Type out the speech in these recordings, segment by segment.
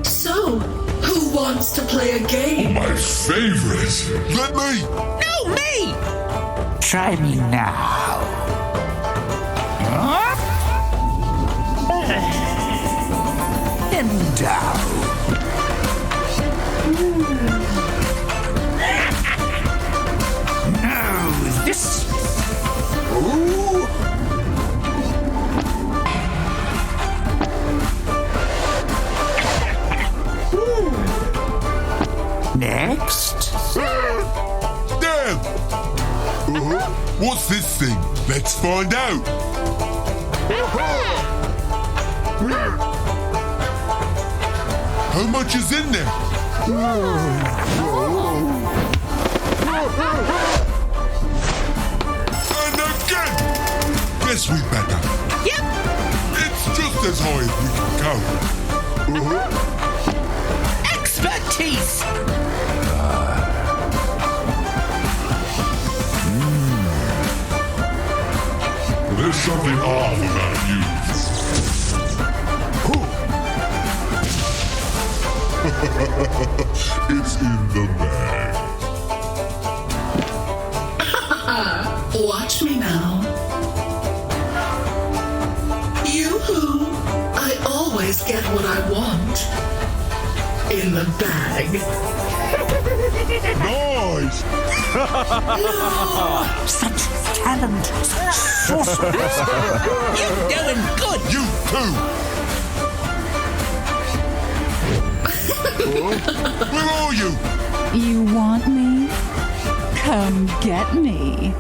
So, who wants to play a game? My favorite. Let me. No, me! Try me now. Up and down. Now this. Ooh. Next. Damn. What's this thing? Let's find out. How much is in there? And again! Guess we better. Yep. It's just as high as we can go. Expertise! There's something off about you. It's in the bag. Watch me now. Yoo-hoo! I always get what I want. In the bag. Nice! Such talent, such sorcerers. You're doing good! You too! Where are you? You want me? Come get me.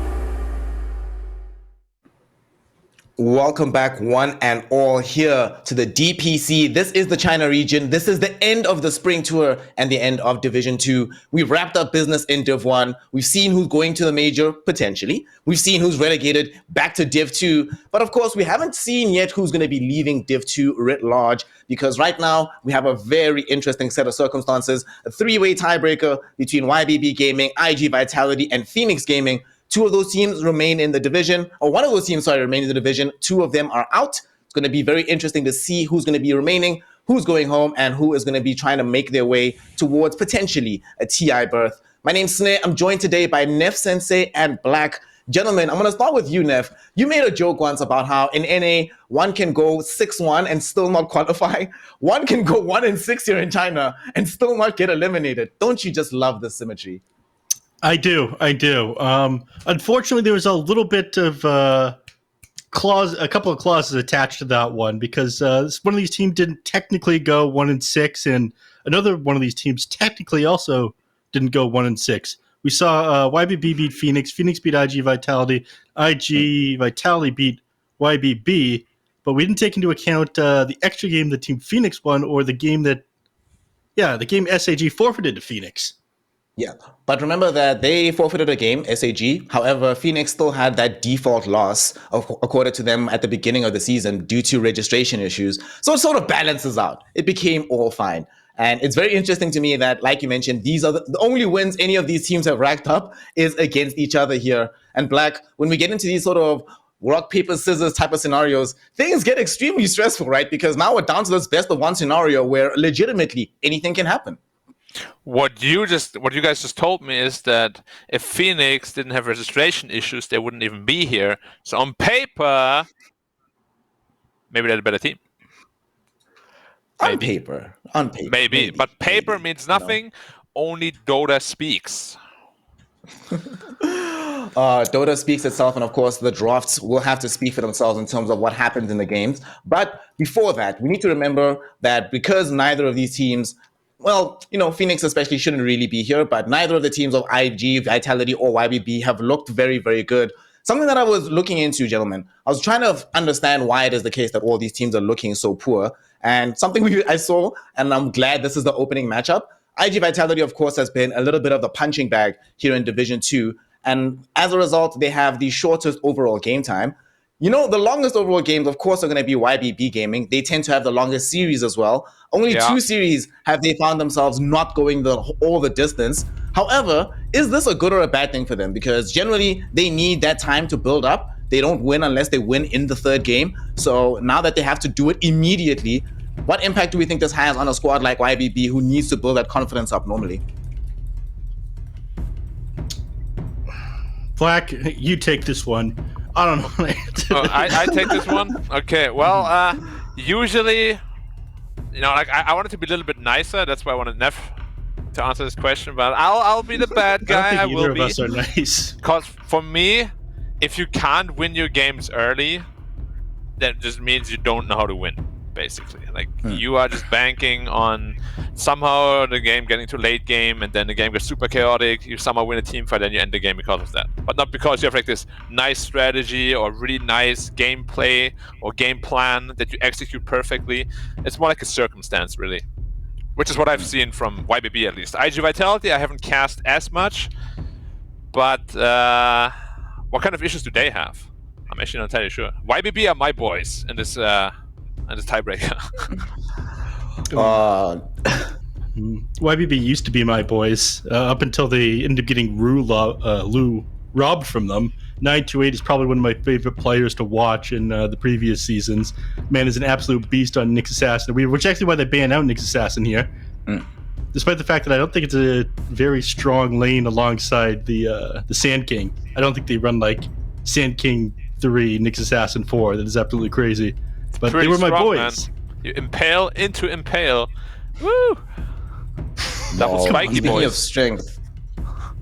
Welcome back, one and all, here to the DPC. This is the China region. This is the end of the Spring Tour and the end of Division 2. We've wrapped up business in Div 1. We've seen who's going to the major, potentially. We've seen who's relegated back to Div 2. But of course, we haven't seen yet who's going to be leaving Div 2 writ large, because right now we have a very interesting set of circumstances. A three-way tiebreaker between YBB Gaming, iG Vitality, and Phoenix Gaming. Two of those teams remain in the division, or one of those teams, remain in the division. Two of them are out. It's going to be very interesting to see who's going to be remaining, who's going home, and who is going to be trying to make their way towards potentially a TI berth. My name's Sneh. I'm joined today by Neff Sensei and Black. Gentlemen, I'm going to start with you, Neff. You made a joke once about how in NA, one can go 6-1 and still not qualify. One can go 1-6 here in China and still not get eliminated. Don't you just love this symmetry? I do. Unfortunately, there was a little bit of a couple of clauses attached to that one, because one of these teams didn't technically go 1-6, and another one of these teams technically also didn't go 1-6. We saw YBB beat Phoenix beat iG Vitality, iG Vitality beat YBB, but we didn't take into account the extra game that Team Phoenix won, or the game SAG forfeited to Phoenix. Yeah, but remember that they forfeited a game, SAG. However, Phoenix still had that default loss, according to them, at the beginning of the season due to registration issues. So it sort of balances out. It became all fine. And it's very interesting to me that, like you mentioned, these are the only wins any of these teams have racked up is against each other here. And Black, when we get into these sort of rock, paper, scissors type of scenarios, things get extremely stressful, right? Because now we're down to this best of one scenario where legitimately anything can happen. What you guys just told me is that if Phoenix didn't have registration issues, they wouldn't even be here. So on paper, maybe they're a better team. On paper. Maybe. But paper means nothing. Only Dota speaks. Dota speaks itself, and of course, the drafts will have to speak for themselves in terms of what happens in the games. But before that, we need to remember that because neither of these teams, Phoenix especially shouldn't really be here, but neither of the teams of iG, Vitality, or YBB have looked very, very good. Something that I was looking into, gentlemen, I was trying to understand why it is the case that all these teams are looking so poor. And something I saw, and I'm glad this is the opening matchup, iG Vitality, of course, has been a little bit of the punching bag here in Division 2. And as a result, they have the shortest overall game time. The longest overall games, of course, are going to be YBB Gaming. They tend to have the longest series as well. Only 2 series have they found themselves not going all the distance. However, is this a good or a bad thing for them? Because generally, they need that time to build up. They don't win unless they win in the third game. So now that they have to do it immediately, What impact do we think this has on a squad like YBB who needs to build that confidence up normally? Black, you take this one. I don't know. I take this one. Okay. Well, usually, like I wanted to be a little bit nicer. That's why I wanted Neff to answer this question. But I'll be the bad guy. I don't think either of be. us are nice. Because for me, if you can't win your games early, that just means you don't know how to win. Basically, like you are just banking on somehow the game getting to late game, and then the game gets super chaotic. You somehow win a team fight, and you end the game because of that. But not because you have like this nice strategy or really nice gameplay or game plan that you execute perfectly. It's more like a circumstance, really, which is what I've seen from YBB at least. iG Vitality, I haven't cast as much, but what kind of issues do they have? I'm actually not entirely sure. YBB are my boys in this. And it's tiebreaker. YBB used to be my boys up until they ended up getting Lou robbed from them. 928 is probably one of my favorite players to watch in the previous seasons. Man is an absolute beast on Nyx Assassin, which is actually why they banned out Nyx Assassin here. Despite the fact that I don't think it's a very strong lane alongside the Sand King. I don't think they run like Sand King 3, Nyx Assassin 4. That is absolutely crazy. But they were my boys. Man. You impale into impale. Woo! Double spiky boys.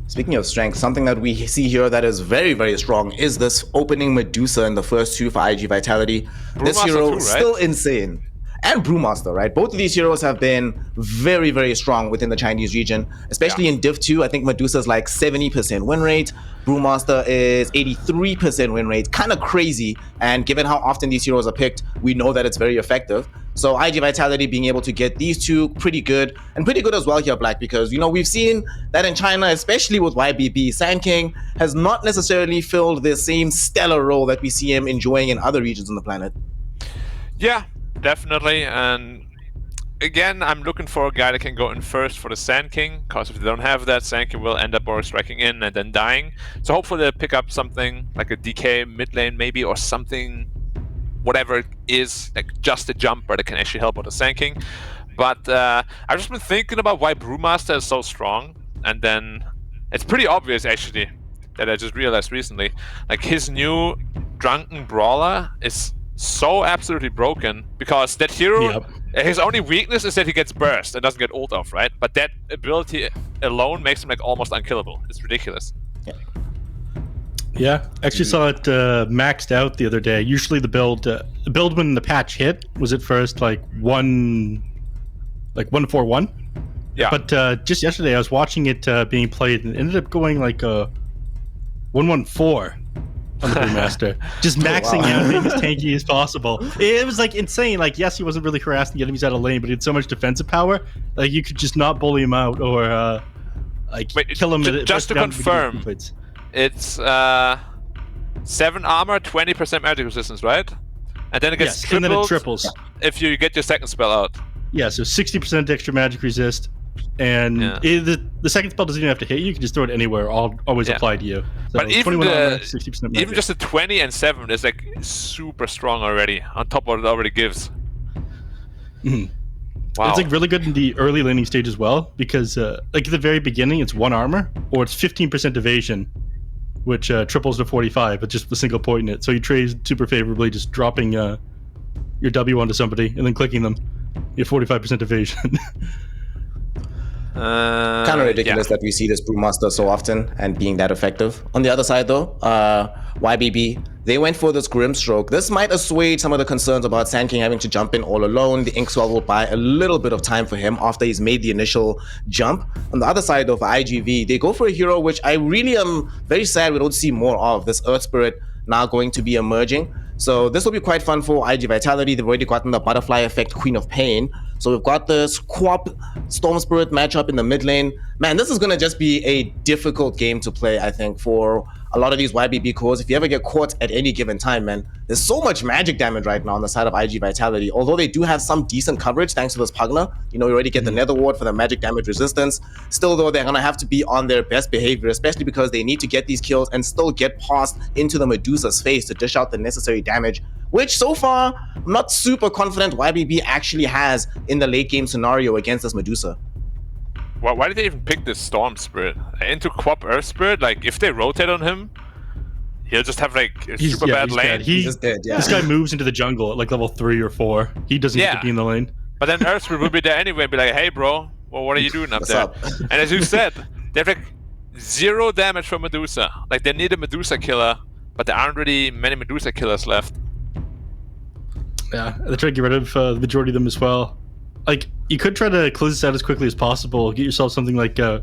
Speaking of strength, something that we see here that is very, very strong is this opening Medusa in the first 2 for iG Vitality. This hero is still insane. And Brewmaster, right? Both of these heroes have been very, very strong within the Chinese region, especially in Div 2. I think Medusa is like 70% win rate. Brewmaster is 83% win rate. Kind of crazy. And given how often these heroes are picked, we know that it's very effective. So iG Vitality being able to get these two pretty good, and pretty good as well here, Black, because, we've seen that in China, especially with YBB, Sand King has not necessarily filled the same stellar role that we see him enjoying in other regions on the planet. Yeah. Definitely, and again, I'm looking for a guy that can go in first for the Sand King, because if they don't have that, Sand King will end up striking in and then dying. So hopefully they'll pick up something like a DK mid lane maybe, or something, whatever it is, like just a jumper that can actually help out the Sand King. But I've just been thinking about why Brewmaster is so strong, and then it's pretty obvious actually that I just realized recently. Like his new Drunken Brawler is so absolutely broken, because that hero, his only weakness is that he gets burst and doesn't get ult off, right? But that ability alone makes him like almost unkillable. It's ridiculous. Yeah, actually saw it maxed out the other day. Usually the build when the patch hit was at first like 1-4-1. Yeah. But just yesterday I was watching it being played, and it ended up going like a 1-1-4. On the Brewmaster, just maxing out, being as tanky as possible. It was like insane. Like, yes, he wasn't really harassing the enemies out of lane, but he had so much defensive power, like you could just not bully him out or kill him. Just to confirm, it's 7 armor, 20% magic resistance, right? And then it gets tripled, and then it triples if you get your second spell out. Yeah, so 60% extra magic resist. And the second spell doesn't even have to hit you. You can just throw it anywhere. Always apply to you. So but even 21 armor, 60% magic. Even just a 20 and 7 is like super strong already, on top of what it already gives. Mm-hmm. Wow. It's like really good in the early laning stage as well, because like at the very beginning it's 1 armor, or it's 15% evasion, which triples to 45, but just a single point in it. So you trade super favorably, just dropping your W onto somebody and then clicking them. You have 45% evasion. Kind of ridiculous that we see this Brewmaster so often and being that effective. On the other side though, YBB, they went for this Grimstroke. This might assuage some of the concerns about Sand King having to jump in all alone. The Inkswell will buy a little bit of time for him after he's made the initial jump. On the other side though, for iG.V, they go for a hero which I really am very sad we don't see more of. This Earth Spirit now going to be emerging. So this will be quite fun for iG Vitality. They've already gotten the Butterfly Effect, Queen of Pain. So we've got this Quap Storm Spirit matchup in the mid lane. Man, this is going to just be a difficult game to play, I think, for a lot of these YBB cores. If you ever get caught at any given time, man, there's so much magic damage right now on the side of iG Vitality. Although they do have some decent coverage thanks to this Pugna. You already get the Nether Ward for the magic damage resistance. Still, though, they're going to have to be on their best behavior, especially because they need to get these kills and still get past into the Medusa's face to dish out the necessary damage which so far I'm not super confident YBB actually has in the late game scenario against this Medusa. Why did they even pick this Storm Spirit? Into Quap Earth Spirit? Like, if they rotate on him, he'll just have like a super bad lane. Dead. He's just dead, yeah. This guy moves into the jungle at like level 3 or 4. He doesn't get to be in the lane. But then Earth Spirit will be there anyway and be like, hey bro, well, what are you doing up What's there? up? And as you said, they have like 0 damage from Medusa. Like, they need a Medusa killer, but there aren't really many Medusa killers left. Yeah, they try to get rid of the majority of them as well. Like, you could try to close this out as quickly as possible. Get yourself something like, I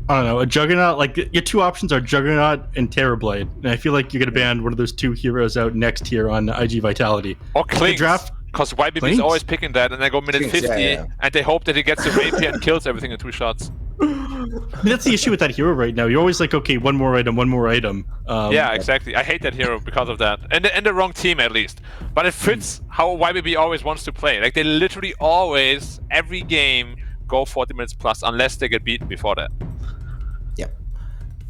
don't know, a Juggernaut. Like, your 2 options are Juggernaut and Terrorblade. And I feel like you're going to ban one of those 2 heroes out next here on IG Vitality. Or Klings, draft because YBB is Klings? always picking that, and they go minute Klings, 50, yeah. and they hope that he gets a rapier and kills everything in 2 shots. I mean, that's the issue with that hero right now. You're always like, okay, one more item. Yeah, exactly. I hate that hero because of that. And the wrong team, at least. But it fits how YBB always wants to play. Like, they literally always, every game, go 40 minutes plus, unless they get beaten before that. Yeah.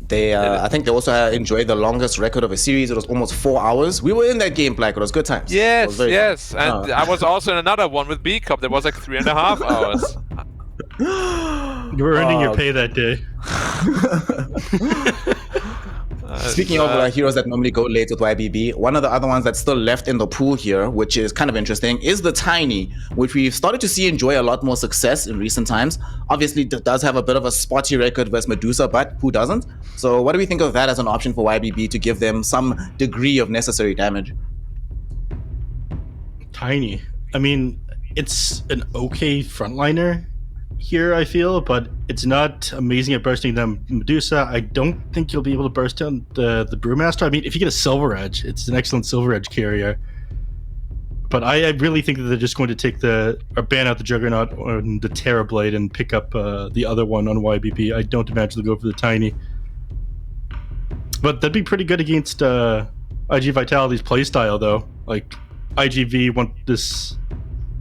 They, I think they also enjoyed the longest record of a series. It was almost 4 hours. We were in that game, Black. It was good times. It was Yes, very yes. fun. And I was also in another one with B Cup that was like 3.5 hours. You were earning your pay that day. Speaking of heroes that normally go late with YBB, one of the other ones that's still left in the pool here, which is kind of interesting, is the Tiny, which we've started to see enjoy a lot more success in recent times. Obviously, it does have a bit of a spotty record versus Medusa, but who doesn't? So what do we think of that as an option for YBB to give them some degree of necessary damage? Tiny. I mean, it's an okay frontliner here, I feel, but it's not amazing at bursting down Medusa. I don't think you'll be able to burst down the Brewmaster. I mean, if you get a Silver Edge, it's an excellent Silver Edge carrier. But I really think that they're just going to take ban out the Juggernaut on the Terrorblade and pick up the other one on YBP. I don't imagine they'll go for the Tiny. But that'd be pretty good against IG Vitality's playstyle, though. Like, iG.V want this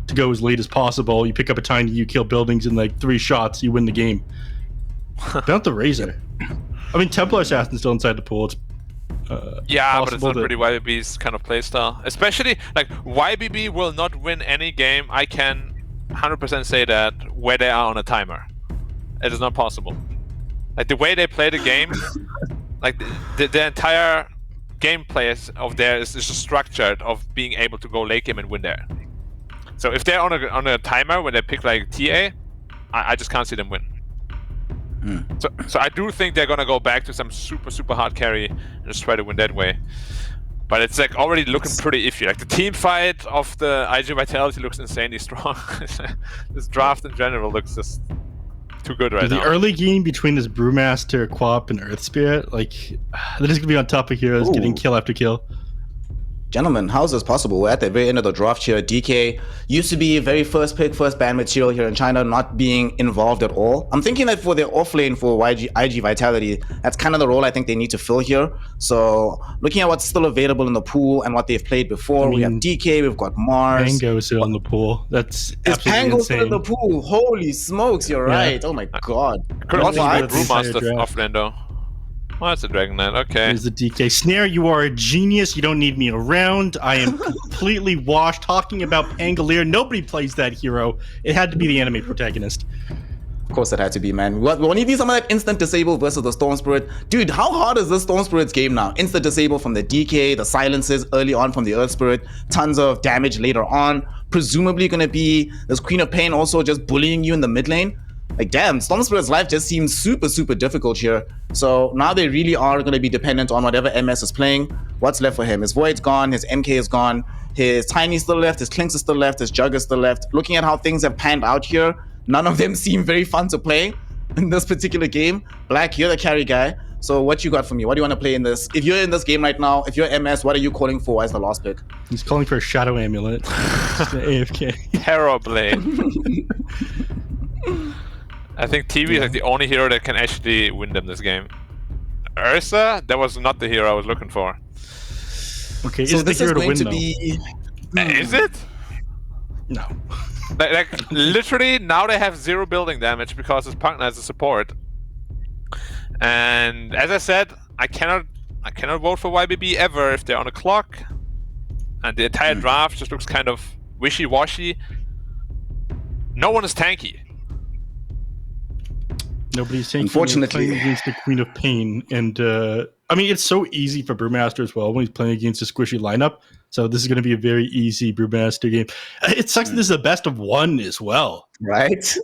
to go as late as possible. You pick up a Tiny, you kill buildings in like 3 shots, you win the game. Not the Razor. I mean, Templar Assassin's still inside the pool. It's Yeah, but it's possible not that- really YBB's kind of playstyle. Especially, like, YBB will not win any game, I can 100% say that, where they are on a timer. It is not possible. Like, the way they play the game, like, the entire gameplay of theirs is just structured of being able to go late game and win there. So if they're on a timer when they pick, like, TA, I just can't see them win. So I do think they're gonna go back to some super hard carry and just try to win that way. But it's like already looking pretty iffy. Like the team fight of the IG Vitality looks insanely strong. This draft in general looks just too good right the now. early game between this Brewmaster, Quap, and Earth Spirit, like, they're just gonna be on top of heroes, getting kill after kill. Gentlemen, how is this possible? We're at the very end of the draft here. DK used to be very first pick, first ban material here in China, not being involved at all. I'm thinking that for their offlane for IG Vitality, that's kind of the role I think they need to fill here. So looking at what's still available in the pool and what they've played before, we have DK, we've got Mars. Pango's still in the pool. That's Is absolutely Pango insane. still in the pool? Holy smokes, you're right. Oh my god. Could also Why? be a Brewmaster Draft. offlane though. Oh, that's a Dragon Knight. Okay. There's the DK. Snare, you are a genius. You don't need me around. I am completely washed. Talking about Pangolier, nobody plays that hero. It had to be the anime protagonist. Of course it had to be, man. We need some of that instant disable versus the Storm Spirit. Dude, how hard is this Storm Spirit's game now? Instant disable from the DK, the silences early on from the Earth Spirit, tons of damage later on. Presumably gonna be this Queen of Pain also just bullying you in the mid lane. Like, damn, Storm Spirit's life just seems super difficult here. So now they really are going to be dependent on whatever MS is playing. What's left for him? His Void's gone, his MK is gone, his Tiny's still left, his Klinks is still left, his Jug is still left. Looking at how things have panned out here, none of them seem very fun to play in this particular game. Black, you're the carry guy. So what you got for me? What do you want to play in this? If you're in this game right now, if you're MS, what are you calling for as the last pick? He's calling for a Shadow Amulet. Just an AFK. Terrorblade. I think TV is like the only hero that can actually win them this game. Ursa, that was not the hero I was looking for. Okay, So is the this is hero to going win, to though? be... Is it? No. Like literally now they have 0 building damage because his partner is a support. And as I said, I cannot vote for YBB ever if they're on a clock. and the entire draft just looks kind of wishy-washy. No one is tanky. Nobody's taking Unfortunately. playing against the Queen of Pain, and I mean it's so easy for Brewmaster as well when he's playing against a squishy lineup. So this is going to be a very easy Brewmaster game. It sucks that this is a best of one as well, right?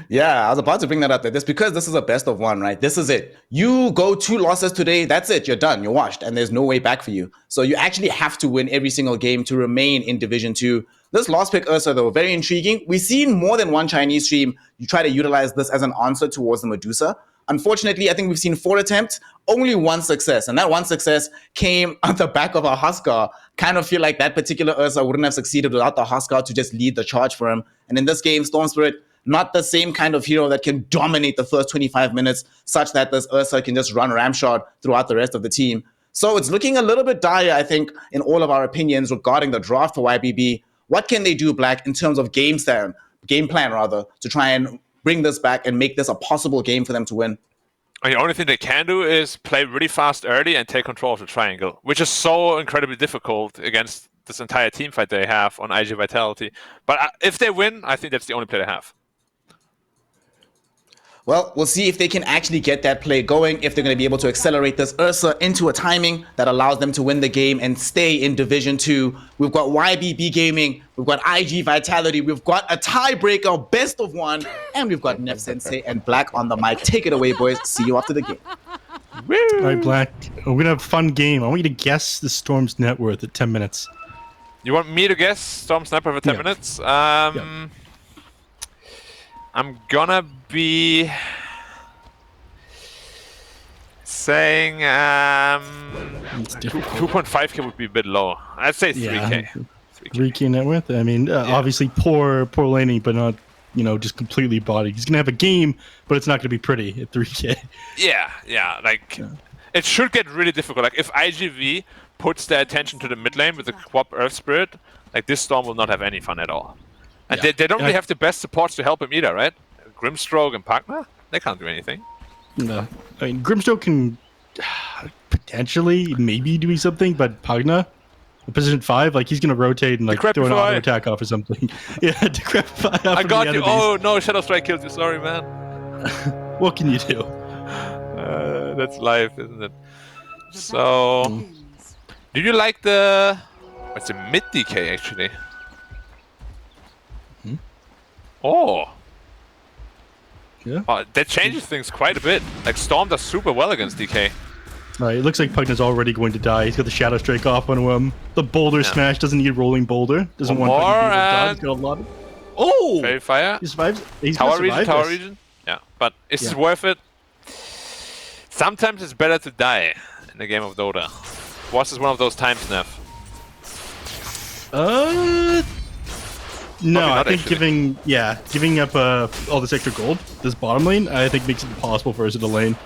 Yeah, I was about to bring that up. That because this is a best of one, right? This is it. You go 2 losses today, that's it. You're done. You're washed, and there's no way back for you. So you actually have to win every single game to remain in Division 2. This last pick, Ursa, though, very intriguing. We've seen more than one Chinese stream. You try to utilize this as an answer towards the Medusa. Unfortunately, I think we've seen 4 attempts, only 1 success. And that 1 success came on the back of a Huskar. Kind of feel like that particular Ursa wouldn't have succeeded without the Huskar to just lead the charge for him. And in this game, Storm Spirit, not the same kind of hero that can dominate the first 25 minutes, such that this Ursa can just run ramshot throughout the rest of the team. So it's looking a little bit dire, I think, in all of our opinions regarding the draft for YBB. What can they do, Black, in terms of game plan, to try and bring this back and make this a possible game for them to win? And the only thing they can do is play really fast early and take control of the triangle, which is so incredibly difficult against this entire team fight they have on IG Vitality. But if they win, I think that's the only play they have. Well, we'll see if they can actually get that play going, if they're going to be able to accelerate this Ursa into a timing that allows them to win the game and stay in Division 2. We've got YBB Gaming, we've got IG Vitality, we've got a tiebreaker, best of one, and we've got Nef Sensei and Black on the mic. Take it away, boys. See you after the game. All right, Black. We're going to have a fun game. I want you to guess the Storm's net worth at 10 minutes. You want me to guess Storm Sniper for 10 minutes? I'm gonna be saying 2.5k would be a bit low. I'd say 3k. 3k net worth. I mean, obviously poor laning, but not just completely bodied. He's gonna have a game, but it's not gonna be pretty at 3k. Yeah. It should get really difficult. Like if iG.V puts their attention to the mid lane with the Quap Earth Spirit, like this Storm will not have any fun at all. And they don't really have the best supports to help him either, right? Grimstroke and Pagna? They can't do anything. No. I mean, Grimstroke can potentially maybe do something, but Pagna, position 5, like he's going to rotate and like throw an auto attack off or something. Yeah, Decrepify off. I got you. Oh, no, Shadow Strike killed you. Sorry, man. What can you do? That's life, isn't it? So, do you like the... It's a mid DK, actually. Oh. Yeah. That changes things quite a bit. Like Storm does super well against DK. It looks like Pugna's already going to die. He's got the Shadow Strike off on him. The Boulder Smash doesn't need Rolling Boulder. Doesn't want Pugna to be able to dodge. He's got a lot of... Oh! Fairy Fire. He survives. He's Tower region. Yeah, but is it worth it? Sometimes it's better to die in the game of Dota. Was is one of those times, Neff? No, I think giving up all this extra gold, this bottom lane, I think makes it impossible for us to lane.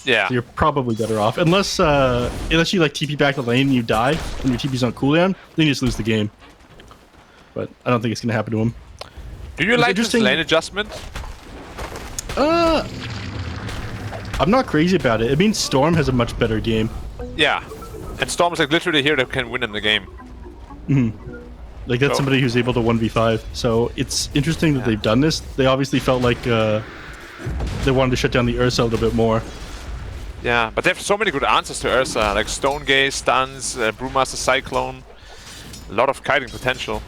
Yeah. So you're probably better off. Unless you like TP back the lane and you die and your TP's on cooldown, then you just lose the game. But I don't think it's going to happen to him. Do you like this lane adjustment? I'm not crazy about it. It means Storm has a much better game. Yeah. And Storm is like literally here that can win in the game. Like that's somebody who's able to 1v5. So it's interesting that they've done this. They obviously felt like they wanted to shut down the Ursa a little bit more. Yeah, but they have so many good answers to Ursa, like Stone Gaze, Stuns, Brewmaster Cyclone. A lot of kiting potential.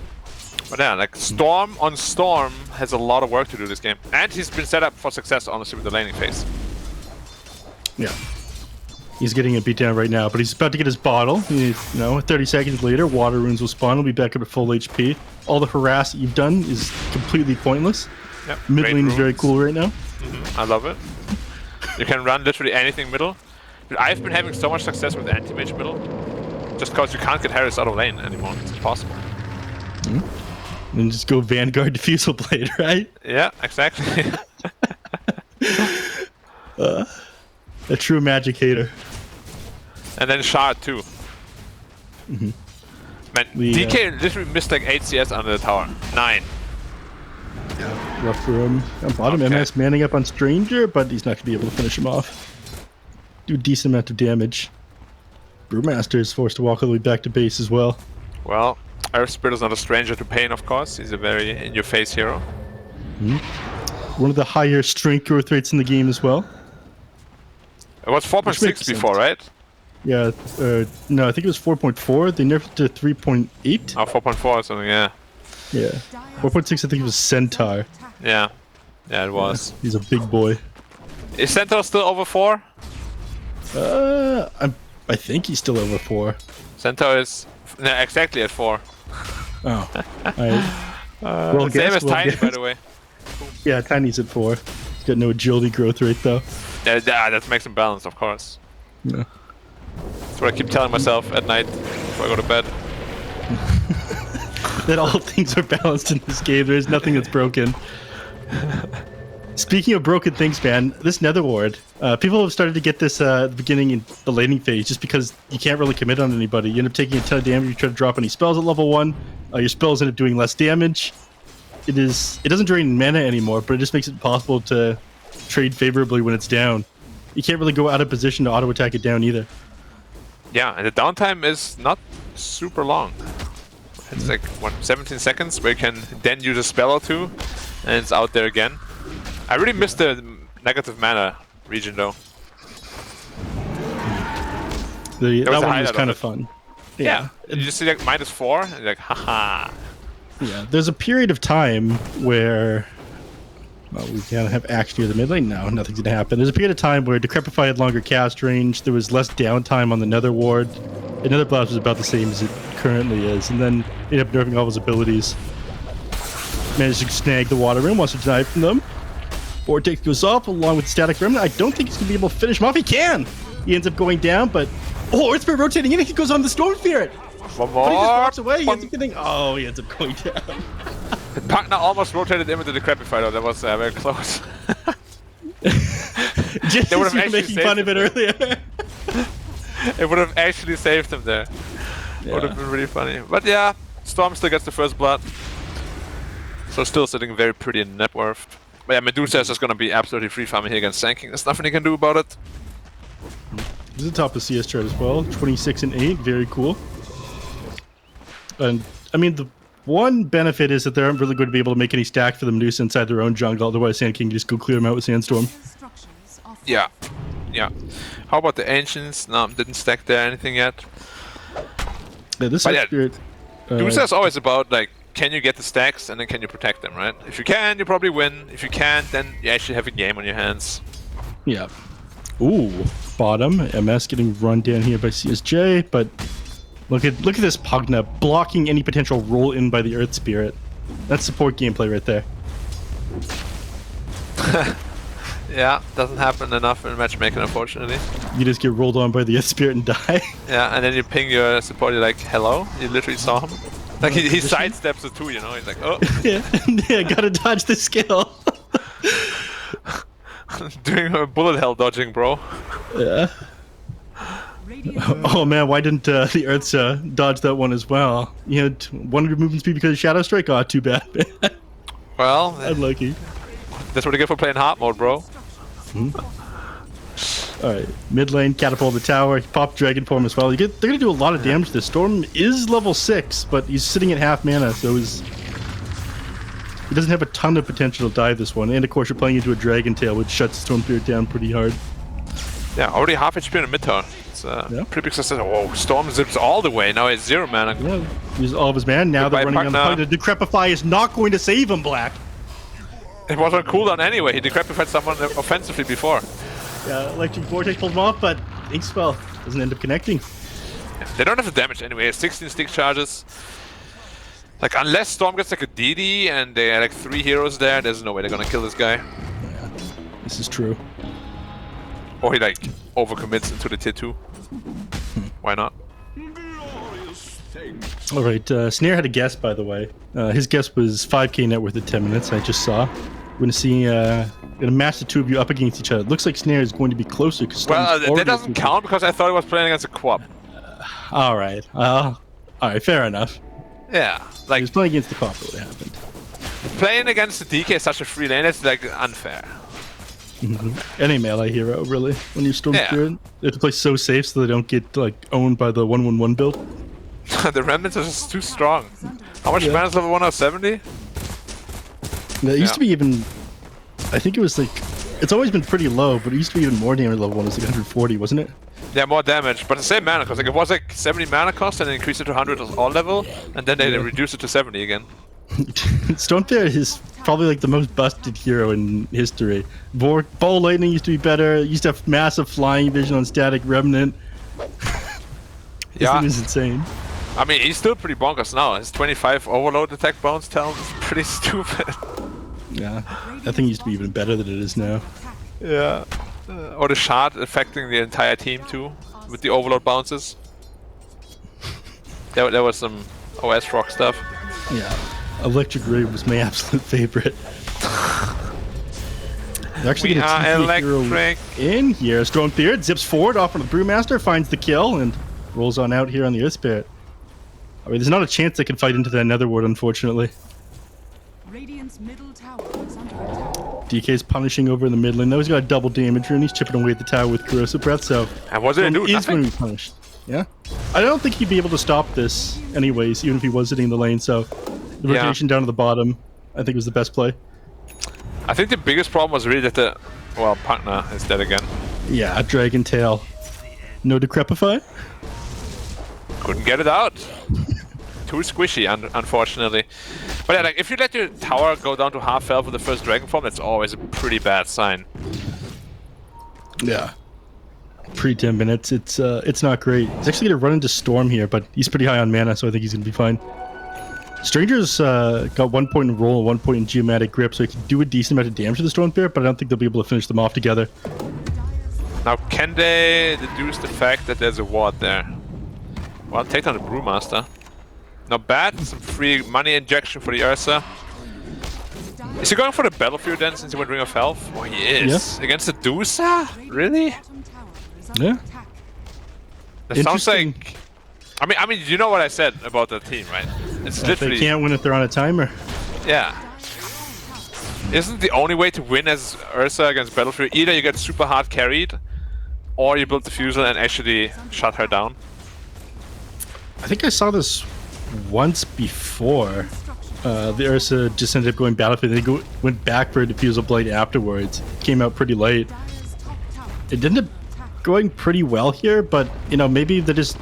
But yeah, like Storm on Storm has a lot of work to do this game. And he's been set up for success, honestly, with the laning phase. Yeah. He's getting a beatdown right now, but he's about to get his bottle. 30 seconds later, water runes will spawn. He'll be back up at full HP. All the harass that you've done is completely pointless. Yep, mid lane is very cool right now. I love it. You can run literally anything middle. But I've been having so much success with anti-mage middle, just because you can't get Harris out of lane anymore. It's impossible. And just go Vanguard Diffusal Blade, right? Yeah, exactly. A true magic hater. And then Shard too. Man, DK literally missed like 8 CS under the tower. 9. Yeah, rough for him. On bottom, MS manning up on Stranger, but he's not going to be able to finish him off. Do a decent amount of damage. Brewmaster is forced to walk all the way back to base as well. Well, Earth Spirit is not a stranger to pain, of course. He's a very in-your-face hero. One of the higher strength growth rates in the game as well. It was 4.6 before, right? Yeah, no, I think it was 4.4. They nerfed it to 3.8. Oh, 4.4 or something, yeah. Yeah. 4.6, I think it was Centaur. Yeah. Yeah, it was. He's a big boy. Is Centaur still over 4? I think he's still over 4. Centaur is exactly at 4. Oh. Alright. Well, Same as Tiny, by the way. Yeah, Tiny's at 4. He's got no agility growth rate, though. Yeah, that makes him balanced, of course. Yeah. That's what I keep telling myself at night before I go to bed. That all things are balanced in this game. There's nothing that's broken. Speaking of broken things, man, this Nether Ward, people have started to get this at the beginning in the laning phase just because you can't really commit on anybody. You end up taking a ton of damage. You try to drop any spells at level 1. Your spells end up doing less damage. It doesn't drain mana anymore, but it just makes it possible to trade favorably when it's down. You can't really go out of position to auto attack it down either. Yeah, and the downtime is not super long. It's like 17 seconds where you can then use a spell or two, and it's out there again. I really miss the negative mana region though. That one was kind of fun. Yeah. You just see like -4, and you're like, haha. Yeah, there's a period of time where... Well, we can't have action near the mid lane. No, nothing's gonna happen. There's a period of time where Decrepify had longer cast range. There was less downtime on the Nether Ward. The Nether Blast was about the same as it currently is, and then they ended up nerfing all his abilities. Managed to snag the Water Rim, wants to deny from them. Vortex goes off along with Static Remnant. I don't think he's gonna be able to finish him off. He can! He ends up going down, but Earth Spirit rotating in, he goes on the Storm Spirit! One more! But he just walks away, he ends up getting... Oh, he ends up going down. Partner almost rotated in with the Decrepify though, that was very close. Just They would as have you were actually making fun of it earlier. It would have actually saved him there. Would have been really funny. But yeah, Storm still gets the first blood. So still sitting very pretty in net worth. But yeah, Medusa is just gonna be absolutely free farming here against Sand King. There's nothing he can do about it. This is the top of CS chart as well. 26 and 8, very cool. And I mean, the one benefit is that they aren't really going to be able to make any stacks for the Medusa inside their own jungle. Otherwise, Sand King can just go clear them out with Sandstorm. Yeah. Yeah. How about the Ancients? No, didn't stack there anything yet. Yeah, this But is yeah, Spirit. Medusa is always about like, can you get the stacks and then can you protect them, right? If you can, you probably win. If you can't, then you actually have a game on your hands. Yeah. Ooh, bottom. MS getting run down here by CSJ, but look at this Pugna blocking any potential roll in by the Earth Spirit. That's support gameplay right there. Yeah, doesn't happen enough in matchmaking, unfortunately. You just get rolled on by the Earth Spirit and die. Yeah, and then you ping your support, you're like, hello? You literally saw him. Like, he sidesteps it too, you know? He's like, oh. yeah, gotta dodge the skill. Doing a bullet hell dodging, bro. Yeah. Oh man, why didn't the Earths dodge that one as well? You had 100 movement speed because of Shadow Strike? Oh, too bad, man. Well, Unlucky. that's what you get for playing hard mode, bro. Alright, mid lane, catapult the tower, he popped Dragon Form as well. They're gonna do a lot of damage. The Storm is level 6, but he's sitting at half mana, so he doesn't have a ton of potential to die this one. And of course, you're playing into a Dragon Tail, which shuts Storm Spirit down pretty hard. Yeah, already half HP in the mid tower. It's pretty big success. Whoa, Storm zips all the way. Now he's 0 mana. Yeah, he's all of his man. Now they're running on the point. The Decrepify is not going to save him, Black. It was on cooldown anyway. He decrepified someone offensively before. Yeah, Electric Vortex pulled him off, but Ink Spell doesn't end up connecting. Yeah, they don't have the damage anyway. 16 stick charges. Like, unless Storm gets like a DD and they are like 3 heroes there, there's no way they're gonna kill this guy. Yeah, this is true. Or he like overcommits into the tier 2. Why not? Alright, Snare had a guess, by the way. His guess was 5k net worth at 10 minutes, I just saw. We're going to see, gonna match the two of you up against each other. It looks like Snare is going to be closer. Well, that doesn't count because I thought he was playing against a Quap. Alright, alright, fair enough. Yeah, like... He was playing against the Quap, what happened. Playing against the DK is such a free lane, that's like unfair. Any melee hero, really, when you Storm Spirit. They have to play so safe so they don't get like owned by the 1-1-1 build. The remnants are just too strong. How much mana is level 170? It used to be even. I think it was like. It's always been pretty low, but it used to be even more damage level 1. It was like 140, wasn't it? Yeah, more damage, but the same mana cost. Like it was like 70 mana cost, and then increased it to 100 at all level, and then they reduced it to 70 again. Stonebear is probably like the most busted hero in history. Ball Lightning used to be better. Used to have massive flying vision on Static Remnant. This thing is insane. I mean, he's still pretty bonkers now. His 25 overload attack bounce talent is pretty stupid. Yeah, that thing used to be even better than it is now. Yeah. Or the shard affecting the entire team too, with the overload bounces. There was some OS rock stuff. Yeah, Electric Ray was my absolute favorite. They're actually going to TP hero in here. Stonebeard zips forward off on the Brewmaster, finds the kill, and rolls on out here on the Earth Spirit. I mean, there's not a chance they can fight into that Netherward, unfortunately. Radiant's middle tower is under attack. DK's punishing over in the mid lane. Now he's got a double damage rune. He's chipping away at the tower with Corrosive Breath, so... And was it do is going to be punished. Yeah? I don't think he'd be able to stop this anyways, even if he was sitting in the lane, so... The rotation down to the bottom, I think, was the best play. I think the biggest problem was really that the... Well, partner is dead again. Yeah, Dragon Tail. No Decrepify? Couldn't get it out. Too squishy, unfortunately. But yeah, like if you let your tower go down to half health with the first dragon form, that's always a pretty bad sign. Yeah. Pre-10 minutes, it's not great. He's actually gonna run into Storm here, but he's pretty high on mana, so I think he's gonna be fine. Stranger's got 1 point in roll and 1 point in geomatic grip, so he can do a decent amount of damage to the Stonebear, but I don't think they'll be able to finish them off together. Now, can they deduce the fact that there's a ward there? Well, take down the Brewmaster. Not bad. Some free money injection for the Ursa. Is he going for the Battlefield then, since he went Ring of Health? Oh, he is. Yeah. Against the Dusa? Really? Yeah. That sounds like... I mean, you know what I said about the team, right? It's literally... They can't win if they're on a timer. Yeah. Isn't the only way to win as Ursa against Battlefield either you get super hard carried, or you build Diffusal and actually shut her down? I think I saw this once before. The Ursa just ended up going Battlefield. They went back for a Diffusal Blade afterwards. Came out pretty late. It ended up going pretty well here, but you know, maybe they're just...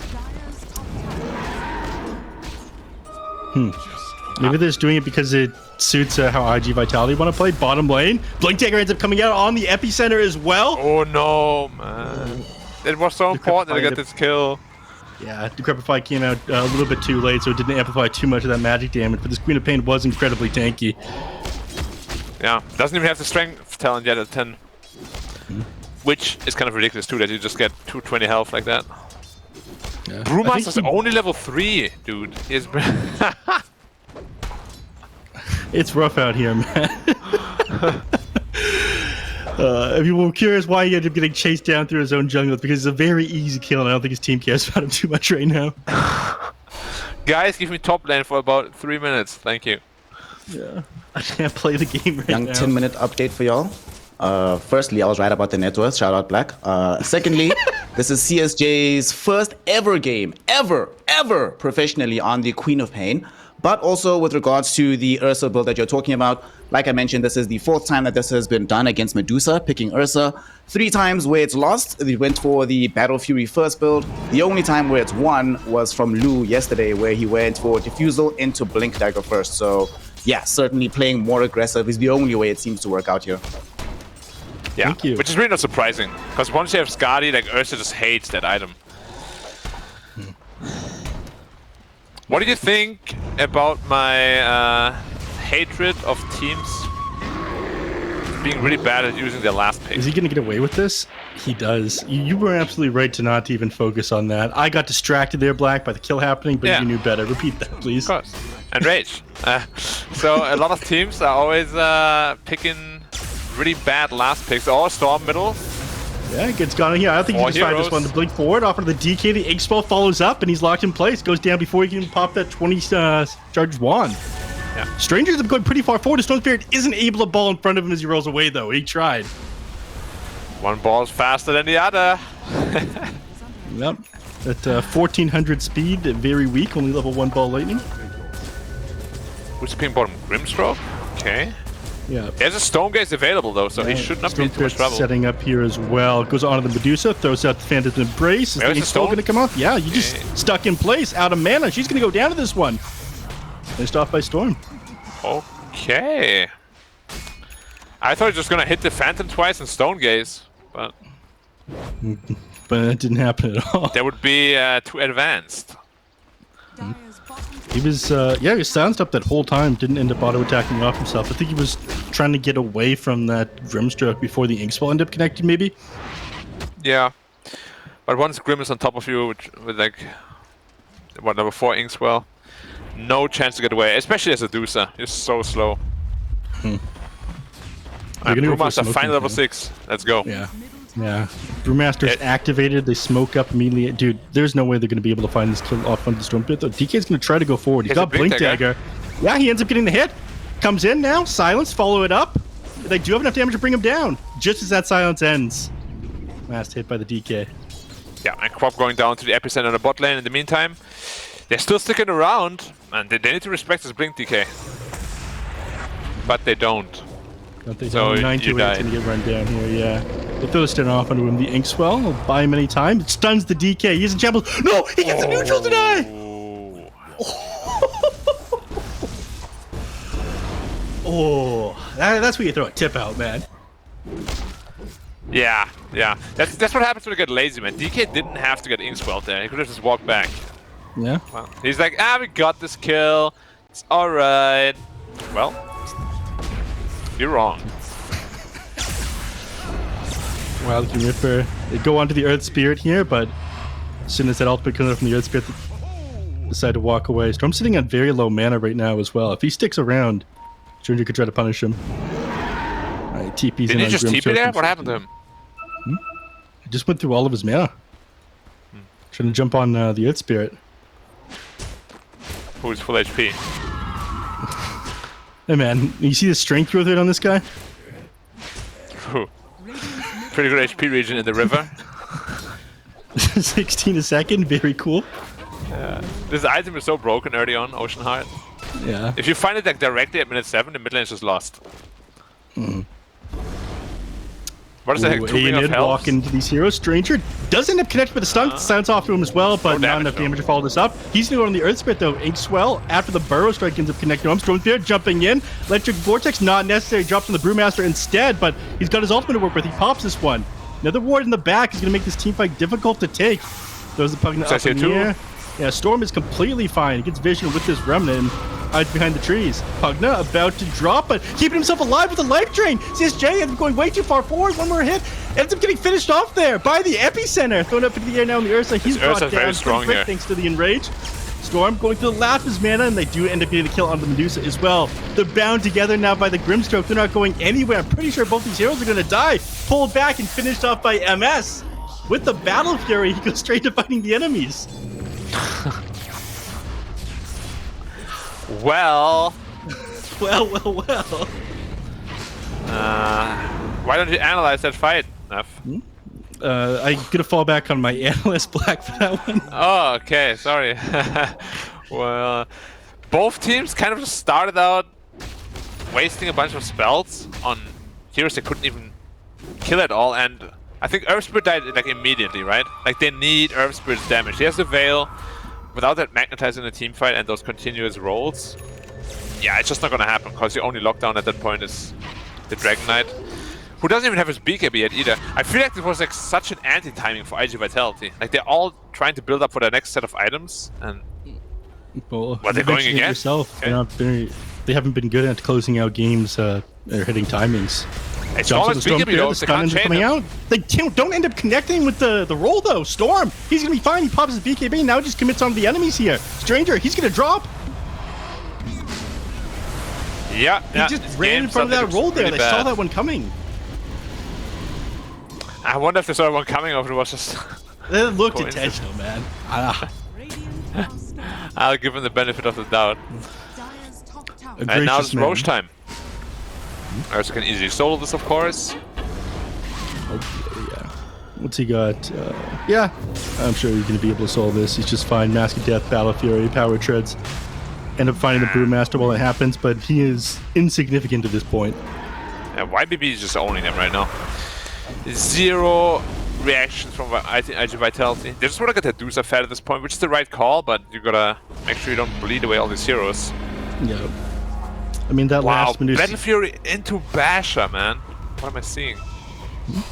Maybe they're just doing it because it suits how IG Vitality want to play. Bottom lane. Blink Dagger ends up coming out on the epicenter as well. Oh no, man. It was so important to get this kill. Yeah, Decrepify came out a little bit too late, so it didn't amplify too much of that magic damage, but this Queen of Pain was incredibly tanky. Yeah, doesn't even have the strength talent yet at 10. Which is kind of ridiculous too, that you just get 220 health like that. Yeah. Brewmaster's only level 3, dude. He's It's rough out here, man. If you were curious why he ended up getting chased down through his own jungle, it's because it's a very easy kill, and I don't think his team cares about him too much right now. Guys, give me top lane for about 3 minutes. Thank you. Yeah, I can't play the game right now. Young 10-minute update for y'all. Firstly, I was right about the net worth. Shout out Black. Secondly, this is CSJ's first ever game, ever professionally on the Queen of Pain. But also with regards to the Ursa build that you're talking about, like I mentioned, this is the 4th time that this has been done against Medusa, picking Ursa. 3 times where it's lost, they went for the Battle Fury first build. The only time where it's won was from Lou yesterday, where he went for Diffusal into Blink Dagger first. So yeah, certainly playing more aggressive is the only way it seems to work out here. Yeah, which is really not surprising, because once you have Skadi, like Ursa just hates that item. What do you think about my hatred of teams being really bad at using their last pick? Is he going to get away with this? He does. You were absolutely right to not even focus on that. I got distracted there, Black, by the kill happening, but you knew better. Repeat that, please. Of course. And Rage. So a lot of teams are always picking really bad last picks. All Storm middle. Yeah, it gets gone in here. I don't think he just tried this one to blink forward. Off of the DK, the Egg Spell follows up, and he's locked in place. Goes down before he can even pop that 20 charged wand. Yeah. Strangers have gone pretty far forward. The Stone Spirit isn't able to ball in front of him as he rolls away, though. He tried. One ball's faster than the other. Yep. At 1400 speed, very weak, only level 1 ball lightning. Who's ping bottom? Grimstroke? Okay. Yeah. There's a Stone Gaze available though, so he should not be in too much trouble. Setting up here as well. Goes on to the Medusa, throws out the Phantom's Embrace. Is the Stone going to come off? Yeah, you just stuck in place, out of mana. She's going to go down to this one. Finished off by Storm. Okay. I thought he was just going to hit the Phantom twice and Stone Gaze, but it didn't happen at all. that would be too advanced. Dire's bottom He was, he was silenced up that whole time. Didn't end up auto-attacking off himself. I think he was trying to get away from that Grimstroke before the Inkswell ended up connecting, maybe. Yeah. But once Grim is on top of you with like, what, level 4 Inkswell, no chance to get away, especially as a Dusa. You're so slow. Brewmaster, final level 6. Let's go. Yeah. Yeah. Brewmaster's activated. They smoke up immediately. Dude, there's no way they're going to be able to find this kill off on the Storm Pit, though. DK's going to try to go forward. He's got Blink Dagger. Yeah, he ends up getting the hit. Comes in now. Silence. Follow it up. They do have enough damage to bring him down. Just as that silence ends. Last hit by the DK. Yeah, and Crop going down to the epicenter on the bot lane in the meantime. They're still sticking around, and they need to respect this Blink DK. But they don't. So 9-2-8's going to get run down here, yeah. They throw the stun off onto him. The Inkswell will buy him any time. It stuns the DK. He's in shambles. No! He gets a neutral deny! That's where you throw a tip out, man. Yeah, yeah. That's what happens when you get lazy, man. DK didn't have to get Inkswell there. He could have just walked back. Yeah. Well, he's like, we got this kill. It's alright. Well, you're wrong. Wild King Ripper. They go on to the Earth Spirit here, but as soon as that ultimate comes out from the Earth Spirit, they decide to walk away. Storm's sitting on very low mana right now as well. If he sticks around, Junior could try to punish him. Alright, TP's in on Did he just TP there? What happened to him? He just went through all of his mana. Trying to jump on the Earth Spirit. Who's full HP? Hey man, you see the strength growth rate on this guy? Ooh. Pretty good HP region in the river. 16 a second, very cool. This item is so broken early on, Ocean Heart. Yeah. If you find it like directly at minute 7, the mid lane is just lost. What is the heck? 2 ring of health? Walk into these heroes. Stranger does end up connecting with the stun. Silence off to him as well, but not enough damage to follow this up. He's going to go on the Earth Spirit though. Inkswell, after the Burrow Strike, ends up connecting to him. Storm Spirit jumping in. Electric Vortex not necessary. Drops on the Brewmaster instead, but he's got his ultimate to work with. He pops this one. Another ward in the back is going to make this team fight difficult to take. Throws the Pugna up in the air. Yeah, Storm is completely fine. He gets vision with this Remnant and hides behind the trees. Pugna about to drop, but keeping himself alive with a life drain. CSJ ends up going way too far forward. One more hit. Ends up getting finished off there by the epicenter. Thrown up into the air now in the Ursa. He's brought down very strong here. Thanks to the Enrage. Storm going to the last of his mana, and they do end up getting the kill on the Medusa as well. They're bound together now by the Grimstroke. They're not going anywhere. I'm pretty sure both these heroes are going to die. Pulled back and finished off by MS. With the Battle Fury, he goes straight to fighting the enemies. Well. Well. Why don't you analyze that fight, Neff? I'm gonna fall back on my analyst Black for that one. Oh, okay, sorry. Well, both teams kind of just started out wasting a bunch of spells on heroes they couldn't even kill at all, and I think Earth Spirit died like immediately, right? Like they need Earth Spirit's damage. He has the Veil. Without that Magnetize in a team fight and those continuous rolls, yeah, it's just not gonna happen, because the only lockdown at that point is the Dragon Knight, who doesn't even have his BKB yet either. I feel like this was like such an anti-timing for IG Vitality. Like they're all trying to build up for their next set of items, and well, they're going again. Yourself. Okay. They haven't been good at closing out games or hitting timings. It's almost BKB though, they can't chain him. Out. They don't end up connecting with the roll though. Storm, he's gonna be fine. He pops his BKB, now just commits on the enemies here. Stranger, he's gonna drop. Yeah, he just ran in front of that roll there. They saw that one coming. I wonder if they saw one coming or if it was just... It looked intentional, man. I'll give him the benefit of the doubt. And now it's Roche time. Ursa can easily solo this, of course. Yeah. What's he got? Yeah, I'm sure he's going to be able to solve this. He's just fine. Mask of Death, Battle Fury, Power Treads. End up finding the Brewmaster while it happens, but he is insignificant at this point. Yeah, YBB is just owning them right now. Zero reactions from I think iG Vitality. They just want to get that Dusa fed at this point, which is the right call, but you gotta make sure you don't bleed away all these heroes. Yeah. I mean, that Wow, last Medusa... Battle Fury into Basha, man. What am I seeing?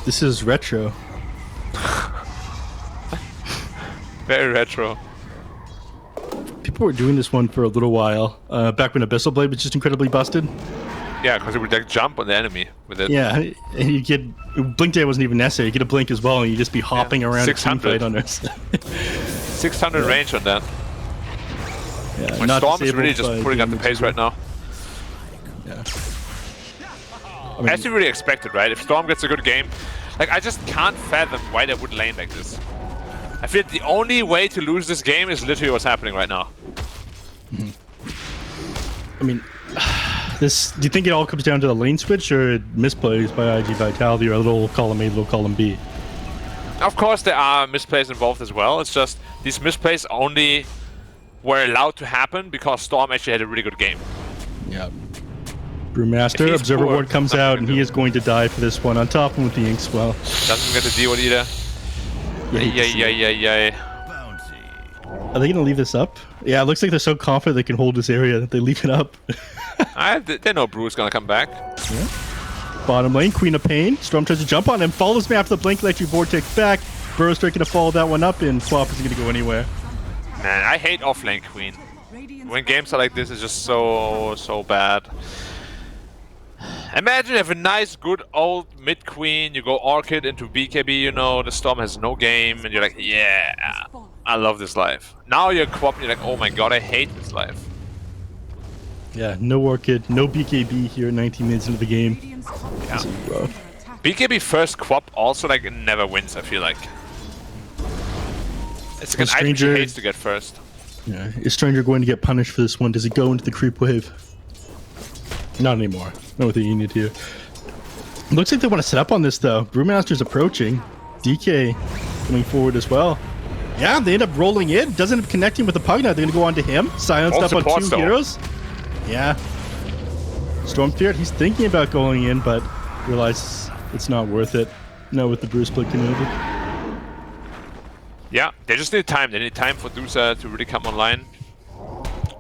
This is retro. Very retro. People were doing this one for a little while, back when Abyssal Blade was just incredibly busted. Yeah, because it would like jump on the enemy with it. Yeah, and you get... Blink Day wasn't even necessary. You get a blink as well, and you just be hopping around a team 600. fight on there. 600 range on that. Yeah, My not Storm is disabled really just by putting up the damage pace right now. Yeah. As you really expected, right? If Storm gets a good game, like I just can't fathom why they would lane like this. I feel the only way to lose this game is literally what's happening right now. I mean, do you think it all comes down to the lane switch or misplays by iG Vitality or a little column A, little column B? Of course, there are misplays involved as well. It's just these misplays only were allowed to happen because Storm actually had a really good game. Yeah. Brewmaster, If he's Observer poor, Ward comes nothing out, you and can he do. is going to die for this one. On top of him with the Inkswell. Doesn't get to deal with either. Yeah. Are they going to leave this up? Yeah, it looks like they're so confident they can hold this area that they leave it up. They know Brew's gonna come back. Bottom lane, Queen of Pain. Storm tries to jump on him, follows me after the Blink Electric Vortex back. Burrow's going to follow that one up, and Swap isn't going to go anywhere. Man, I hate offlane Queen. When games are like this, it's just so bad. Imagine you have a nice, good old mid queen. You go Orchid into BKB. You know the Storm has no game, and you're like, yeah, I love this life. Now you're Quap, and you're like, oh my god, I hate this life. Yeah, no Orchid, no BKB here 19 minutes into the game. Yeah. This is rough. BKB first Quap also like never wins. I feel like it's like an item she hates to get first. Yeah, is Stranger going to get punished for this one? Does he go into the creep wave? Not anymore. Not with the unit here. Looks like they want to set up on this though. Brewmaster's approaching. DK coming forward as well. Yeah, they end up rolling in. Doesn't end up connecting with the Pugna. They're going to go on to him. Silenced All up on supports, two though. heroes. Yeah. Storm Spirit, he's thinking about going in, but realizes it's not worth it. No, with the Brew split community. Yeah, they just need time. They need time for Dusa to really come online.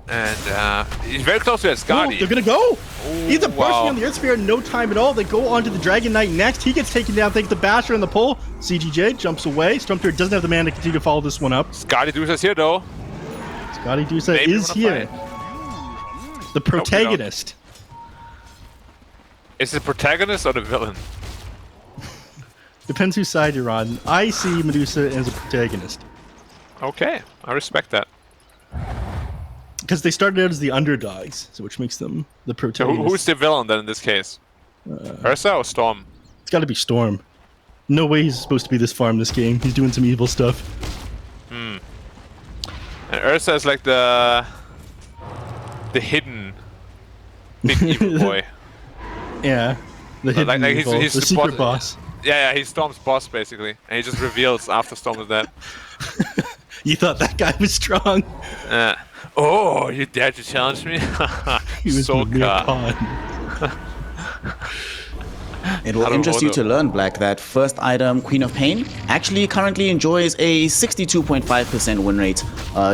And he's very close to that Skadi. They're gonna go! He's a wow. bursting on the Earth Sphere, no time at all. They go on to the Dragon Knight next. He gets taken down thanks to Basher in the pole. CGJ jumps away. Stormtrooper doesn't have the man to continue to follow this one up. Skadi Dusa's here though. Scotty Dusa Maybe is we wanna here. The protagonist. Is it the protagonist or the villain? Depends whose side you're on. I see Medusa as a protagonist. Okay, I respect that. Because they started out as the underdogs, so which makes them the So protagonist. who's the villain then in this case? Ursa or Storm? It's gotta be Storm. No way he's supposed to be this far in this game. He's doing some evil stuff. And Ursa is like the hidden big evil boy. Yeah. The hidden like evil, he's the the secret boss. boss. Yeah, he's Storm's boss basically, and he just reveals after Storm is dead. You thought that guy was strong. Oh, you dare to challenge me? He was so a mere pawn. It will interest you to learn, Black, that first item, Queen of Pain, actually currently enjoys a 62.5% win rate,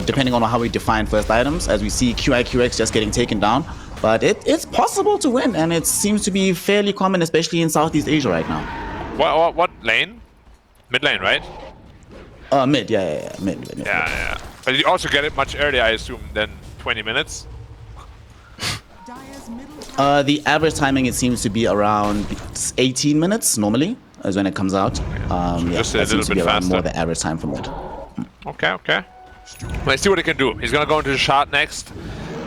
depending on how we define first items, as we see QIQX just getting taken down. But it's possible to win, and it seems to be fairly common, especially in Southeast Asia right now. What lane? Mid lane, right? Mid, yeah, mid. Yeah. But you also get it much earlier, I assume, than 20 minutes. Dire's middle tower The average timing, it seems to be around 18 minutes normally, is when it comes out. Just a that seems little to be bit around more faster. the average time for mid. Okay. Let's see what he can do. He's gonna go into the shard next,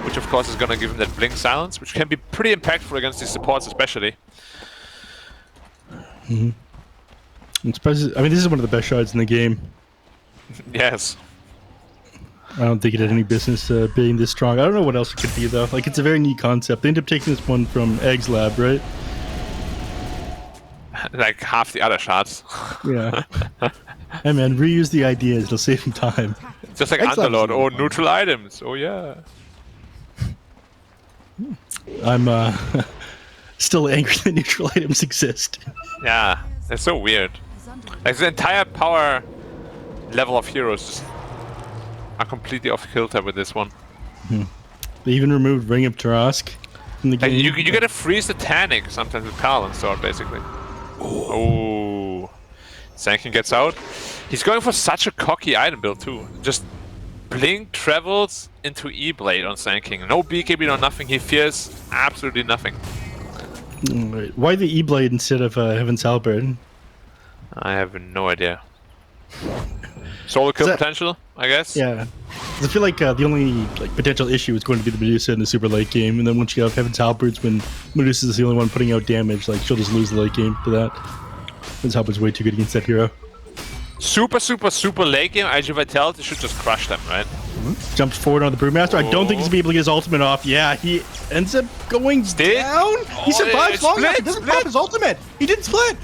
which of course is gonna give him that blink silence, which can be pretty impactful against these supports especially. I'm surprised. I mean, this is one of the best shards in the game. Yes. I don't think it had any business being this strong. I don't know what else it could be, though. Like, it's a very neat concept. They ended up taking this one from Egg's lab, right? like half the other shots. Yeah. Hey man, reuse the ideas. It'll save him time. Just like Excellent. Underlord. Oh, neutral items. Oh yeah. I'm still angry that neutral items exist. Yeah, it's so weird. Like the entire power level of heroes just are completely off kilter with this one. They even removed Ring of Tarask from the Like game. you gotta freeze the Tanic sometimes with Paladin Sword, basically. Oh. Sankin gets out. He's going for such a cocky item build too. Just blink travels into E-Blade on Sankin. No BKB, no nothing. He fears absolutely nothing. Right. Why the E-Blade instead of Heaven's Halberd? I have no idea. Solo kill potential, I guess? Yeah. 'Cause I feel like the only potential issue is going to be the Medusa in the super late game, and then once you have Heaven's Halberds, when Medusa is the only one putting out damage, like she'll just lose the late game to that. Heaven's Halberd's way too good against that hero. Super late game, iG Vitality should just crush them, right? Jumps forward on the Brewmaster. I don't think he's gonna be able to get his ultimate off. Yeah, he ends up going down. He survives long enough. He doesn't pop his ultimate. He didn't split.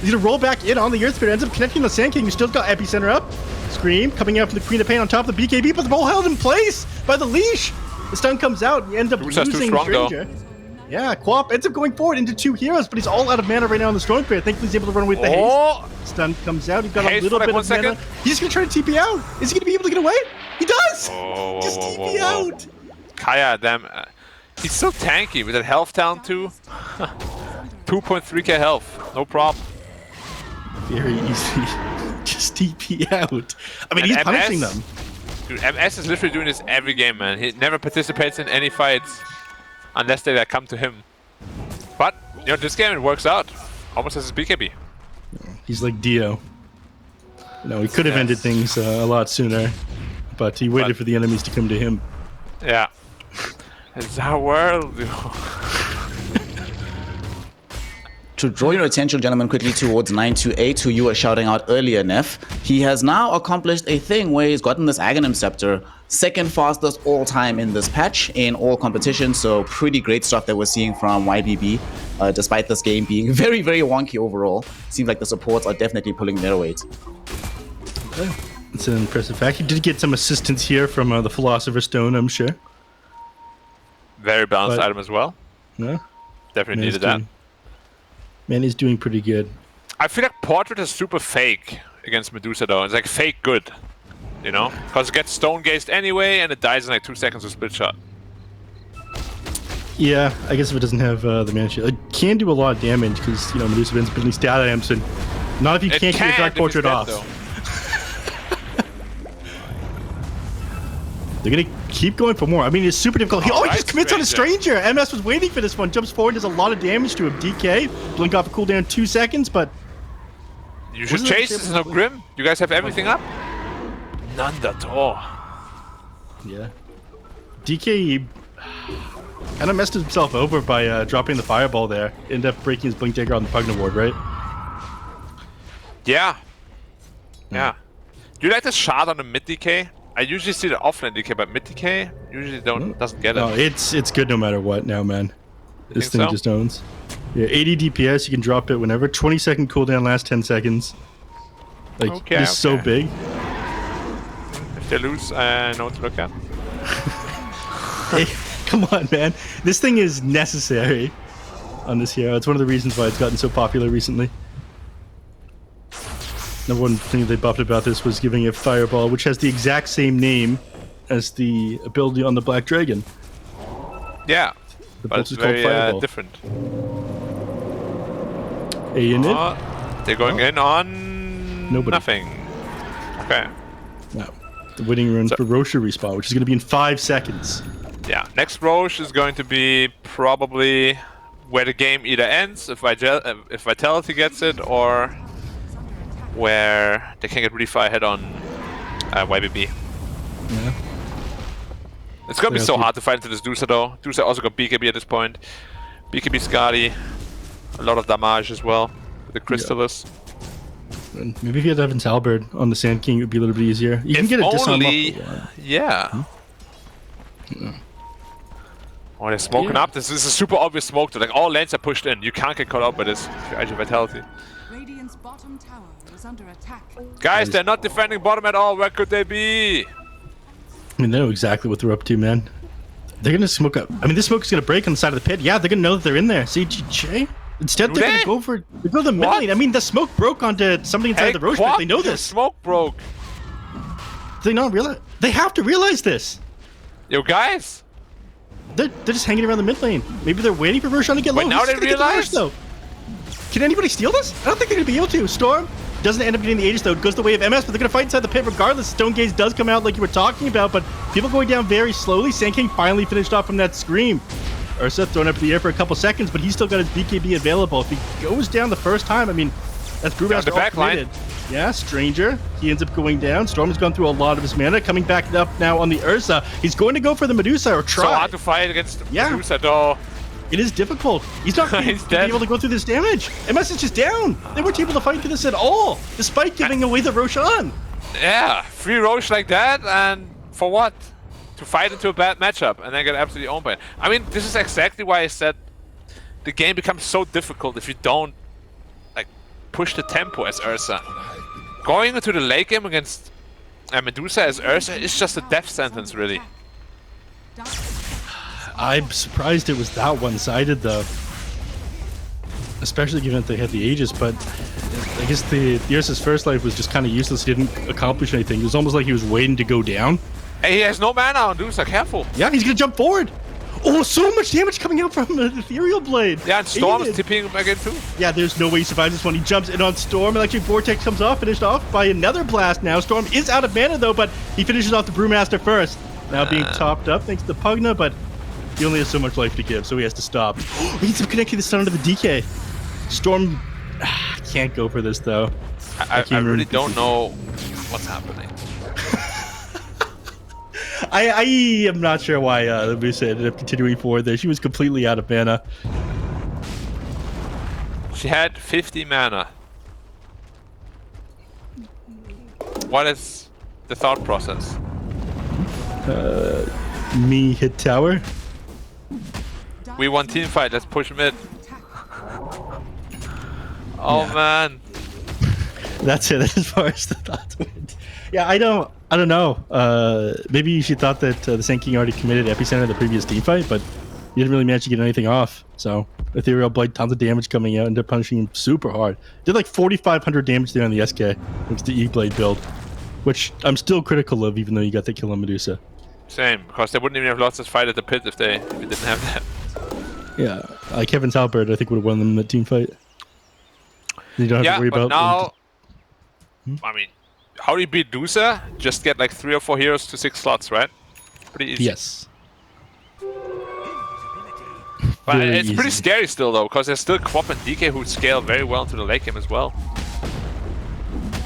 He's gonna roll back in on the Earth Spirit. Ends up connecting the Sand King, who's still got Epicenter up. Scream coming out from the Queen of Pain on top of the BKB, but the ball held in place by the leash. The stun comes out. And he ends up Medusa's losing too strong, Stranger. Yeah, Quap ends up going forward into 2 heroes, but he's all out of mana right now on the Storm Spirit. Thankfully, he's able to run away with the haste. Stun comes out. He's got Haste a little for like bit 1 of mana. second. He's gonna try to TP out. Is he gonna be able to get away? He does. Just TP out. Kaya, damn. He's so tanky with that health down too. 2.3k health, no problem. Very easy. Just TP out. I mean, And he's MS punishing them. Dude, MS is literally doing this every game, man. He never participates in any fights unless they like, come to him. But, you know, this game it works out. Almost as his BKB. He's like Dio. No, he could have ended things a lot sooner, but he waited for the enemies to come to him. Yeah. It's our world. To draw your attention, gentlemen, quickly towards 928, who you were shouting out earlier, Neff. He has now accomplished a thing where he's gotten this Aghanim Scepter, second fastest all time in this patch in all competitions. So pretty great stuff that we're seeing from YBB, despite this game being very, very wonky overall. Seems like the supports are definitely pulling their weight. It's an impressive fact. He did get some assistance here from the Philosopher's Stone, I'm sure. Very balanced But- item as well. Yeah. Definitely needed that. Man, he's doing pretty good. I feel like Portrait is super fake against Medusa though. It's like fake good. You know? Because it gets stone gazed anyway and it dies in like 2 seconds with split shot. Yeah, I guess if it doesn't have the mana shield. It can do a lot of damage because, you know, Medusa ends up building stat items, and not if you can't get your Dark Portrait off. They're gonna keep going for more. I mean, it's super difficult. He just commits on a Stranger. MS was waiting for this one. Jumps forward, does a lot of damage to him. DK, blink off a cooldown 2 seconds, but You should chase this, no Grim. You guys have everything up? None at all. yeah. DK kind of messed himself over by dropping the Fireball there. Ended up breaking his Blink Dagger on the Pugna Ward, right? Yeah. Yeah. Do you like the shard on the mid DK? I usually see the offline DK, but mid DK usually doesn't get it. No, it's good no matter what now, man. This Think thing so? just owns. Yeah, 80 DPS, you can drop it whenever. 20-second cooldown, last 10 seconds. Like, Okay, it's so big. If they lose, I know what to look at. Hey, come on, man. This thing is necessary on this hero. It's one of the reasons why it's gotten so popular recently. Number one thing they buffed about this was giving it Fireball, which has the exact same name as the ability on the Black Dragon. Yeah. The But bolt it's is called very Fireball. different. A in it? They're going in on Nobody. nothing. Okay. No. The winning run for Rocher respawn, which is going to be in 5 seconds. Yeah. Next Roche is going to be probably where the game either ends, if Vitality gets it, or where they can get really far ahead on YBB. Yeah. It's gonna be Yeah, so keep- hard to fight into this Dusa though. Dusa also got BKB at this point. BKB Skadi, a lot of damage as well with the Crystallis. And maybe if you had Heaven's Halberd on the Sand King, it would be a little bit easier. You can If get a disarm only, off the wall. yeah. Oh, they're smoking up. This is a super obvious smoke. Though. Like all lanes are pushed in. You can't get caught up by this. IG Vitality. Radiant's bottom tower is under attack. Guys, they're not defending bottom at all. Where could they be? I mean, they know exactly what they're up to, man. They're gonna smoke up. I mean, this smoke is gonna break on the side of the pit. Yeah, they're gonna know that they're in there. CGJ. Instead, they're gonna go for the mid lane. I mean, the smoke broke onto somebody inside the Roche pit. They know this. Smoke broke. Do they not realize? They have to realize this. Yo, guys. They're just hanging around the mid lane. Maybe they're waiting for Roshan to get low. But now they realize. Though. Can anybody steal this? I don't think they're gonna be able to. Storm doesn't end up getting the Aegis though. It goes the way of MS, but they're gonna fight inside the pit regardless. Stone Gaze does come out like you were talking about, but people going down very slowly. Sand King finally finished off from that scream. Ursa thrown up in the air for a couple seconds, but he's still got his BKB available. If he goes down the first time, I mean, that's Brewmaster all committed. Yeah, Stranger. He ends up going down. Storm has gone through a lot of his mana. Coming back up now on the Ursa. He's going to go for the Medusa or try. So hard to fight against Medusa, though. It is difficult. He's not going to be able to go through this damage. MS is just down. They weren't able to fight through this at all, despite giving away the Roshan. Yeah, free Roche like that, and for what? To fight into a bad matchup and then get absolutely owned by it. I mean, this is exactly why I said the game becomes so difficult if you don't like push the tempo as Ursa. Going into the late game against Medusa as Ursa is just a death sentence, really. I'm surprised it was that one-sided, though. Especially given that they had the Aegis, but I guess the Ursa's first life was just kind of useless. He didn't accomplish anything. It was almost like he was waiting to go down. Hey, he has no mana on Medusa, careful. Yeah, he's gonna jump forward. Oh, so much damage coming out from the Ethereal Blade. Yeah, and Storm is tipping him again too. Yeah, there's no way he survives this one. He jumps in on Storm. Electric Vortex comes off, finished off by another blast now. Storm is out of mana though, but he finishes off the Brewmaster first. Now being topped up thanks to Pugna, but he only has so much life to give, so he has to stop. He ends up connecting the stun into the DK. Storm can't go for this though. I really don't know what's happening. I am not sure why the Medusa ended up continuing forward there. She was completely out of mana. She had 50 mana. What is the thought process? Me hit tower. We won team fight, let's push mid. Oh man. That's it as far as the thoughts went. Yeah, I don't know. Maybe she thought that the Sand King already committed Epicenter in the previous team fight, but he didn't really manage to get anything off. So Ethereal Blade, tons of damage coming out, ended up punishing him super hard. Did like 4,500 damage there on the SK. It's the E-Blade build, which I'm still critical of, even though you got the kill on Medusa. Same, because they wouldn't even have lost this fight at the pit if we didn't have that. Yeah, Kevin's Halberd I think would have won them in the team fight. You don't have to worry about. Now, I mean, how do you beat Medusa? Just get like 3 or 4 heroes to 6 slots, right? Pretty easy. Yes. But Very it's pretty easy. scary still though, because there's still Quap and DK who scale very well into the late game as well.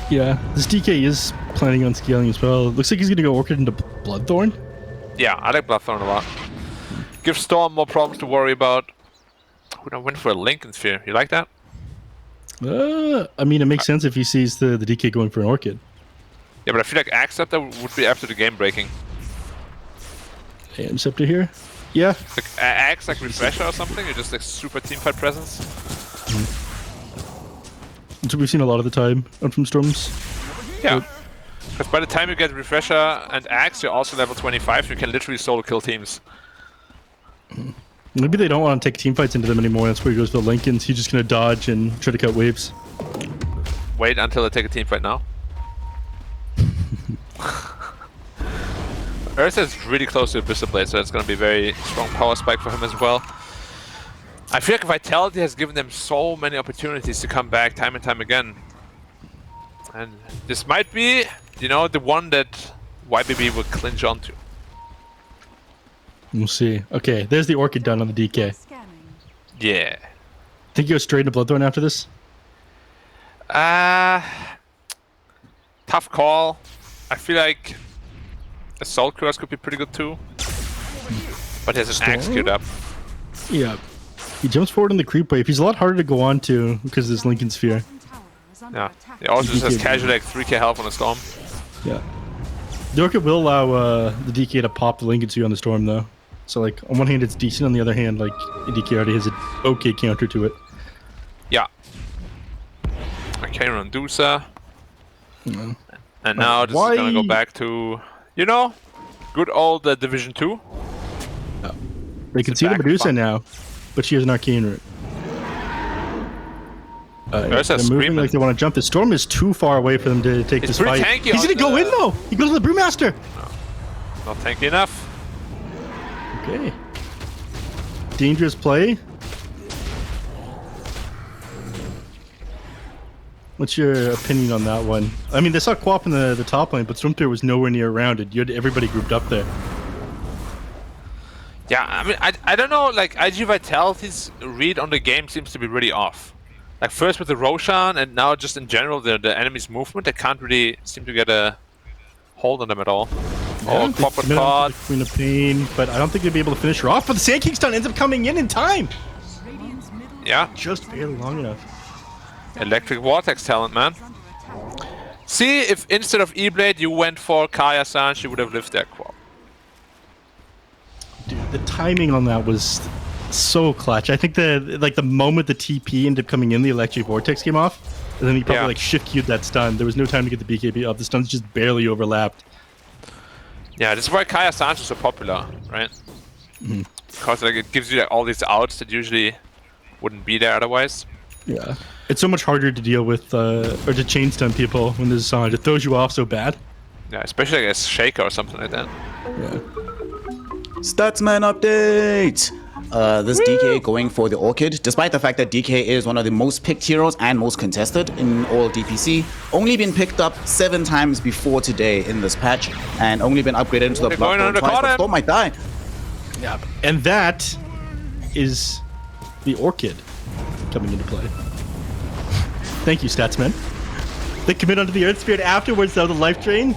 Yeah, this DK is planning on scaling as well. Looks like he's gonna go Orchid into Bloodthorn. Yeah, I like Bloodthorn a lot. Give Storm more problems to worry about. Who went for a Lincoln Sphere? You like that? I mean, it makes sense if he sees the DK going for an Orchid. Yeah, but I feel like Acceptor would be after the game breaking. And Scepter here? Yeah. Like Axe, like Refresher or something? You're just like super teamfight presence? That's what we've seen a lot of the time from Storms. Yeah. Because by the time you get Refresher and Axe, you're also level 25, so you can literally solo kill teams. Maybe they don't want to take team fights into them anymore. That's where he goes for Lincolns. He's just going to dodge and try to cut waves. Wait until they take a team fight now. Ursa is really close to Abyssal Blade, so it's going to be a very strong power spike for him as well. I feel like Vitality has given them so many opportunities to come back time and time again. And this might be, you know, the one that YBB will clinch onto. We'll see. Okay, there's the Orchid done on the DK. Yeah. Think you go straight into Bloodthorn after this? Tough call. I feel like Assault Cuirass could be pretty good too. But he has an Axe queued up. Yeah. He jumps forward on the creep wave. He's a lot harder to go on to because of this Lincoln Sphere. Yeah. He also just has casually like 3k health on a Storm. Yeah. The Orchid will allow the DK to pop the Lincoln Sphere on the Storm though. So like on one hand it's decent, on the other hand like DK already has an okay counter to it. Yeah. Okay, Rondusa. And now this is gonna go back to, you know, good old Division 2. They can see the Medusa now, but she has an arcane root. They're moving like they want to jump. The storm is too far away for them to take this fight. Tanky. He's gonna go in though. He goes to the Brewmaster. No, not tanky enough. Okay. Dangerous play. What's your opinion on that one? I mean, they saw Quap in the top lane, but Stormtrooper was nowhere near rounded. You had everybody grouped up there. Yeah, I mean, I don't know, like, IG Vitality's read on the game seems to be really off. Like, first with the Roshan, and now just in general, the enemy's movement, they can't really seem to get a hold on them at all. Yeah, oh, Quap with caught. Queen of Pain, but I don't think they'd be able to finish her off. But the Sand King stun ends up coming in time. Yeah. Just barely long enough. Electric Vortex talent, man. See, if instead of E-Blade you went for Kaya-san, she would have lived that Quap. Dude, the timing on that was so clutch. I think the moment the TP ended up coming in, the Electric Vortex came off, and then he probably like shift queued that stun. There was no time to get the BKB up. The stuns just barely overlapped. Yeah, this is why Kaya-san is so popular, right? Because like it gives you like, all these outs that usually wouldn't be there otherwise. Yeah, it's so much harder to deal with or to chain stun people when there's a song. It throws you off so bad. Yeah, especially like a Shaker or something like that. Yeah. Statsman update! This DK going for the Orchid, despite the fact that DK is one of the most picked heroes and most contested in all DPC. Only been picked up 7 times before today in this patch, and only been upgraded into the Bloodborne twice, but Storm might die. Yeah, and that is the Orchid coming into play. Thank you, Statsman. They commit onto the Earth Spirit afterwards, though, the life drain.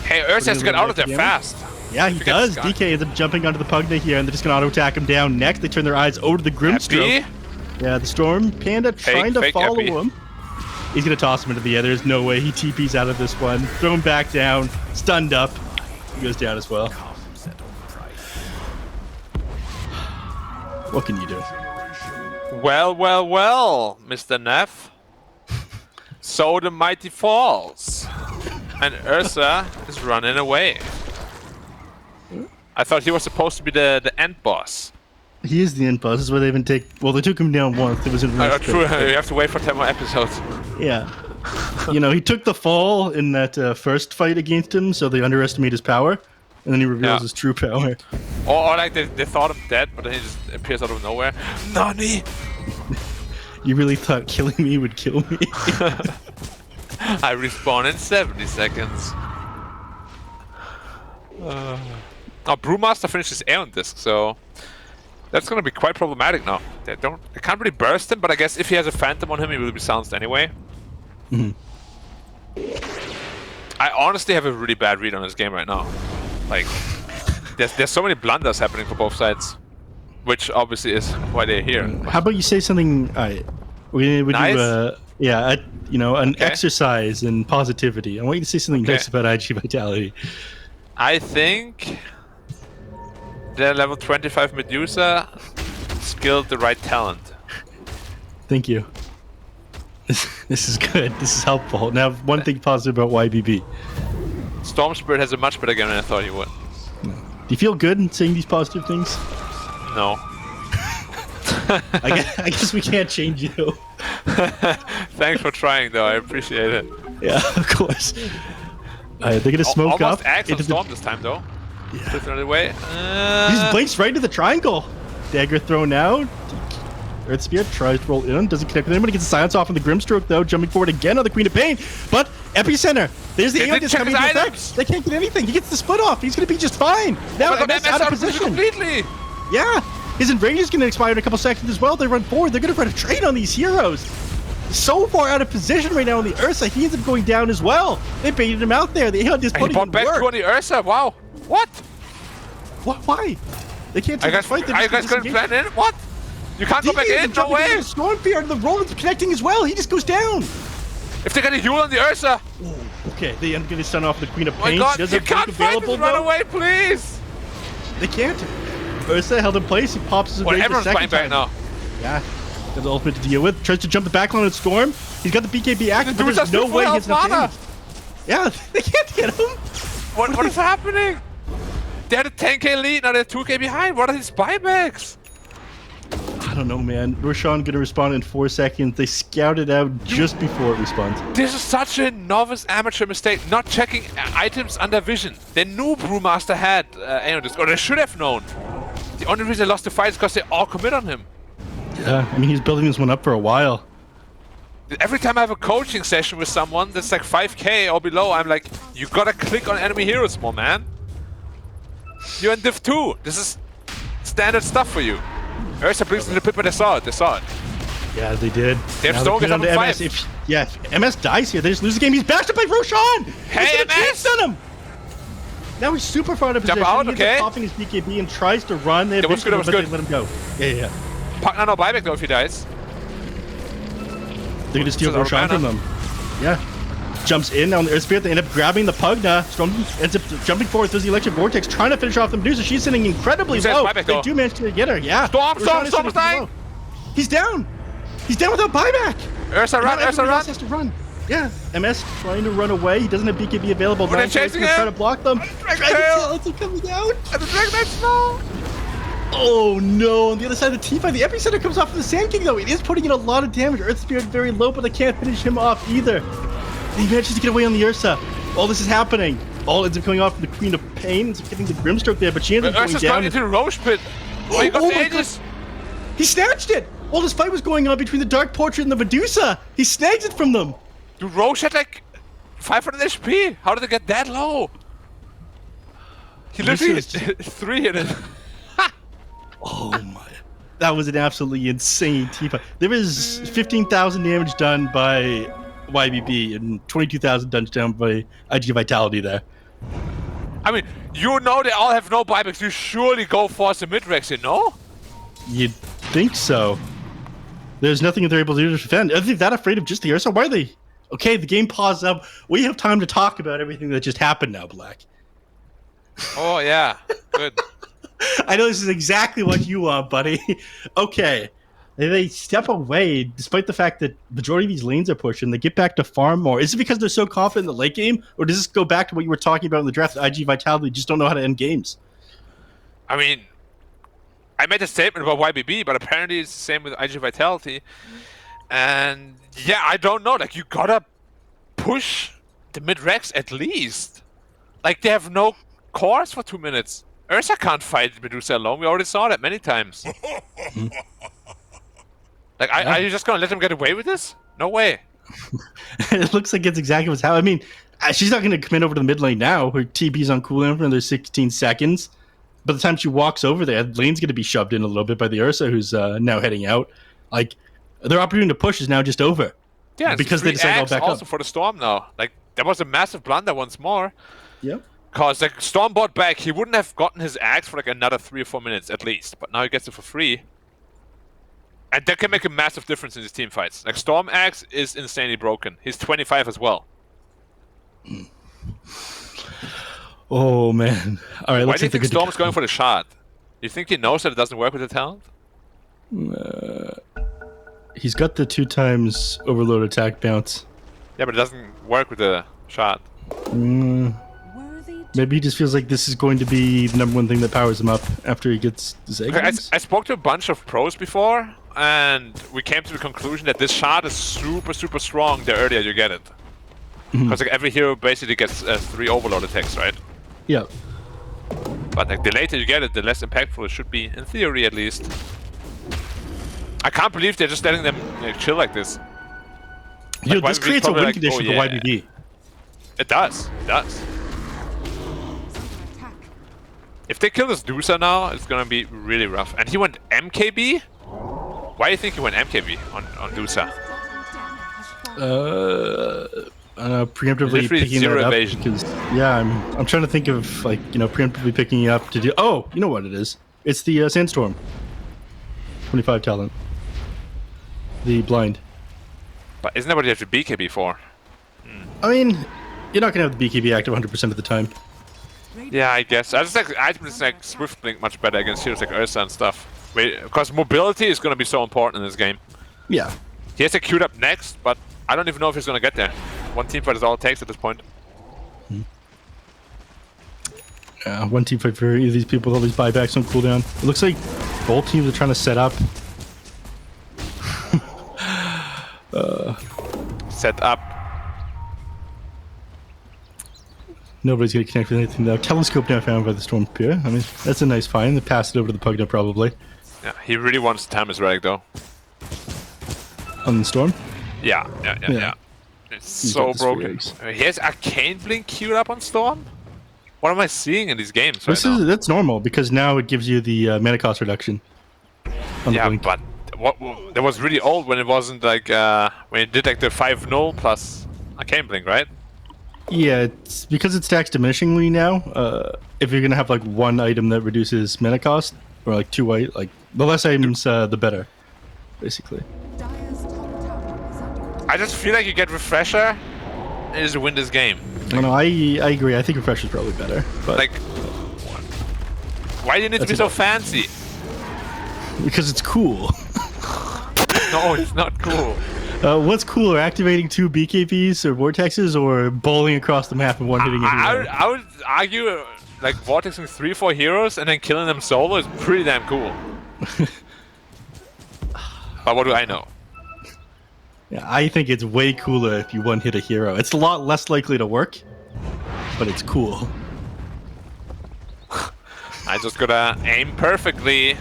Hey, Earth has to get out of there fast. Yeah, he does. DK ends up jumping onto the Pugna here, and they're just going to auto-attack him down. Next, they turn their eyes over to the Grimstroke. Yeah, the Storm Panda trying to follow him. He's going to toss him into the air. There's no way. He TP's out of this one. Throw him back down. Stunned up. He goes down as well. What can you do? Well, well, well, Mr. Neff. So the mighty falls. And Ursa is running away. I thought he was supposed to be the end boss. He is the end boss. This is where they even take... Well, they took him down once. It was in true. You have to wait for 10 more episodes. Yeah. You know, he took the fall in that first fight against him, so they underestimate his power. And then he reveals his true power. Or like they thought him dead, but then he just appears out of nowhere. Nani! You really thought killing me would kill me? I respawn in 70 seconds. Brewmaster finishes Aeon Disc, so that's gonna be quite problematic now. They can't really burst him, but I guess if he has a Phantom on him, he will be silenced anyway. I honestly have a really bad read on this game right now. Like, there's so many blunders happening for both sides, which obviously is why they're here. How about you say something? We nice? do you know, an exercise in positivity. I want you to say something nice about IG Vitality. I think the level 25 Medusa skilled the right talent. Thank you. This is good. This is helpful. Now, one thing positive about YBB. Storm Spirit has a much better game than I thought he would. Do you feel good in saying these positive things? No. I guess we can't change you. Thanks for trying, though. I appreciate it. Yeah, of course. They're gonna smoke almost up. Axe on Storm this time, though. Yeah. Another way. He just blinks right into the triangle. Dagger thrown out. Earth Spirit tries to roll in, doesn't connect with anybody, gets the silence off on the Grimstroke though, jumping forward again on the Queen of Pain, but Epicenter, there's the Aeon Disc coming into effect. They can't get anything, he gets the split off, he's gonna be just fine. Now Epic's out of position. Completely. Yeah, his Enrage is gonna expire in a couple seconds as well, they run forward, they're gonna run a trade on these heroes. So far out of position right now on the Ursa, he ends up going down as well. They baited him out there, the Aeon Disc putting in back work. to on the Ursa, wow. What? Why? They can't take this fight. Are you guys gonna plan in? What? You can't go back in, no way! Storm Fear, the Roland's connecting as well, he just goes down! If they get a heal on the Ursa! Okay, they end up getting stun off the Queen of Pain. Oh my god, she does you have can't Blink fight available, this, run away, please! They can't. Ursa held in place. He pops his Well, rage a everyone's second fighting back time. now. Yeah. Got the ultimate to deal with. Tries to jump the back line with Storm. He's got the BKB active, but there's no way he's enough damage. Yeah, they can't get him. What is happening? They had a 10k lead, now they're 2k behind. What are these buybacks? I don't know, man. Roshan gonna respond in 4 seconds. They scouted out just before it responds. This is such a novice amateur mistake, not checking items under vision. They knew Brewmaster had this, or they should have known. The only reason they lost the fight is because they all commit on him. Yeah, I mean, he's building this one up for a while. Every time I have a coaching session with someone that's like 5k or below, I'm like, you gotta click on enemy heroes more, man. You're in Div 2. This is standard stuff for you. Ursa brings in the pit, but they saw it. Yeah, they did. They have Now Storm they're get on putting the MS. 5. If MS dies here, they just lose the game. He's bashed up by Roshan! Hey, MS! On him! Now he's super far out of position. out, He ends okay. up popping his BKB and tries to run. They That was good, that was but good. They let him go. Yeah. Pugna no buyback though if he dies. They're gonna steal This is our Roshan from banner. them. Yeah. Jumps in on the Earth Spirit. They end up grabbing the Pugna. Storm ends up jumping forward through the Electric Vortex, trying to finish off the Medusa. She's sitting incredibly Who says low. buyback, They though? do manage to get her. Yeah. Storm Roshan is sitting dying. low. He's down. He's down without buyback. Ursa Now run, Ursa everybody run. else has to run. Yeah. MS trying to run away. He doesn't have BKB available. But they're Nine Tails chasing gonna him. try to block them. Dragon Dragon Tail. Tails are coming out. And the Dragon Knight slow. Oh no, on the other side of the T5, the epicenter comes off of the Sand King though. It is putting in a lot of damage. Earth Spirit very low, but they can't finish him off either. He manages to get away on the Ursa. All this is happening. All ends up coming off from the Queen of Pain. Ends up getting the Grimstroke there, but she ends up going Ursa's down. going into the Roche pit. Oh, he got the my Aegis. God. He snatched it! While this fight was going on between the Dark Portrait and the Medusa, he snags it from them. Dude, Roche had like 500 HP. How did they get that low? He literally This is- 3 hit it. Oh my. That was an absolutely insane T5. There is 15,000 damage done by YBB and 22,000 done by iG Vitality there. I mean, you know they all have no buybacks. You surely go for some mid-rex, you know? You'd think so. There's nothing they're able to do to defend. Are they that afraid of just the Ursa? Why are they? Okay, the game paused up. We have time to talk about everything that just happened now, Black. Oh, yeah. Good. I know this is exactly what you want, buddy. Okay. They step away, despite the fact that majority of these lanes are pushing. They get back to farm more. Is it because they're so confident in the late game? Or does this go back to what you were talking about in the draft? iG Vitality just don't know how to end games. I mean, I made a statement about YBB, but apparently it's the same with iG Vitality. And yeah, I don't know. Like, you gotta push the mid-rex at least. Like, they have no cores for 2 minutes. Ursa can't fight Medusa alone. We already saw that many times. Like, are you just gonna let them get away with this? No way. It looks like it's exactly what's happening. I mean, she's not going to come in over to the mid lane now. Her TP's on cooldown for another 16 seconds. By the time she walks over there, lane's going to be shoved in a little bit by the Ursa, who's now heading out. Like, their opportunity to push is now just over. Yeah, because they decided to go back also up. for the Storm now. Like, that was a massive blunder once more. Yep. Because, like, Storm bought back, he wouldn't have gotten his axe for, like, another 3 or 4 minutes at least. But now he gets it for free. And that can make a massive difference in these team fights. Like, Storm axe is insanely broken. He's 25 as well. Oh, man. All right, Why let's do you take the think good Storm's going for the shot? You think he knows that it doesn't work with the talent? He's got the 2 times overload attack bounce. Yeah, but it doesn't work with the shot. Maybe he just feels like this is going to be the number one thing that powers him up after he gets his egg. Okay, I spoke to a bunch of pros before, and we came to the conclusion that this shot is super, super strong the earlier you get it. Because like every hero basically gets 3 overload attacks, right? Yeah. But like the later you get it, the less impactful it should be, in theory at least. I can't believe they're just letting them chill like this. You know, Like, this YBB creates a probably win like, condition oh, for yeah. YBB. It does. It does. If they kill this Dusa now, it's gonna be really rough. And he went MKB? Why do you think he went MKB on Dusa? Preemptively Literally picking zero that up evasion. because I'm trying to think of like preemptively picking it up to do. Oh, you know what it is? It's the Sandstorm. 25 talent. The blind. But isn't that what you have to BKB for? I mean, you're not gonna have the BKB active 100% of the time. Yeah, I guess. I just like Swift Blink much better against heroes like Ursa and stuff. Because mobility is going to be so important in this game. Yeah. He has a queued up next, but I don't even know if he's going to get there. One team fight is all it takes at this point. One team fight for these people with all these buybacks on cooldown. It looks like both teams are trying to set up. Set up. Nobody's going to connect with anything though. Telescope now found by the Storm Spear. I mean, that's a nice find. They passed it over to the Pugna probably. Yeah, he really wants to time his relic though. On the Storm? Yeah. It's so broken. He has Arcane Blink queued up on Storm? What am I seeing in these games right now? That's normal because now it gives you the mana cost reduction. On the blink. But that was really old when it wasn't like when it did like the 5-0 plus Arcane Blink, right? Yeah, it's because it stacks diminishingly now. If you're gonna have like one item that reduces mana cost, or like two like the less items, the better, basically. Dire's top tower is under attack. I just feel like you get Refresher and you just win this game. No, I agree. I think Refresh is probably better. But Like, why do you need to be so fancy? because it's cool. No, it's not cool. What's cooler, activating 2 BKBs or vortexes, or bowling across the map and one-hitting everyone? I would argue like vortexing 3-4 heroes and then killing them solo is pretty damn cool. But what do I know? Yeah, I think it's way cooler if you one-hit a hero. It's a lot less likely to work, but it's cool. I just gotta aim perfectly.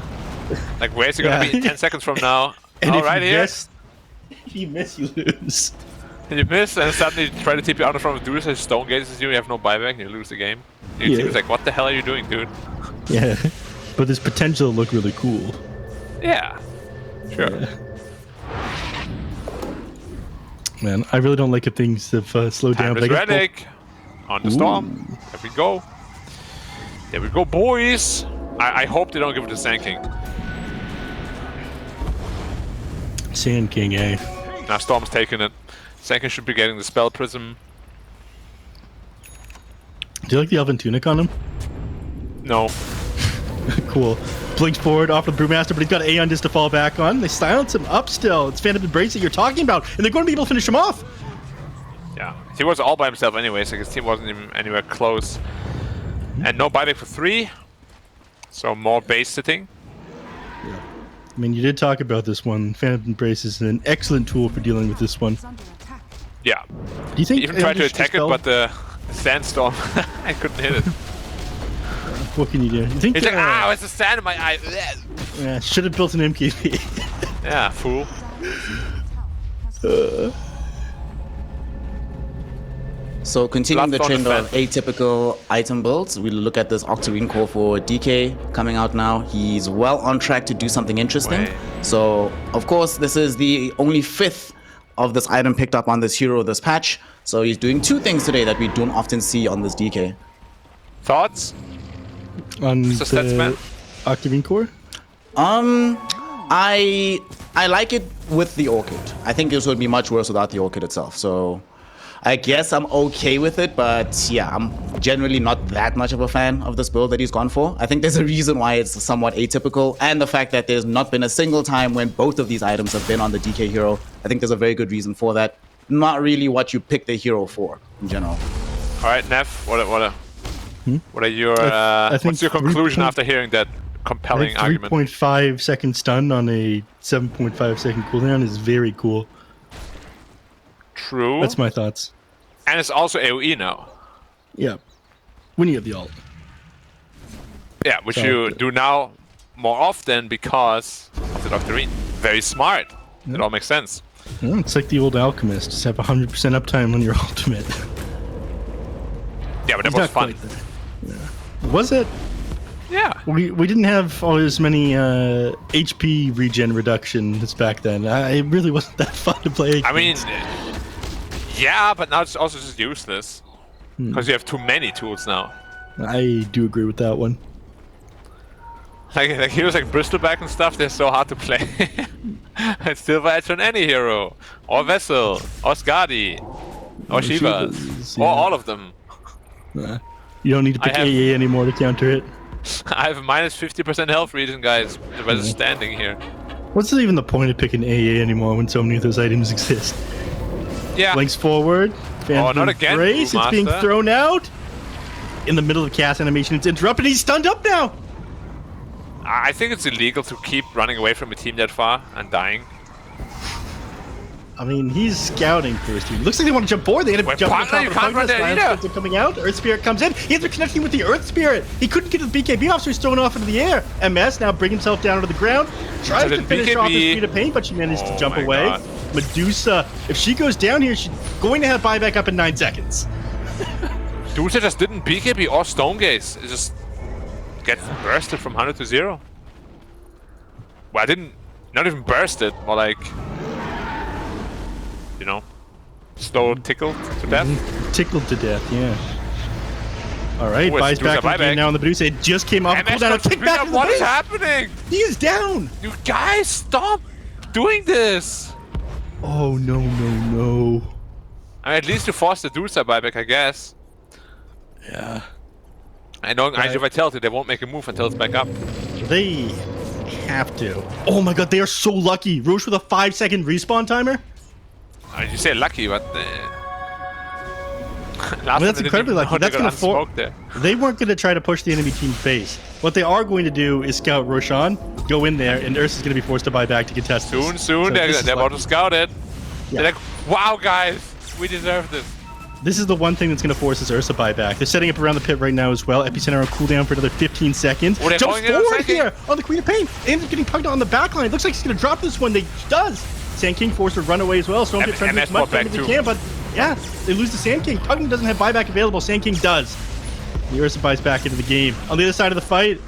Like, where's he gonna be 10 seconds from now? And Oh, if right you here. if you miss, you lose. And you miss, and suddenly you try to TP out in front of dude says stone gazes you have no buyback, and you lose the game. Your team is like, what the hell are you doing, dude? Yeah, but there's potential to look really cool. Yeah. Sure. Yeah. Man, I really don't like if things have slowed down. Time is but I guess Relic. On the storm. There we go. There we go, boys. I hope they don't give it to Sand King. Sand King, eh? Now Storm's taking it. Sand King should be getting the Spell Prism. Do you like the Elven Tunic on him? No. Cool. Blinks forward off the Brewmaster, but he's got Aeon just to fall back on. They silence him up still. It's Phantom Embrace that you're talking about, and they're going to be able to finish him off. Yeah. He was all by himself anyway, so his team wasn't even anywhere close. And no buyback for 3. So more base sitting. I mean, you did talk about this one. Phantom Embrace is an excellent tool for dealing with this one. Is under attack. Yeah. Do you think He even tried to Eldritch attack it, Dispel- but the Sandstorm, I couldn't hit it. What can you do? You think He's like, ah, it's the sand in my eye. yeah, should have built an MKB. Yeah, fool. Dire's middle tower has So continuing the Blood trend on the of atypical item builds, we look at this Octarine core for DK coming out now. He's well on track to do something interesting. Way. So of course this is the only 5th of this item picked up on this hero this patch. So he's doing 2 things today that we don't often see on this DK. Thoughts? On Mr. Statsman? the Octarine core? I like it with the Orchid. I think this would be much worse without the Orchid itself. So I guess I'm okay with it, but yeah, I'm generally not that much of a fan of this build that he's gone for. I think there's a reason why it's somewhat atypical, and the fact that there's not been a single time when both of these items have been on the DK hero. I think there's a very good reason for that. Not really what you pick the hero for in general. All right, Neff. What are your I think what's your conclusion 3 after hearing that compelling I think argument? 3.5 second stun on a 7.5 second cooldown is very cool. True. That's my thoughts. And it's also AoE now. Yeah. When you have the ult. Yeah, which So- you do now more often because of the Doctorine. Very smart. It all makes sense. Yeah, it's like the old alchemist. Just have 100% uptime on your ultimate. Yeah, but that It's was not fun. quite there. Yeah. Was it? Yeah. We didn't have all as many HP regen reduction as back then. It really wasn't that fun to play. I mean, against. yeah, but now it's also just useless. Because you have too many tools now. I do agree with that one. Like heroes like Bristleback and stuff, they're so hard to play. It's Silver Edge on any hero. Or Vessel. Or Skadi. Or Shivas. Shivas, Or yeah. all of them. You don't need to pick I have- AA anymore to counter it. I have a minus 50% health region, guys. By just standing here. What's even the point of picking AA anymore when so many of those items exist? Yeah. Blinks forward. Phantom not again, Embrace. It's being Brewmaster. thrown out. In the middle of the cast animation, it's interrupted. He's stunned up now. I think it's illegal to keep running away from a team that far and dying. I mean, he's scouting first. He looks like they want to jump forward. They end up Wait, jumping on partner, top you of the can't run Pugnas. there Lion either. Spirits are coming out. Earth Spirit comes in. He ends up connecting with the Earth Spirit. He couldn't get to the BKB off, so he's thrown off into the air. MS now bring himself down to the ground. Tries So to the finish off his BKB speed of pain, but she managed to Oh jump my away. God. Medusa, if she goes down here, she's going to have buyback up in 9 seconds. Dusa just didn't BKB or Stone Gaze. It just gets bursted from 100 to 0. Well, I didn't. Not even bursted, more like. You know. Slow tickled to death. Tickled to death, yeah. All right, Oh, it's buys Medusa back in the game buyback. now on the Medusa. It just came off. MS Cooldown. got Kick back up. to the What is base. happening? He is down. You guys, stop doing this. Oh, no. I mean, at least you forced the Dusa buyback, I guess. Yeah. I know IG Vitality, they won't make a move until it's back up. They have to. Oh my god, they are so lucky. Roche with a 5-second respawn timer. You say lucky, but That's incredibly lucky. That's going to force. there. They weren't going to try to push the enemy team face. What they are going to do is scout Roshan, go in there, and Ursa's going to be forced to buy back to contest this. Soon, So they're this is about lucky. to scout it. Yeah. They're like, wow, guys, we deserve this. This is the one thing that's going to force this Ursa buyback. They're setting up around the pit right now as well. Epicenter on cooldown for another 15 seconds. Oh, they're Jumps going in on forward Sand King. here on the Queen of Pain. Ends up getting pugged on the back line. Looks like he's going to drop this one. They does. Sand King forced to run away as well. Storm gets trying to do as MS much brought back damage as too. they can, but yeah, they lose the Sand King. Pugnan doesn't have buyback available. Sand King does. The Ursa buys back into the game. On the other side of the fight,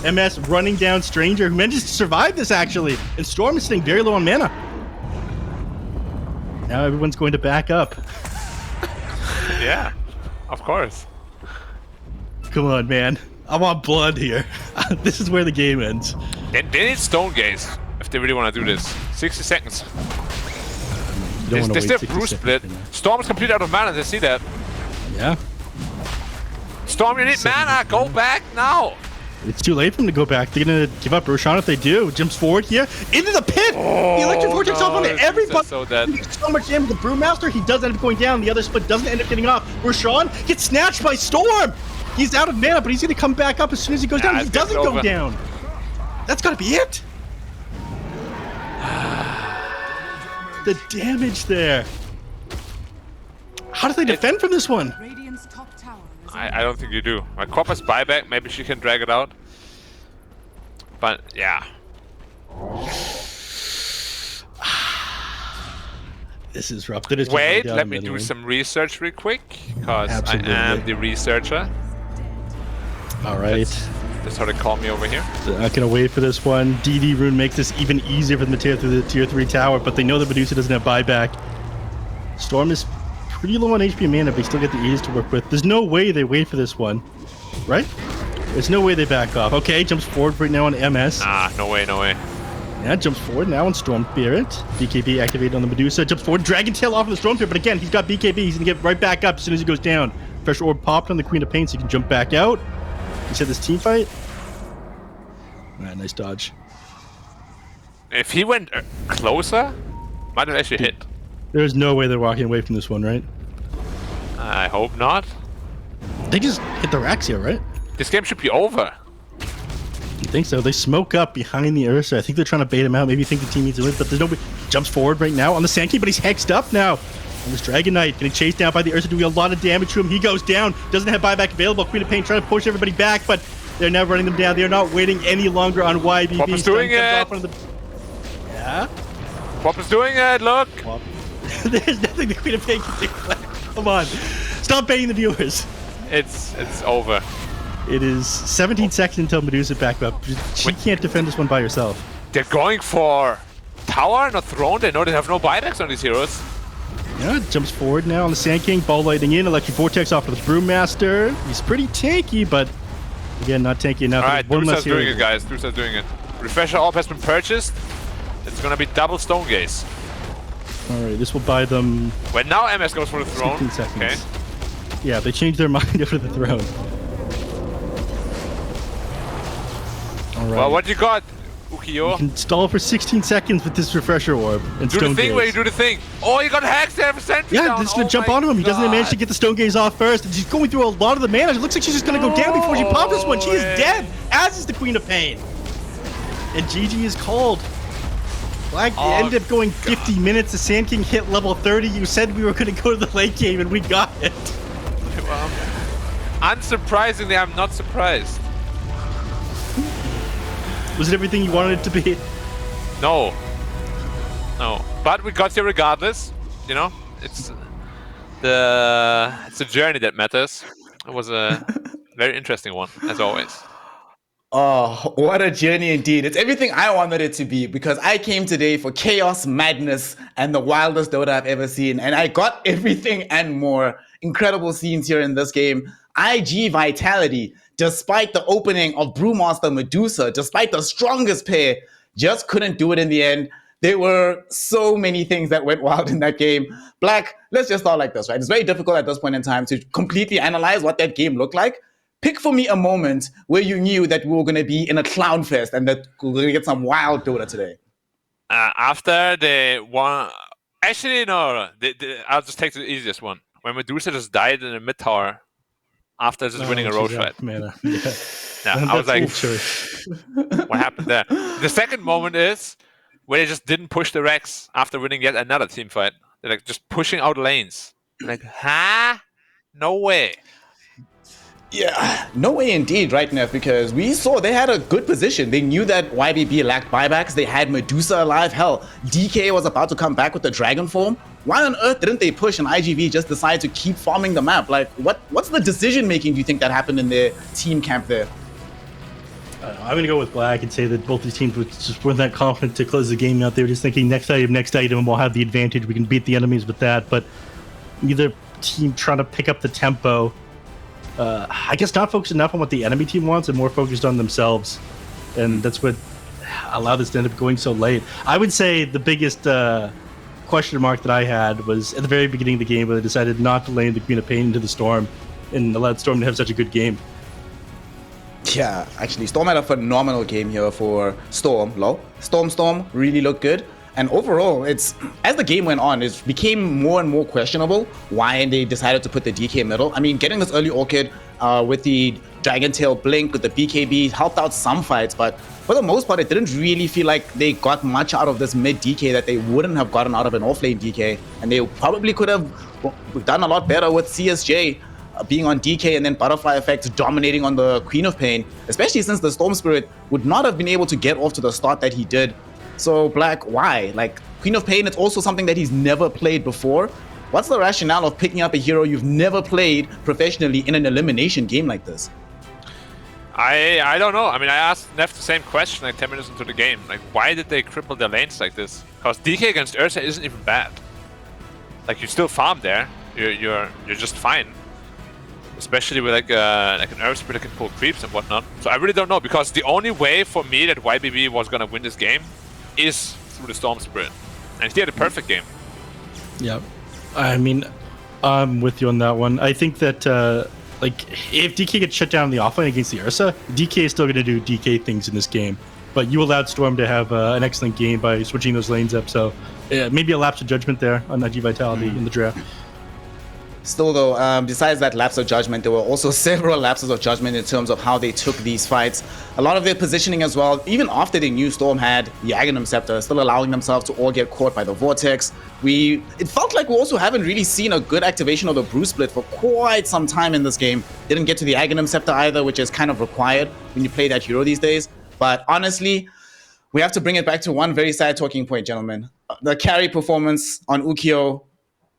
MS running down Stranger, who manages to survive this actually. And Storm is sitting very low on mana. Now everyone's going to back up. Yeah, of course. Come on, man. I want blood here. This is where the game ends. They need Stone Gaze if they really want to do this. 60 seconds. You don't wanna They wait still 60 Bruce seconds split. for that. Storm is completely out of mana, they see that. Yeah. Storm, you need mana, go back now. It's too late for them to go back. They're going to give up Roshan if they do. Jumps forward here. Into the pit! The electric vortex off onto this everybody! is so dead. He gets so much damage with Brewmaster, he does end up going down. The other split doesn't end up getting off. Roshan gets snatched by Storm! He's out of mana, but he's going to come back up as soon as he goes down. He it's doesn't over. go down. That's got to be it. The damage there. How do they defend from this one? Radiant's top tower is I don't think you do. My Copper's buyback, maybe she can drag it out. But yeah. This is rough. They're just Wait, down let the me middle. do some research real quick. Because I Absolutely. am the researcher. All right. That's how they call me over here. They're not going to wait for this one. DD Rune makes this even easier for them to tear through the tier 3 tower, but they know that Medusa doesn't have buyback. Storm is pretty low on HP and mana, but they still get the A's to work with. There's no way they wait for this one, right? There's no way they back off. Okay, jumps forward right now on MS. Ah, no way, no way. Yeah, jumps forward now on Storm Spirit. BKB activated on the Medusa. Jumps forward, Dragon Tail off of the Storm Spirit, but again, he's got BKB. He's going to get right back up as soon as he goes down. Fresh Orb popped on the Queen of Pain, so he can jump back out. You said this team fight? Alright, nice dodge. If he went closer, might have actually hit. There's no way they're walking away from this one, right? I hope not. They just hit the racks here, right? This game should be over. You think so? They smoke up behind the Ursa. I think they're trying to bait him out. Maybe you think the team needs to win, but there's nobody. Jumps forward right now on the Sand King, but he's hexed up now. On this Dragon Knight, getting chased down by the Ursa, doing a lot of damage to him. He goes down, doesn't have buyback available. Queen of Pain trying to push everybody back, but they're now running them down. They are not waiting any longer on YBB. Whopper's doing Stun it. comes off onto Yeah? Whopper's doing it, look! There's nothing the Queen of Pain can do. Come on. Stop baiting the viewers. It's over. It is 17 seconds until Medusa back up. She can't defend this one by herself. They're going for tower, not throne. They know they have no buybacks on these heroes. Yeah, jumps forward now on the Sand King. Ball lightning in. Electric Vortex off of the Brewmaster. He's pretty tanky, but again, not tanky enough. Alright, One less Dusa's doing hero. it, guys. Dusa's doing it. Refresher Orb has been purchased. It's gonna be double Stone Gaze. Alright, this will buy them When now MS goes for the throne. 15 seconds. Okay. Yeah, they changed their mind over the throne. All right. Well, what you got, Ukiyo? Can stall for 16 seconds with this refresher orb and Do stone the thing gaze. where you do the thing. Oh, you got hacks there for sentry Yeah, down. just gonna Oh jump my onto him. He doesn't manage to God. get the stone gaze off first, and she's going through a lot of the mana. It looks like she's just gonna go down before she pops this one. She is way. dead, as is the Queen of Pain. And GG is called. Black ended up going 50 minutes. The Sand King hit level 30. You said we were gonna go to the late game, and we got it. Well, unsurprisingly, I'm not surprised. Was it everything you wanted it to be? No. But we got here regardless. You know, it's the journey that matters. It was a very interesting one, as always. Oh, what a journey indeed. It's everything I wanted it to be because I came today for chaos, madness, and the wildest Dota I've ever seen. And I got everything and more. Incredible scenes here in this game. IG Vitality, despite the opening of Brewmaster Medusa, despite the strongest pair, just couldn't do it in the end. There were so many things that went wild in that game. Black, let's just start like this, right? It's very difficult at this point in time to completely analyze what that game looked like. Pick for me a moment where you knew that we were going to be in a clown fest and that we were going to get some wild Dota today. After they won... Actually, no. I'll just take the easiest one. When Medusa just died in the mid tower after just winning a road fight. Mana. Yeah. Yeah, I was like, choice. what happened there? The second moment is where they just didn't push the Rex after winning yet another team fight. They're like just pushing out lanes. Like, huh? No way. Yeah, no way indeed, right, Neff, because we saw they had a good position. They knew that YBB lacked buybacks. They had Medusa alive. Hell, DK was about to come back with the Dragon Form. Why on earth didn't they push and iG.V just decide to keep farming the map? Like, what's the decision making do you think that happened in their team camp there? I'm going to go with Black and say that both these teams just weren't that confident to close the game out. They were just thinking next item, and we'll have the advantage. We can beat the enemies with that. But either team trying to pick up the tempo, I guess not focused enough on what the enemy team wants and more focused on themselves. And that's what allowed this to end up going so late. I would say the biggest question mark that I had was at the very beginning of the game where they decided not to lane the Queen of Pain into the Storm and allowed Storm to have such a good game. Yeah, actually, Storm had a phenomenal game here for Storm. Storm really looked good. And overall, it's as the game went on, it became more and more questionable why they decided to put the DK middle. I mean, getting this early Orchid with the Dragon Tail Blink, with the BKB, helped out some fights, but for the most part, it didn't really feel like they got much out of this mid DK that they wouldn't have gotten out of an offlane DK. And they probably could have done a lot better with CSJ being on DK and then Butterfly Effect dominating on the Queen of Pain, especially since the Storm Spirit would not have been able to get off to the start that he did. So Black, why? Like, Queen of Pain, it's also something that he's never played before. What's the rationale of picking up a hero you've never played professionally in an elimination game like this? I don't know. I mean, I asked Neff the same question like 10 minutes into the game. Like, why did they cripple their lanes like this? Because DK against Ursa isn't even bad. Like, you still farm there. You're just fine. Especially with like an Earth Spirit that can pull creeps and whatnot. So I really don't know, because the only way for me that YBB was gonna win this game is through the Storm Spirit. And he had a perfect game. Yeah. I mean, I'm with you on that one. I think that like if DK gets shut down in the offlane against the Ursa, DK is still going to do DK things in this game. But you allowed Storm to have an excellent game by switching those lanes up. So maybe a lapse of judgment there on IG Vitality in the draft. Still though, besides that lapse of judgment, there were also several lapses of judgment in terms of how they took these fights. A lot of their positioning as well, even after they knew Storm had the Aghanim Scepter, still allowing themselves to all get caught by the Vortex. It felt like we also haven't really seen a good activation of the Brew Split for quite some time in this game. Didn't get to the Aghanim Scepter either, which is kind of required when you play that hero these days. But honestly, we have to bring it back to one very sad talking point, gentlemen. The carry performance on Ukiyo,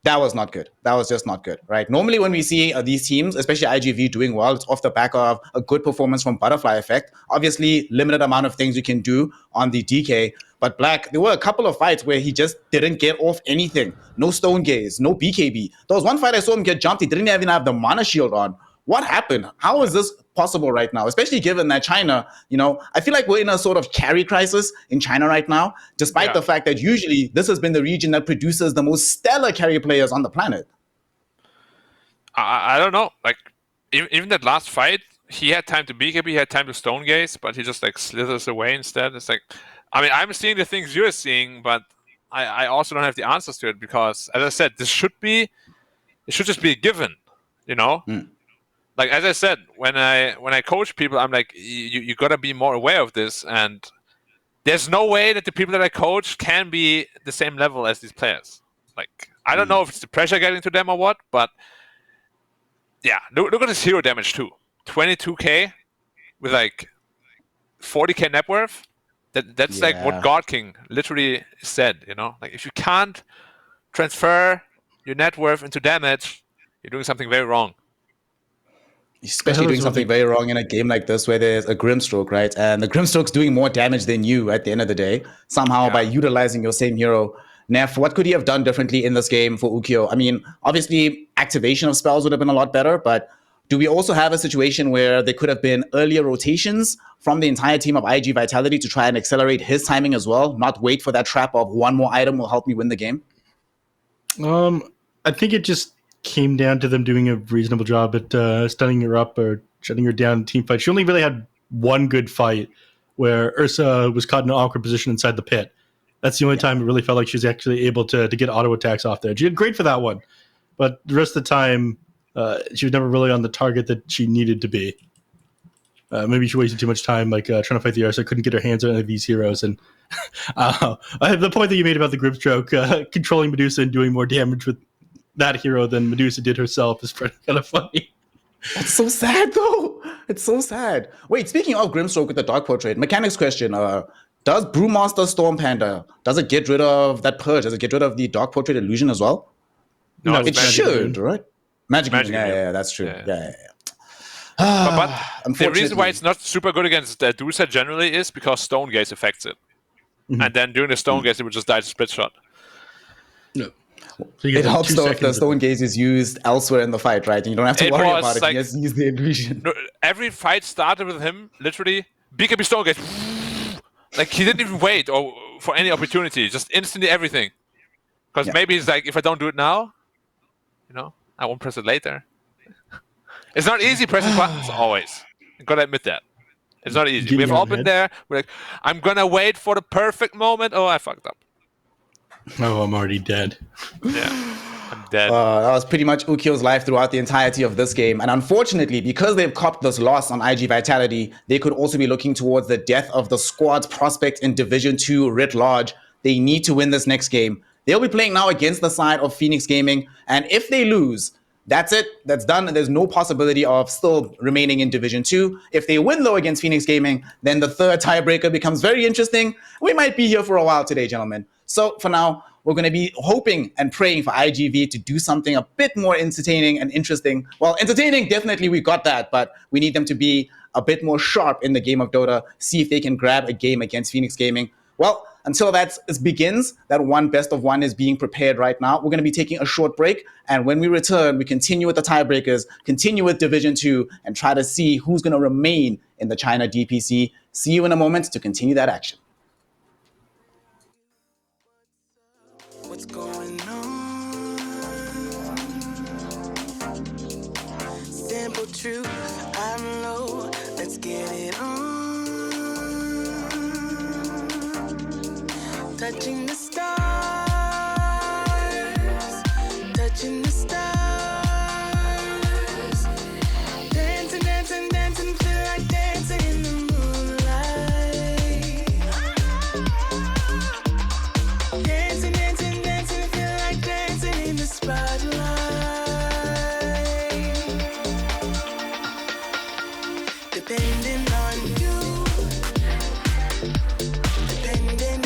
that was not good. That was just not good, right? Normally when we see these teams, especially iG.V doing well, it's off the back of a good performance from Butterfly Effect. Obviously, limited amount of things you can do on the DK. But Black, there were a couple of fights where he just didn't get off anything. No Stone Gaze, no BKB. There was one fight I saw him get jumped. He didn't even have the Mana Shield on. What happened? How is this possible right now? Especially given that China, I feel like we're in a sort of carry crisis in China right now, despite the fact that usually this has been the region that produces the most stellar carry players on the planet. I don't know. Like, even that last fight, he had time to BKB, he had time to Stone Gaze, but he just like slithers away instead. It's like, I mean, I'm seeing the things you're seeing, but I also don't have the answers to it because, as I said, it should just be a given, you know. Like as I said, when I coach people, I'm like, you gotta be more aware of this, and there's no way that the people that I coach can be the same level as these players. Like I don't know if it's the pressure getting to them or what, but yeah, look at his hero damage too. 22k with like 40k net worth. That's like what God King literally said, you know? Like if you can't transfer your net worth into damage, you're doing something very wrong. Especially doing something very wrong in a game like this where there's a Grimstroke, right? And the Grimstroke's doing more damage than you at the end of the day, somehow by utilizing your same hero. Neff, what could he have done differently in this game for Ukyo? I mean, obviously, activation of spells would have been a lot better, but do we also have a situation where there could have been earlier rotations from the entire team of IG Vitality to try and accelerate his timing as well, not wait for that trap of one more item will help me win the game? I think it just came down to them doing a reasonable job at stunning her up or shutting her down in team fight. She only really had one good fight where Ursa was caught in an awkward position inside the pit. That's the only time it really felt like she was actually able to get auto attacks off there. She did great for that one, but the rest of the time, she was never really on the target that she needed to be. Maybe she wasted too much time trying to fight the Ursa, couldn't get her hands on any of these heroes. And the point that you made about the Grimstroke, controlling Medusa and doing more damage with that hero than Medusa did herself is pretty kind of funny. It's so sad, though. It's so sad. Wait, speaking of Grimstroke with the Dark Portrait, mechanics question. Does Brewmaster Storm Panda, does it get rid of that purge? Does it get rid of the Dark Portrait illusion as well? No, it should, right? Magic Magic Immune. Immune. Yeah, that's true. Yeah. But the reason why it's not super good against Dusa generally is because Stone Gaze affects it. And then during the Stone Gaze, it would just die to split shot. No. So It helps though if the Stone Gaze is used elsewhere in the fight, right? And you don't have to worry about it. Like, he has to use the illusion. No, every fight started with him, literally, BKB Stone Gaze. Like, he didn't even wait for any opportunity. Just instantly everything. Because maybe he's like, if I don't do it now, you know, I won't press it later. It's not easy pressing buttons always. I gotta admit that. It's not easy. We've all been there. We're like, I'm gonna wait for the perfect moment. Oh, I fucked up. Oh, I'm already dead. Yeah, I'm dead. That was pretty much Ukyo's life throughout the entirety of this game. And unfortunately, because they've copped this loss on IG Vitality, they could also be looking towards the death of the squad's prospect in Division 2 writ large. They need to win this next game. They'll be playing now against the side of Phoenix Gaming. And if they lose, that's it. That's done. There's no possibility of still remaining in Division 2. If they win, though, against Phoenix Gaming, then the third tiebreaker becomes very interesting. We might be here for a while today, gentlemen. So for now, we're going to be hoping and praying for iG.V to do something a bit more entertaining and interesting. Well, entertaining, definitely we got that, but we need them to be a bit more sharp in the game of Dota, see if they can grab a game against Phoenix Gaming. Well, until that begins, that one best of one is being prepared right now. We're going to be taking a short break. And when we return, we continue with the tiebreakers, continue with Division 2, and try to see who's going to remain in the China DPC. See you in a moment to continue that action. What's going on? Simple truth, I'm low. Let's get it on. Touching the stars, touching the stars. Dancing, dancing, dancing, feel like dancing in the moonlight. Dancing, dancing, dancing, feel like dancing in the spotlight. Depending on you, depending.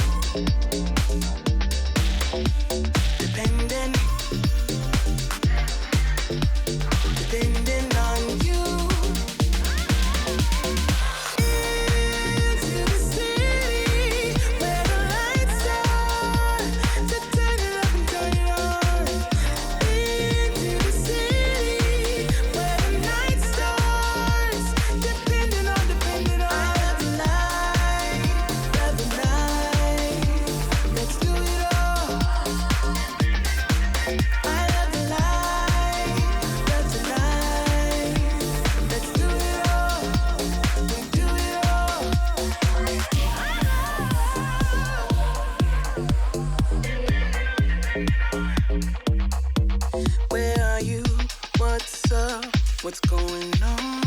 what's going on.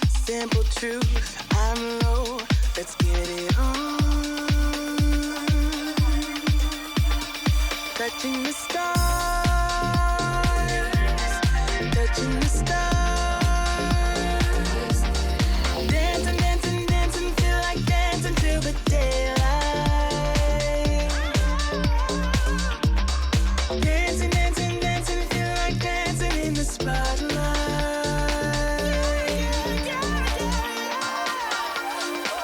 Simple truth, I'm low, let's get it on. Touching the stars, touching the stars. Dancing, dancing, dancing, feel like dancing till the daylight. Dancing, dancing, dancing, feel like dancing in the spotlight.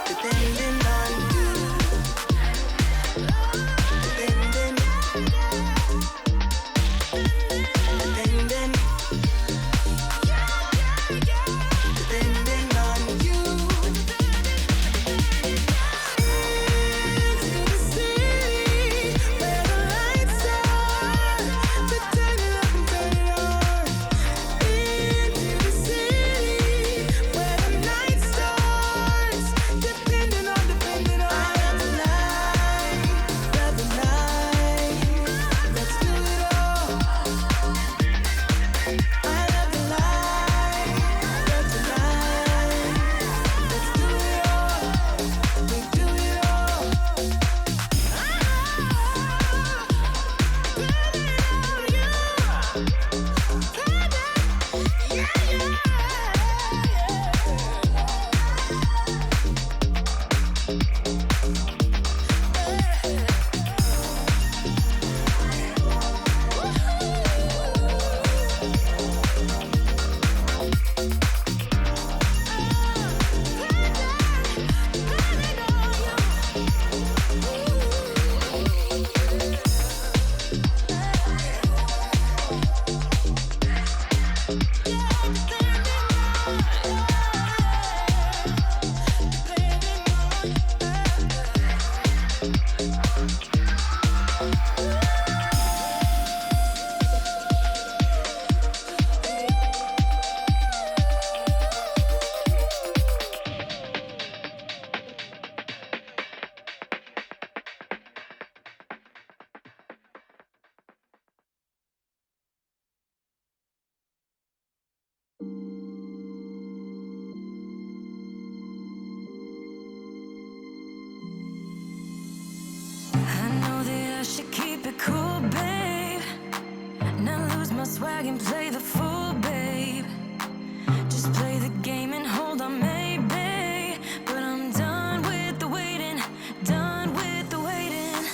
Depending on you, depending, depending, depending on you. Into the city where the lights are, to turn it up and turn it on. Into the city where the night starts, depending on. I love the night, love the night. Let's do it all. I love the light, love the night. Let's do it all. We do it all. I know that I should keep it cool, babe. Not lose my swag and play the fool, babe. Just play the game and hold on, maybe. But I'm done with the waiting, done with the waiting.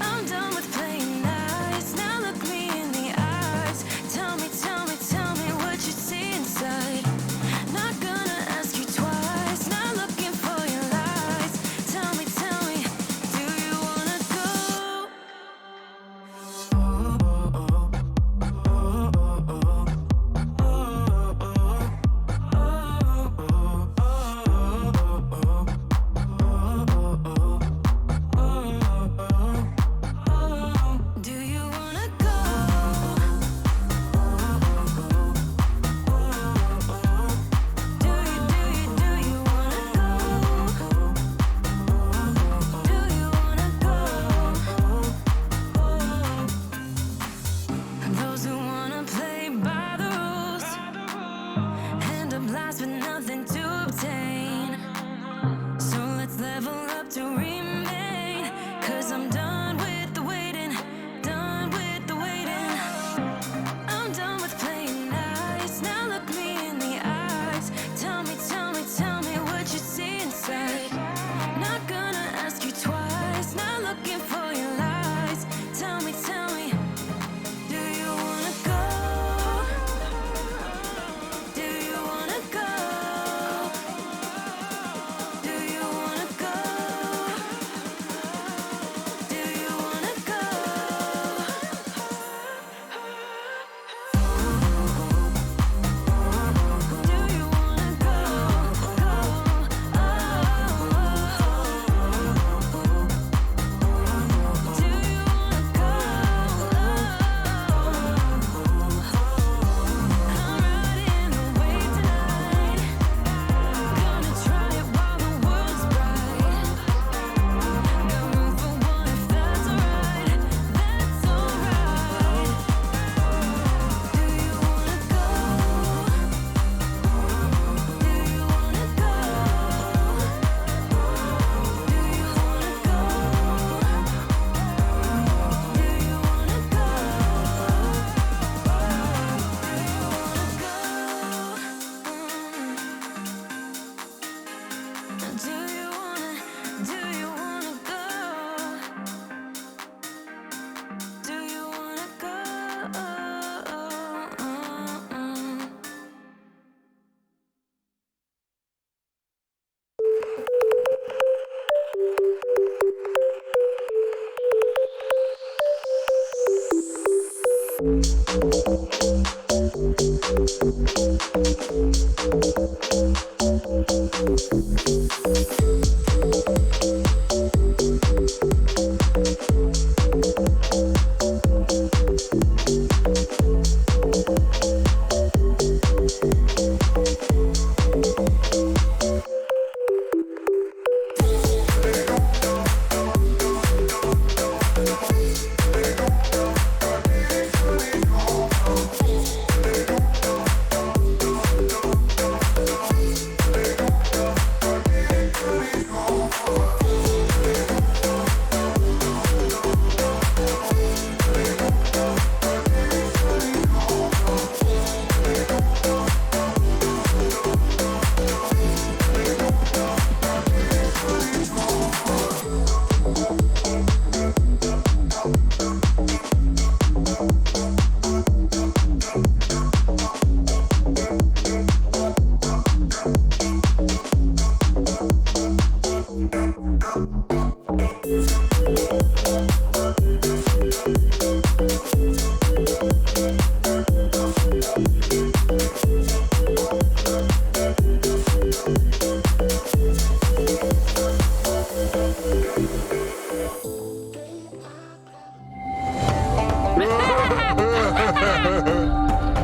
I'm done with playing nice. Now look me in the eyes. Tell me, tell me, tell me what you see inside. Not gonna ask you twice. Not looking for your lies. Tell me, do you wanna go?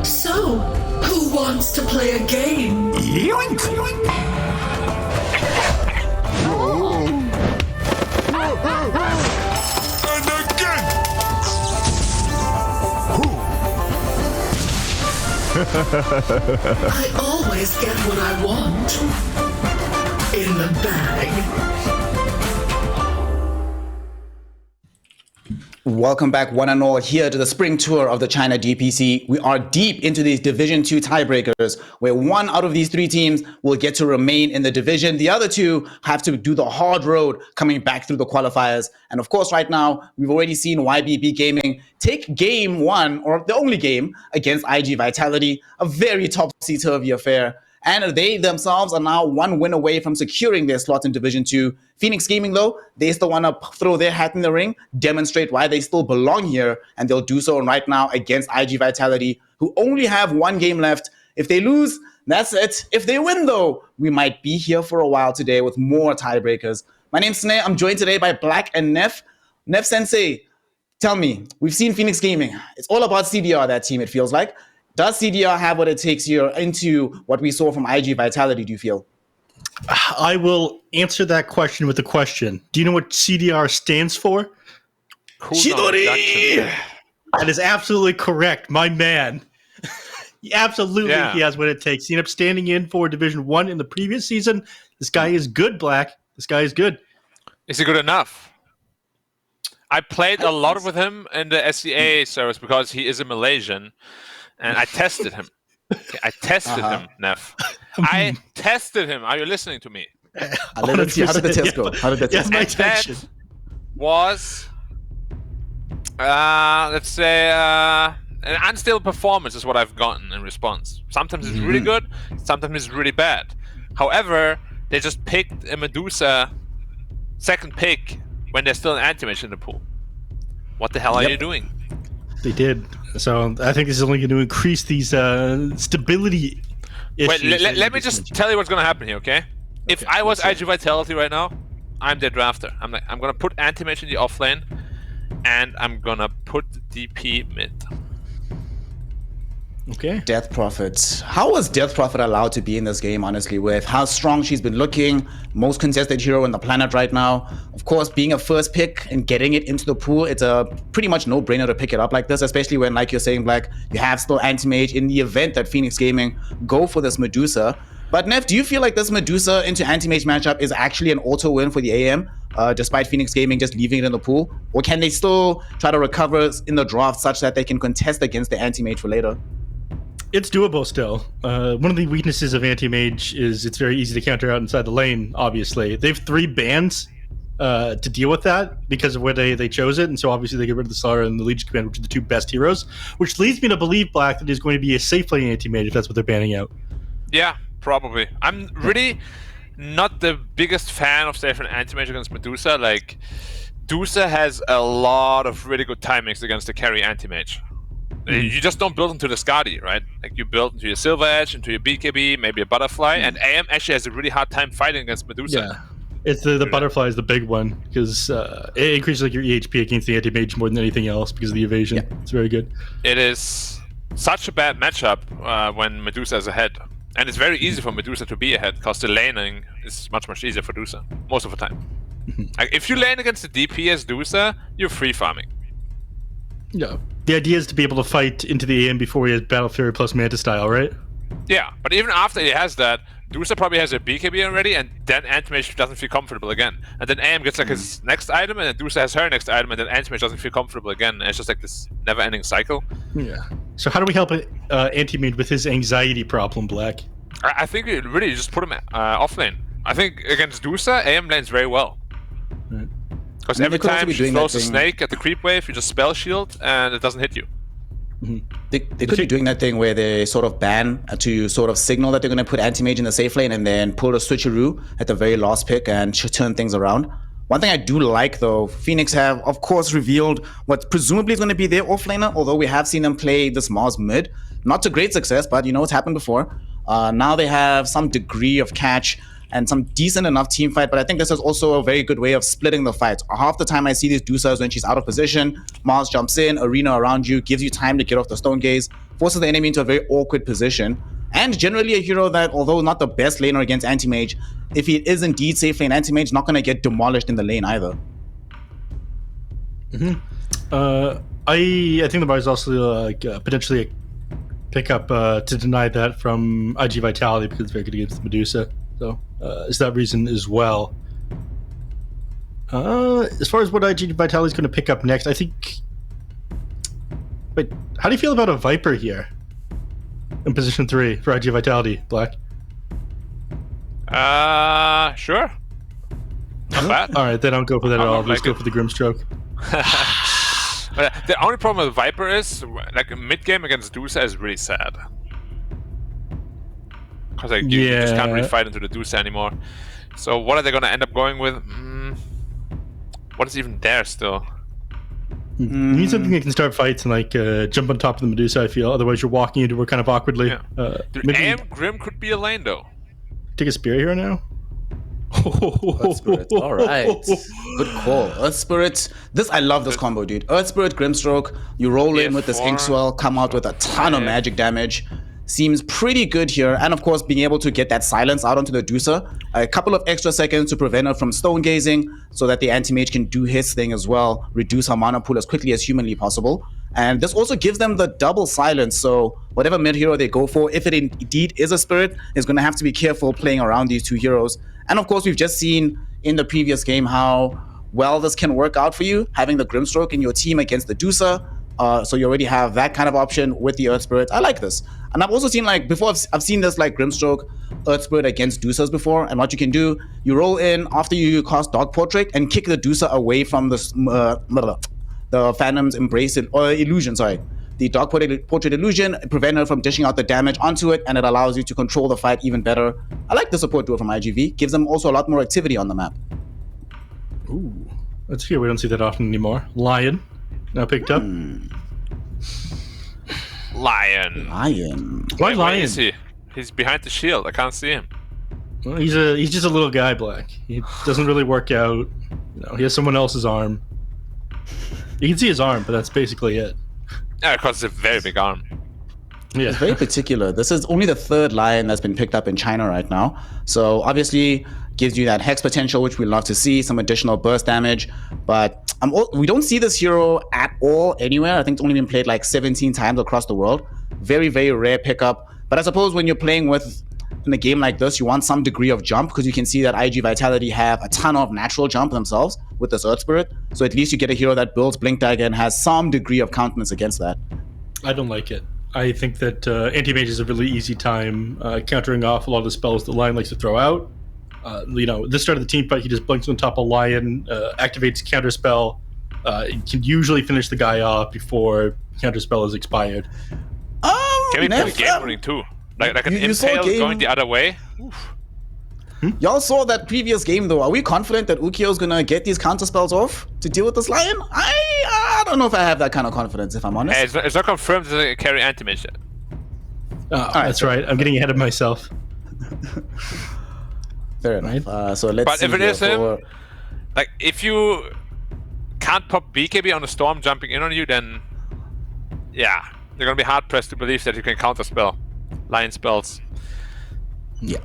So, who wants to play a game? Yoink! And again! I always get what I want. In the bag. Welcome back, one and all, here to the spring tour of the China DPC. We are deep into these Division 2 tiebreakers, where one out of these three teams will get to remain in the division. The other two have to do the hard road coming back through the qualifiers. And of course, right now, we've already seen YBB Gaming take game one, or the only game, against iG Vitality, a very topsy-turvy affair. And they themselves are now one win away from securing their slot in Division 2. Phoenix Gaming, though, they still want to throw their hat in the ring, demonstrate why they still belong here, and they'll do so right now against iG Vitality, who only have one game left. If they lose, that's it. If they win, though, we might be here for a while today with more tiebreakers. My name's Sneh. I'm joined today by Black and Neff. Neff Sensei, tell me, we've seen Phoenix Gaming. It's all about CDR, that team, it feels like. Does CDR have what it takes here into what we saw from iG Vitality, do you feel? I will answer that question with a question. Do you know what CDR stands for? Chidori! That is absolutely correct, my man. He has what it takes. He ended up standing in for Division 1 in the previous season. This guy is good, Black. This guy is good. Is he good enough? I played a lot with him in the SCA service because he is a Malaysian, and I tested him. Okay, I tested him, Neff. I tested him. Are you listening to me? How did the test go? How did the test go? And that was, let's say, an unstable performance is what I've gotten in response. Sometimes it's really good, sometimes it's really bad. However, they just picked a Medusa second pick when there's still an anti-mage in the pool. What the hell are you doing? They did. So I think this is only going to increase these stability issues. Wait, let me just tell you what's going to happen here, okay? If I was iG Vitality right now, I'm their drafter. I'm going to put anti-mage in the off lane, and I'm going to put DP mid. Okay. Death Prophet. How was Death Prophet allowed to be in this game, honestly, with how strong she's been looking, most contested hero on the planet right now? Of course, being a first pick and getting it into the pool, it's a pretty much no-brainer to pick it up like this, especially when, like you're saying, Black, you have still anti-mage in the event that Phoenix Gaming go for this Medusa. But Neff, do you feel like this Medusa into anti-mage matchup is actually an auto win for the AM, despite Phoenix Gaming just leaving it in the pool? Or can they still try to recover in the draft such that they can contest against the anti-mage for later? It's doable still. One of the weaknesses of Anti-Mage is it's very easy to counter out inside the lane, obviously. They have 3 bans to deal with that because of where they chose it, and so obviously they get rid of the Slara and the Legion Command, which are the 2 best heroes, which leads me to believe, Black, that he's going to be a safe lane Anti-Mage if that's what they're banning out. Yeah, probably. I'm really not the biggest fan of safe lane anti-mage against Medusa. Like, Dusa has a lot of really good timings against the carry anti-mage. You just don't build into the Skadi, right? Like, you build into your Silver Edge, into your BKB, maybe a Butterfly, and AM actually has a really hard time fighting against Medusa. Yeah. It's the Butterfly is the big one because it increases like your EHP against the anti-mage more than anything else because of the evasion. Yeah. It's very good. It is such a bad matchup when Medusa is ahead. And it's very easy for Medusa to be ahead because the laning is much easier for Dusa most of the time. Like, if you lane against the DP as Dusa, you're free farming. Yeah. The idea is to be able to fight into the AM before he has Battle Fury plus Manta style, right? Yeah, but even after he has that, Dusa probably has a BKB already, and then Anti-Mage doesn't feel comfortable again. And then AM gets like his next item, and then Dusa has her next item, and then Anti-Mage doesn't feel comfortable again. And it's just like this never-ending cycle. Yeah. So how do we help Anti-Mage with his anxiety problem, Black? I think we really just put him off lane. I think against Dusa, AM lanes very well. Because every time she throws a snake at the creep wave, you just spell shield, and it doesn't hit you. They could be doing that thing where they sort of ban to sort of signal that they're going to put anti-mage in the safe lane and then pull a switcheroo at the very last pick and turn things around. One thing I do like, though, Phoenix have, of course, revealed what presumably is going to be their offlaner, although we have seen them play this Mars mid. Not to great success, but you know, it's happened before. Now they have some degree of catch and some decent enough team fight, but I think this is also a very good way of splitting the fight. Half the time I see these Dusas when she's out of position, Mars jumps in, arena around you, gives you time to get off the stone gaze, forces the enemy into a very awkward position, and generally a hero that, although not the best laner against anti-mage, if he is indeed safe lane anti-mage, not going to get demolished in the lane either. I think the bar is also potentially a pickup to deny that from IG Vitality because it's very good against Medusa. So is that reason as well. As far as what IG Vitality is going to pick up next, I think... Wait, how do you feel about a Viper here in position 3 for IG Vitality, Black? Sure. Not bad. All right, then don't go for that at all. Let's go for the Grimstroke. The only problem with Viper is, like, mid-game against Dusa is really sad. Because like, you just can't really fight into the Dusa anymore. So what are they going to end up going with? What is even there still? You need something that can start fights and like jump on top of the Medusa, I feel. Otherwise you're walking into her kind of awkwardly. Yeah. Dude, AM Grim could be a lane though. Take a spear here now? Earth Spirit. All right. Good call. Earth Spirit. I love this combo, dude. Earth Spirit, Grimstroke. You roll in with this Inkswell, come out with a ton of magic damage. Seems pretty good here. And of course, being able to get that silence out onto the Dusa. A couple of extra seconds to prevent her from stone gazing so that the anti-mage can do his thing as well. Reduce her mana pool as quickly as humanly possible. And this also gives them the double silence. So whatever mid hero they go for, if it indeed is a spirit, is going to have to be careful playing around these 2 heroes. And of course, we've just seen in the previous game how well this can work out for you, having the Grimstroke in your team against the Dusa. So you already have that kind of option with the Earth Spirit. I like this. And I've also seen, like, before, I've seen this, like, Grimstroke, Earth Spirit against Dusas before. And what you can do, you roll in after you cast Dark Portrait and kick the Dusa away from the Phantom's Embrace or Illusion, sorry. The Dark Portrait Illusion, prevent her from dishing out the damage onto it, and it allows you to control the fight even better. I like the support duo from iG.V. Gives them also a lot more activity on the map. Ooh, that's here. We don't see that often anymore. Lion, now picked up. Lion. Why Lion? Where is he? He's behind the shield. I can't see him. Well, he's just a little guy, Black. He doesn't really work out. You know, he has someone else's arm. You can see his arm, but that's basically it. Yeah, because it's a very big arm. Yeah. It's very particular. This is only the 3rd Lion that's been picked up in China right now. So obviously gives you that Hex potential, which we love to see, some additional burst damage. But we don't see this hero at all anywhere. I think it's only been played like 17 times across the world. Very, very rare pickup. But I suppose when you're playing in a game like this, you want some degree of jump, because you can see that IG Vitality have a ton of natural jump themselves with this Earth Spirit. So at least you get a hero that builds Blink Dagger and has some degree of countenance against that. I don't like it. I think that anti-mage is a really easy time countering off a lot of the spells that Lion likes to throw out. This start of the team fight, he just blinks on top of Lion, activates counterspell, can usually finish the guy off before counterspell is expired. Can we Nev, play game winning too? Like an you saw impale game- going the other way? Y'all saw that previous game though. Are we confident that Ukio's gonna get these counter spells off to deal with this Lion? I don't know if I have that kind of confidence, if I'm honest. Hey, it's not confirmed that they carry anti-mage yet. That's right. I'm getting ahead of myself. Fair enough. So let's But see if it here is him, for- like if you can't pop BKB on a storm jumping in on you, then yeah, you're gonna be hard pressed to believe that you can counter spell Lion spells. Yeah.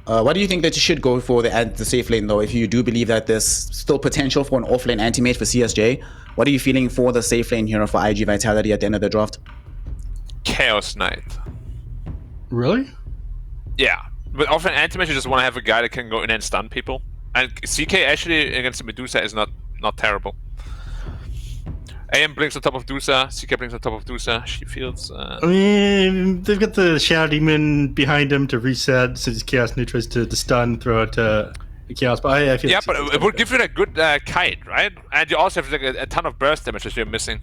What do you think that you should go for the safe lane though? If you do believe that there's still potential for an off-lane anti-mage for CSJ, what are you feeling for the safe lane here for IG Vitality at the end of the draft? Chaos Knight. Really? Yeah, but often anti-mage you just want to have a guy that can go in and stun people. And CK actually against Medusa is not terrible. AM blinks on top of Dusa, CK blinks on top of Dusa, she feels... I mean, they've got the Shadow Demon behind him to reset since Chaos Knight tries to stun, throw out the Chaos. But I feel Yeah, like but it's it would give you a good kite, right? And you also have like a ton of burst damage that you're missing.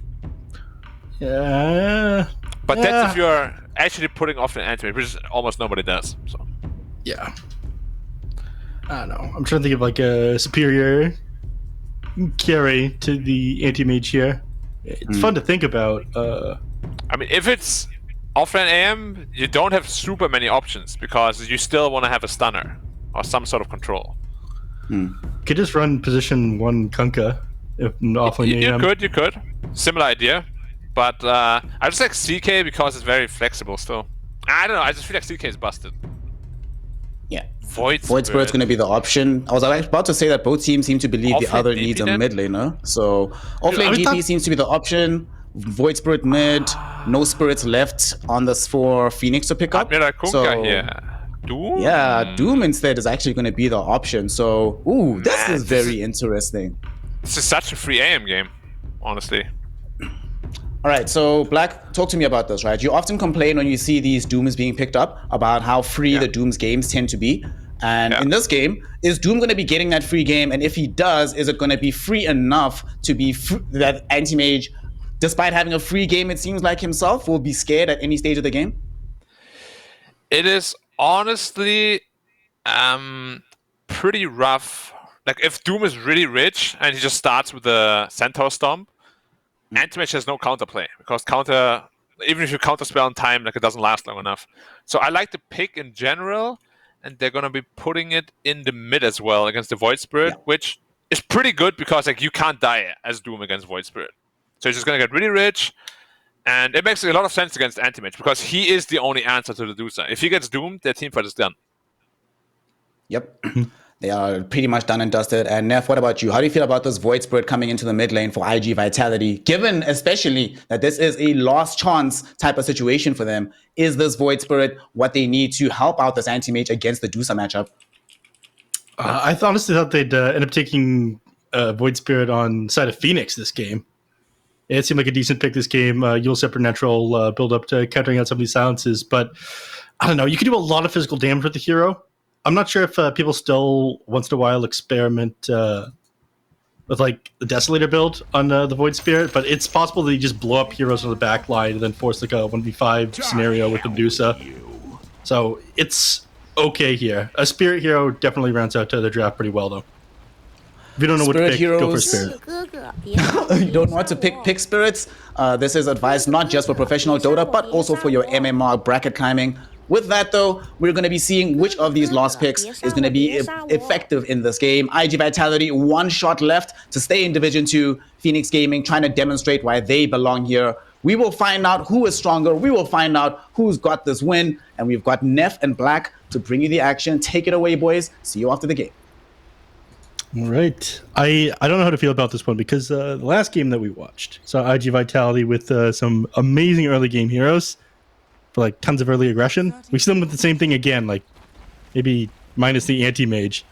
Yeah. But that's if you're actually putting off an anti-mage, which almost nobody does. So Yeah. I don't know. I'm trying to think of like a superior carry to the anti-mage here. It's fun to think about. I mean, if it's offline AM, you don't have super many options because you still want to have a stunner or some sort of control. Could just run position 1 Kunkka if offline AM. You could. Similar idea. But I just like CK because it's very flexible still. I don't know, I just feel like CK is busted. Yeah. Void Spirit's going to be the option. I was about to say that both teams seem to believe the Offlane other DP needs a then? mid laner. So offlane I DP thought- seems to be the option. Void Spirit mid. No spirits left on this for Phoenix to pick up. Admiral Kunka So, here. Doom? yeah, Doom instead is actually going to be the option. So, ooh, this Man, is this very interesting. This is such a free AM game, honestly. All right, so Black, talk to me about this, right? You often complain when you see these Dooms being picked up about how free the Dooms games tend to be. And in this game, is Doom going to be getting that free game? And if he does, is it going to be free enough to be that anti-mage, despite having a free game, it seems like himself, will be scared at any stage of the game? It is honestly pretty rough. Like, if Doom is really rich and he just starts with a Centaur Stomp, Anti-Mage has no counterplay because even if you counter spell on time, like it doesn't last long enough. So I like the pick in general, and they're gonna be putting it in the mid as well against the Void Spirit, which is pretty good because like you can't die as Doom against Void Spirit. So he's just gonna get really rich, and it makes a lot of sense against Anti-Mage because he is the only answer to the Dusa. If he gets doomed, their team fight is done. Yep. They are pretty much done and dusted. And Neff, what about you? How do you feel about this Void Spirit coming into the mid lane for IG Vitality? Given especially that this is a last chance type of situation for them, is this Void Spirit what they need to help out this anti-mage against the Dusa matchup? I honestly thought they'd end up taking Void Spirit on side of Phoenix this game. It seemed like a decent pick this game. You'll Supernatural build up to countering out some of these silences, but I don't know. You can do a lot of physical damage with the hero. I'm not sure if people still once in a while experiment with like the Desolator build on the Void Spirit, but it's possible that you just blow up heroes on the back line and then force like a 1v5 scenario with Medusa. So it's okay here. A Spirit hero definitely rounds out to the draft pretty well though. If you don't know what to Spirit pick, go for heroes. Spirit. You don't want to pick spirits. This is advice not just for professional Dota, but also for your MMR bracket climbing. With that, though, we're going to be seeing which of these lost picks is going to be effective in this game. IG Vitality, 1 shot left to stay in Division 2. Phoenix Gaming trying to demonstrate why they belong here. We will find out who is stronger. We will find out who's got this win. And we've got Neff and Black to bring you the action. Take it away, boys. See you after the game. All right. I don't know how to feel about this one because the last game that we watched saw IG Vitality with some amazing early game heroes for like tons of early aggression. We see them with the same thing again, like maybe minus the anti-mage.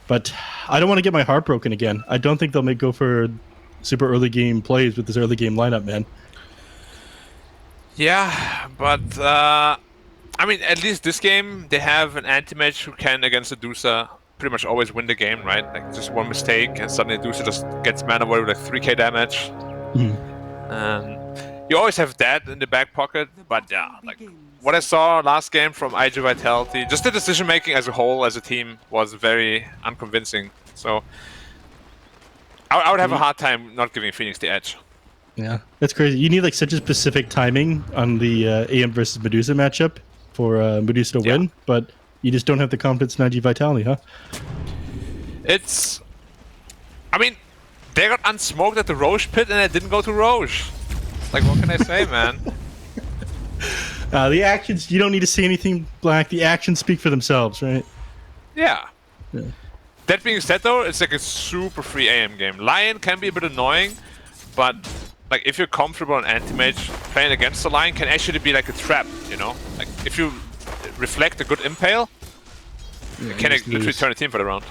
But I don't want to get my heart broken again. I don't think they'll go for super early game plays with this early game lineup, man. Yeah, but I mean, at least this game they have an anti-mage who can against the Dusa pretty much always win the game, right? Like just one mistake and suddenly Dusa just gets mana away with like 3k damage. And you always have that in the back pocket, but yeah, like what I saw last game from iG Vitality, just the decision making as a whole, as a team, was very unconvincing. So I would have a hard time not giving Phoenix the edge. Yeah, that's crazy. You need like such a specific timing on the AM versus Medusa matchup for Medusa to win, but you just don't have the confidence in iG Vitality, huh? It's, I mean, they got unsmoked at the Roche pit and it didn't go to Roche. Like, what can I say, man? The actions, you don't need to say anything, Black. The actions speak for themselves, right? Yeah. That being said, though, it's like a super free AM game. Lion can be a bit annoying, but like if you're comfortable on anti-mage, playing against the Lion can actually be like a trap, you know? Like if you reflect a good impale, it can literally turn a team fight around.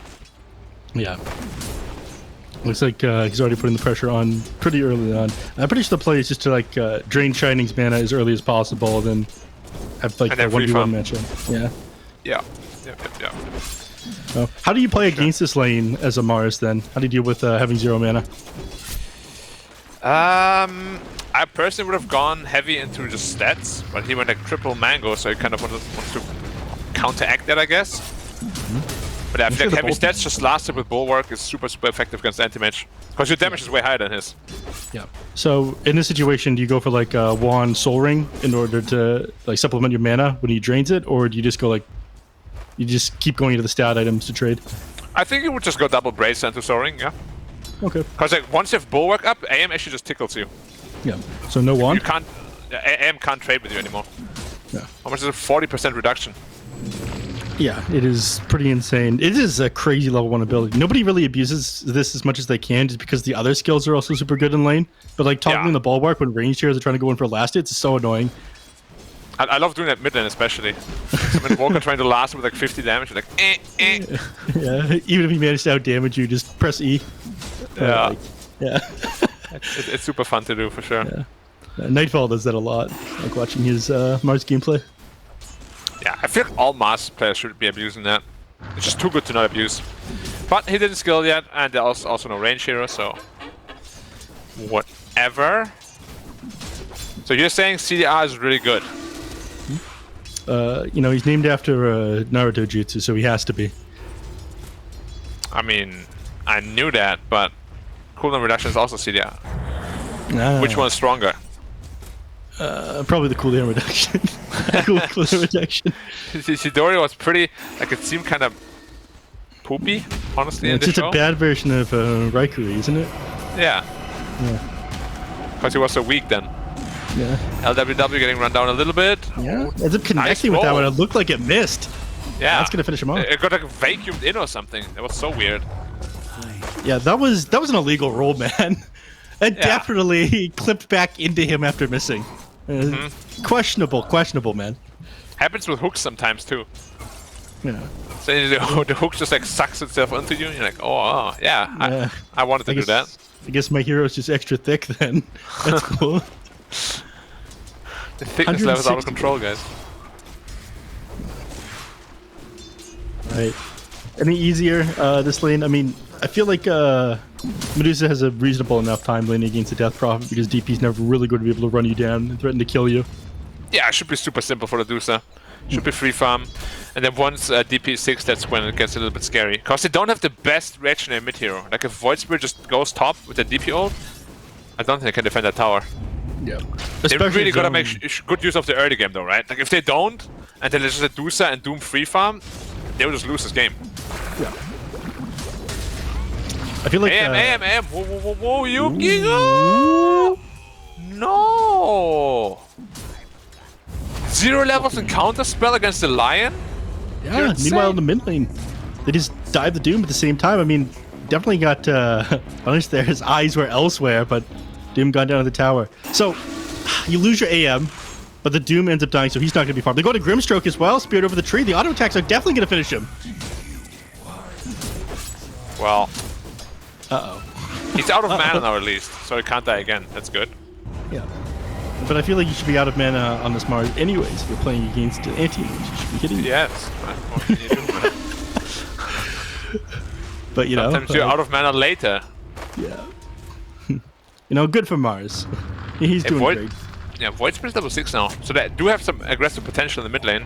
Yeah. Looks like he's already putting the pressure on pretty early on. I'm pretty sure the play is just to like drain Shining's mana as early as possible, then have like a 1v1 matchup. Yeah. Yeah. How do you play against this lane as a Mars then? How do you deal with having 0 mana? I personally would have gone heavy into just stats, but he went like triple mango, so he kind of wants to counteract that, I guess. But I feel like heavy stats just lasted with Bulwark is super effective against anti-mage. Because your damage is way higher than his. Yeah. So in this situation, do you go for like a Wand Soul Ring in order to like supplement your mana when he drains it, or do you just go like you just keep going to the stat items to trade? I think you would just go double Brace into Soul Ring, yeah. Okay. Because like once you have Bulwark up, AM actually just tickles you. Yeah. So no Wand? You can't AM can't trade with you anymore. Yeah. How much is a 40% reduction? Yeah, it is pretty insane. It is a crazy level 1 ability. Nobody really abuses this as much as they can just because the other skills are also super good in lane. But like toggling the Bulwark when ranged heroes are trying to go in for last hits is so annoying. I love doing that mid lane especially. So when Walker trying to last with like 50 damage, you're like Yeah, even if he managed to out damage you, just press E. Yeah. Like, yeah. it's super fun to do for sure. Yeah. Nightfall does that a lot. Like watching his Mars gameplay. Yeah, I feel like all Mars players should be abusing that. It's just too good to not abuse. But he didn't skill yet, and there's also no range hero, so whatever. So you're saying CDR is really good? You know, he's named after Naruto Jutsu, so he has to be. I mean, I knew that, but cooldown reduction is also CDR. Which one's stronger? Probably the cooldown reduction. cooldown reduction. Chidori was pretty, like it seemed kind of poopy, honestly. Yeah, in it's this just show. a bad version of Raikuri, isn't it? Yeah. Because he was so weak then. Yeah. LWW getting run down a little bit. Yeah. Ends up connecting with that one. It looked like it missed. Yeah. That's gonna finish him off. It got like vacuumed in or something. It was so weird. Yeah, that was an illegal roll, man. It definitely clipped back into him after missing. Questionable, man. Happens with hooks sometimes too. Yeah. So the hook just like sucks itself onto you, and you're like, oh yeah. I wanted to do that. I guess my hero's just extra thick then. That's cool. The thickness level is out of control, guys. Right. Any easier this lane? I mean, I feel like Medusa has a reasonable enough time laning against the Death Prophet because DP's never really going to be able to run you down and threaten to kill you. Yeah, it should be super simple for the Dusa. Should be free farm. And then once DP6, that's when it gets a little bit scary. Because they don't have the best reactionary mid hero. Like if Void Spirit just goes top with the DP ult, I don't think they can defend that tower. Yeah. They really gotta make good use of the early game though, right? Like if they don't, and they just let Dusa and Doom free farm, they will just lose this game. Yeah. I feel like AM, whoa, Yu-Gi-Oh! No! 0 levels in counter spell against the Lion? Yeah, meanwhile in the mid lane, they just dive the Doom at the same time. I mean, definitely got punished there. His eyes were elsewhere, but Doom got down to the tower. So, you lose your AM, but the Doom ends up dying, so he's not going to be farmed. They go to Grimstroke as well, Spirit over the tree. The auto attacks are definitely going to finish him. Well. Uh-oh. He's out of mana now at least, so he can't die again. That's good. Yeah. But I feel like you should be out of mana on this Mars anyways if you're playing against anti-mage. You should be hitting me. Yes. What can you do? But you know, Sometimes you're out of mana later. yeah. You know, good for Mars. He's doing Void, great. yeah, Void Spirit's level 6 now, so they do have some aggressive potential in the mid lane.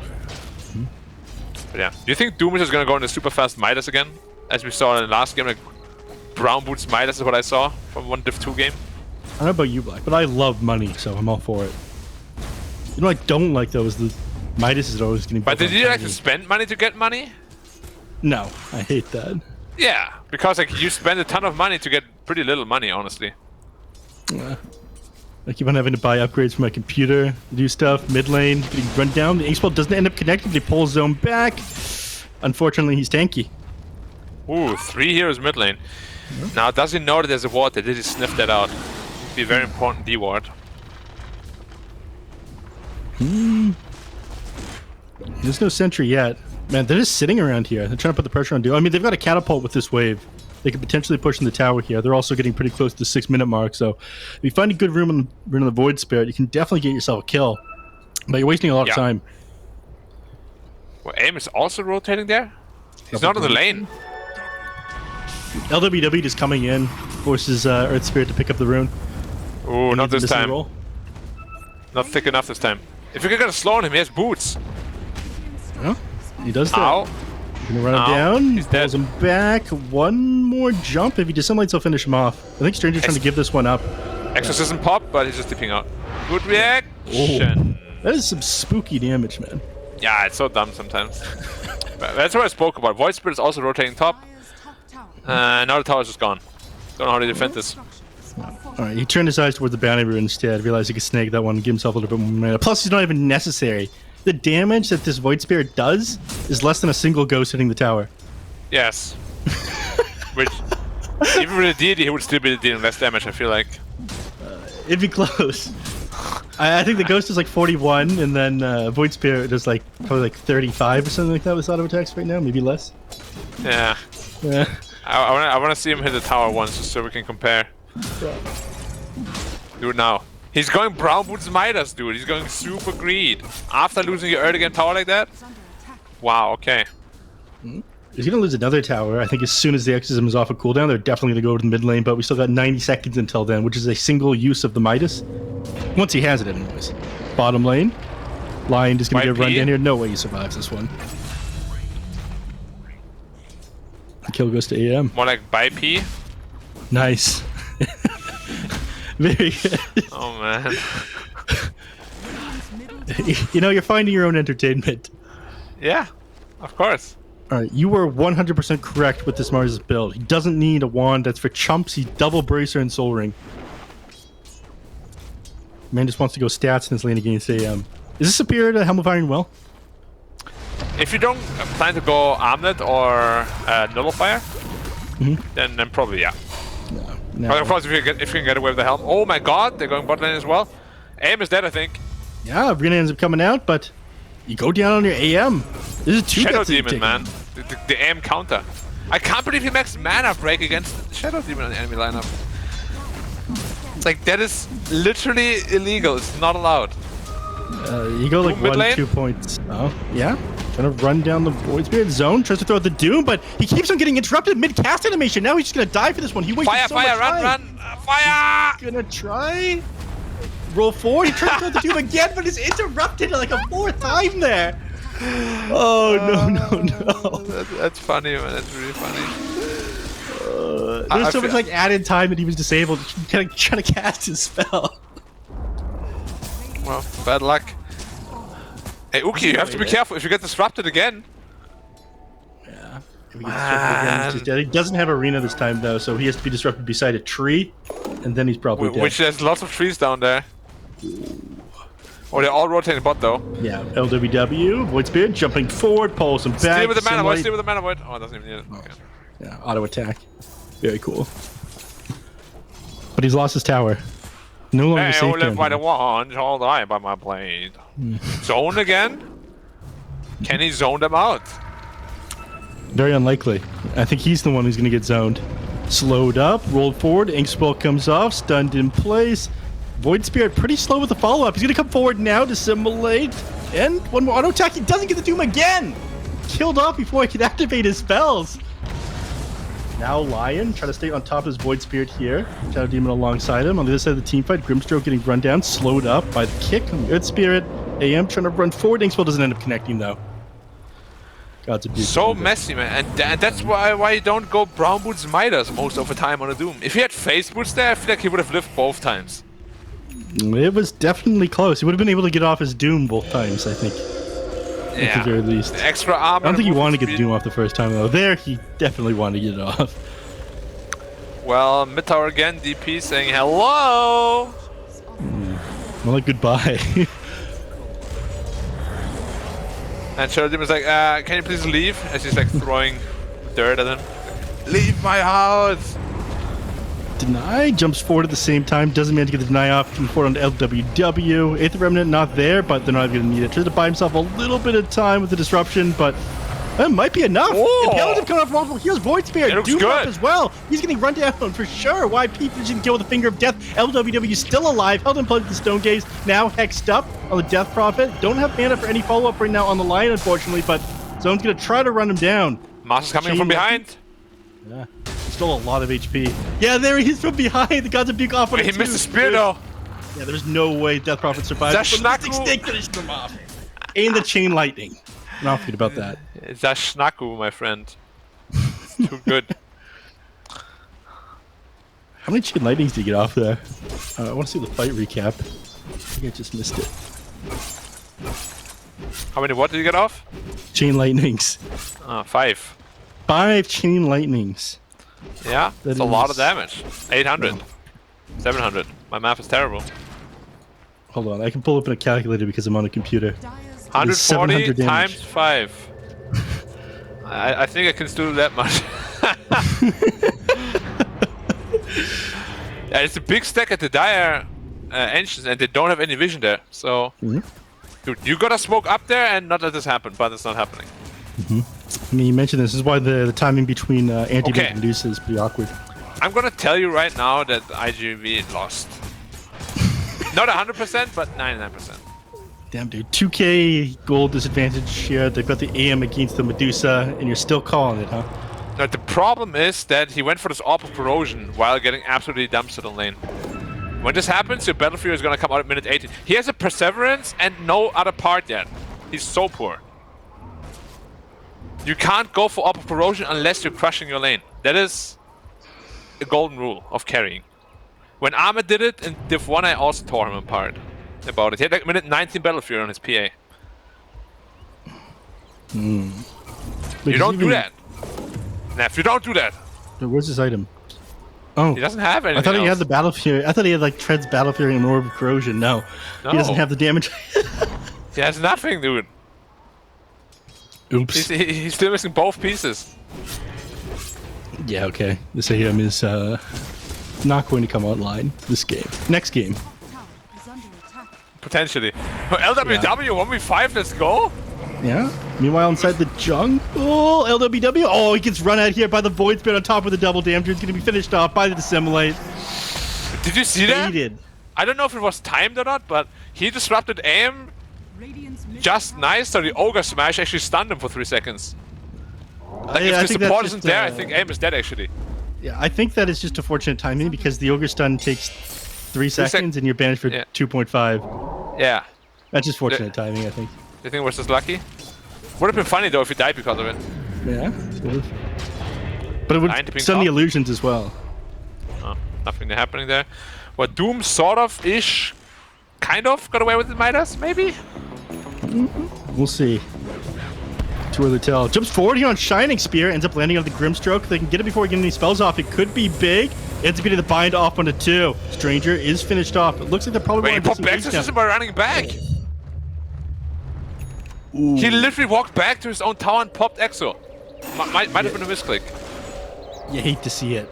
But yeah, do you think Doomish is gonna go into super fast Midas again, as we saw in the last game? Like Brown Boots Midas is what I saw from one Div 2 game. I don't know about you, Black, but I love money, so I'm all for it. You know, what I don't like though is the Midas is always getting. But did you like to spend money to get money? No, I hate that. Yeah, because like you spend a ton of money to get pretty little money, honestly. I keep on having to buy upgrades for my computer, do stuff, mid lane, getting run down. The Ace Ball doesn't end up connecting. They pull zone back. Unfortunately, he's tanky. Ooh, 3 heroes mid lane. Now, does he know that there's a ward? Did he sniff that out? Be a very important D ward. There's no sentry yet. Man, they're just sitting around here. They're trying to put the pressure on Doom. I mean, they've got a catapult with this wave. They could potentially push in the tower here. They're also getting pretty close to the 6-minute mark. So if you find a good room on the Void Spirit, you can definitely get yourself a kill. But you're wasting a lot of time. Well, AIM is also rotating there? He's not in the lane. LWW just coming in, forces Earth Spirit to pick up the rune. Ooh, not this time. Roll. Not thick enough this time. If you can get a slow on him, he has boots. Huh? He does that. Ow. You're gonna run him down. He pulls him back. One more jump. If he dissimulates, he'll finish him off. I think Stranger's trying to give this one up. Exorcism pop, but he's just dipping out. Good reaction. That is some spooky damage, man. Yeah, it's so dumb sometimes. But that's what I spoke about. Void Spirit is also rotating top. Now the tower's just gone. Don't know how to defend this. Alright, he turned his eyes towards the bounty rune instead. Realized he could snag that one and give himself a little bit more mana. Plus, he's not even necessary. The damage that this Void Spirit does is less than a single ghost hitting the tower. Yes. Which, even with a deity, he would still be dealing less damage, I feel like. It'd be close. I think the ghost is like 41, and then Void Spirit is like probably like 35 or something like that with auto attacks right now, maybe less. Yeah. Yeah. I want to see him hit the tower once, just so we can compare. Do it now. He's going Brown Boots Midas, dude. He's going super greed. After losing your early game tower like that? Wow, okay. He's gonna lose another tower. I think as soon as the Exorcism is off a cooldown, they're definitely gonna go to the mid lane, but we still got 90 seconds until then, which is a single use of the Midas. Once he has it, anyways. Bottom lane. Lion just gonna get run down here. No way he survives this one. The kill goes to AM. More like by P? Nice. Very good. Oh, man. You know, you're finding your own entertainment. Yeah, of course. Alright, you were 100% correct with this Mars' build. He doesn't need a wand. That's for chumps. He's double Bracer and Soul Ring. Man just wants to go stats in his lane against AM. Is this superior to Helm of Iron Well? If you don't plan to go Armlet or Nullifier, then probably yeah. No. But of course, if you can get away with the helm. Oh my god, they're going bot lane as well. AM is dead, I think. Yeah, Arena ends up coming out, but you go down on your AM. This is two Shadow deaths that you've Demon, taken. man. The AM counter. I can't believe he maxed mana break against Shadow Demon on the enemy lineup. It's like, that is literally illegal. It's not allowed. You go like Doom mid 1, lane? 2 points. Oh, yeah. Trying to run down the Void Spirit zone. Tries to throw out the Doom, but he keeps on getting interrupted mid-cast animation. Now he's just going to die for this one. He wasted Fire, so much fire, time. run! Fire! Gonna try. Roll forward. He tries to throw out the Doom again, but is interrupted like a 4th time there. Oh, no. That's funny, man. That's really funny. There's so much like added time that he was disabled, kind of trying to cast his spell. Well, bad luck. Hey, Uki, you have to be careful if you get disrupted again. Yeah. If he gets disrupted again, he's just dead. He doesn't have arena this time though, so he has to be disrupted beside a tree, and then he's probably dead. Which there's lots of trees down there. Oh, they're all rotating bot though. Yeah, LWW, Void Spirit jumping forward, pulls him back. Steal with the mana void, Assimilate. steal with the mana void. Oh, it doesn't even need it. Okay. Yeah, auto attack. Very cool. But he's lost his tower. No longer Hey, safe. oh, live by the wand, all die by my blade. Zone again? Can he zone them out? Very unlikely. I think he's the one who's going to get zoned. Slowed up, rolled forward, Ink Spell comes off, stunned in place. Void Spirit pretty slow with the follow-up. He's going to come forward now, dissimulate, and one more auto attack. He doesn't get the Doom again. Killed off before he could activate his spells. Now Lion, trying to stay on top of his Void Spirit here. Shadow Demon alongside him. On the other side of the team fight, Grimstroke getting run down, slowed up by the kick on the Earth Spirit. AM trying to run forward. Inkspell doesn't end up connecting though. God's abuse. So messy, man, and that's why you don't go Brown Boots Midas most of the time on a Doom. If he had Face Boots there, I feel like he would have lived both times. It was definitely close. He would have been able to get off his Doom both times, I think. Yeah. At the very least. Extra armor. I don't think he wanted to get the Doom off the first time though. There, he definitely wanted to get it off. Well, mid tower again, DP saying hello. More like goodbye. And Shadow Demon's like, can you please leave? As he's like throwing dirt at him. Leave my house! Deny jumps forward at the same time, doesn't manage to get the deny off, can forward on to LWW. Eighth Remnant not there, but they're not going to need it. Tries to buy himself a little bit of time with the disruption, but that might be enough. Oh. Imperative coming off multiple heals, Void Spirit, It looks Doom up good. as well. He's getting run down for sure. YP finishing the kill with the Finger of Death. LWW still alive, held in place with the Stone Gaze, now hexed up on the Death Prophet. Don't have mana for any follow-up right now on the Lion, unfortunately, but Zone's going to try to run him down. Mars is coming from behind. Yeah. Still a lot of HP. Yeah, there he is from behind. The Gods of Buke off on He it missed too. the spear though. Yeah, there's no way Death Prophet survives. That's But the Schnaku. stick finished him off. And the Chain Lightning. Not forget about that. That's Schnaku, my friend. It's too good. How many Chain Lightnings did you get off there? I want to see the fight recap. I think I just missed it. How many what did you get off? Chain Lightnings. 5. 5 Chain Lightnings. Yeah, That that's a lot of is- damage. 800. 700. My math is terrible. Hold on, I can pull up in a calculator because I'm on a computer. Dyer's 140 700 damage. times 5. I think I can still do that much. Yeah, it's a big stack at the Dire engines and they don't have any vision there. So, dude, you gotta smoke up there and not let this happen, but it's not happening. I mean, you mentioned this is why the timing between anti Okay. and Medusa is pretty awkward. I'm gonna tell you right now that iG.V lost. Not 100%, but 99%. Damn, dude. 2k gold disadvantage here. They've got the AM against the Medusa, and you're still calling it, huh? Now, the problem is that he went for this AWP of corrosion while getting absolutely dumpstered on lane. When this happens, your Battlefield is gonna come out at minute 18. He has a Perseverance and no other part yet. He's so poor. You can't go for AWP of corrosion unless you're crushing your lane. That is a golden rule of carrying. When Ahmed did it in Div 1, I also tore him apart about it. He had like minute 19 Battlefield on his PA. You don't do that. Neff, you don't do that. Where's his item? Oh, He doesn't have anything I thought he had else. the Battle Fury. I thought he had like Tread's Battle Fury and Orb of Corrosion. No, No. he doesn't have the damage. He has nothing, dude. Oops. He's still missing both pieces. Yeah, okay. This AM is not going to come online this game. Next game. tower is under attack. Potentially. LWW 1v5, let's go. Yeah. Meanwhile, inside the jungle, LWW. Oh, he gets run out here by the Void Spirit on top of the double damage. He's going to be finished off by the Dissimulate. Did you see that? Baited. I don't know if it was timed or not, but he disrupted aim Radiant's middle just tower nice, so the Ogre Smash actually stunned him for 3 seconds. Like, Yeah, I if the think that's support just, isn't there, I think aim is dead actually. Yeah, I think that is just a fortunate timing because the Ogre Stun takes 3 seconds and you're banished for Yeah. 2.5. Yeah. That's just fortunate timing, I think. You think it was just lucky? Would have been funny though if he died because of it. Yeah. But it would 90 ping stun the top. illusions as well. Oh, nothing happening there. Well, Doom sort of ish, kind of got away with it, Midas, maybe? We'll see. Too early to tell. Jumps forward here on Shining Spear, ends up landing on the Grimstroke. If they can get it before we get any spells off, it could be big. Ends up getting the bind off onto 2. Stranger is finished off. It looks like they're probably Wait, he going to popped back disengage now. system by running back. He literally walked back to his own tower and popped Exo. Might have been a misclick. You hate to see it.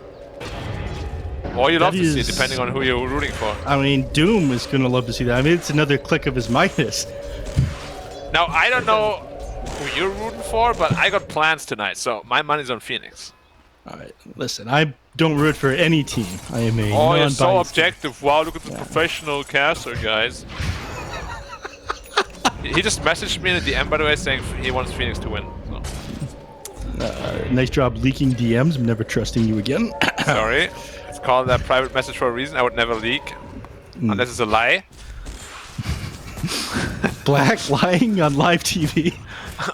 Or you love That to see it, is- depending on who you're rooting for. I mean, Doom is going to love to see that. I mean, it's another click of his Midas. Now, I don't know who you're rooting for, but I got plans tonight, so my money's on Phoenix. All right, listen, I don't root for any team. I am a Oh, you're so non-biased objective. Wow, look at the professional caster, guys. He just messaged me in the DM, by the way, saying he wants Phoenix to win. So. Nice job leaking DMs. I'm never trusting you again. Sorry. It's called a private message for a reason. I would never leak. Unless it's a lie. Black lying on live TV.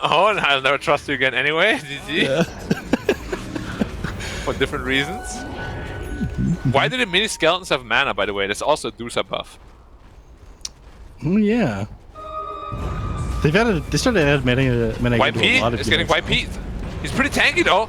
Oh, and I'll never trust you again anyway. GG. Yeah. For different reasons. Why do the mini skeletons have mana, by the way? That's also a Dusa buff. Oh, yeah. They started adding mana to a lot of YP is getting units. YP. He's pretty tanky though.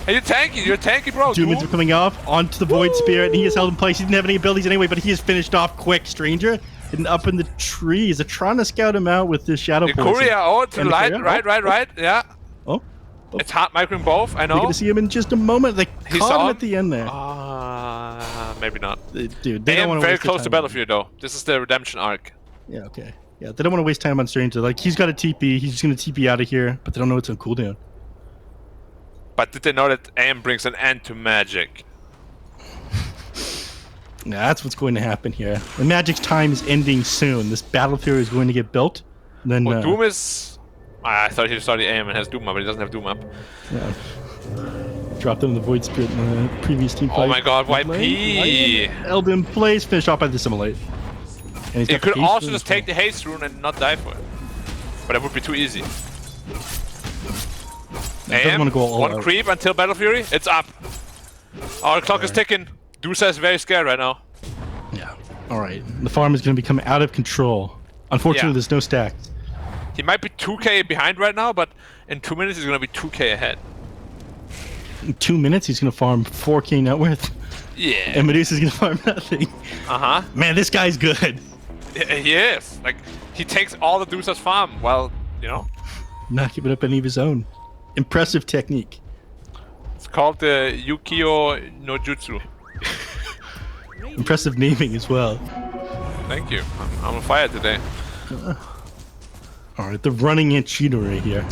Hey, you're tanky. You're tanky, bro. Humans are coming off onto the Void Spirit, and he is held in place. He didn't have any abilities anyway, but he is finished off quick. Stranger and up in the trees. They're trying to scout him out with this shadow poison. Korea, to the And light. Korea? Right. Yeah. Oh. It's hot microing both. I We're know. going to see him in just a moment. They He caught saw him him? at the end there. Maybe not. Dude, they I don't am want very waste their close to time. Battlefield though. This is the redemption arc. Yeah, okay. Yeah, they don't want to waste time on Stranger. Like, he's got a TP. He's just going to TP out of here, but they don't know it's on cooldown. But did they know that AM brings an end to magic? Yeah, that's what's going to happen here. The Magic's time is ending soon. This Battlefield is going to get built. And then, Well, Doom is... I thought he started AM and has Doom up, but he doesn't have Doom up. yeah. Dropped him in the Void Spirit in the previous team fight. Oh my god, YP! Elden plays, finished off by the Assimilate. And he's He got could the haste also rune just as well. take the haste rune and not die for it. But that would be too easy. doesn't AM, wanna go all one out. creep until Battle Fury, it's up. Our clock is ticking. Dusa is very scared right now. Yeah. Alright. The farm is going to become out of control. Unfortunately, Yeah. there's no stacks. He might be 2k behind right now, but in 2 minutes he's gonna be 2k ahead. In 2 minutes, he's going to farm 4k net worth. Yeah. And Medusa's going to farm nothing. Uh-huh. Man, this guy's good. He is. Like, he takes all the Dusa's farm. Well, you know, Not giving up any of his own. Impressive technique. it's called the Yukio no Jutsu. Impressive naming as well. Thank you. I'm on fire today. Alright, they're running in Chidori here.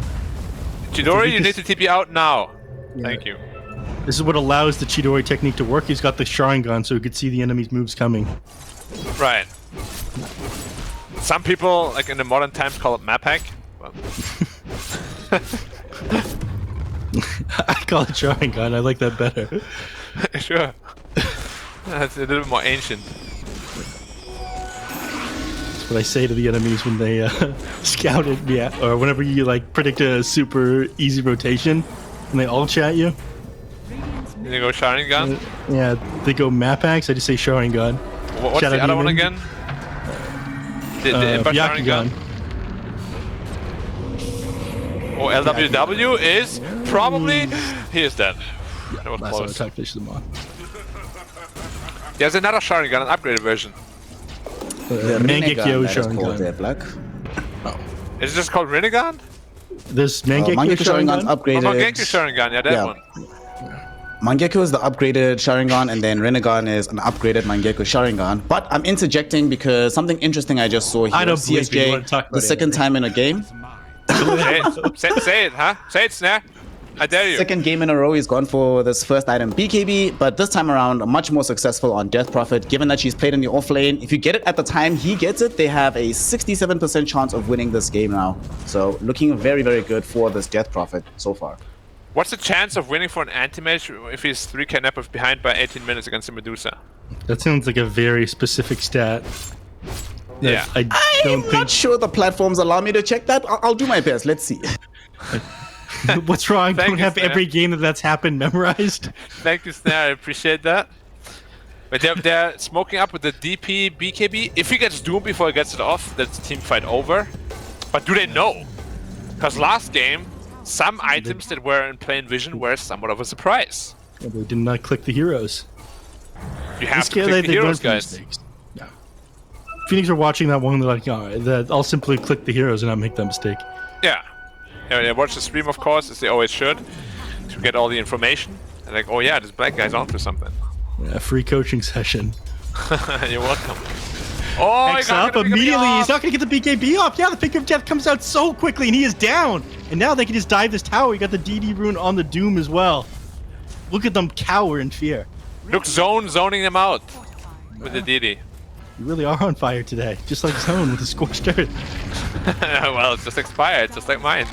Chidori, you need to TP out now. Thank you. This is what allows the Chidori technique to work. He's got the Sharingan so he could see the enemy's moves coming. Right. Some people, like in the modern times, call it map hack. But I call it Sharingan. I like that better. sure. That's a little bit more ancient. That's what I say to the enemies when they scout it, yeah, or whenever you like predict a super easy rotation, and they all chat you. You go Sharingan? Yeah, they go map axe. I just say Sharingan. What's Shadow the other one Demon. again? The Ember Byakugan. Sharingan? Oh, LWW is probably... He is dead. That was Last time I close. talked to them on. There's another Sharingan, an upgraded version. The Mangekyo Rinnegan that is called Sharingan. there, Black. Is it just called Rinnegan? There's Mangekyo Mangekyou Sharingan's Sharingan. Oh, upgraded. Mangekyou Sharingan, yeah, that Yeah. one. Mangekyou is the upgraded Sharingan, and then Rinnegan is an upgraded Mangekyou Sharingan. But I'm interjecting because something interesting I just saw here. I don't believe you. You wanna CSJ, talk about the second anything. time in a game. Say it. Say it, huh? Say it, Snare. I dare you. Second game in a row, he's gone for this first item BKB, but this time around, much more successful on Death Prophet, given that she's played in the off lane. If you get it at the time he gets it, they have a 67% chance of winning this game now. So looking very, very good for this Death Prophet so far. What's the chance of winning for an anti-mage if he's 3k net worth behind by 18 minutes against a Medusa? That sounds like a very specific stat. that Yeah. I don't I'm not think. sure the platforms allow me to check that. I'll do my best. Let's see. What's wrong? Thank Don't you, have Snare. every game that's happened memorized. Thank you, Snare. I appreciate that. But they're smoking up with the DP BKB. If he gets Doom before he gets it off, that's team fight over. But do they know? Because last game, some items that were in plain vision were somewhat of a surprise. Yeah, they did not click the heroes. You have to They- click the they learned heroes, from guys. mistakes. Yeah. Phoenix are watching that one. They're like, oh, that I'll simply click the heroes and not make that mistake. Yeah. Yeah, they watch the stream, of course, as they always should, to get all the information. And like, oh yeah, this black guy's onto something. Yeah, free coaching session. You're welcome. Oh, X up immediately. He's not going to get the BKB off. Yeah, the Pick of Death comes out so quickly, and he is down. And now they can just dive this tower. You got the DD rune on the Doom as well. Look at them cower in fear. Look, zoning them out with the DD. You really are on fire today, just like Zone with the scorched earth. Well, it's just expired, just like mine.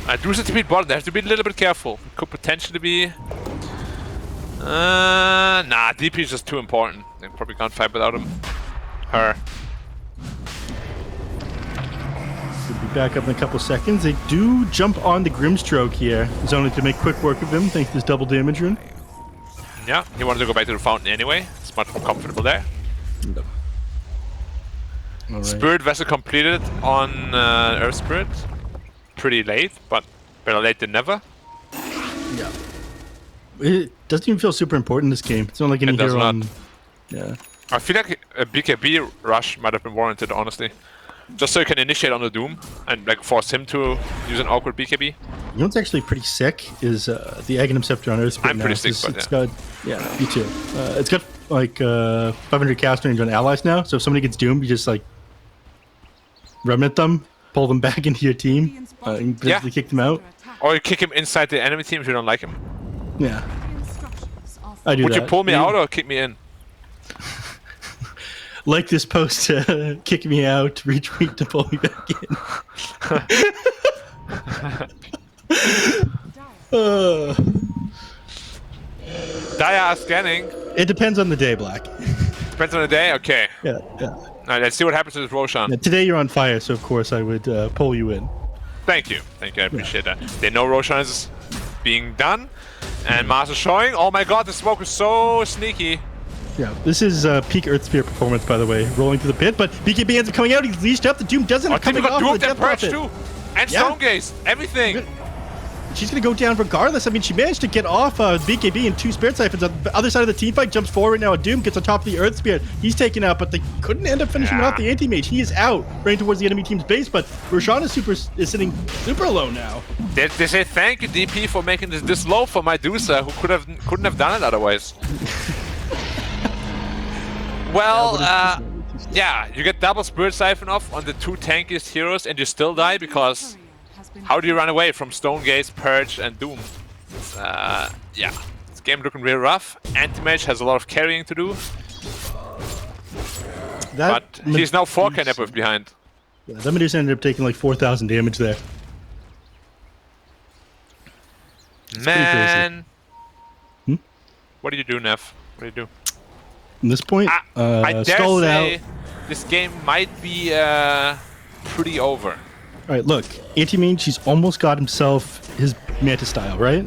I do have to beat bottom. They have to be a little bit careful. Could potentially be. Nah, DP is just too important. They probably can't fight without him. Her. We'll be back up in a couple seconds. They do jump on the Grimstroke here. Zone to make quick work of him thanks to this double damage rune. Yeah, he wanted to go back to the fountain anyway. It's much more comfortable there. All right. Spirit vessel completed on Earth Spirit. Pretty late, but better late than never. Yeah. It doesn't even feel super important in this game. It's not like any It does hero not. on. Yeah. I feel like a BKB rush might have been warranted, honestly. Just so you can initiate on the Doom and like force him to use an awkward BKB. You know what's actually pretty sick is the Aghanim Scepter on Earth Spirit. I'm pretty sick, but it's got, yeah, me too. It's got like 500 cast range on allies now, so if somebody gets doomed, you just like remnant them, pull them back into your team, and basically kick them out. Or you kick him inside the enemy team if you don't like him. Yeah. I do Would that. you pull me out or kick me in? Like this post to kick me out, retweet to pull me back in. Dia scanning. It depends on the day, Black. Depends on the day? Okay. Yeah, yeah. Alright, let's see what happens to this Roshan. Yeah, today you're on fire, so of course I would pull you in. Thank you. Thank you, I appreciate that. They know Roshan is being done. And Mars is showing. Oh my god, the smoke is so sneaky. Yeah, this is peak Earth Spear performance, by the way, rolling through the pit, but BKB ends up coming out, he's leashed up, the Doom doesn't coming got off doomed with the and death purged buffet. too. And Yeah. Stone Gaze, everything. She's going to go down regardless. I mean, she managed to get off BKB and 2 Spirit Siphons. On the other side of the team fight, jumps forward now. Doom gets on top of the Earth Spirit. He's taken out, but they couldn't end up finishing off the Anti-Mage. He is out, running towards the enemy team's base, but Roshan is sitting super low now. They say thank you, DP, for making this low for Medusa, who couldn't have done it otherwise. Well, yeah, you get double Spirit Siphon off on the 2 tankiest heroes and you still die because how do you run away from Stone Gaze, Purge, and Doom? Yeah, this game looking real rough. Anti-Mage has a lot of carrying to do. But he's now 4K Nepwith behind. Yeah, that Medusa ended up taking like 4,000 damage there. Man. What do you do, Neff? What do you do? At this point, I dare stall it say out. this game might be pretty over. All right, look, Anti-Mage, he's almost got himself his Manta style, right?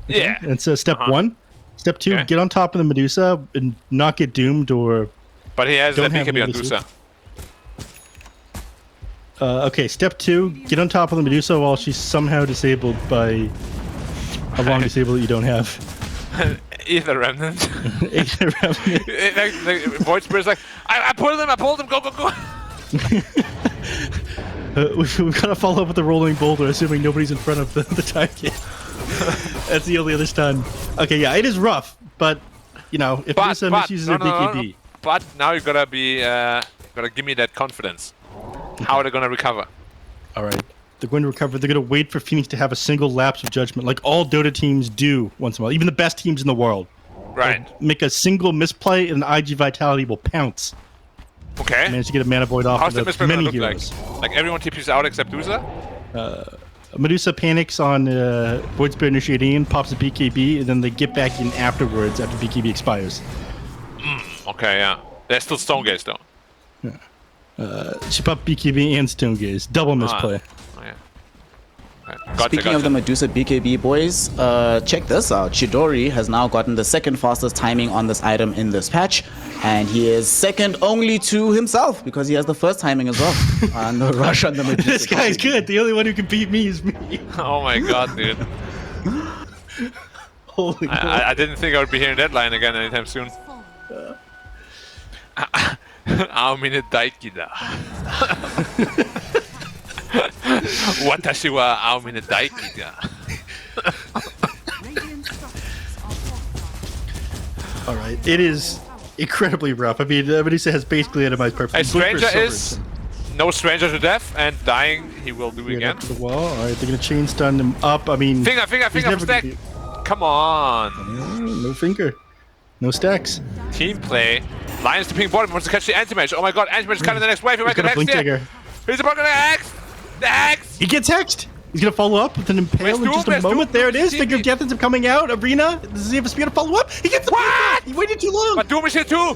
Yeah. And so step 1. Step 2, get on top of the Medusa and not get doomed or... But he has that Don't have BKB on Medusa. Medusa. Okay, step 2, get on top of the Medusa while she's somehow disabled by a long disable that you don't have. Either Remnant. Either Remnant. like, Void Spirit's like, I pulled him, go, go, go. We've got to follow up with the rolling boulder, assuming nobody's in front of the target. That's the only other stun. Okay, yeah, it is rough, but, you know, if Medusa misuses her BKB... But now you gotta be, gotta give me that confidence. How are they gonna recover? Alright, they're going to recover. They're going to wait for Phoenix to have a single lapse of judgment, like all Dota teams do once in a while, even the best teams in the world. Right. They'll make a single misplay and IG Vitality will pounce. Okay. Manage to get a mana void off How's the of misplay gonna many look heroes. like? Like everyone TPs out except Dusa? Medusa panics on Void Spirit initiating in, pops a BKB, and then they get back in afterwards after BKB expires. Okay, yeah. They're still Stone Gaze though. She popped BKB and Stone Gaze. Double misplay. Oh, yeah. Okay. Speaking of the Medusa BKB boys, check this out. Chidori has now gotten the second fastest timing on this item in this patch, and he is second only to himself because he has the first timing as well on the rush on the Medusa. This guy's good. The only one who can beat me is me. Oh my god, dude. Holy I didn't think I would be hearing that line again anytime soon. 青峰大好きだ。私は青峰大好きだ。All right, it is incredibly rough. I mean, Medusa has basically itemized perfectly. A stranger is No stranger to death, and dying he will do Get again. up to the wall. All right, they're gonna chain stun him up. I mean, Finger he's from never stack. gonna Come on. no finger, no stacks. Team play. Lions to ping bottom wants to catch the anti-mage. Oh my god, anti-mage is coming in the next wave. He might He's get gonna hexed blink here. dagger. He's about to get hexed. The hex. He gets hexed. He's gonna follow up with an impale in just a moment. There it is. Finger of Death ends up coming out. Arena. Does he have a spear to follow up? He gets the What? He waited too long. But Doom is here too.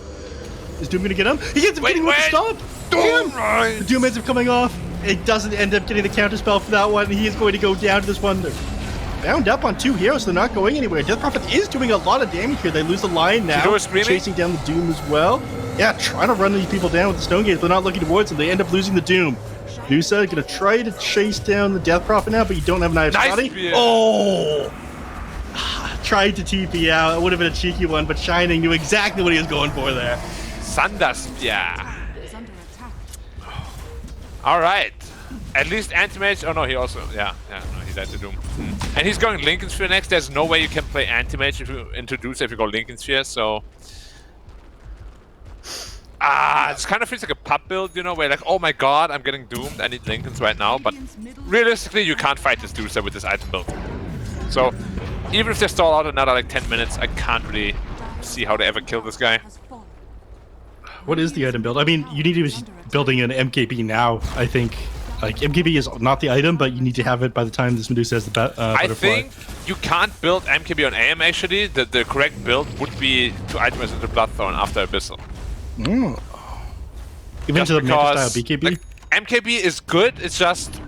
Is Doom gonna get him? He ends up getting with the stop. Doom. Damn. The Doom ends up coming off. It doesn't end up getting the counter spell for that one. He is going to go down to this one. They're bound up on 2 heroes. They're not going anywhere. Death Prophet is doing a lot of damage here. They lose the line now. Hero is screaming. Chasing down the Doom as well. Yeah, trying to run these people down with the Stone Gates. They're not looking towards them. They end up losing the Doom. Medusa gonna try to chase down the Death Prophet now, but you don't have an Eye of Scotty. spear. Oh! Tried to TP out. It would have been a cheeky one, but Shining knew exactly what he was going for there. Thunder Spear. Is under attack. Alright. At least anti-mage. Oh no, he also. Yeah, no, he died to Doom. And he's going Lincoln Sphere next. There's no way you can play anti-mage if you introduce if you go Lincoln Sphere, so. It kind of feels like a pub build, you know, where like, oh my god, I'm getting doomed, I need Lincolns right now, but realistically, you can't fight this Doozer with this item build. So, even if they stall out another like 10 minutes, I can't really see how they ever kill this guy. What is the item build? I mean, you need to be building an MKB now, I think. Like, MKB is not the item, but you need to have it by the time this Medusa has the butterfly. I think you can't build MKB on AM, actually. The correct build would be to itemize into Bloodthorn after Abyssal. Even Just to the because, meta-style BKB? like, MKB is good, it's just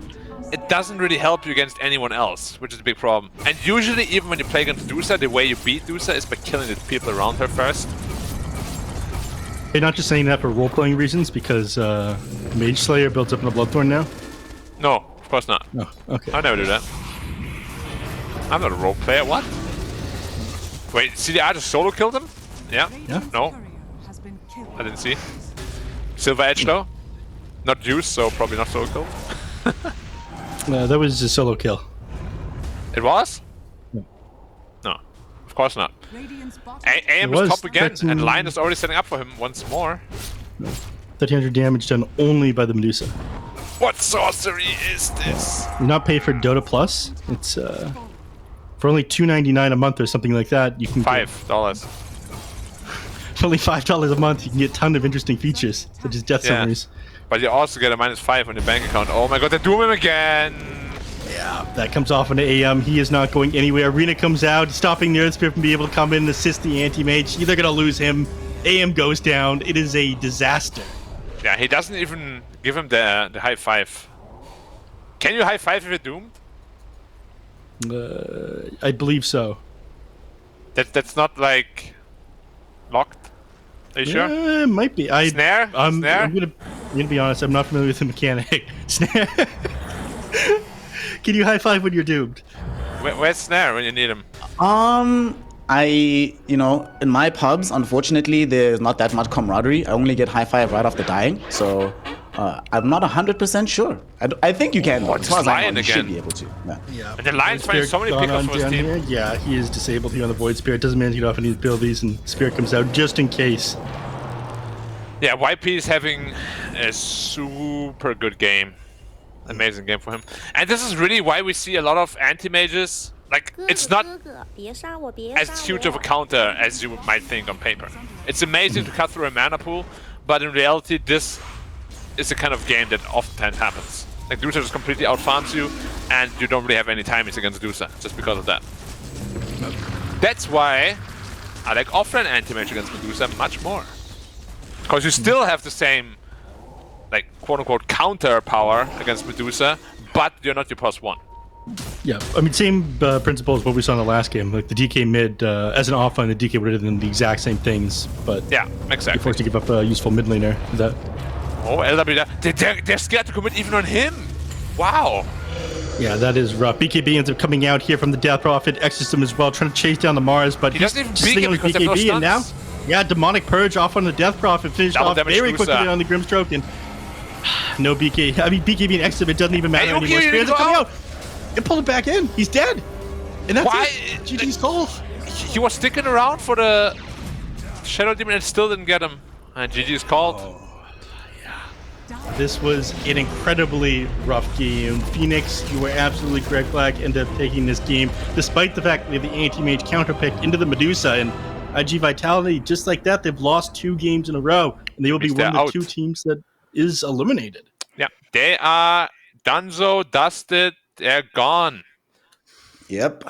it doesn't really help you against anyone else, which is a big problem. And usually, even when you play against Doozer, the way you beat Doozer is by killing the people around her first. You're not just saying that for role-playing reasons, because Mage Slayer builds up in a Bloodthorn now? No, of course not. No, okay. I never do that. I'm not a role player, what? Wait, CDR just solo killed him? Yeah? Yeah. No, Has been killed. I didn't see. Silver Edge though? Not juice, so probably not solo killed. That was a solo kill. It was? No. No, of course not. Radiant's bottom AM It is was top again, affecting- and Lion is already setting up for him once more. 1300 damage done only by the Medusa. What sorcery is this? You're not paid for Dota Plus. It's for only $2.99 a month or something like that. You can get, $5. for only $5 a month. You can get a ton of interesting features, such as death Yeah. summaries. But you also get a -5 on your bank account. Oh my god, they do him again! That comes off into AM. He is not going anywhere. Arena comes out, stopping the Earth Spirit from being able to come in and assist the anti-mage. They're going to lose him. AM goes down. It is a disaster. Yeah, he doesn't even give him the high five. Can you high five if you're doomed? I believe so. That's not like locked. Are you sure? Yeah, it might be. Snare? Snare? I'm gonna be honest. I'm not familiar with the mechanic. Snare. Can you high five when you're doomed? Where's Snare when you need him? In my pubs, unfortunately, there's not that much camaraderie. I only get high five right after dying, so I'm not 100% sure. I think you can. As far as I know, you should again. be able to. Yeah. And the Lion's finding so many Gone pickups on for his down team. here. Yeah, he is disabled here on the Void Spirit. Doesn't manage to get off any abilities, and Spirit comes out just in case. Yeah, YP is having a super good game. Amazing game for him. And this is really why we see a lot of anti-mages. Like, it's not as huge of a counter as you might think on paper. It's amazing to cut through a mana pool, but in reality, this is the kind of game that oftentimes happens. Like, Doozer just completely outfarms you, and you don't really have any timings against Doozer, just because of that. That's why I like offline anti-mage against Medusa much more. Because you still have the same, like, quote-unquote counter power against Medusa, but you're not your +1. Yeah, I mean, same principle as what we saw in the last game. Like the DK mid, as an offline, the DK would have done the exact same things, but Yeah, you're exactly. forced to give up a useful mid laner. Is that? Oh, LW, they're scared to commit even on him. Wow. Yeah, that is rough. BKB ends up coming out here from the Death Prophet, Exorcism as well, trying to chase down the Mars, but He doesn't even just beat staying him on because they have no BKB, and now, stuns. yeah, Demonic Purge off on the Death Prophet, finished Double off damage very to quickly Usa. on the Grimstroke, and no BK. I mean, BKB and Exorcism, it doesn't even matter Hey, anymore. Yuki, you Spears need are to coming go out. It pulled it back in. He's dead. And that's Why? it. GG's call. He was sticking around for the Shadow Demon and still didn't get him. And GG's called. This was an incredibly rough game. Phoenix, you were absolutely correct, Black, ended up taking this game, despite the fact that they had the anti-mage counterpick into the Medusa, and IG Vitality, just like that, they've lost 2 games in a row, and they will be one of the 2 teams that is eliminated. Yeah, they are donezo, dusted, they're gone. Yep.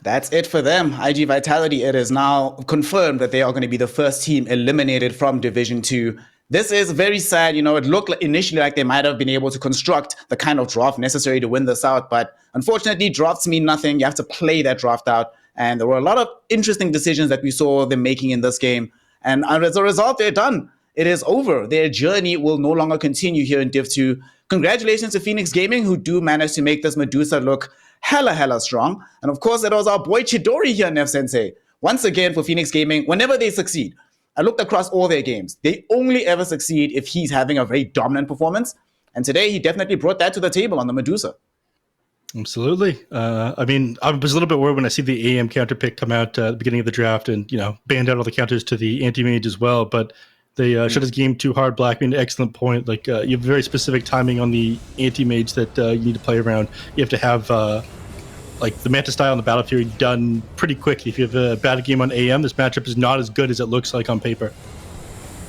That's it for them. IG Vitality, it is now confirmed that they are going to be the first team eliminated from Division 2. This is very sad. It looked initially like they might have been able to construct the kind of draft necessary to win this out. But unfortunately, drafts mean nothing. You have to play that draft out. And there were a lot of interesting decisions that we saw them making in this game. And as a result, they're done. It is over. Their journey will no longer continue here in Div 2. Congratulations to Phoenix Gaming, who do manage to make this Medusa look hella strong. And of course, it was our boy Chidori here, Nev Sensei. Once again, for Phoenix Gaming, whenever they succeed, I looked across all their games. They only ever succeed if he's having a very dominant performance. And today, he definitely brought that to the table on the Medusa. Absolutely. I was a little bit worried when I see the AM counter pick come out at the beginning of the draft and, banned out all the counters to the anti-mage as well. But they shut his game too hard, Black. Excellent point. Like, you have very specific timing on the anti-mage that you need to play around. You have to have, the Manta style and the Battle Fury done pretty quickly. If you have a bad game on AM, this matchup is not as good as it looks like on paper.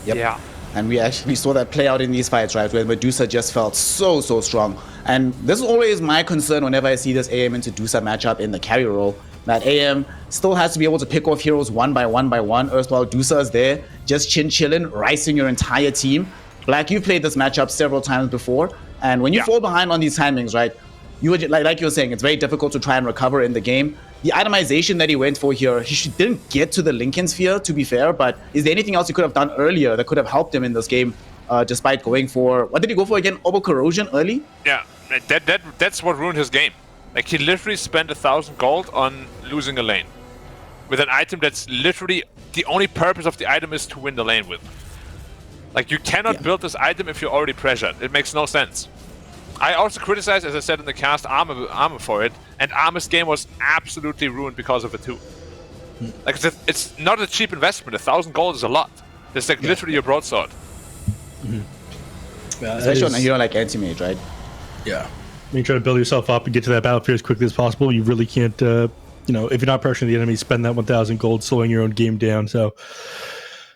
Yep. Yeah. And we actually saw that play out in these fights, right? Where Medusa just felt so strong. And this is always my concern whenever I see this AM into Medusa matchup in the carry role. That AM still has to be able to pick off heroes one by one. Erstwhile Medusa is there, just chilling, ricing your entire team. Black, you've played this matchup several times before. And when you fall behind on these timings, right? You would, like you were saying, it's very difficult to try and recover in the game. The itemization that he went for here, didn't get to the Lincoln Sphere, to be fair, but is there anything else he could have done earlier that could have helped him in this game, despite going for, what did he go for again? Orbital Corrosion early? Yeah, that's what ruined his game. Like, he literally spent 1,000 gold on losing a lane. With an item that's literally, the only purpose of the item is to win the lane with. Like, you cannot build this item if you're already pressured. It makes no sense. I also criticized, as I said in the cast, Armor for it, and Armor's game was absolutely ruined because of it too. Like, it's not a cheap investment. 1,000 gold is a lot. It's like literally your broadsword. Especially on a hero like Anti-Mage, right? Yeah. When you try to build yourself up and get to that battlefield as quickly as possible, you really can't, if you're not pressuring the enemy, spend that 1,000 gold slowing your own game down. So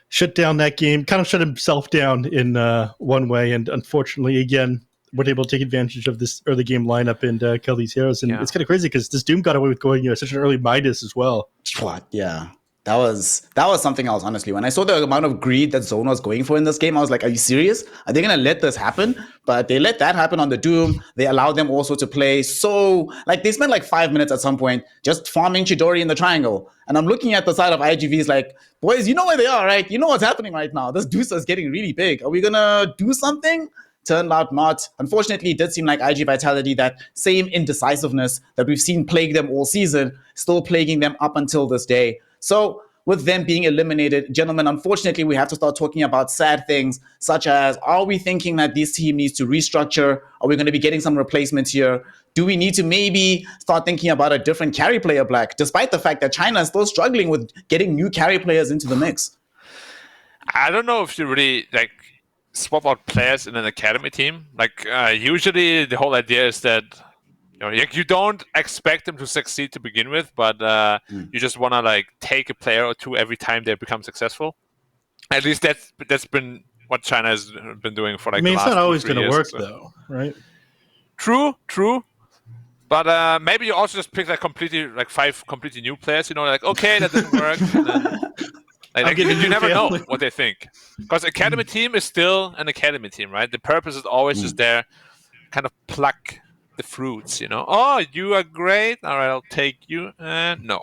shut down that game, kind of shut himself down in one way, and unfortunately, again, weren't able to take advantage of this early game lineup and kill these heroes. And it's kind of crazy because this Doom got away with going such an early Midas as well. What? Yeah. That was something else, honestly. When I saw the amount of greed that Zone was going for in this game, I was like, are you serious? Are they going to let this happen? But they let that happen on the Doom. They allowed them also to play they spent 5 minutes at some point just farming Chidori in the triangle. And I'm looking at the side of iG.V's like, boys, you know where they are, right? You know what's happening right now. This Deuce is getting really big. Are we going to do something? Turned out not. Unfortunately, it did seem like IG Vitality, that same indecisiveness that we've seen plague them all season, still plaguing them up until this day. So with them being eliminated, gentlemen, unfortunately, we have to start talking about sad things, such as, are we thinking that this team needs to restructure? Are we going to be getting some replacements here? Do we need to maybe start thinking about a different carry player, Black, despite the fact that China is still struggling with getting new carry players into the mix? I don't know if you really, swap out players in an academy team. Usually the whole idea is that you don't expect them to succeed to begin with, but you just want to take a player or two every time they become successful. At least that's been what China has been doing for the last it's not always going to work though, right? True. But maybe you also just pick 5 completely new players. Okay, that didn't work. And then, you never know what they think, because academy team is still an academy team, right? The purpose is always just there, kind of pluck the fruits, Oh, you are great. All right, I'll take you. No.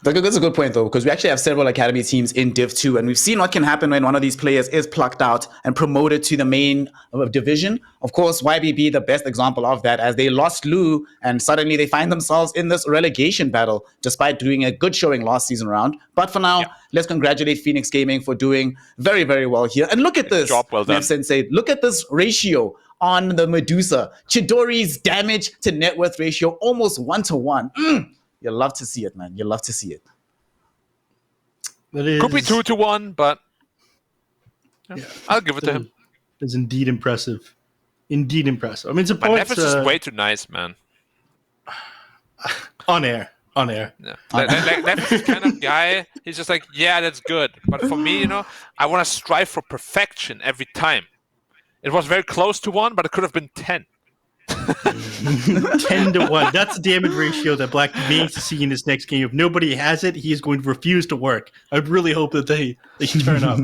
That's a good point, though, because we actually have several academy teams in Div 2, and we've seen what can happen when one of these players is plucked out and promoted to the main division. Of course, YBB, the best example of that, as they lost Lu, and suddenly they find themselves in this relegation battle, despite doing a good showing last season round. But for now, let's congratulate Phoenix Gaming for doing very, very well here. And look at this, job well done. Sensei. Look at this ratio on the Medusa. Chidori's damage to net worth ratio, almost 1-to-1. You'll love to see it, man. You'll love to see it. That is... Could be 2-to-1, but I'll give it to him. It's indeed impressive. Indeed impressive. I mean, My supports Neff is just way too nice, man. on air. Yeah. Like Neff is the kind of guy, he's just like, yeah, that's good. But for me, I want to strive for perfection every time. It was very close to 1, but it could have been 10. 10 to 1. That's the damage ratio that Black needs to see in his next game. If nobody has it, he is going to refuse to work. I really hope that they turn up.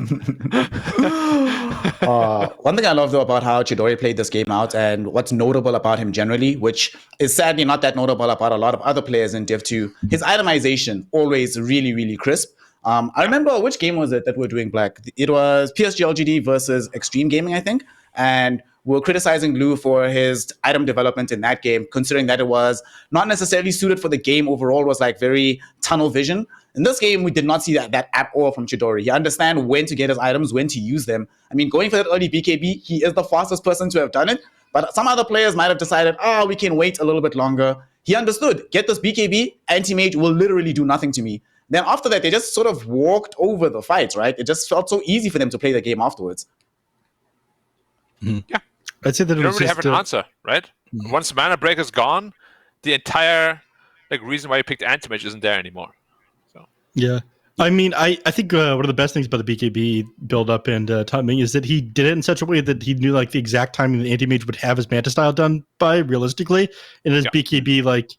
One thing I love though about how Chidori played this game out and what's notable about him generally, which is sadly not that notable about a lot of other players in Div 2, his itemization always really, really crisp. I remember which game was it that we were doing, Black? It was PSG LGD versus Extreme Gaming, I think. And we were criticizing Lou for his item development in that game, considering that it was not necessarily suited for the game overall, was like very tunnel vision. In this game, we did not see that at all from Chidori. He understands when to get his items, when to use them. I mean, going for that early BKB, he is the fastest person to have done it. But some other players might have decided, we can wait a little bit longer. He understood, get this BKB, anti-mage will literally do nothing to me. Then after that, they just sort of walked over the fights, right? It just felt so easy for them to play the game afterwards. Yeah. I'd say that You don't really have an answer, right? Once Mana Break is gone, the entire reason why you picked Anti-Mage isn't there anymore. So yeah. I mean, I think one of the best things about the BKB build-up and timing is that he did it in such a way that he knew the exact timing the Anti-Mage would have his Manta style done by, realistically. And his BKB,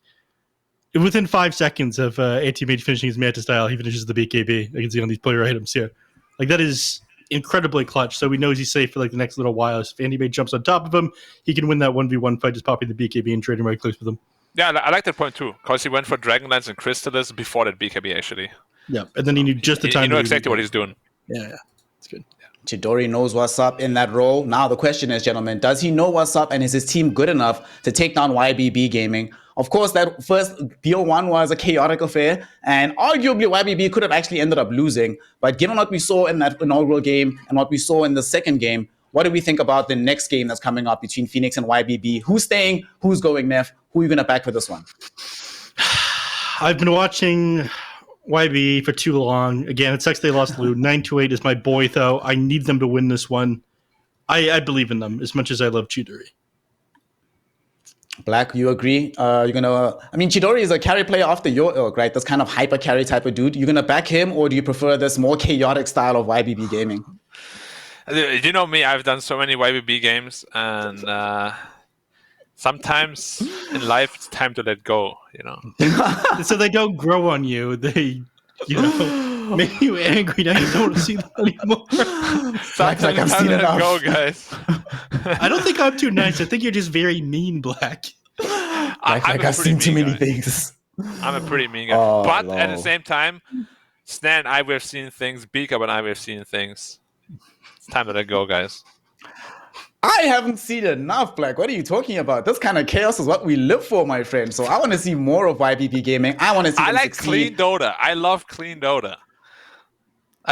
within 5 seconds of Anti-Mage finishing his Manta style, he finishes the BKB. I can see on these player items here. That is incredibly clutch, so he knows he's safe for the next little while. So if Anti-Mage jumps on top of him, he can win that 1v1 fight just popping the BKB and trading right clicks with him. Yeah, I like that point too, because he went for Dragonlance and Crystallis before that BKB actually. Yeah, and then he knew just the time. You know exactly what he's doing. Yeah, it's good. Chidori knows what's up in that role. Now the question is, gentlemen, does he know what's up and is his team good enough to take down YBB Gaming? Of course, that first BO1 was a chaotic affair, and arguably YBB could have actually ended up losing. But given what we saw in that inaugural game and what we saw in the second game, what do we think about the next game that's coming up between Phoenix and YBB? Who's staying? Who's going, Neff? Who are you going to back for this one? I've been watching YB for too long. Again, it sucks they lost Lou. 928 is my boy, though. I need them to win this one. I believe in them as much as I love Chidori. Black, you agree? Chidori is a carry player after your ilk, right? This kind of hyper carry type of dude. You're going to back him, or do you prefer this more chaotic style of YBB gaming? You know me, I've done so many YBB games, and sometimes in life it's time to let go, So they don't grow on you. They, make you angry. Now you don't want to see them anymore. Sounds like I've seen enough. Go, guys. I don't think I'm too nice. I think you're just very mean, Black. I've seen too many things. I'm a pretty mean guy. But at the same time, Snan and I have seen things. Beakup and I have seen things. It's time to let go, guys. I haven't seen enough, Black. What are you talking about? This kind of chaos is what we live for, my friend. So I want to see more of YBB gaming. I want to see. I like succeed. clean Dota. I love clean Dota.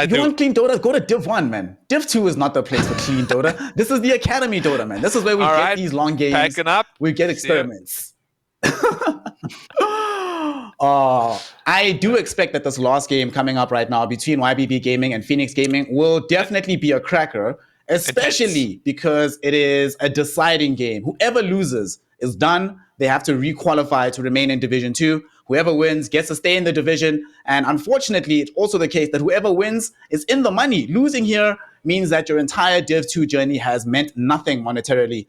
You want clean Dota? Go to Div 1, man. Div 2 is not the place for clean Dota. This is the Academy Dota, man. This is where we get these long games. Packing up. We get experiments. I do expect that this last game coming up right now between YBB Gaming and Phoenix Gaming will definitely be a cracker, especially because it is a deciding game. Whoever loses is done. They have to requalify to remain in Division 2. Whoever wins gets to stay in the division. And unfortunately, it's also the case that whoever wins is in the money. Losing here means that your entire Div 2 journey has meant nothing monetarily.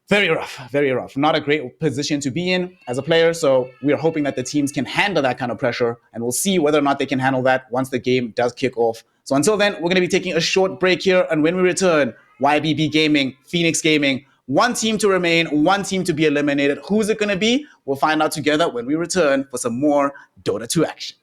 Very rough, very rough. Not a great position to be in as a player. So we're hoping that the teams can handle that kind of pressure. And we'll see whether or not they can handle that once the game does kick off. So until then, we're going to be taking a short break here. And when we return, YBB Gaming, Phoenix Gaming, one team to remain, one team to be eliminated. Who's it going to be? We'll find out together when we return for some more Dota 2 action.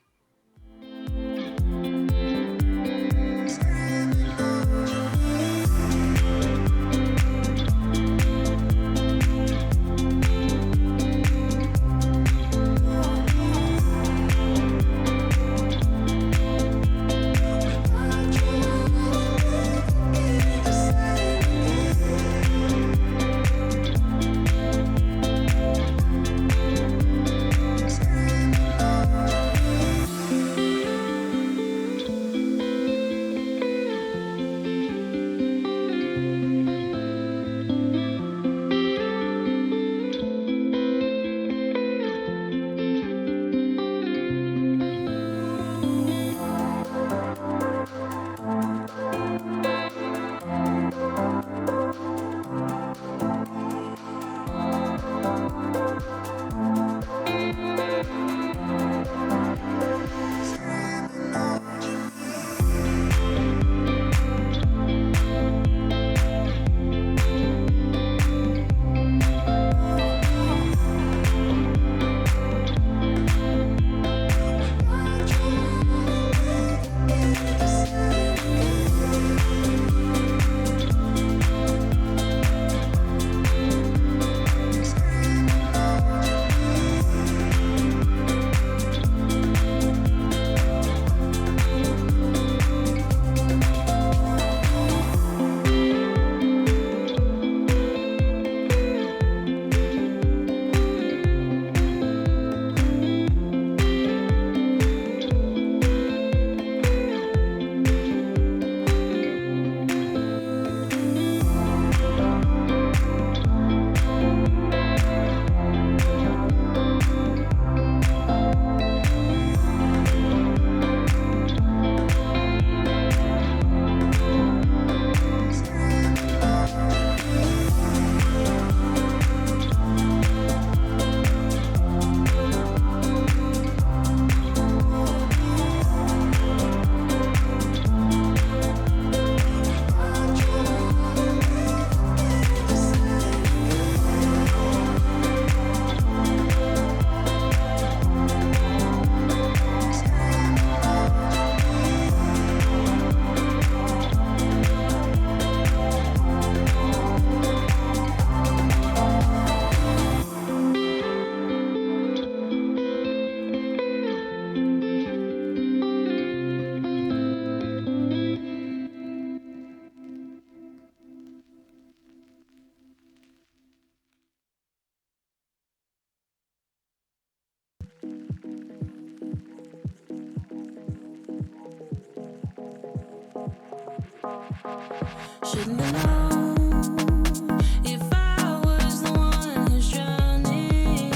Shouldn't have known if I was the one who's drowning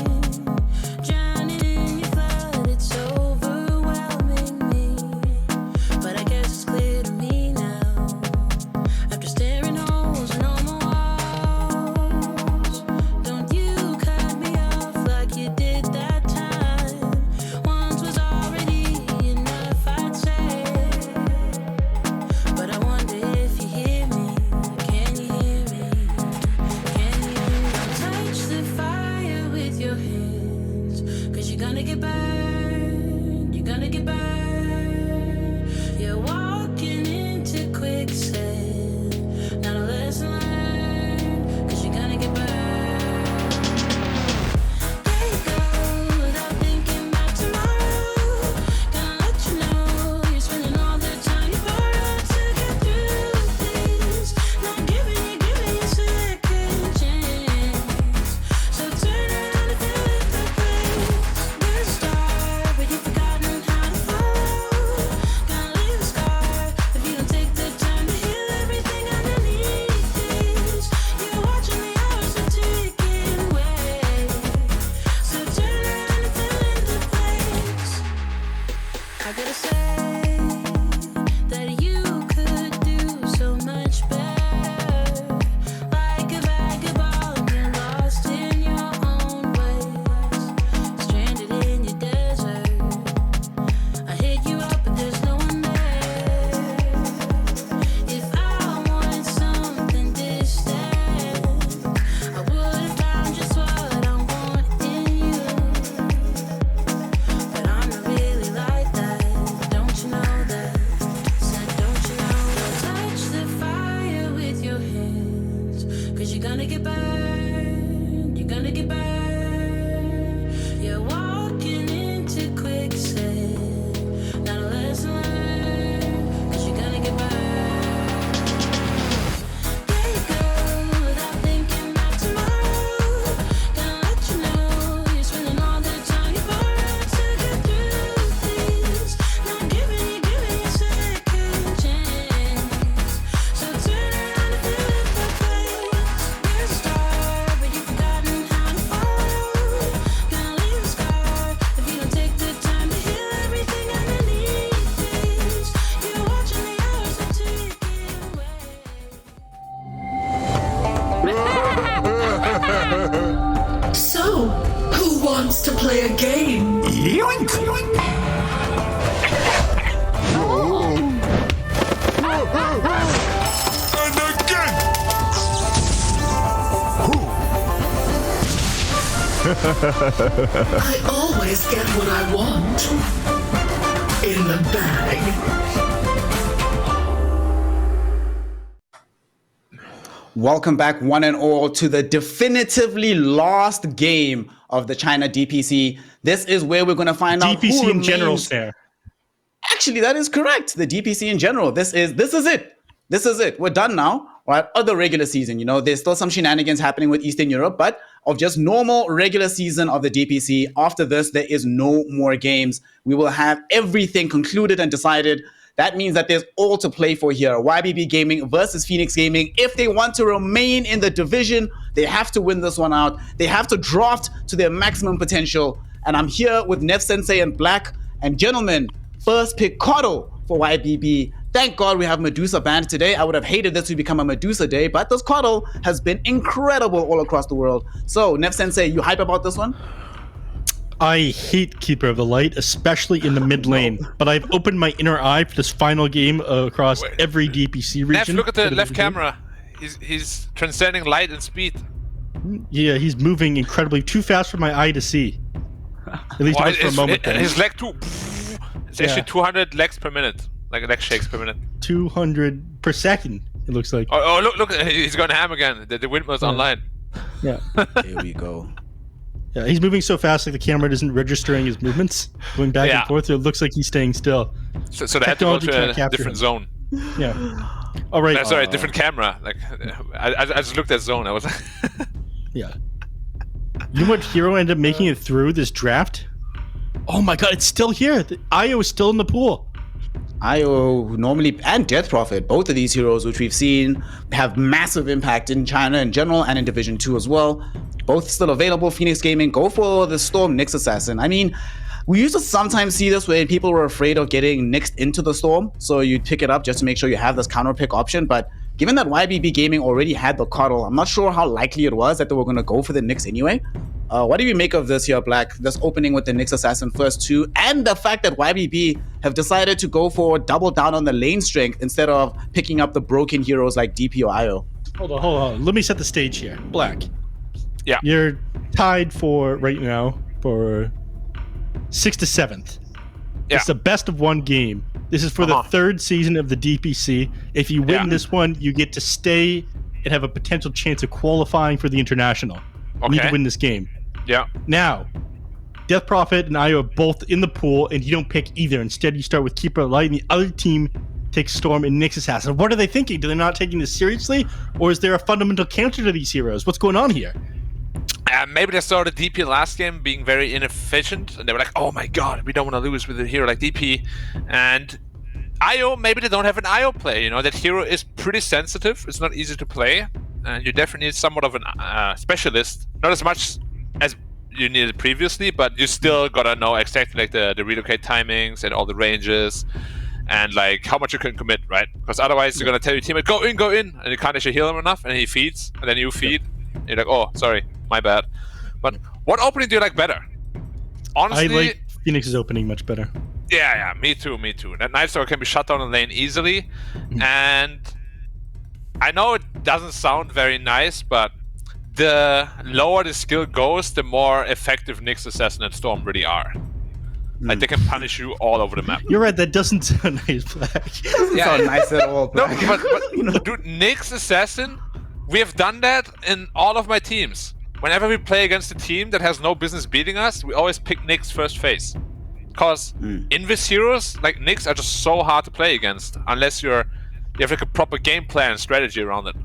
in your flood. It's overwhelming me, but I guess it's clear to me now. After staring holes in all my walls, don't you cut me off like you did that time. Once was already enough, I'd say. But I wonder if you hear me. Can you hear me? Can you hear me? Touch the fire with your hands, 'cause you're gonna get burned. You're gonna get burned. You're walking into quicksand. Not a lesson learned, 'cause you're gonna get burned. There you go, without thinking about tomorrow. Gonna let you know you're spending all the time you borrowed to get through this. Not giving you a second chance. So turn around and fill in the blanks. You're a star, but you've forgotten how to follow. Gonna leave a scar if you don't take the time to heal everything underneath this. You're watching the hours are ticking away. So turn around and fill in the blanks. I gotta say that you could do so much better. Like a vagabond, you're lost in your own ways, stranded in your desert. I hit you up, but there's no one there. If I wanted something distant, I would have found just what I want in you. But I'm not really like that. Don't you know that? Said, don't you know that? Touch the fire with your hands, 'cause you're gonna get burned. You're gonna get burned. You're walking into quicksand. Not a lesson learned, 'cause you're gonna get burned. There you go, without thinking about tomorrow. Gonna let you know you're spending all the time you borrowed to get through this. Not giving you a second chance. So turn around and fill in the blanks. You're a star, but you've forgotten how to follow. Gonna leave a scar if you don't take the time to heal everything underneath this. You're watching the hours are ticking away. So, who wants to play a game? Yoink! And again! I always get what I want. In the bag. Welcome back, one and all, to the definitively last game of the China DPC. This is where we're going to find out who DPC in remains. general, fair. Actually, that is correct. The DPC in general. This is it. This is it. We're done now. All right. Other regular season, you know, there's still some shenanigans happening with Eastern Europe, but of just normal regular season of the DPC, after this, there is no more games. We will have everything concluded and decided. That means that there's all to play for here. YBB Gaming versus Phoenix Gaming. If they want to remain in the division, they have to win this one out. They have to draft to their maximum potential. And I'm here with Neff Sensei and Black. And gentlemen, first pick Cotto for YBB. Thank God we have Medusa banned today. I would have hated this to become a Medusa day, but this Cotto has been incredible all across the world. So, Neff Sensei, you hype about this one? I hate Keeper of the Light, especially in the mid lane. But I've opened my inner eye for this final game across every DPC region. Neff, look at the left camera. He's transcending light and speed. Yeah, he's moving incredibly too fast for my eye to see. At least it was for a moment. And his leg too. It's actually 200 legs per minute, like leg shakes per minute. 200 per second. It looks like. Oh, look! He's going ham again. The windmill's online. Yeah. Here we go. Yeah, he's moving so fast, like the camera isn't registering his movements, going back and forth. So it looks like he's staying still. So they had to go to a different zone. Yeah. All right. Sorry, different camera. Like I just looked at zone. I was. Yeah. You know what hero ended up making it through this draft? Oh my god, it's still here. The IO is still in the pool. IO normally, and Death Prophet, both of these heroes, which we've seen have massive impact in China in general and in Division 2 as well. Both still available. Phoenix Gaming, go for the Storm Nyx Assassin. I mean, we used to sometimes see this where people were afraid of getting nixed into the Storm, so you'd pick it up just to make sure you have this counter pick option. But given that YBB Gaming already had the Coddle, I'm not sure how likely it was that they were going to go for the Nyx anyway. What do you make of this here, Black? This opening with the Nyx Assassin first two, and the fact that YBB have decided to go for double down on the lane strength instead of picking up the broken heroes like DP or IO. Hold on. Let me set the stage here. Black. Yeah. You're tied for right now for 6th to 7th. Yeah. It's the best of one game. This is for the third season of the DPC. If you win this one, you get to stay and have a potential chance of qualifying for the international. You need to win this game. Yeah. Now, Death Prophet and IO are both in the pool, and you don't pick either. Instead, you start with Keeper of Light, and the other team takes Storm and Nyx Assassin. What are they thinking? Do they not taking this seriously? Or is there a fundamental counter to these heroes? What's going on here? Maybe they saw the DP last game being very inefficient, and they were like, oh my god, we don't want to lose with a hero like DP. And IO, maybe they don't have an IO play. You know, that hero is pretty sensitive. It's not easy to play. And you definitely need somewhat of a specialist. Not as much as you needed previously, but you still gotta know exactly like the relocate timings and all the ranges and like how much you can commit, right? Because otherwise you're gonna tell your teammate, go in, and you can't actually heal him enough, and he feeds, and then you feed. And you're like, oh, sorry, my bad. But what opening do you like better? Honestly, I like Phoenix's opening much better. Yeah, me too. That Night Stalker can be shut down in lane easily, and I know it doesn't sound very nice, but the lower the skill goes, the more effective Nyx Assassin and Storm really are. Like, they can punish you all over the map. You're right, that doesn't sound nice, Black. Doesn't sound nice at all, No, Black. but dude, Nyx Assassin, we have done that in all of my teams. Whenever we play against a team that has no business beating us, we always pick Nyx first phase. Because Invis heroes like Nyx are just so hard to play against, unless you have like a proper game plan and strategy around it.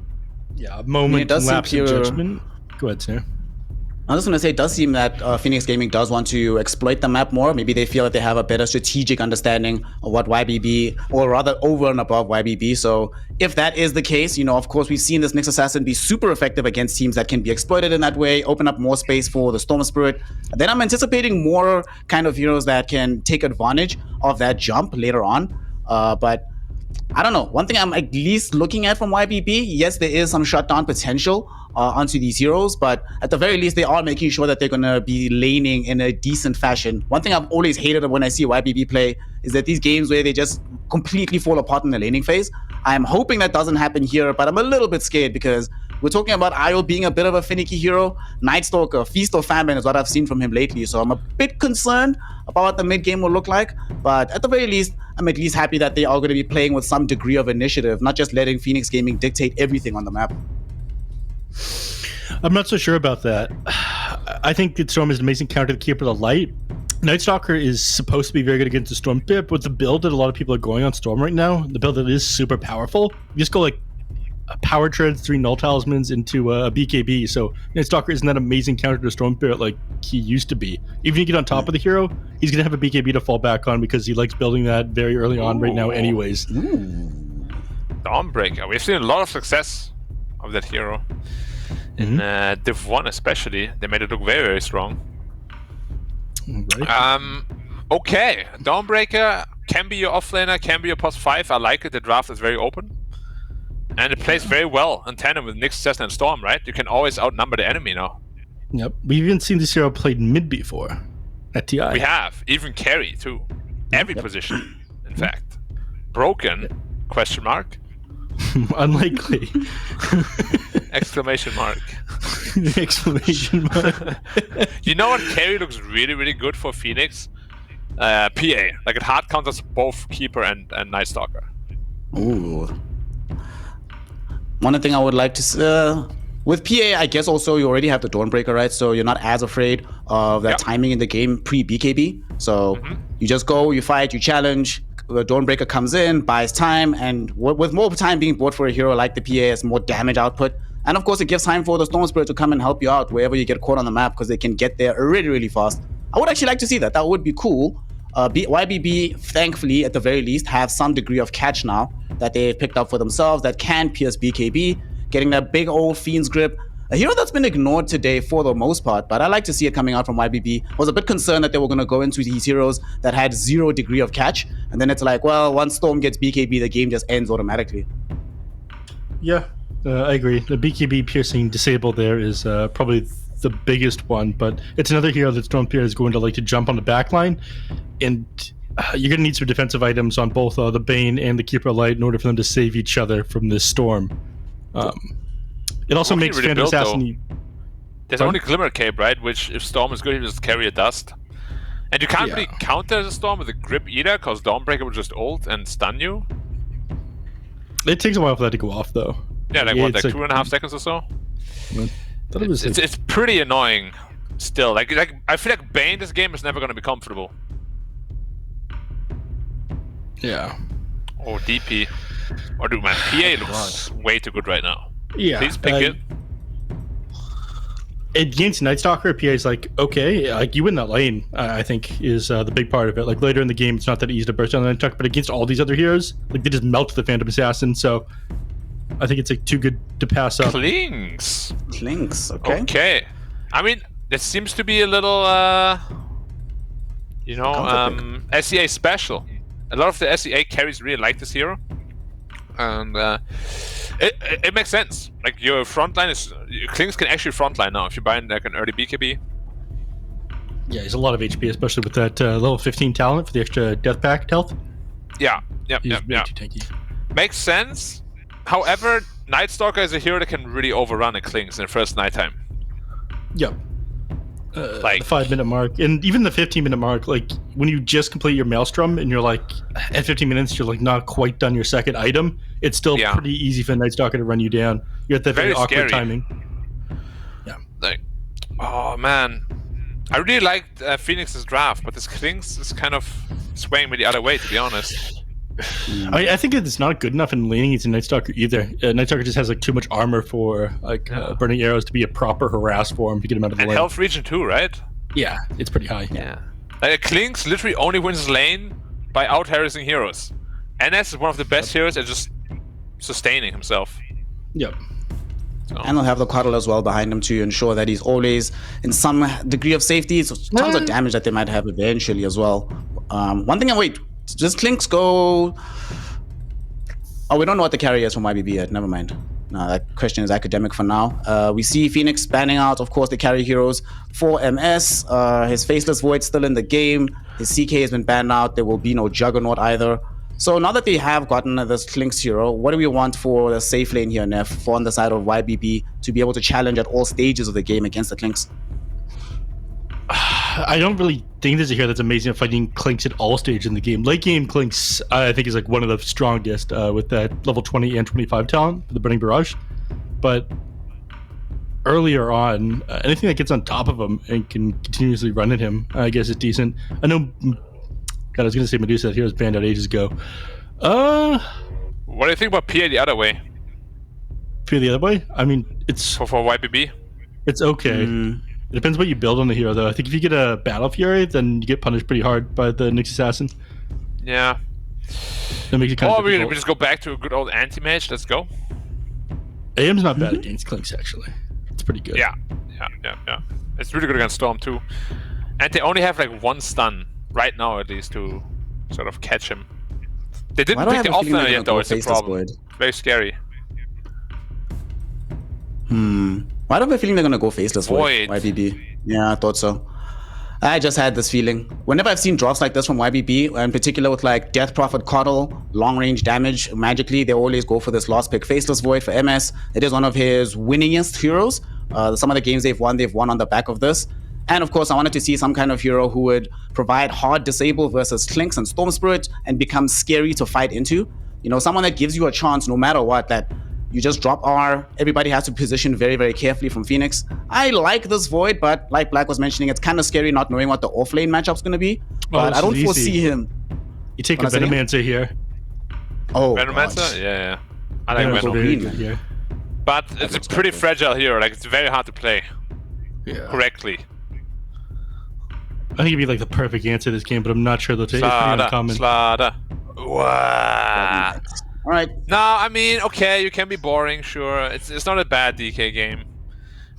Yeah, moment does seem lapse in pure- judgment. Go ahead, sir. I was just going to say, it does seem that Phoenix Gaming does want to exploit the map more. Maybe they feel that they have a better strategic understanding of what YBB, or rather over and above YBB. So if that is the case, you know, of course, we've seen this Nyx Assassin be super effective against teams that can be exploited in that way, open up more space for the Storm Spirit. Then I'm anticipating more kind of heroes that can take advantage of that jump later on. But I don't know. One thing I'm at least looking at from YBB, yes, there is some shutdown potential onto these heroes, but at the very least, they are making sure that they're going to be laning in a decent fashion. One thing I've always hated when I see YBB play is that these games where they just completely fall apart in the laning phase. I'm hoping that doesn't happen here, but I'm a little bit scared because we're talking about IO being a bit of a finicky hero. Night Stalker, Feast or Famine is what I've seen from him lately, so I'm a bit concerned about what the mid game will look like. But at the very least, I'm at least happy that they are going to be playing with some degree of initiative, not just letting Phoenix Gaming dictate everything on the map. I'm not so sure about that. I think that Storm is an amazing counter to Keeper of the Light. Night Stalker is supposed to be very good against the Storm bit, but the build that a lot of people are going on Storm right now, the build that is super powerful, you just go like Power Treads, 3 Null Talismans into a BKB. So Night Stalker isn't that amazing counter to Storm Spirit like he used to be. Even if you get on top of the hero, he's going to have a BKB to fall back on because he likes building that very early on right now anyways. Dawnbreaker. We've seen a lot of success of that hero. In Div 1 especially. They made it look very, very strong. Right. Okay. Dawnbreaker can be your offlaner, can be your post 5. I like it. The draft is very open. And it plays very well in tandem with Nyx, Assassin, and Storm, right? You can always outnumber the enemy now. Yep. We've even seen this hero played mid before at TI. We have. Even carry, too. Every position, in fact. Broken? Question mark. Unlikely. Exclamation mark. Exclamation mark. You know what carry looks really, really good for Phoenix? PA. Like it hard counters both Keeper and Night Stalker. Ooh. One thing I would like to with PA, I guess also you already have the Dawnbreaker, right? So you're not as afraid of that timing in the game pre-BKB. So you just go, you fight, you challenge. The Dawnbreaker comes in, buys time, and with more time being bought for a hero like the PA, it's more damage output. And of course, it gives time for the Storm Spirit to come and help you out wherever you get caught on the map because they can get there really, really fast. I would actually like to see that. That would be cool. YBB, thankfully, at the very least, have some degree of catch now that they've picked up for themselves that can pierce BKB, getting that big old Fiend's Grip. A hero that's been ignored today for the most part, but I like to see it coming out from YBB. Was a bit concerned that they were going to go into these heroes that had 0 degree of catch, and then it's like, well, once Storm gets BKB, the game just ends automatically. Yeah, I agree. The BKB piercing disable there is probably the biggest one, but it's another hero that Stormpeer is going to like to jump on the back line, and you're going to need some defensive items on both the Bane and the Keeper Light in order for them to save each other from this storm. It also makes really Phantom built, though. Assassin... There's only Glimmer Cape, right? Which, if Storm is good, he just carry a dust. And you can't really counter the Storm with a Grip either, because Dawnbreaker will just ult and stun you. It takes a while for that to go off, though. Yeah, like what, like 2.5 seconds or so? It's pretty annoying still. Like I feel like Bane this game is never going to be comfortable. Yeah. Or DP. Or dude, man, PA looks way too good right now. Yeah. Please pick it. Against Night Stalker, PA is like, okay, like you win that lane, I think, is the big part of it. Like later in the game, it's not that easy to burst down the Night Stalker, but against all these other heroes, like they just melt the Phantom Assassin, so I think it's like too good to pass up. Clinks, okay. Okay. I mean, this seems to be a little, SEA special. A lot of the SEA carries really like this hero. And it makes sense. Like your frontline is Klings can actually frontline now if you buy like an early BKB. Yeah, he's a lot of HP, especially with that level 15 talent for the extra death pact health. Yeah, He's way too tanky. Makes sense. However, Night Stalker is a hero that can really overrun a Klings in the first nighttime. Yep. Like the 5-minute mark, and even the 15-minute mark, like when you just complete your Maelstrom and you're like at 15 minutes you're like not quite done your second item, it's still pretty easy for Night Stalker to run you down. You're at that very awkward scary timing. Yeah. Like, oh man, I really liked Phoenix's draft, but this Klings is kind of swaying me the other way, to be honest. I think it's not good enough in leaning into Night Stalker either. Night Stalker just has like too much armor for like burning arrows to be a proper harass for him to get him out of the lane. And health region too, right? Yeah, it's pretty high. Yeah. Like Klings literally only wins lane by out harassing heroes. NS is one of the best heroes at just sustaining himself. Yep. And he'll have the Coddle as well behind him to ensure that he's always in some degree of safety. So tons of damage that they might have eventually as well. One thing, does Klinks go... Oh, we don't know what the carry is from YBB yet. Never mind. No, that question is academic for now. We see Phoenix banning out, of course, the carry heroes for MS. His Faceless Void still in the game. His CK has been banned out. There will be no Juggernaut either. So now that they have gotten this Klinks hero, what do we want for the safe lane here, Neff, for on the side of YBB to be able to challenge at all stages of the game against the Klinks? I don't really think there's a hero that's amazing at fighting Klinks at all stages in the game. Late game Klinks, I think, is like one of the strongest with that level 20 and 25 talent for the Burning Barrage. But earlier on, anything that gets on top of him and can continuously run at him, I guess is decent. I know, God, I was going to say Medusa, that hero was banned out ages ago. What do you think about PA the other way? PA the other way? I mean, it's... For YBB? It's okay. It depends what you build on the hero, though. I think if you get a Battle Fury, then you get punished pretty hard by the Nyx Assassin. Yeah. That makes it kind of we difficult. just go back to a good old anti-mage. Let's go. AM's not bad against Klinks, actually. It's pretty good. Yeah. It's really good against Storm, too. And they only have like one stun, right now at least, to sort of catch him. They didn't pick the offlaner yet, though. It's a problem. Very scary. Why do I have a feeling they're going to go Faceless Void, YBB? Yeah, I thought so. I just had this feeling. Whenever I've seen drops like this from YBB, in particular with like Death Prophet Coddle, long range damage, magically, they always go for this last pick, Faceless Void for MS. It is one of his winningest heroes. Some of the games they've won on the back of this. And of course, I wanted to see some kind of hero who would provide hard disable versus Klinks and Storm Spirit and become scary to fight into. You know, someone that gives you a chance no matter what, that you just drop R. Everybody has to position very, very carefully from Phoenix. I like this Void, but like Black was mentioning, it's kind of scary not knowing what the offlane matchup's going to be. But I don't foresee him. You take a Venomancer here. Oh, Venomancer? Yeah. I like Venomancer here. But it's a pretty fragile hero. Like, it's very hard to play correctly. I think it'd be like the perfect answer to this game, but I'm not sure they'll take it. It's pretty Slaughter. uncommon. Slaughter. Wow. All right. No, I mean, okay, you can be boring, sure. It's not a bad DK game.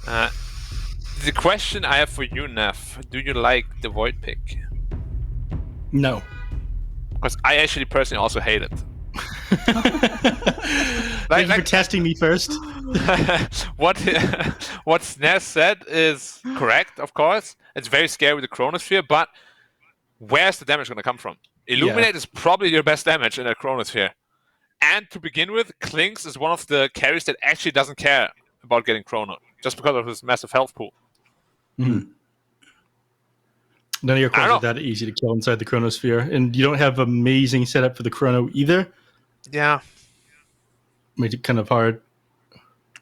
The question I have for you, Neff, do you like the Void pick? No. Because I actually personally also hate it. Thank you for testing me first. what Snez said is correct, of course. It's very scary with the Chronosphere, but where's the damage going to come from? Illuminate is probably your best damage in a Chronosphere. And to begin with, Klinks is one of the carries that actually doesn't care about getting Chrono, just because of his massive health pool. None of your cards are that easy to kill inside the Chronosphere, and you don't have amazing setup for the Chrono either. Yeah. Makes it kind of hard.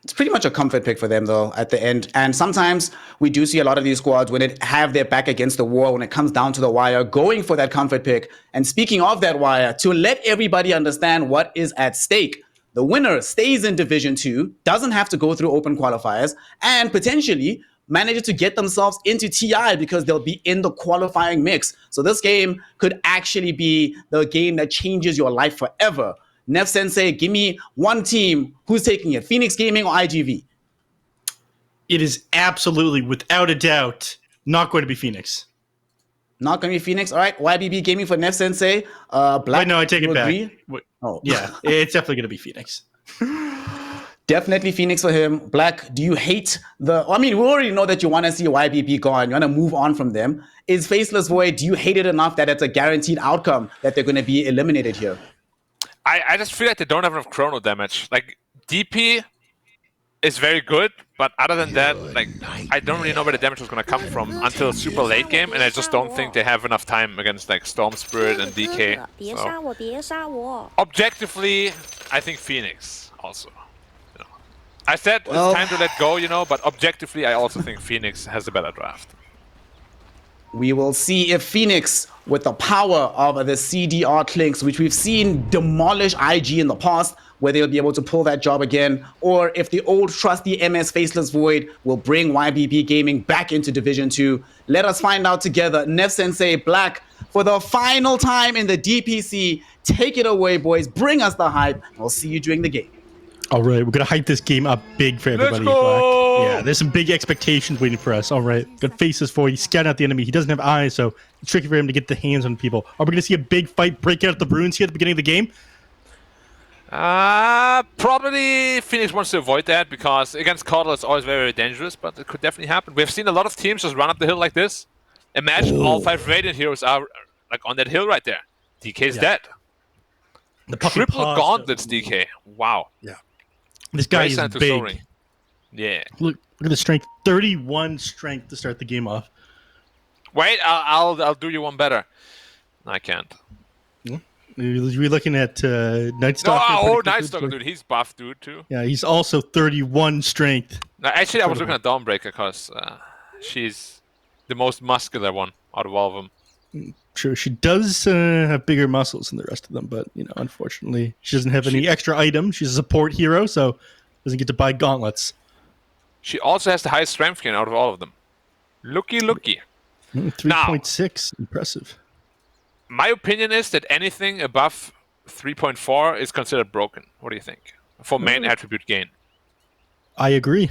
It's pretty much a comfort pick for them, though, at the end. And sometimes we do see a lot of these squads when it have their back against the wall, when it comes down to the wire, going for that comfort pick. And speaking of that wire, to let everybody understand what is at stake, the winner stays in Division 2, doesn't have to go through open qualifiers, and potentially manages to get themselves into TI because they'll be in the qualifying mix. So this game could actually be the game that changes your life forever. Neff Sensei, give me one team. Who's taking it? Phoenix Gaming or iG.V? It is absolutely, without a doubt, not going to be Phoenix. Not going to be Phoenix? All right. YBB Gaming for Neff Sensei. Black, Wait, no, I take it back. Wait. Oh. Yeah, it's definitely going to be Phoenix. Definitely Phoenix for him. Black, do you hate the... I mean, we already know that you want to see YBB gone. You want to move on from them. Is Faceless Void, do you hate it enough that it's a guaranteed outcome that they're going to be eliminated here? I just feel like they don't have enough chrono damage. Like, DP is very good, but other than that, like, I don't really know where the damage was going to come from until super late game, and I just don't think they have enough time against, like, Storm Spirit and DK. So. Objectively, I think Phoenix also. You know. I said it's time to let go, you know, but objectively, I also think Phoenix has a better draft. We will see if Phoenix, with the power of the CDR Klinks, which we've seen demolish IG in the past, where they'll be able to pull that job again, or if the old trusty MS Faceless Void will bring YBB Gaming back into Division 2. Let us find out together. Neff Sensei, Black, for the final time in the DPC, take it away, boys. Bring us the hype. I'll see you during the game. All right, we're going to hype this game up big for everybody. Let's go! Black. Yeah, there's some big expectations waiting for us. All right, good Faceless Void. He's scouting out the enemy. He doesn't have eyes, so it's tricky for him to get the hands on people. Are we going to see a big fight break out at the ruins here at the beginning of the game? Probably Phoenix wants to avoid that because against Caudal it's always very, very dangerous, but it could definitely happen. We've seen a lot of teams just run up the hill like this. Imagine all 5 Radiant heroes are like on that hill right there. DK's dead. The puppy Triple paws, gauntlets, DK. Wow. Yeah. This guy is big. Soaring. Yeah. Look at the strength. 31 strength to start the game off. Wait, I'll do you one better. No, I can't. We're looking at Night Stalker. Oh, Night Stalker, dude. He's buff, dude, too. Yeah, he's also 31 strength. No, actually, I was looking at Dawnbreaker because she's the most muscular one out of all of them. True, she does have bigger muscles than the rest of them, but you know, unfortunately, she doesn't have any extra items. She's a support hero, so doesn't get to buy gauntlets. She also has the highest strength gain out of all of them. Looky. 3.6, impressive. My opinion is that anything above 3.4 is considered broken. What do you think? For main attribute gain. I agree.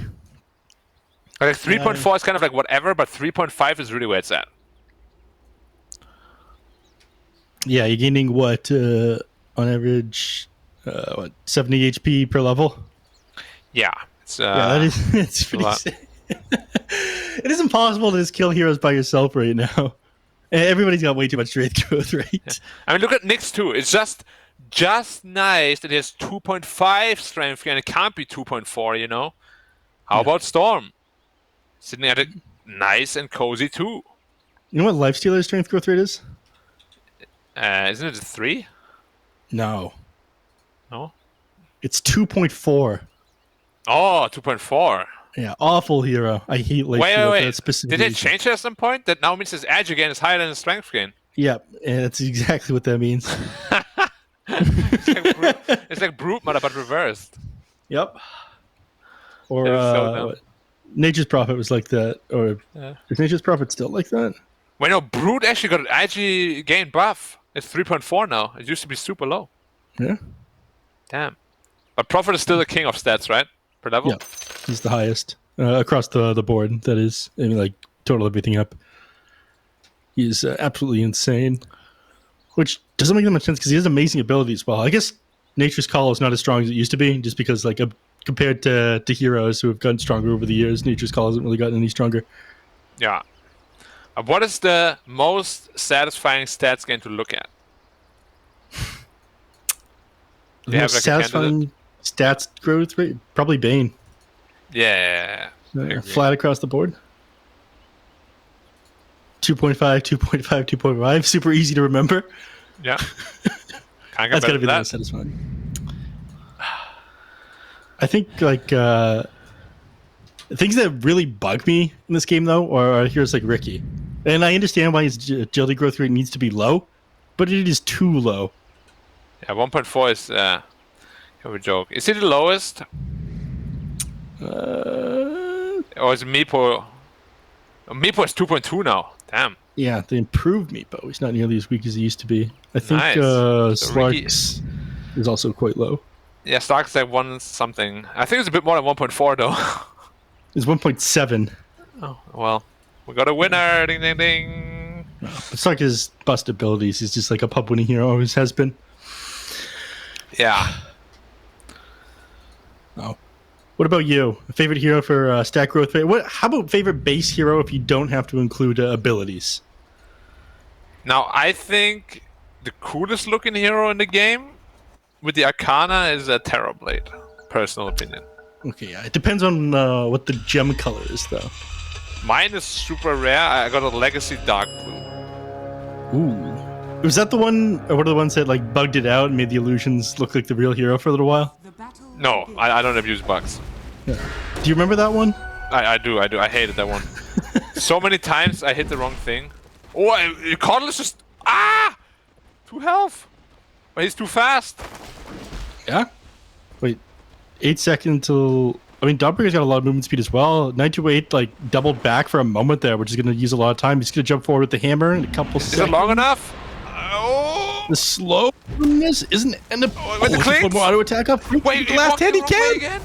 Like 3.4 is kind of like whatever, but 3.5 is really where it's at. Yeah, you're gaining what, on average, 70 HP per level? Yeah. It's, yeah, that is it's pretty sick. It is impossible to just kill heroes by yourself right now. Everybody's got way too much strength growth, right? Yeah. I mean, look at Nyx too. It's just nice that he has 2.5 strength and it can't be 2.4, you know? How about Storm? Sitting at it nice and cozy too. You know what Lifestealer's strength growth rate is? Isn't it a 3? No. No? It's 2.4. Oh, 2.4. Yeah, awful hero. I hate Lifestealer. Wait. Did it change at some point? That now means his edge again is higher than his strength gain. Yep, and that's exactly what that means. It's like Brute Mother, but reversed. Yep. Or Nature's Prophet was like that. Or is Nature's Prophet still like that? Well, no, Brood actually got an IG gain buff. It's 3.4 now. It used to be super low. Yeah. Damn. But Prophet is still the king of stats, right? Per level? Yeah. He's the highest across the board. That is, I mean, like total everything up. He's absolutely insane. Which doesn't make that much sense because he has amazing ability as well. I guess Nature's Call is not as strong as it used to be, just because like compared to heroes who have gotten stronger over the years, Nature's Call hasn't really gotten any stronger. Yeah. What is the most satisfying stats game to look at? The You most have, like, a satisfying stats growth rate? Probably Bane. Yeah. Flat across the board. 2.5, 2.5, 2.5. Super easy to remember. Yeah. Can't That's got to be the that. most satisfying. I think, like, things that really bug me in this game, though, are heroes like Ricky. And I understand why his agility growth rate needs to be low, but it is too low. Yeah, 1.4 is kind of a joke. Is it the lowest? Or is Meepo? Meepo is 2.2 now. Damn. Yeah, they improved Meepo. He's not nearly as weak as he used to be. I think Nice. So Ricky- Slarks is also quite low. Yeah, Stark's like 1 something. I think it's a bit more than 1.4 though. It's 1.7. Oh, well. We got a winner. Ding, ding, ding. But Slark's bust abilities is just like a pub winning hero, always has been. Yeah. Oh. What about you? A favorite hero for stat growth rate? How about favorite base hero if you don't have to include abilities? Now, I think the coolest looking hero in the game with the Arcana is a Terrorblade. Personal opinion. Okay, yeah. It depends on what the gem color is, though. Mine is super rare. I got a Legacy Dark Blue. Ooh. Was that the one, or one of the ones that like bugged it out and made the illusions look like the real hero for a little while? No, I don't abuse bugs. Yeah. Do you remember that one? I do. I hated that one. So many times I hit the wrong thing. Oh, Coddle is just... Ah! 2 health. But he's too fast. Yeah. Wait, 8 seconds till... I mean, Dawnbreaker's got a lot of movement speed as well. 928 like doubled back for a moment there, which is going to use a lot of time. He's going to jump forward with the hammer in a couple seconds. Is it long enough? Oh! The slowness isn't end up. With the clinks? One more auto attack up. Wait, the last hit he can. Again?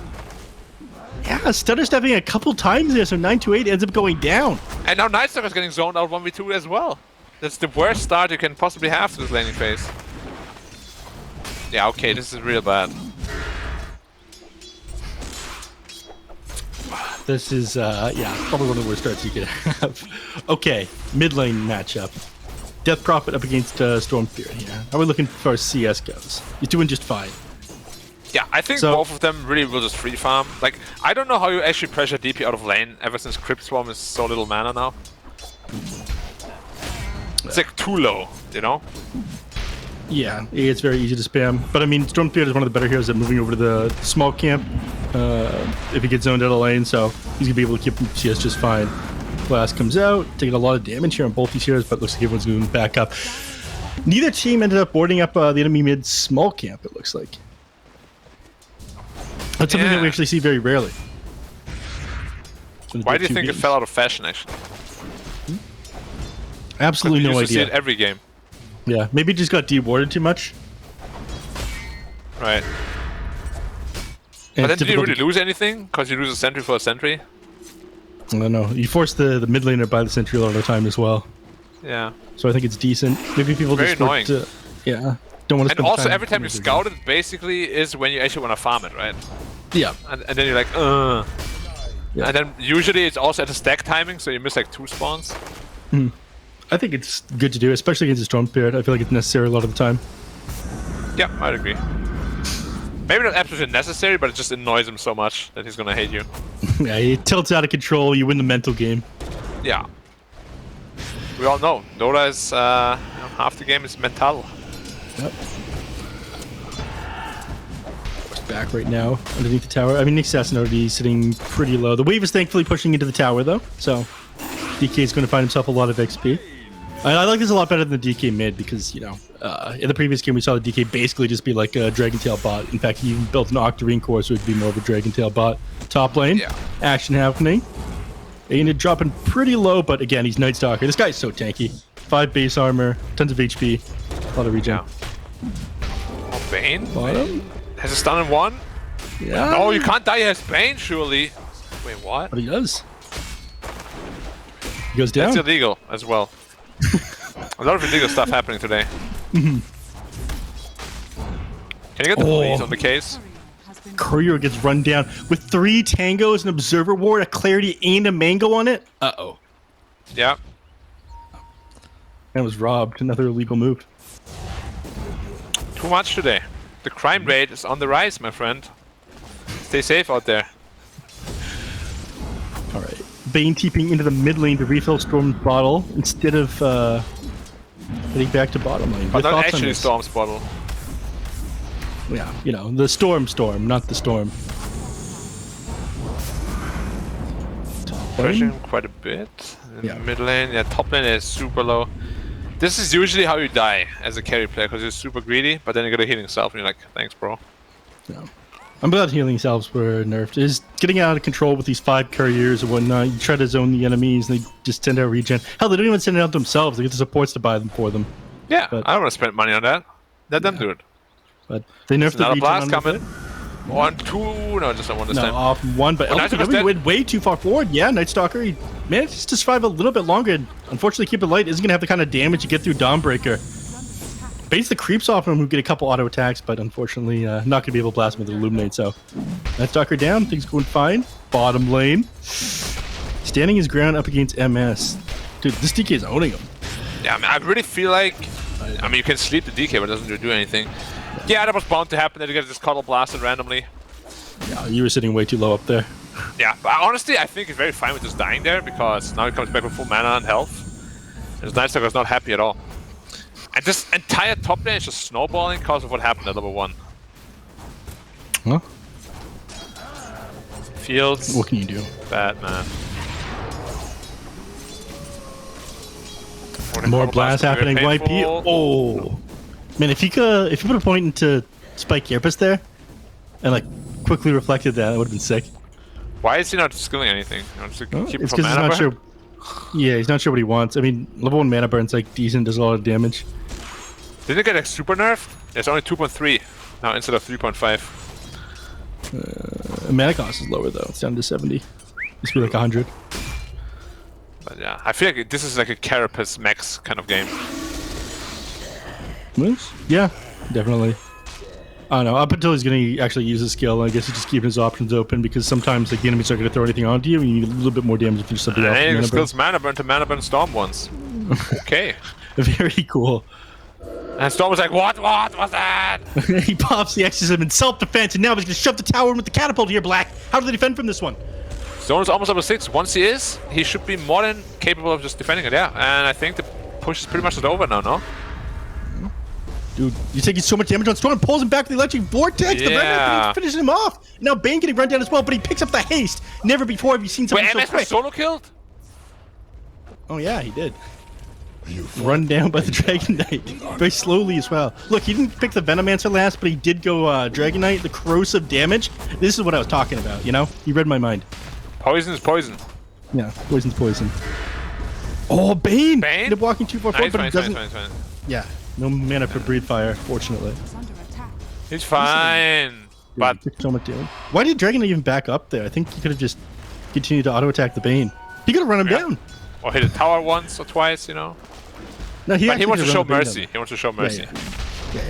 Yeah, stutter stepping a couple times there, so 928 ends up going down. And now Nightstalker's getting zoned out 1v2 as well. That's the worst start you can possibly have to this laning phase. Yeah, okay, this is real bad. This is, yeah, probably one of the worst starts you could have. Okay, mid lane matchup. Death Prophet up against Storm Spirit here. How are we looking as far as CS goes? He's doing just fine. Yeah, I think So- both of them really will just free farm. Like, I don't know how you actually pressure DP out of lane ever since Crypt Swarm is so little mana now. It's like too low, you know? Yeah, it's very easy to spam. But I mean, Storm Spirit is one of the better heroes at moving over to the small camp if he gets zoned out of lane, so he's going to be able to keep CS just fine. Blast comes out, taking a lot of damage here on both these heroes, but looks like everyone's moving back up. Neither team ended up boarding up the enemy mid small camp, it looks like. That's something that we actually see very rarely. Why do you think it fell out of fashion, actually? Absolutely You no used to see idea. it every game. Yeah, maybe it just got dewarded too much. Right. And But then it's did you difficult really to- lose anything? Because you lose a sentry for a sentry? I don't know. You force the mid laner by the sentry a lot of the time as well. Yeah. So I think it's decent. Maybe people Very just want annoying. to, yeah, don't want to And spend also, time every time you with it. scout it, basically is when you actually want to farm it, right? Yeah. And then you're like, Yeah. And then usually it's also at a stack timing, so you miss like 2 spawns. I think it's good to do, especially against a Storm Spirit. I feel like it's necessary a lot of the time. Yeah, I'd agree. Maybe not absolutely necessary, but it just annoys him so much that he's gonna hate you. Yeah, he tilts out of control. You win the mental game. Yeah. We all know Dota is half the game is mental. Yep. Back right now underneath the tower. I mean, Nick Assassin already sitting pretty low. The wave is thankfully pushing into the tower though, so DK is going to find himself a lot of XP. I like this a lot better than the DK mid because, you know, in the previous game we saw the DK basically just be like a Dragon Tail bot. In fact, he even built an Octarine core so it would be more of a Dragon Tail bot. Top lane, Yeah. action happening. Aenid dropping pretty low, but again, he's Night Stalker. This guy's so tanky. 5 base armor, tons of HP, a lot of regen. Oh, Bane? Bottom? Has a stun in 1? Yeah. No, you can't die as Bane, surely. Wait, what? But he does. He goes down. That's illegal as well. A lot of illegal stuff happening today. Can you get the police on the case? Courier gets run down with 3 tangos, an observer ward, a clarity, and a mango on it. Uh-oh. Yeah. That was robbed. Another illegal move. Too much today. The crime rate is on the rise, my friend. Stay safe out there. Alright. Bane TPing into the mid lane to refill Storm's bottle instead of heading back to bottom lane. But Your not thoughts on actually this? Storm's bottle. Yeah, you know, the storm, not the storm. Pushing quite a bit. In Yeah. mid lane, yeah, top lane is super low. This is usually how you die as a carry player, because you're super greedy, but then you got a healing self and you're like, thanks bro. Yeah. I'm glad healing salves were nerfed. It's getting out of control with these 5 couriers and whatnot. You try to zone the enemies and they just send out regen. Hell, they don't even send it out themselves. They get the supports to buy them for them. Yeah, But- I don't want to spend money on that. Let them do it. But they nerfed the Another regen blast on coming. it. 1, 2, no, just not one this No, time. off 1, but Oh, Night Stalker's dead. went way too far forward. Yeah, Night Stalker, he managed to survive a little bit longer. Unfortunately, Keep It Light isn't going to have the kind of damage you get through Dawnbreaker. Base the creeps off him who get a couple auto attacks, but unfortunately not going to be able to blast him with Illuminate. So, Night Stalker down, things going fine. Bottom lane. Standing his ground up against MS. Dude, this DK is owning him. Yeah, I mean, I really feel like, I mean, you can sleep the DK, but it doesn't do anything. Yeah, that was bound to happen, that you get just cuddle blasted randomly. Yeah, you were sitting way too low up there. Yeah, but honestly, I think it's very fine with just dying there, because now he comes back with full mana and health. And his Night Stalker's not happy at all. And this entire top lane is just snowballing because of what happened at level 1. Huh? Feels What can you do? bad, man. More blast Blast happening. very YP. painful. Oh, man! If you put a point into Spike Carapace there, and like quickly reflected that, would have been sick. Why is he not skilling anything? You want to keep him It's from because he's mana not burn? sure. Yeah, he's not sure what he wants. I mean, level 1 mana burn's like decent, does a lot of damage. Didn't it get like super nerfed? It's only 2.3 now instead of 3.5. Mana cost is lower though. It's down to 70. Used to be like 100. But yeah, I feel like this is like a Carapace max kind of game. Moves? Yeah, definitely. I don't know. Up until he's going to actually use a skill, I guess he's just keeping his options open because sometimes like the enemies aren't going to throw anything onto you, and you need a little bit more damage if you something else. And Mana he burn. skills mana burn to mana burn Storm once. Okay. Very cool. And Storm was like, what was that? He pops the exorcism in self-defense, and now he's going to shove the tower in with the catapult here, Black. How do they defend from this one? Storm is almost level 6. Once he is, he should be more than capable of just defending it, yeah. And I think the push is pretty much over now, no? Dude, you're taking so much damage on Storm, pulls him back with the electric vortex. The Yeah. Revenant finishing him off. Now Bane getting run down as well, but he picks up the haste. Never before have you seen something Wait, so MS was quick. solo killed? Oh yeah, he did. Run down by the Dragon Knight. Very slowly as well. Look, he didn't pick the Venomancer last, but he did go Dragon Knight, the corrosive damage. This is what I was talking about, you know? He read my mind. Poison is poison. Yeah, poison's poison. Oh, Bane! Bane? Ended up walking too far Nah, forward, he's but fine, it he's fine, doesn't... he's fine, he's fine. Yeah, no mana for Breathe Fire, fortunately. Is under attack. He's fine. But Took so much damage. Why did Dragon Knight even back up there? I think he could have just continued to auto-attack the Bane. He could have run him Yeah. down. or hit a tower once or twice, you know. No, But he actually wants to did show run the Bane mercy. down. He wants to show mercy. Yeah.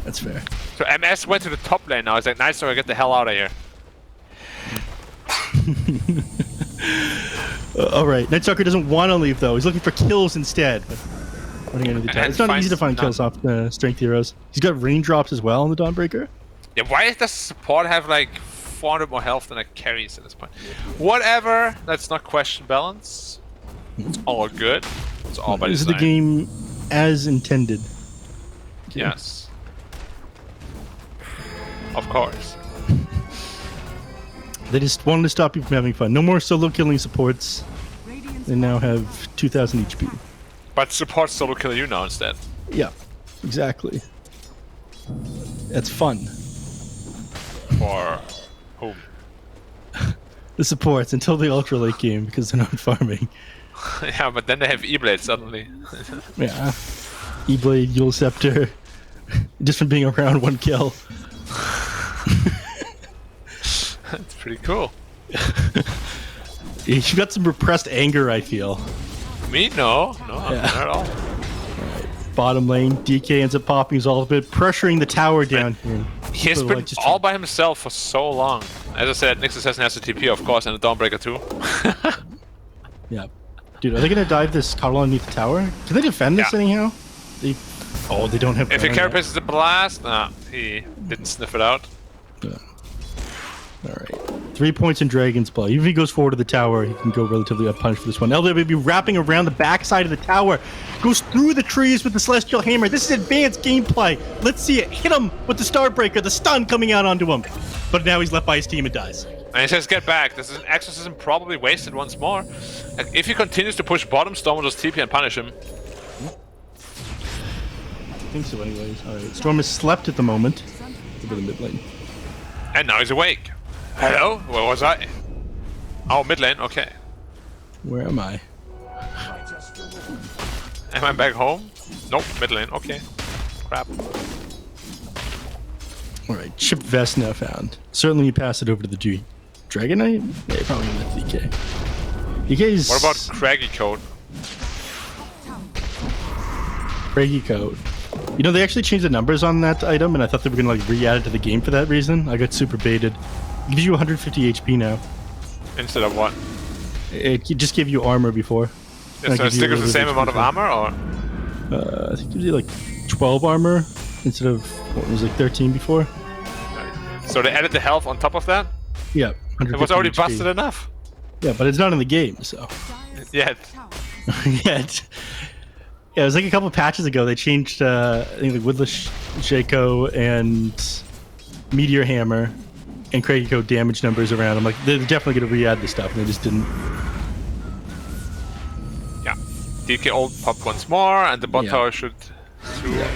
That's fair. So MS went to the top lane now. He's like, nice, so I get the hell out of here. All right, Night Stalker doesn't want to leave though. He's looking for kills instead. But running into the And tower. It's not finds easy to find none. kills off strength heroes. He's got raindrops as well on the Dawnbreaker. Yeah, why does support have like 400 more health than it carries at this point? Whatever, let's not question balance. It's all good. It's all by This is design. the game as intended. Yes. Of course. They just wanted to stop you from having fun. No more solo killing supports. Radiant's They now have 2,000 HP. But support solo kill you now instead. Yeah, exactly. That's fun. For whom? the supports until the ultra late game because they're not farming. Yeah, but then they have E-Blade suddenly. Yeah. E-Blade, Yule Scepter. Just from being around 1 kill. That's pretty cool. You got some repressed anger, I feel. Me? No, not at all. Bottom lane, DK ends up popping his ultimate, pressuring the tower down here. He has So, been like, just all by himself for so long. As I said, Nyx Assassin has the TP, of course, and the Dawnbreaker too. Yeah. Dude, are they gonna dive this Carl underneath the tower? Can they defend this Yeah. anyhow? They don't have. If he Baron yet. carapaces the blast, nah, he didn't sniff it out. Alright. 3 points in Dragon's Blood. Even if he goes forward to the tower, he can go relatively unpunished for this one. LWB wrapping around the backside of the tower. Goes through the trees with the Celestial Hammer. This is advanced gameplay. Let's see it. Hit him with the Starbreaker. The stun coming out onto him. But now he's left by his team and dies. And he says, get back. This is an exorcism probably wasted once more. Like, if he continues to push bottom, Storm will just TP and punish him. I think so anyways. Alright. Storm is slept at the moment. Over the mid lane. And now he's awake. Hello? Where was I? Oh, mid lane. Okay. Where am I? Am I back home? Nope, mid lane. Okay. Crap. Alright, chip vest now found. Certainly you pass it over to the Dragon Knight? Yeah, you're probably gonna let DK. DK's... What about Craggy Coat? Craggy Coat. You know, they actually changed the numbers on that item, and I thought they were gonna like re-add it to the game for that reason. I got super baited. It gives you 150 HP now. Instead of what? It just gave you armor before. Yeah, so it stick with the same amount of armor, or? I think it gives you like 12 armor instead of what was like 13 before. So they added the health on top of that? Yeah, It was already HP. busted enough. Yeah, but it's not in the game, so. Yet. Yet. Yeah, it was like a couple patches ago. They changed, I think, like Woodless Shaco and Meteor Hammer and Craggy Coat damage numbers around. I'm like, they're definitely going to re-add this stuff, and they just didn't. Yeah. DK ult pop once more, and the bot Yeah. tower should.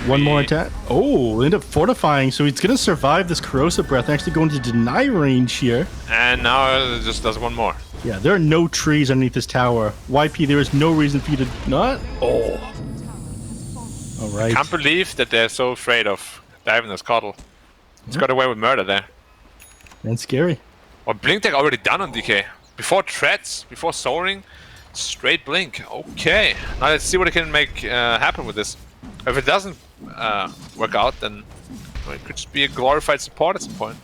One more attack. Oh, end up fortifying, so he's going to survive this Corrosive Breath and actually go into deny range here. And now it just does one more. Yeah, there are no trees underneath this tower. YP, there is no reason for you to not. Oh. All right. Can't believe that they're so afraid of diving this Coddle. It's got away with murder there. That's scary. Or Blink Tech already done on DK. Before Treads, before Soaring, straight Blink. Okay. Now let's see what it can make happen with this. If it doesn't work out, then it could just be a glorified support at some point.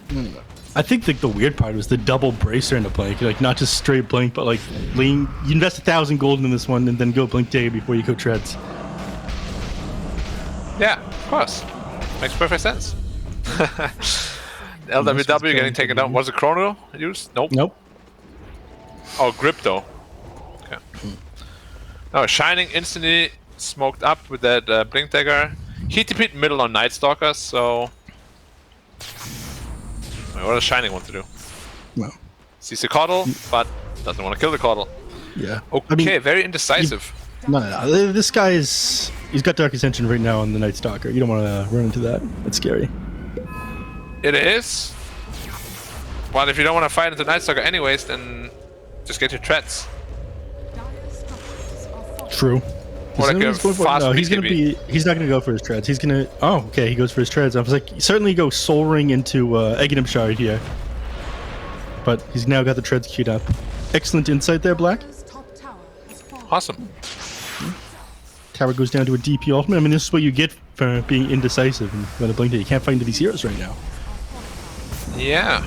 I think the weird part was the double bracer in the Blink. Like, not just straight Blink, but like, lean. You invest 1,000 gold in this one and then go Blink Day before you go Treads. Yeah, of course. Makes perfect sense. LWW getting taken down. Was it Chrono used? Nope. Nope. Oh, Grip though. Okay. Oh, Shining instantly smoked up with that Blink Dagger. He TP'd middle on Night Stalker, so... What does Shining want to do? No. Sees the Coddle, but doesn't want to kill the Coddle. Yeah. Okay, I mean, very indecisive. No. This guy is... He's got Dark Ascension right now on the Night Stalker. You don't want to run into that. That's scary. It is. But if you don't want to fight into Night Stalker anyways, then just get your Treads. True. Or like a He's going for- fast no, he's gonna BKB. be. He's not gonna go for his treads. He's gonna. Oh, okay. He goes for his treads. I was like, certainly go Soul Ring into Aghanim Shard here, but he's now got the treads queued up. Excellent insight there, Black. Awesome. Tower goes down to a DP ultimate. I mean, this is what you get for being indecisive and going to blink that you can't fight into these heroes right now. Yeah.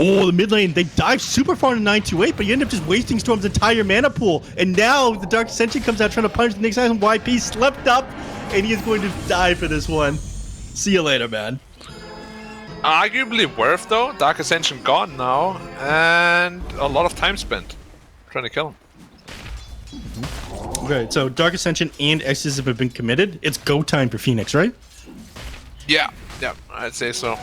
Oh, the mid lane, they dive super far into 928, but you end up just wasting Storm's entire mana pool. And now the Dark Ascension comes out trying to punish the next item. YP slept up, and he is going to die for this one. See you later, man. Arguably worth though. Dark Ascension gone now, and a lot of time spent trying to kill him. Okay, so Dark Ascension and Exorcism have been committed. It's go time for Phoenix, right? Yeah, I'd say so.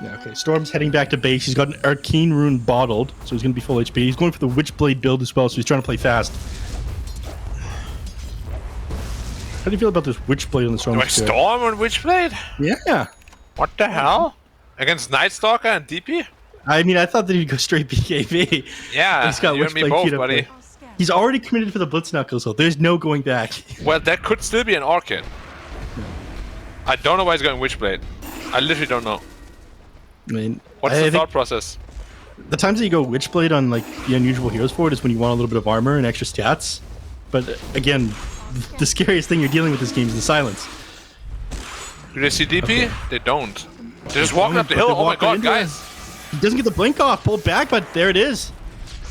Yeah, okay. Storm's heading back to base. He's got an Arcane Rune bottled, so he's going to be full HP. He's going for the Witchblade build as well, so he's trying to play fast. How do you feel about this Witchblade on the Storm? Do I Storm on Witchblade? Yeah. What the hell? Against Night Stalker and DP? I mean, I thought that he'd go straight BKB. Yeah, He's got you and me Witchblade both, queued up buddy. there. He's already committed for the Blitz Knuckles, so there's no going back. Well, that could still be an Orchid. I don't know why he's going Witchblade. I literally don't know. I mean, What's the thought process? The times that you go Witchblade on like the unusual heroes for it is when you want a little bit of armor and extra stats. But again, the scariest thing you're dealing with this game is the silence. Do they see DP? Okay. They don't. They're just walking up the hill. Oh my god, guys! He doesn't get the blink off, pulled back, but there it is.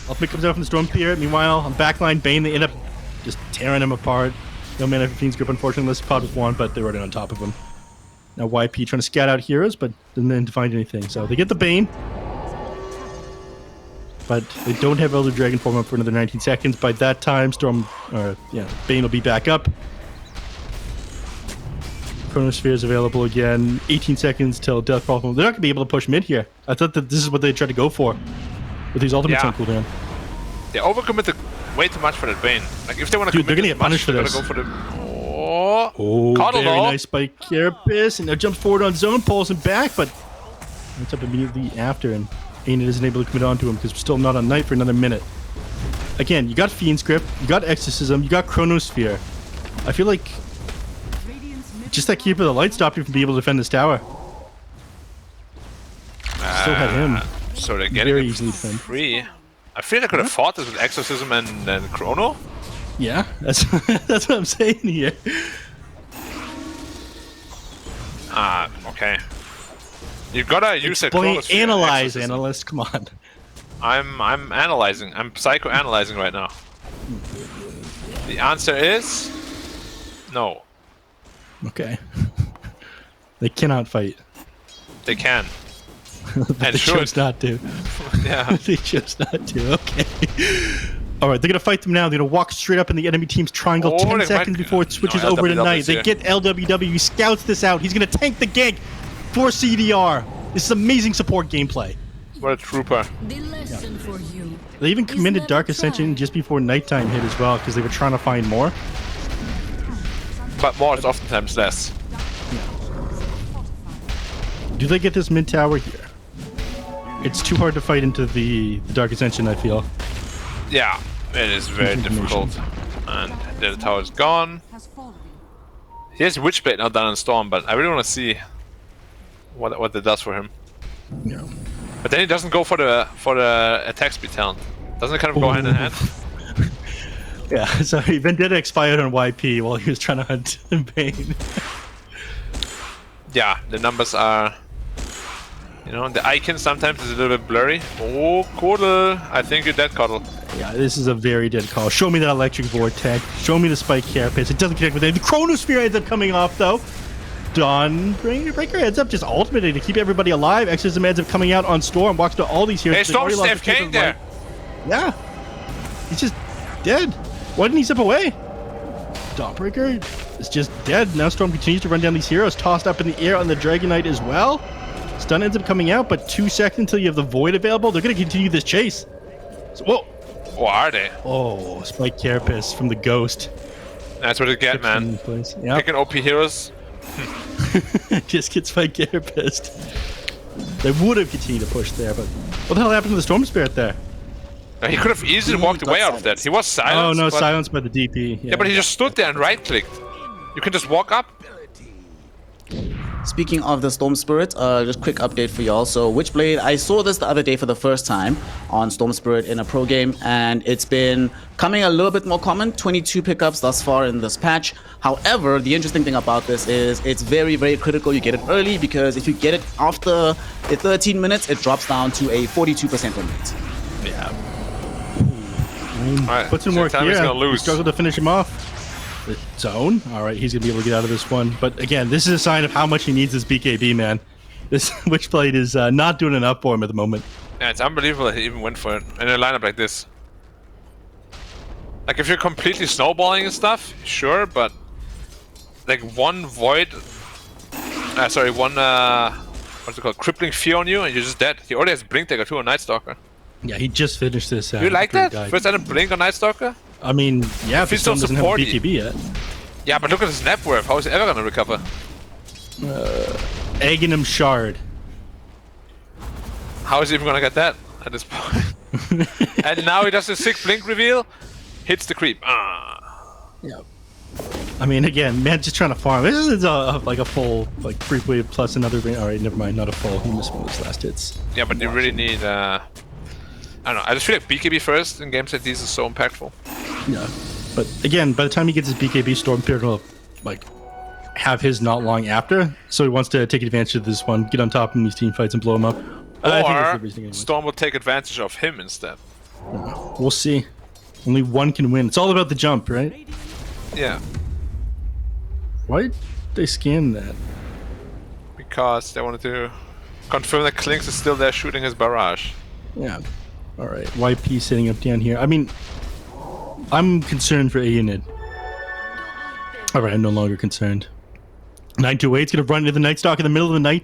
Ultimate comes out from the Storm Spirit. Meanwhile, on backline, Bane, they end up just tearing him apart. No mana for Fiend's Grip, unfortunately, unless Pod with one, but they're right on top of him. Now YP trying to scout out heroes, but doesn't manage to find anything. So they get the Bane. But they don't have Elder Dragon form up for another 19 seconds. By that time, Bane will be back up. Chronosphere is available again. 18 seconds till Death Problem. They're not going to be able to push mid here. I thought that this is what they tried to go for with these ultimates on cooldown. They overcommitted way too much for that Bane. Like, if they want to Dude, they're going to get punished for they're this. gonna go for the... Oh, Very nice by Carapace. And now jumps forward on zone, pulls him back, but ends up immediately after, and Aiden isn't able to commit onto him because we're still not on Knight for another minute. Again, you got Fiend's Grip, you got Exorcism, you got Chronosphere. I feel like just that Keeper of the Light stopped you from being able to defend this tower. Still had him. So they're getting very it easily defend. free. I feel they could have fought this with Exorcism and Chrono. Yeah, that's that's what I'm saying here. Okay. You gotta use that Explain, Chronosphere. analyze, Exorcism. analyst. Come on. I'm analyzing. I'm psychoanalyzing right now. The answer is no. Okay. They cannot fight. They can. But they chose not to. Yeah. They chose not to. Okay. All right, they're gonna fight them now. They're gonna walk straight up in the enemy team's triangle. Oh, 10 they seconds might- before it switches no, over to LWW Knight. is They here. get LWW. He scouts this out. He's gonna tank the gank for CDR. This is amazing support gameplay. What a trooper. The lesson for you. They even committed never Dark try. Ascension just before nighttime hit as well because they were trying to find more. But more is oftentimes less. Do they get this mid tower here? It's too hard to fight into the Dark Ascension, I feel. Yeah, it is very difficult. And the tower is gone. He has Witchblade now down in Storm, but I really want to see what that does for him. Yeah. But then he doesn't go for the attack speed talent. Doesn't it kind of go hand in hand? Yeah, sorry, Vendetta expired on YP while he was trying to hunt Bane. Yeah, the numbers are... You know, the icon sometimes is a little bit blurry. Oh, Cuddle! I think you're dead, Cuddle. Yeah, this is a very dead call. Show me that electric vortex. Show me the spike carapace. It doesn't connect with it. The Chronosphere ends up coming off though. Dawnbreaker ends up just ultimating to keep everybody alive. Exorcism ends up coming out on Storm. Walks to all these heroes. Hey, They've already Storm's lost the AFKing there! Yeah. He's just dead. Why didn't he zip away? Dawnbreaker is just dead. Now Storm continues to run down these heroes. Tossed up in the air on the Dragon Knight as well. Stun ends up coming out, but 2 seconds until you have the Void available. They're going to continue this chase. So, whoa. Or are they? Oh, Spike Carapace from the Ghost. That's what you get, man. Yeah. Picking OP heroes. Just get Spike Carapace. They would have continued to push there, but what the hell happened to the Storm Spirit there? He could have easily walked away out of that. He was silenced. Oh no, but... silenced by the DP. Yeah, but he just stood there and right-clicked. You can just walk up. Speaking of the Storm Spirit, just quick update for y'all. So Witchblade, I saw this the other day for the first time on Storm Spirit in a pro game, and it's been coming a little bit more common, 22 pickups thus far in this patch. However, the interesting thing about this is it's very, very critical you get it early, because if you get it after the 13 minutes, it drops down to a 42% win rate. Yeah. Alright, Put some so work Tammy's here. gonna lose. Struggle to finish him off. The zone. All right, he's gonna be able to get out of this one. But again, this is a sign of how much he needs his BKB, man. This Witchblade is not doing enough for him at the moment. Yeah, it's unbelievable that he even went for it in a lineup like this. Like, if you're completely snowballing and stuff, sure, but like one void, what's it called, crippling fear on you, and you're just dead. He already has Blink Dagger too on Night Stalker. Yeah, he just finished this. You like that? guy. First item Blink on Night Stalker? I mean, yeah, if He's the Storm so doesn't have a supporty. BKB yet. Yeah, but look at his net worth. How is he ever gonna recover? Aghanim Shard. How is he even gonna get that at this point? And now he does the sick blink reveal, hits the creep. Yeah. I mean, again, man, just trying to farm. This is like a full like creep wave plus another. All right, never mind, not a full. He missed one of his last hits. Yeah, but you really need. I don't know. I just feel like BKB first in games like these is so impactful. Yeah, but again, by the time he gets his BKB, Storm Spirit will like have his not long after. So he wants to take advantage of this one, get on top in these team fights, and blow him up. I think that's the reason anyway. Storm will take advantage of him instead. We'll see. Only one can win. It's all about the jump, right? Yeah. Why did they scan that? Because they wanted to confirm that Klinks is still there shooting his barrage. Yeah. All right. YP setting up down here. I mean, I'm concerned for Aeonid. All right, I'm no longer concerned. 928's gonna run into the Night Stalk in the middle of the night.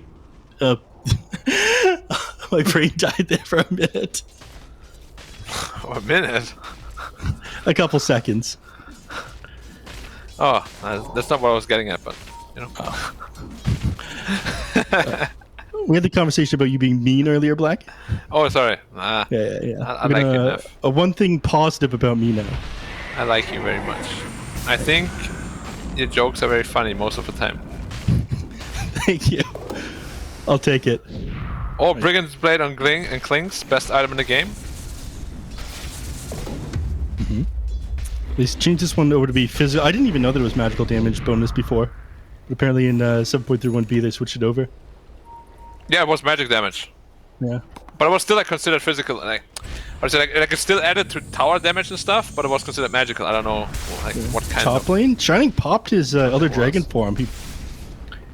My brain died there for a minute. A minute? A couple seconds. Oh, that's not what I was getting at, but you know. We had the conversation about you being mean earlier, Black. Oh, sorry. Yeah. I like you enough. One thing positive about me now. I like you very much. I think your jokes are very funny most of the time. Thank you. I'll take it. Oh, Brigand's Blade on Gling and Klinks, best item in the game. They changed this one over to be physical. I didn't even know there was magical damage bonus before. But apparently in 7.31b they switched it over. Yeah, it was magic damage. Yeah. But it was still like considered physical. Like, I was like it's still added to tower damage and stuff, but it was considered magical. I don't know like what kind Top of. lane? Shining popped his Elder Dragon form.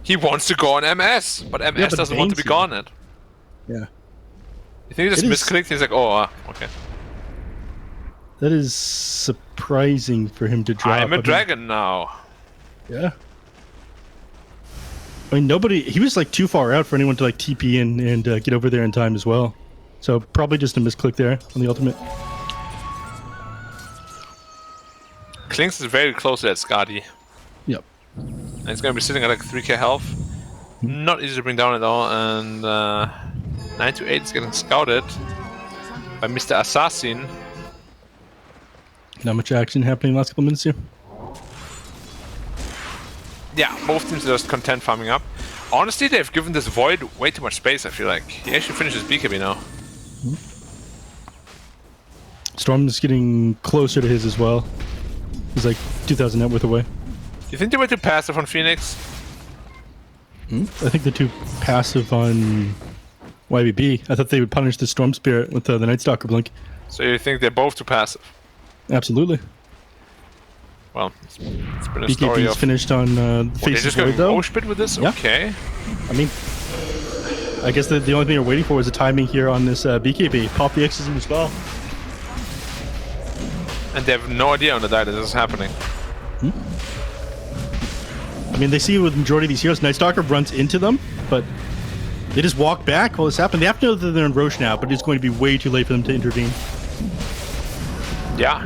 He wants to go on MS, but MS but doesn't want to be Bane's gone it. Yeah. You think he just misclicked? He's like, oh, okay. That is surprising for him to drop. I'm a dragon now. Yeah. I mean, he was like too far out for anyone to like TP in and get over there in time as well. So probably just a misclick there on the ultimate. Klinks is very close to that Skadi. Yep. And it's going to be sitting at like 3k health. Not easy to bring down at all. And 928 is getting scouted by Mr. Assassin. Not much action happening in the last couple minutes here. Yeah, both teams are just content farming up. Honestly, they've given this Void way too much space, I feel like. He actually finishes BKB now. Storm's getting closer to his as well. He's like 2,000 net worth away. Do you think they were too passive on Phoenix? I think they're too passive on YBB. I thought they would punish the Storm Spirit with the Night Stalker blink. So you think they're both too passive? Absolutely. Well, it's been a story BKB's of... finished on the they're face just of going Void, though. Oshpit with this? Yeah. Okay. I mean, I guess the only thing we're waiting for is the timing here on this BKB. Pop the X's in as well. And they have no idea on the die that this is happening. I mean, they see with the majority of these heroes, Night Stalker runs into them, but they just walk back while this happens. They have to know that they're in Roche now, but it's going to be way too late for them to intervene. Yeah.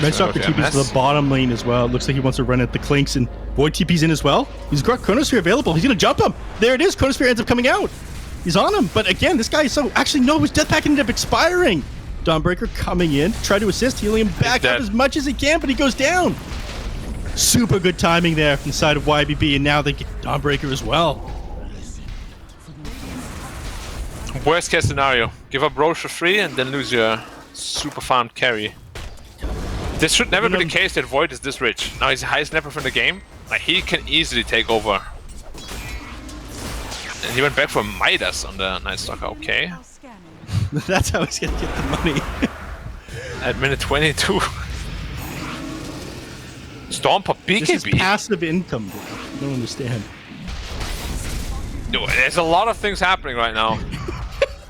Night Stalker TP's to the bottom lane as well. It looks like he wants to run at the Klinks, and Void TP's in as well. He's got Chronosphere available. He's going to jump him. There it is. Chronosphere ends up coming out. He's on him. But again, this guy is so... Actually, no, his death pack ended up expiring. Dawnbreaker coming in, try to assist, healing him back up as much as he can, but he goes down. Super good timing there from the side of YBB, and now they get Dawnbreaker as well. Worst case scenario, give up Roche for free and then lose your super farmed carry. This should never be the case that Void is this rich. Now he's the highest net worth in the game. Like, he can easily take over. And he went back for Midas on the Night Stalker, okay. That's how he's gonna get the money. At minute 22. Storm pop BKB. This is passive income, bro. I don't understand. No, there's a lot of things happening right now.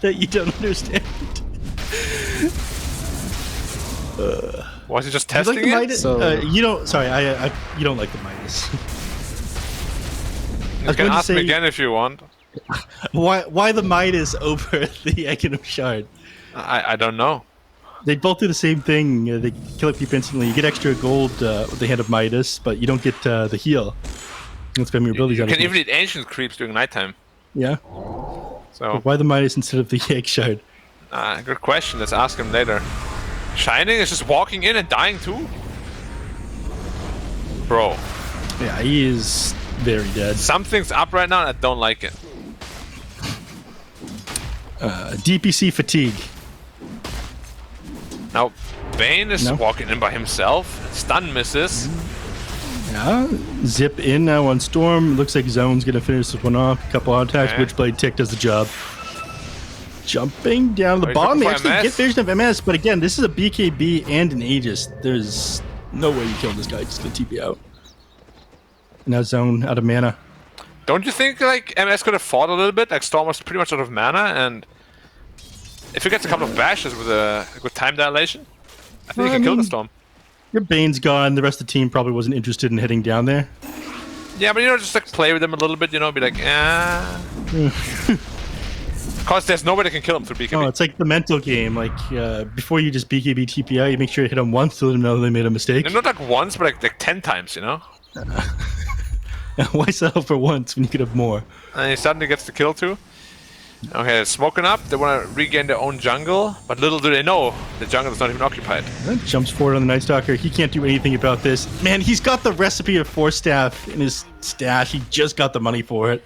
That you don't understand. Was he just You like testing the it? Midas? You don't. Sorry, you don't like the Midas. You can ask me again if you want. Why the Midas over the Aghanim Shard? I don't know. They both do the same thing. They kill a creep instantly. You get extra gold with the Hand of Midas, but you don't get the heal. Let's spam your abilities. You can even eat ancient creeps during nighttime. Yeah. So, Why the Midas instead of the egg shard? good question. Let's ask him later. Shining is just walking in and dying too? Bro, Yeah, he is very dead. something's up right now and I don't like it. DPC fatigue. Now, Bane is No. walking in by himself. Stun misses. Yeah, zip in now on Storm. Looks like Zone's gonna finish this one off. A couple auto attacks. Okay. Witchblade Tick does the job. Jumping down the Oh, he's bottom. They looking for actually MS. get vision of MS, but again, this is a BKB and an Aegis. There's no way you kill this guy. Just gonna TP out. Now Zone out of mana. Don't you think like MS could have fought a little bit? Like Storm was pretty much out of mana, and if he gets a couple of bashes with a good time dilation, I think Well, he I can kill the mean- Storm. Your Bane's gone. The rest of the team probably wasn't interested in heading down there. Yeah, but just like play with him a little bit, be like, Cause there's nobody that can kill him through BKB. Oh, it's like the mental game. Like before you just BKB TPI, you make sure you hit them once to let them know they made a mistake. And not like once, but like 10 times, Why settle for once when you could have more? And he suddenly gets the kill too. Okay, it's smoking up. They want to regain their own jungle, but little do they know the jungle is not even occupied. Jumps forward on the Night Stalker. He can't do anything about this. Man, he's got the recipe of Force Staff in his stash. He just got the money for it.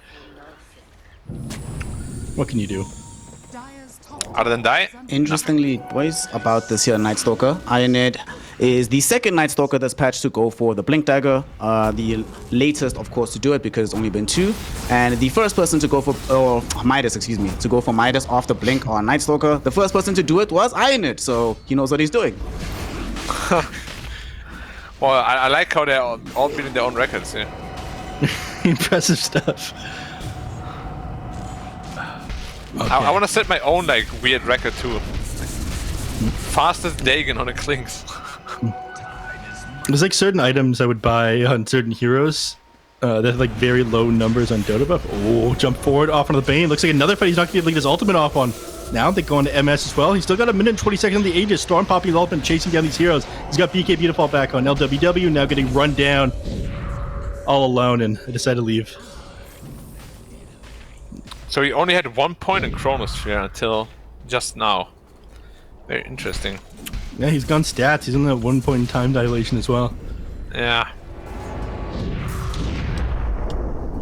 What can you do? Dire's top Other than die, Interestingly, boys, about this here Night Stalker, Ionid is the second Night Stalker that's patched to go for the Blink Dagger. The latest, of course, to do it because it's only been 2. And the first person to go for, Midas, excuse me, to go for Midas after Blink on Night Stalker, the first person to do it was Ionid, so he knows what he's doing. well, I like how they're all beating their own records. Yeah. Impressive stuff. I want to set my own like weird record too. Fastest Dagon on a Klings. There's like certain items I would buy on certain heroes that have like very low numbers on Dota buff. Oh, jump forward off onto the Bane. Looks like another fight he's not going to be able to get his ultimate off on. Now they go into MS as well. He's still got a minute and 20 seconds on the Aegis. Storm popping his ultimate, chasing down these heroes. He's got BKB to fall back on. LWW now getting run down all alone, and I decided to leave. So he only had 1 point in Chronosphere until just now. Very interesting. Yeah, he's gone stats. He's on that 1 point in time dilation as well. Yeah.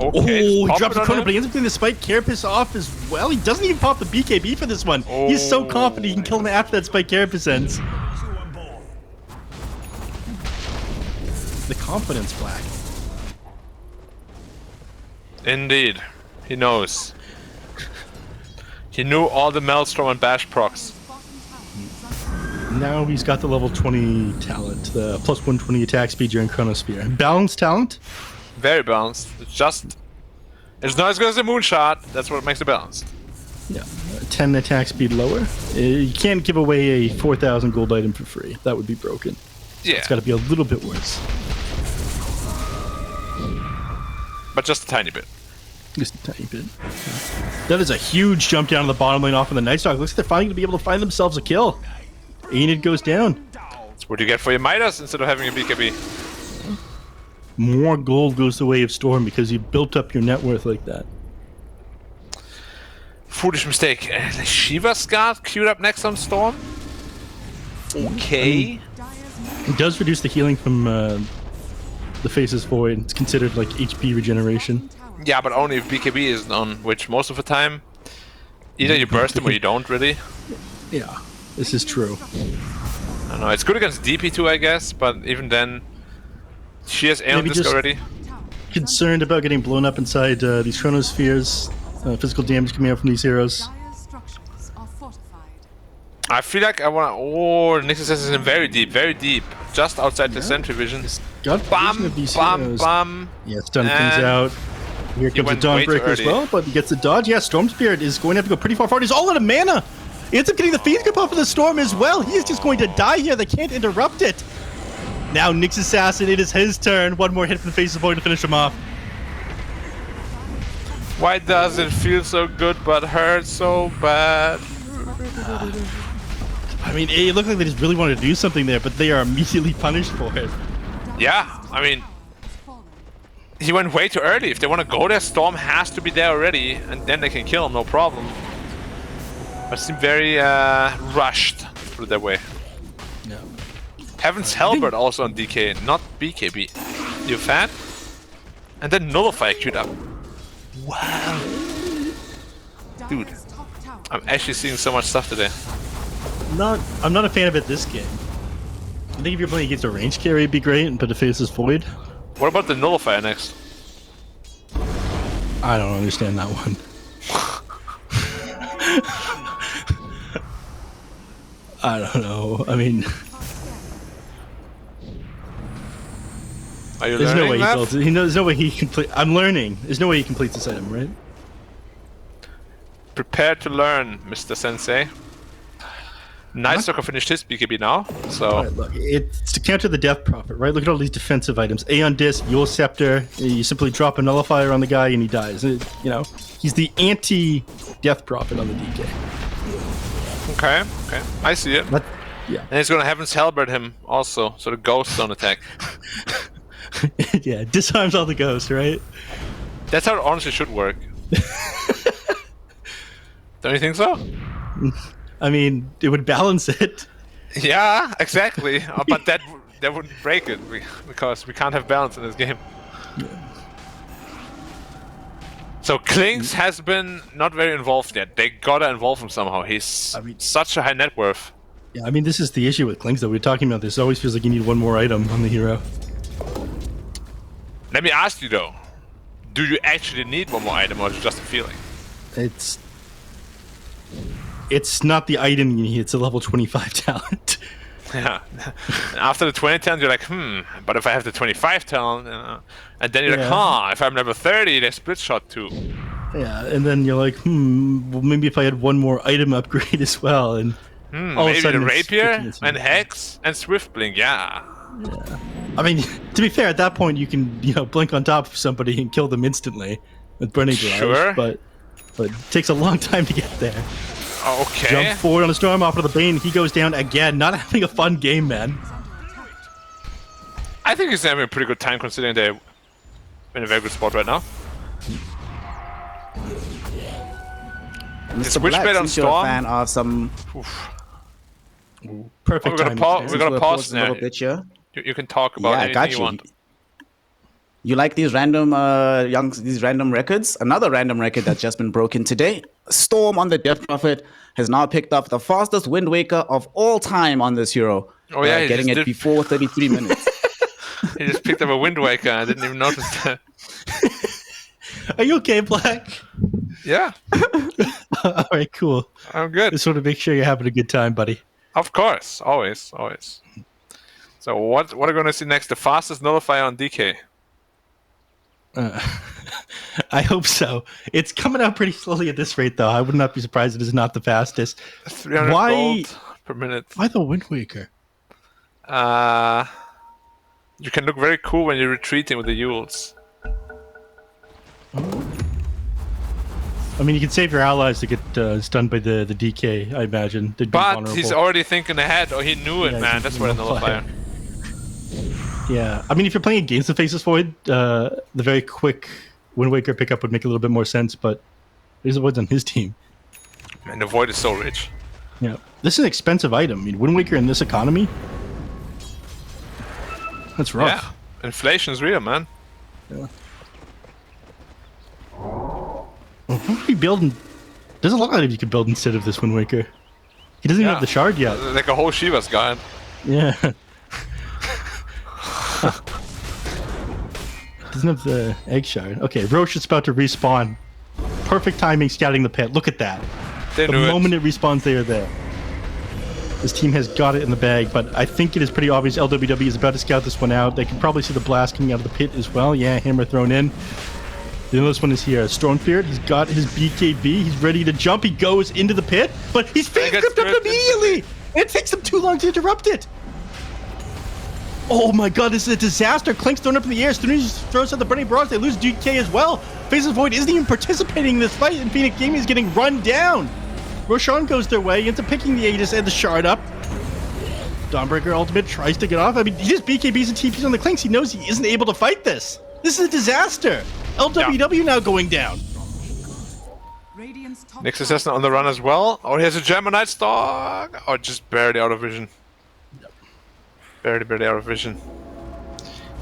Oh, Okay, he pop drops it a on chrono, him. but he ends up getting the Spike Carapace off as well. He doesn't even pop the BKB for this one. He's so confident he can kill him after that Spike Carapace ends. The confidence, Black. Indeed. He knows. He knew all the Maelstrom and Bash procs. Now he's got the level 20 talent, the plus 120 attack speed during Chronosphere. Balanced talent? Very balanced. It's not as good as a Moonshot. That's what makes it balanced. Yeah. 10 attack speed lower. You can't give away a 4,000 gold item for free. That would be broken. Yeah. It's got to be a little bit worse. But just a tiny bit. Just a tiny bit. That is a huge jump down to the bottom lane off of the Night Stalker. Looks like they're finally going to be able to find themselves a kill. Enid goes down. That's what you get for your Midas instead of having a BKB. More gold goes the way of Storm because you built up your net worth like that. Foolish mistake. Shiva's Guard queued up next on Storm? Okay. It does reduce the healing from the Face's Void. It's considered like HP regeneration. Yeah, but only if BKB isn't on, which most of the time, either you burst him or you don't really. Yeah, this is true. I don't know, it's good against DP2, I guess, but even then, she has air on Maybe disc just- already. Concerned about getting blown up inside these Chronospheres. Physical damage coming out from these heroes. Dire's structures are fortified. I feel like I want to. Oh, Nixus is in very deep, just outside the sentry vision. Got vision Bam, of these bam, heroes. bam. Yeah, stun And things out. Here comes went the way too Dawnbreaker as early. well, but he gets the dodge. Yeah, Storm Spirit is going to have to go pretty far forward. He's all out of mana. He ends up getting the Fiend Grip off of the Storm as well. He is just going to die here. They can't interrupt it. Now Nyx Assassin, it is his turn. One more hit from the Face of Void to finish him off. Why does it feel so good but hurt so bad? I mean, it looked like they just really wanted to do something there, but they are immediately punished for it. Yeah, I mean, he went way too early. If they want to go there, Storm has to be there already, and then they can kill him, no problem. But it seemed very rushed, put it that way. Yeah. Heaven's Halberd also on DK, not BKB. You a fan? And then Nullify queued up. Wow. Dude, Dire's top tower I'm actually seeing so much stuff today. I'm not a fan of it this game. I think if you're playing against a range carry, it'd be great, but it faces Void. What about the Nullifier next? I don't understand that one. I don't know. I mean, Are you there's no way learning he that? builds it. There's no way he complete. I'm learning. There's no way he completes this item, right? Prepare to learn, Mr. Sensei. Nightstalker finished his BKB now, so... Right, look, it's to counter the Death Prophet, right? Look at all these defensive items. Aeon Disc, Yule Scepter. You simply drop a Nullifier on the guy and he dies. He's the anti-Death Prophet on the DK. Okay, I see it. But, yeah. And he's gonna Heaven's Halberd him also, so the ghosts don't attack. Yeah, disarms all the ghosts, right? That's how it honestly should work. Don't you think so? I mean, it would balance it. Yeah, exactly. But that wouldn't break it, because we can't have balance in this game. So Klinks has been not very involved yet. They gotta involve him somehow. He's such a high net worth. Yeah, I mean, this is the issue with Klinks, though. We're talking about this. It always feels like you need one more item on the hero. Let me ask you though, do you actually need one more item, or is it just a feeling? It's not the item you need, it's a level 25 talent. Yeah. After the 20 talent, you're like, but if I have the 25 talent, and then you're like, if I'm level 30, they split shot too. Yeah, and then you're like, well, maybe if I had one more item upgrade as well, and all of a Maybe sudden the it's Rapier, sticking and Hex, and Swift Blink, yeah. I mean, to be fair, at that point you can, blink on top of somebody and kill them instantly with Burning Barrage, Sure. but it takes a long time to get there. Okay. Jump forward on a Storm off of the Bane, he goes down again, not having a fun game, man. I think he's having a pretty good time considering they're in a very good spot right now. Mr. Switchblade Black, on since you're a Storm. fan of some Perfect We're gonna, timing. we're gonna pause a little now. bit here. You can talk about Yeah, I anything got you you. want. You like these random these random records? Another random record that's just been broken today. Storm on the Death Prophet has now picked up the fastest Wind Waker of all time on this hero. Oh, yeah, he getting just it did- before 33 minutes. He just picked up a Wind Waker. I didn't even notice that. Are you okay, Black? Yeah, All right, cool. I'm good. Just want to make sure you're having a good time, buddy. Of course, always. So what are we gonna see next? The fastest Nullifier on DK. I hope so. It's coming out pretty slowly at this rate, though. I would not be surprised it is not the fastest. 300 Why- gold per minute. Why the Wind Waker? You can look very cool when you're retreating with the Yules. I mean, you can save your allies to get stunned by the DK, I imagine. They'd be But vulnerable. he's already thinking ahead. Oh, he knew it, Yeah, man. he's That's what a Nullifier. Nullifier. Yeah, I mean, if you're playing against the Faceless Void, the very quick Wind Waker pickup would make a little bit more sense, but there's a Void's on his team. Man, the Void is so rich. Yeah, this is an expensive item. I mean, Wind Waker in this economy? That's rough. Yeah, inflation's real, man. Be building. There's a lot of items you could build instead of this Wind Waker. He doesn't even have the shard yet. Like a whole Shiva's guy. Yeah. Doesn't have the egg shard. Okay, Roche is about to respawn. Perfect timing scouting the pit. Look at that. They The knew moment it. it respawns, they are there. This team has got it in the bag, but I think it is pretty obvious LWW is about to scout this one out. They can probably see the blast coming out of the pit as well. Yeah, hammer thrown in. The other one is here. Stormfeared. He's got his BKB. He's ready to jump. He goes into the pit, but he's face gets gripped up gripped immediately. It takes him too long to interrupt it. Oh my god, this is a disaster. Klink's thrown up in the air. As soon as he throws out the Burning Barrage, they lose DK as well. Faceless Void isn't even participating in this fight, and Phoenix Gaming is getting run down. Roshan goes their way, ends up picking the Aegis and the Shard up. Dawnbreaker Ultimate tries to get off. I mean, he just BKBs and TPs on the Klinks. He knows he isn't able to fight this. This is a disaster. LWW now going down. Radiant's top Next assassin on the run as well. Oh, he has a German Night Stalk. Oh, just barely out of vision. Barely out of vision.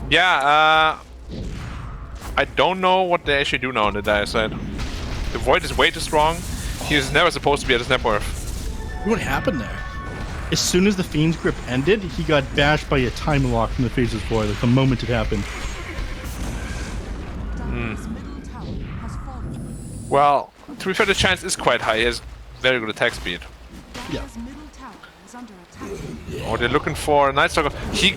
Yeah, I don't know what they actually do now on the dire side. The Void is way too strong. He is never supposed to be at his net worth. What happened there? As soon as the Fiend's grip ended, he got bashed by a time lock from the Phases Void, like the moment it happened. Dire's middle tower has fallen. Well, to be fair, the chance is quite high. He has very good attack speed. Dire's middle tower is under attack. Oh, they're looking for a Night Stalker. He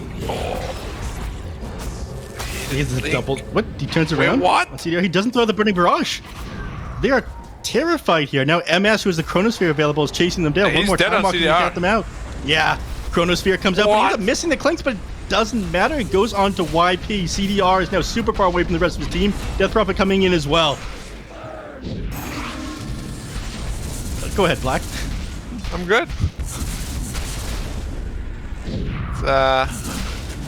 has a double. What? He turns around? what? See there? He doesn't throw the Burning Barrage. They are terrified here. Now MS, who has the Chronosphere available, is chasing them down. He's One more dead time on walk and CDR. got them out. Yeah, Chronosphere comes out, but he ends up missing the Clinks, but it doesn't matter. It goes on to YP. CDR is now super far away from the rest of his team. Death Prophet coming in as well. Go ahead, Black. I'm good.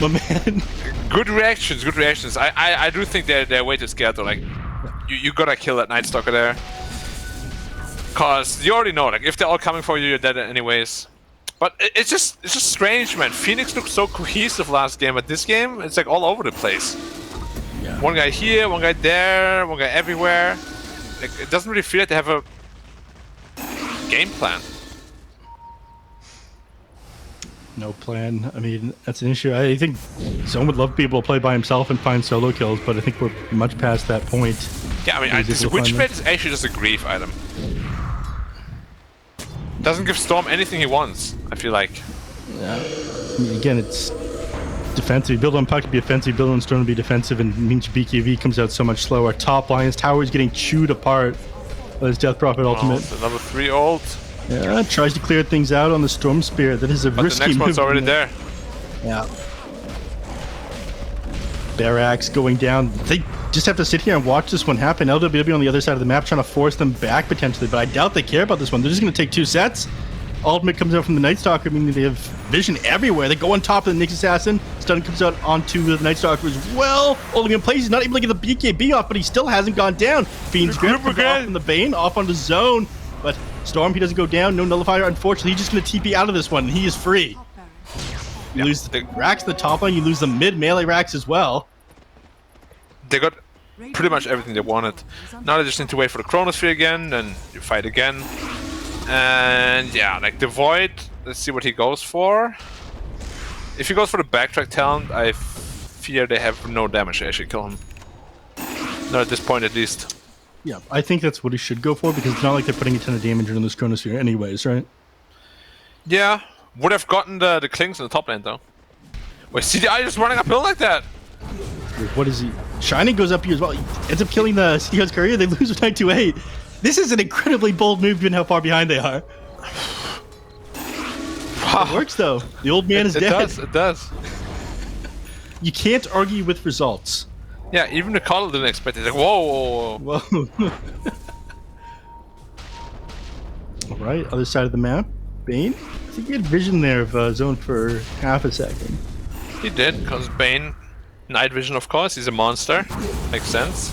My man. Good reactions, good reactions. I do think they're way too scared though. Like, you gotta kill that Night Stalker there. Cause you already know, like, if they're all coming for you, you're dead anyways. But it's just strange, man. Phoenix looked so cohesive last game, but this game, it's like all over the place. Yeah. One guy here, one guy there, one guy everywhere. Like, it doesn't really feel like they have a game plan. No plan. I mean, that's an issue. I think Zone would love to be able to play by himself and find solo kills, but I think we're much past that point. Yeah, I mean, this Witchblade is actually just a grief item. Doesn't give Storm anything he wants, I feel like. Yeah. I mean, again, it's defensive. You build on Puck to be offensive, build on Storm to be defensive, and means BKV comes out so much slower. Top line, his tower is getting chewed apart by his Death Prophet ultimate. It's another 3 ult. Yeah, tries to clear things out on the Storm Spear. That is a But risky the next move. one's already there. Yeah. Barracks going down. They just have to sit here and watch this one happen. LWW on the other side of the map trying to force them back potentially, but I doubt they care about this one. They're just going to take 2 sets. Ultimate comes out from the Night Stalker, meaning they have vision everywhere. They go on top of the Nyx Assassin. Stun comes out onto the Night Stalker as well. Only in place. He's not able to get the BKB off, but he still hasn't gone down. Fiend's Grip comes off from the Bane, off on the Zone. But Storm, he doesn't go down. No Nullifier. Unfortunately, he's just going to TP out of this one. He is free. You lose the racks at the top line. You lose the mid melee racks as well. They got pretty much everything they wanted. Now they just need to wait for the Chronosphere again, then you fight again. And yeah, like the Void, let's see what he goes for. If he goes for the backtrack talent, I fear they have no damage to actually kill him. Not at this point, at least. Yeah, I think that's what he should go for, because it's not like they're putting a ton of damage into this Chronosphere anyways, right? Yeah, would have gotten the Klings in the top lane though. Wait, CDI just running uphill like that? Wait, what is he? Shining goes up here as well. He ends up killing the CDR's courier. They lose with 928. This is an incredibly bold move given how far behind they are. Wow. It works though. The old man is dead. It does. You can't argue with results. Yeah, even the Cuddle didn't expect it. Like, whoa. Whoa. Alright, other side of the map. Bane? I think he had vision there of Zone for half a second. He did, because Bane, night vision of course, he's a monster. Makes sense.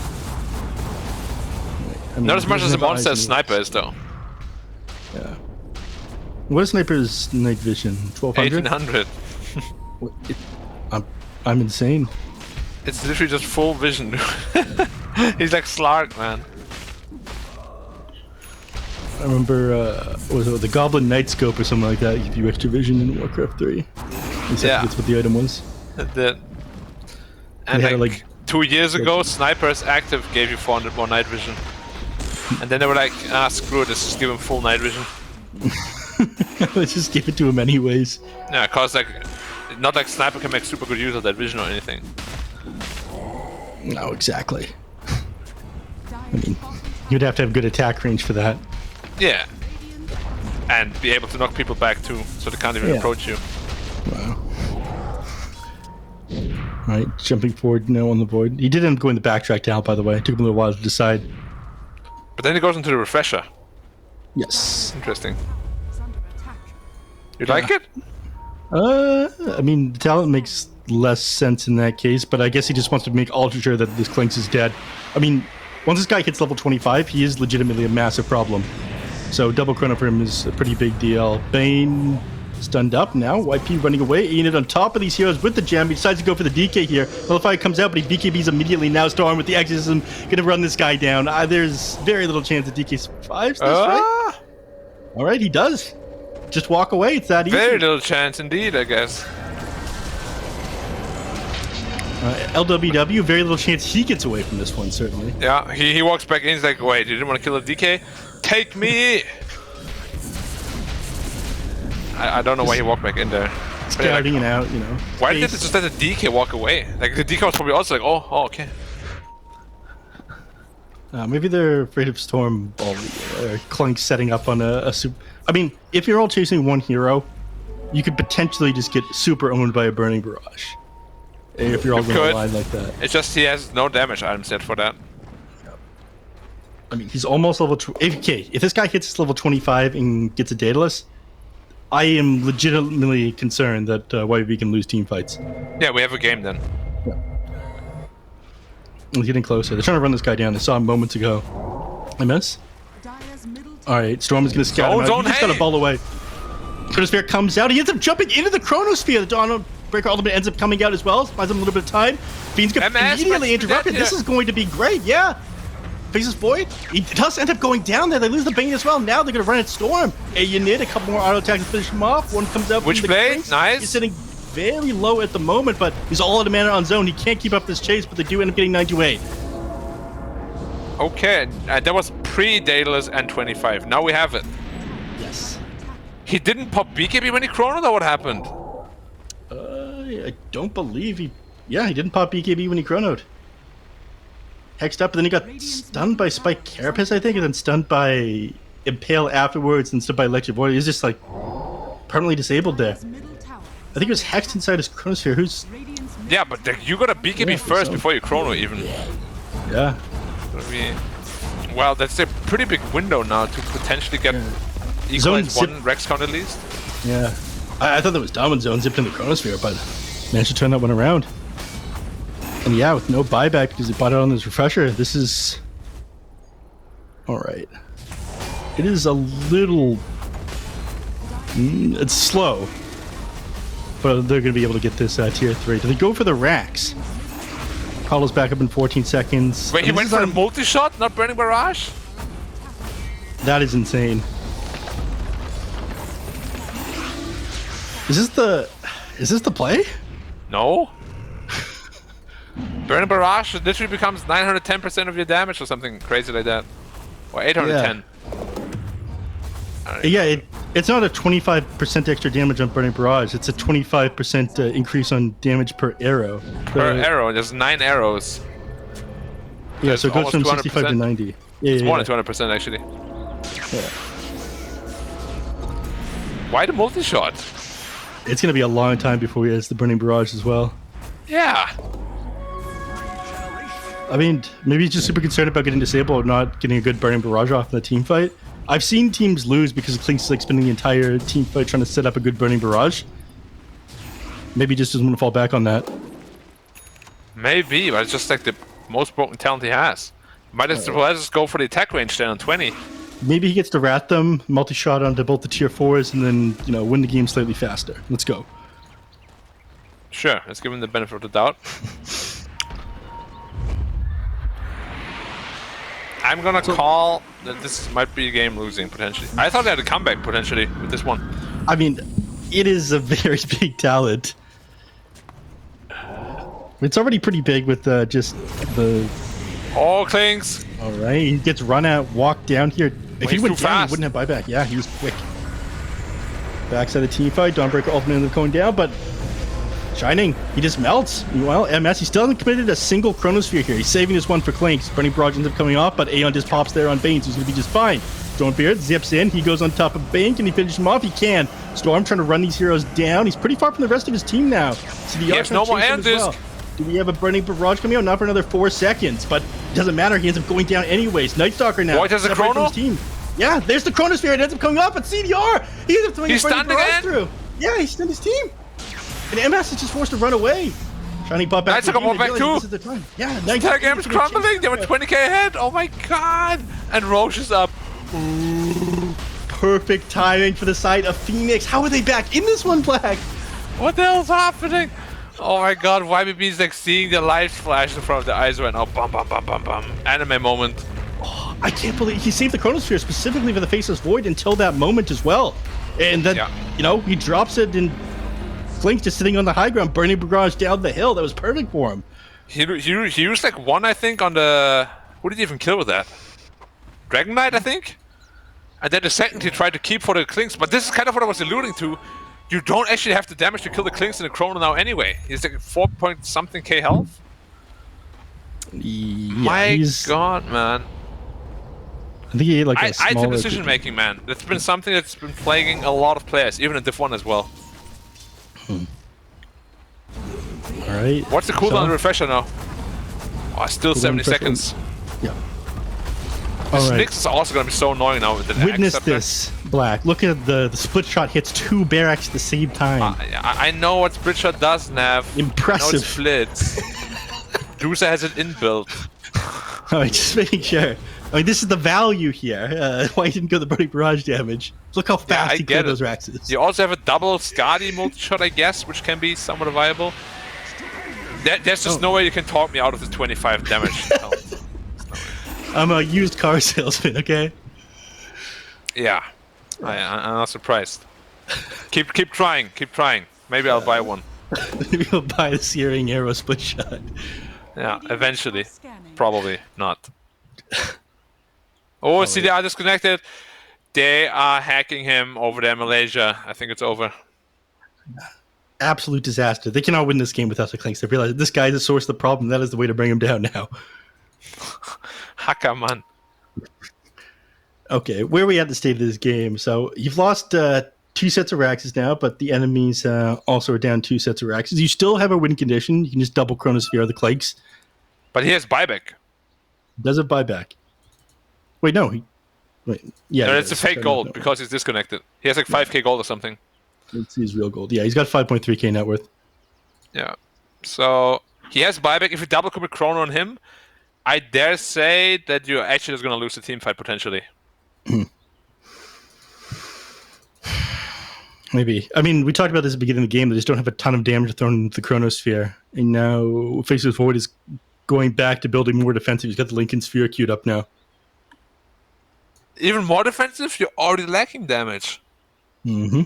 I mean, Not as much as a never monster eyes as in Sniper it. is though. Yeah. What is Sniper's night vision? 1200? 1800. I'm insane. It's literally just full vision. He's like Slark, man. I remember, what was it, the Goblin Night Scope or something like that give you extra vision in Warcraft 3. Yeah. That's what the item was. It did. And They had, like 2 years ago, Sniper's Active gave you 400 more night vision. And then they were like, ah, screw it, let's just give him full night vision. Let's just give it to him anyways. Yeah, cause like, not like Sniper can make super good use of that vision or anything. No, exactly. I mean, you'd have to have good attack range for that. Yeah. And be able to knock people back too, so they can't even approach you. Wow. Alright, jumping forward now on the Void. He did end up going the backtrack to help, by the way. It took him a little while to decide. But then he goes into the Refresher. Yes. Interesting. You like it? I mean, the talent makes less sense in that case, but I guess he just wants to make ultra sure that this Klinks is dead. I mean, once this guy hits level 25, he is legitimately a massive problem. So double chrono for him is a pretty big deal. Bane stunned up now. YP running away. Enid on top of these heroes with the gem. He decides to go for the DK here. Nullify comes out, but he BKBs immediately now. Storm with the Exorcism gonna run this guy down. There's very little chance that DK survives this, right? All right, he does. Just walk away. It's that easy. Very little chance indeed, I guess. LWW, very little chance he gets away from this one, certainly. Yeah, he walks back in. He's like, wait, you didn't want to kill the DK? Take me! I don't know why he walked back in there. Scouting it out, you know. Why did they just let the DK walk away? Like, the DK was probably also like, oh okay. Maybe they're afraid of Storm or Clunk setting up on a super... I mean, if you're all chasing one hero, you could potentially just get super owned by a Burning Barrage. If you're all going to line like that. It's just he has no damage item set for that. I mean, he's almost level... Okay, if this guy hits level 25 and gets a Daedalus, I am legitimately concerned that YB can lose team fights. Yeah, we have a game then. Yeah. He's getting closer. They're trying to run this guy down. They saw him moments ago. I miss? Alright, Storm is going to scout him out. He just got a ball away. Chronosphere comes out. He ends up jumping into the Chronosphere. The Dawn Breaker Ultimate ends up coming out as well. Buys him a little bit of time. Fiends get immediately interrupted. This is going to be great. Yeah. Faces Void. He does end up going down there. They lose the Bane as well. Now they're going to run at Storm. A unit, a couple more auto attacks to finish him off. One comes up. Which play? Nice. He's sitting very low at the moment, but he's all out of mana on zone. He can't keep up this chase, but they do end up getting 928. Okay, that was pre-Daedalus and 25. Now we have it. Yes. He didn't pop BKB when he chronoed, or what happened? I don't believe he... Yeah, he didn't pop BKB when he chronoed. Hexed up, and then he got stunned by Spike Carapace, I think, and then stunned by Impale afterwards, and stunned by Electric Void. He's just, like, permanently disabled there. I think it was hexed inside his Chronosphere. Who's... Yeah, but you got a BKB first before you chrono, even. Yeah. Well, that's a pretty big window now to potentially get equalize one Rex count at least. Yeah. I thought that was dumb when Zone zipped in the Chronosphere, but managed to turn that one around. And yeah, with no buyback because he bought it on this refresher, this is... Alright. It is a little... It's slow. But they're going to be able to get this tier 3. Do they go for the racks? Paulo's back up in 14 seconds. Wait, he went for a multi-shot, not Burning Barrage? That is insane. Is this the play? No. Burning Barrage literally becomes 910% of your damage or something crazy like that. Or 810. Yeah, it's not a 25% extra damage on Burning Barrage. It's a 25% increase on damage per arrow. Per arrow, there's 9 arrows. Yeah, so it goes from 65 to 90. Yeah, it's more than 200% actually. Yeah. Why the multi-shot? It's going to be a long time before he has the Burning Barrage as well. Yeah. I mean, maybe he's just super concerned about getting disabled or not getting a good Burning Barrage off in the team fight. I've seen teams lose because Klink's like spending the entire team fight trying to set up a good Burning Barrage. Maybe he just doesn't want to fall back on that. Maybe, but it's just like the most broken talent he has. Might as well just go for the attack range then on 20. Maybe he gets to rat them, multi-shot onto both the tier 4s, and then, you know, win the game slightly faster. Let's go. Sure, let's give him the benefit of the doubt. I'm gonna call that this might be a game losing, potentially. I thought they had a comeback, potentially, with this one. I mean, it is a very big talent. It's already pretty big with just the... Oh, Klinks! Alright, he gets run out, walked down here. If he went down, he wouldn't have buyback. Yeah, he was quick. Backside of the team fight, Dawnbreaker ultimate ends up going down, but... Shining, he just melts. Meanwhile, MS, he still hasn't committed a single Chronosphere here. He's saving this one for Klinks. Burning Barrage ends up coming off, but Aeon just pops there on Bane, so he's going to be just fine. Stormbeard zips in, he goes on top of Bane. Can he finish him off? He can. Storm trying to run these heroes down. He's pretty far from the rest of his team now. CDR he has no more as well. Do we have a Burning Barrage coming out? Not for another 4 seconds, but it doesn't matter. He ends up going down anyways. Nightstalker now. What, has a chrono? Team. Yeah, there's the Chronosphere. It ends up coming off, but CDR, he ends up throwing he's a Burning stunned Barrage again? through. Yeah, he stunned his team. And MS is just forced to run away. Shining bot back. Nice, I got one back too. This is the time. Yeah, nice. Telegram is crumbling. They were 20k ahead. Oh my god! And Roche is up. Perfect timing for the side of Phoenix. How are they back in this one, Black? What the hell's happening? Oh my god, YBB is like seeing the lights flash in front of their eyes right now. Bum bum bum bum bum. Anime moment. Oh, I can't believe he saved the Chronosphere specifically for the Faceless Void until that moment as well. And then, you know, he drops it and Flink's just sitting on the high ground, burning Barrage down the hill. That was perfect for him. He used like one, I think, on the... Who did he even kill with that? Dragon Knight, I think? And then the second he tried to keep for the Clinks. But this is kind of what I was alluding to. You don't actually have the damage to kill the Clinks in the Chrono now anyway. He's like 4-point-something K health. Yeah, My god, man. I think he had like a I smaller... did decision making, man. That's been something that's been plaguing a lot of players, even in Div 1 as well. Alright. What's the cooldown on the refresher now? Oh, still 70 seconds. Yeah. This Nyx is also going to be so annoying now with the Witness Acceptor. this, Black. Look at the split shot hits 2 barracks at the same time. I know what split shot does, Nav. Impressive. I know it splits. Juicer has it inbuilt. Alright, just making sure. I mean, this is the value here. Why he didn't go the burning barrage damage. Look how fast he killed those Raxes. You also have a double Skadi multi-shot, I guess, which can be somewhat viable. There's just no way you can talk me out of this 25 damage. I'm a used car salesman, okay? Yeah. I'm not surprised. Keep trying, keep trying. Maybe I'll buy one. Maybe I'll buy the Searing Arrow split shot. Yeah, eventually. Probably not. Oh, CDR disconnected. They are hacking him over there in Malaysia. I think it's over. Absolute disaster. They cannot win this game without the Clinks. They realize this guy is the source of the problem. That is the way to bring him down now. Haka, man. Okay, where are we at the state of this game? So you've lost 2 sets of Raxes now, but the enemies also are down 2 sets of Raxes. You still have a win condition. You can just double Chronosphere the Clinks. But he has buyback. Does it buyback? Wait, no. Yeah. No, it's a fake gold because he's disconnected. He has like 5k gold or something. Let's see his real gold. Yeah, he's got 5.3k net worth. Yeah. So he has buyback. If you double commit Chrono on him, I dare say that you're actually just going to lose the team fight potentially. Maybe. I mean, we talked about this at the beginning of the game. They just don't have a ton of damage thrown into the Chronosphere. And now Faceless Void is going back to building more defensive. He's got the Lincoln Sphere queued up now. Even more defensive? You're already lacking damage. Mm-hmm.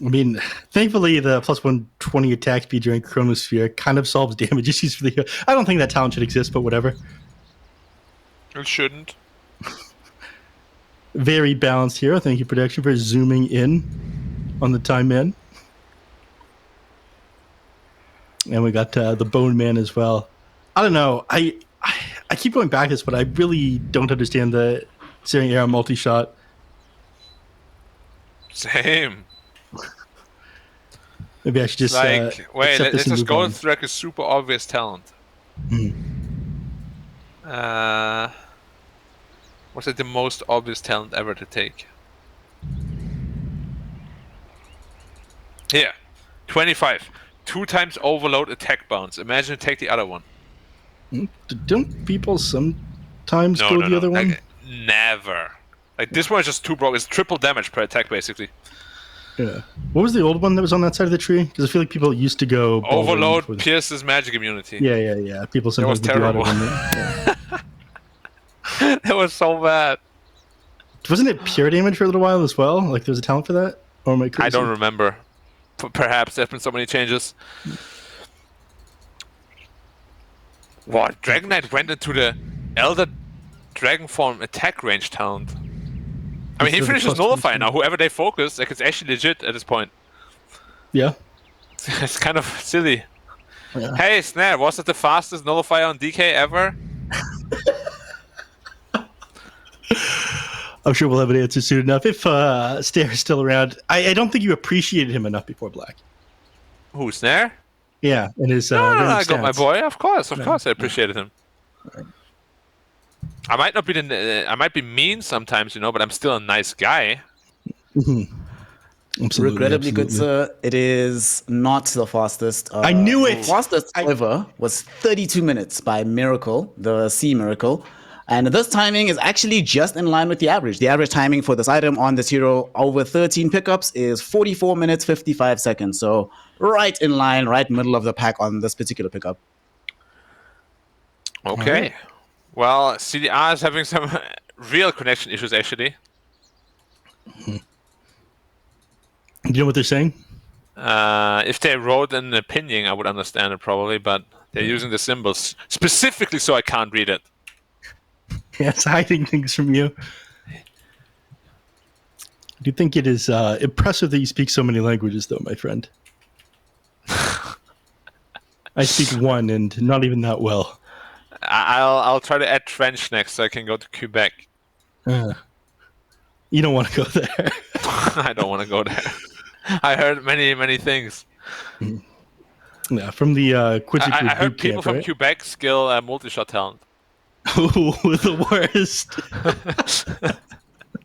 I mean, thankfully, the plus 120 attack speed during Chronosphere kind of solves damage issues for the... I don't think that talent should exist, but whatever. It shouldn't. Very balanced here. Thank you, Production, for zooming in on the time in. And we got the Bone Man as well. I don't know. I keep going back to this, but I really don't understand the Searing Arrow multi-shot. Same. Maybe I should just wait, let's just go on. through like a super obvious talent. What's like the most obvious talent ever to take? Here, 25. 2 times overload attack bounce. Imagine take the other one. Don't people sometimes go the other one? Like, never. Like this one is just too broke. It's triple damage per attack basically. Yeah. What was the old one that was on that side of the tree? Because I feel like people used to go... Overload pierces magic immunity. Yeah. People sometimes That was terrible. That was so bad. Wasn't it pure damage for a little while as well? Like there was a talent for that? Or am I crazy? I don't remember. Perhaps there's been so many changes. What? Dragon Knight went into the Elder Dragon Form attack range talent. I mean, he finishes Nullify now. Whoever they focus, like, it's actually legit at this point. Yeah. It's kind of silly. Yeah. Hey, Snare, was it the fastest Nullifier on DK ever? I'm sure we'll have an answer soon enough. If Stare is still around, I don't think you appreciated him enough before Black. Who, Snare? Yeah, and his No, I got stats. my boy. Of course, I appreciated him. Right. I might not be I might be mean sometimes, but I'm still a nice guy. Mm-hmm. Absolutely, Regrettably, good absolutely. sir, it is not the fastest. I knew it! Fastest ever was 32 minutes by Miracle, the Sea Miracle. And this timing is actually just in line with the average. The average timing for this item on this hero over 13 pickups is 44 minutes, 55 seconds. So right in line, right middle of the pack on this particular pickup. Okay. Well, CDR is having some real connection issues, actually. You know what they're saying? If they wrote an opinion, I would understand it probably, but they're using the symbols specifically so I can't read it. Yeah, it's hiding things from you. I do think it is impressive that you speak so many languages, though, my friend. I speak one, and not even that well. I'll try to add French next so I can go to Quebec. You don't want to go there. I don't want to go there. I heard many things. Yeah, from the Quincy I Creek heard boot people camp, from right? Quebec skill multi-shot talent. Ooh, the worst.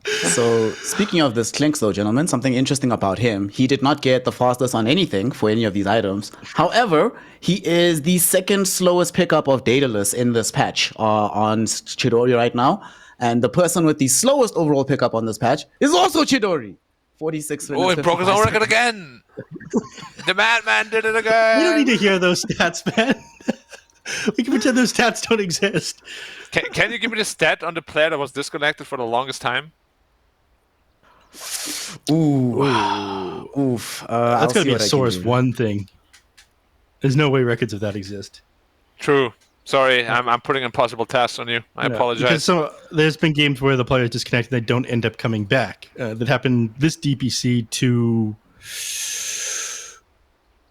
So speaking of this Clinks though, gentlemen, something interesting about him. He did not get the fastest on anything for any of these items. However, he is the second slowest pickup of Daedalus in this patch on Chidori right now. And the person with the slowest overall pickup on this patch is also Chidori. 46 minutes. Oh, it broke his own 55 record again! The madman did it again! We don't need to hear those stats, man. We can pretend those stats don't exist. Can you give me the stat on the player that was disconnected for the longest time? Oof. That's got to be a source one thing. There's no way records of that exist. True. Sorry, I'm putting impossible tasks on you. I apologize. Because there's been games where the players disconnect and they don't end up coming back. That happened this DPC to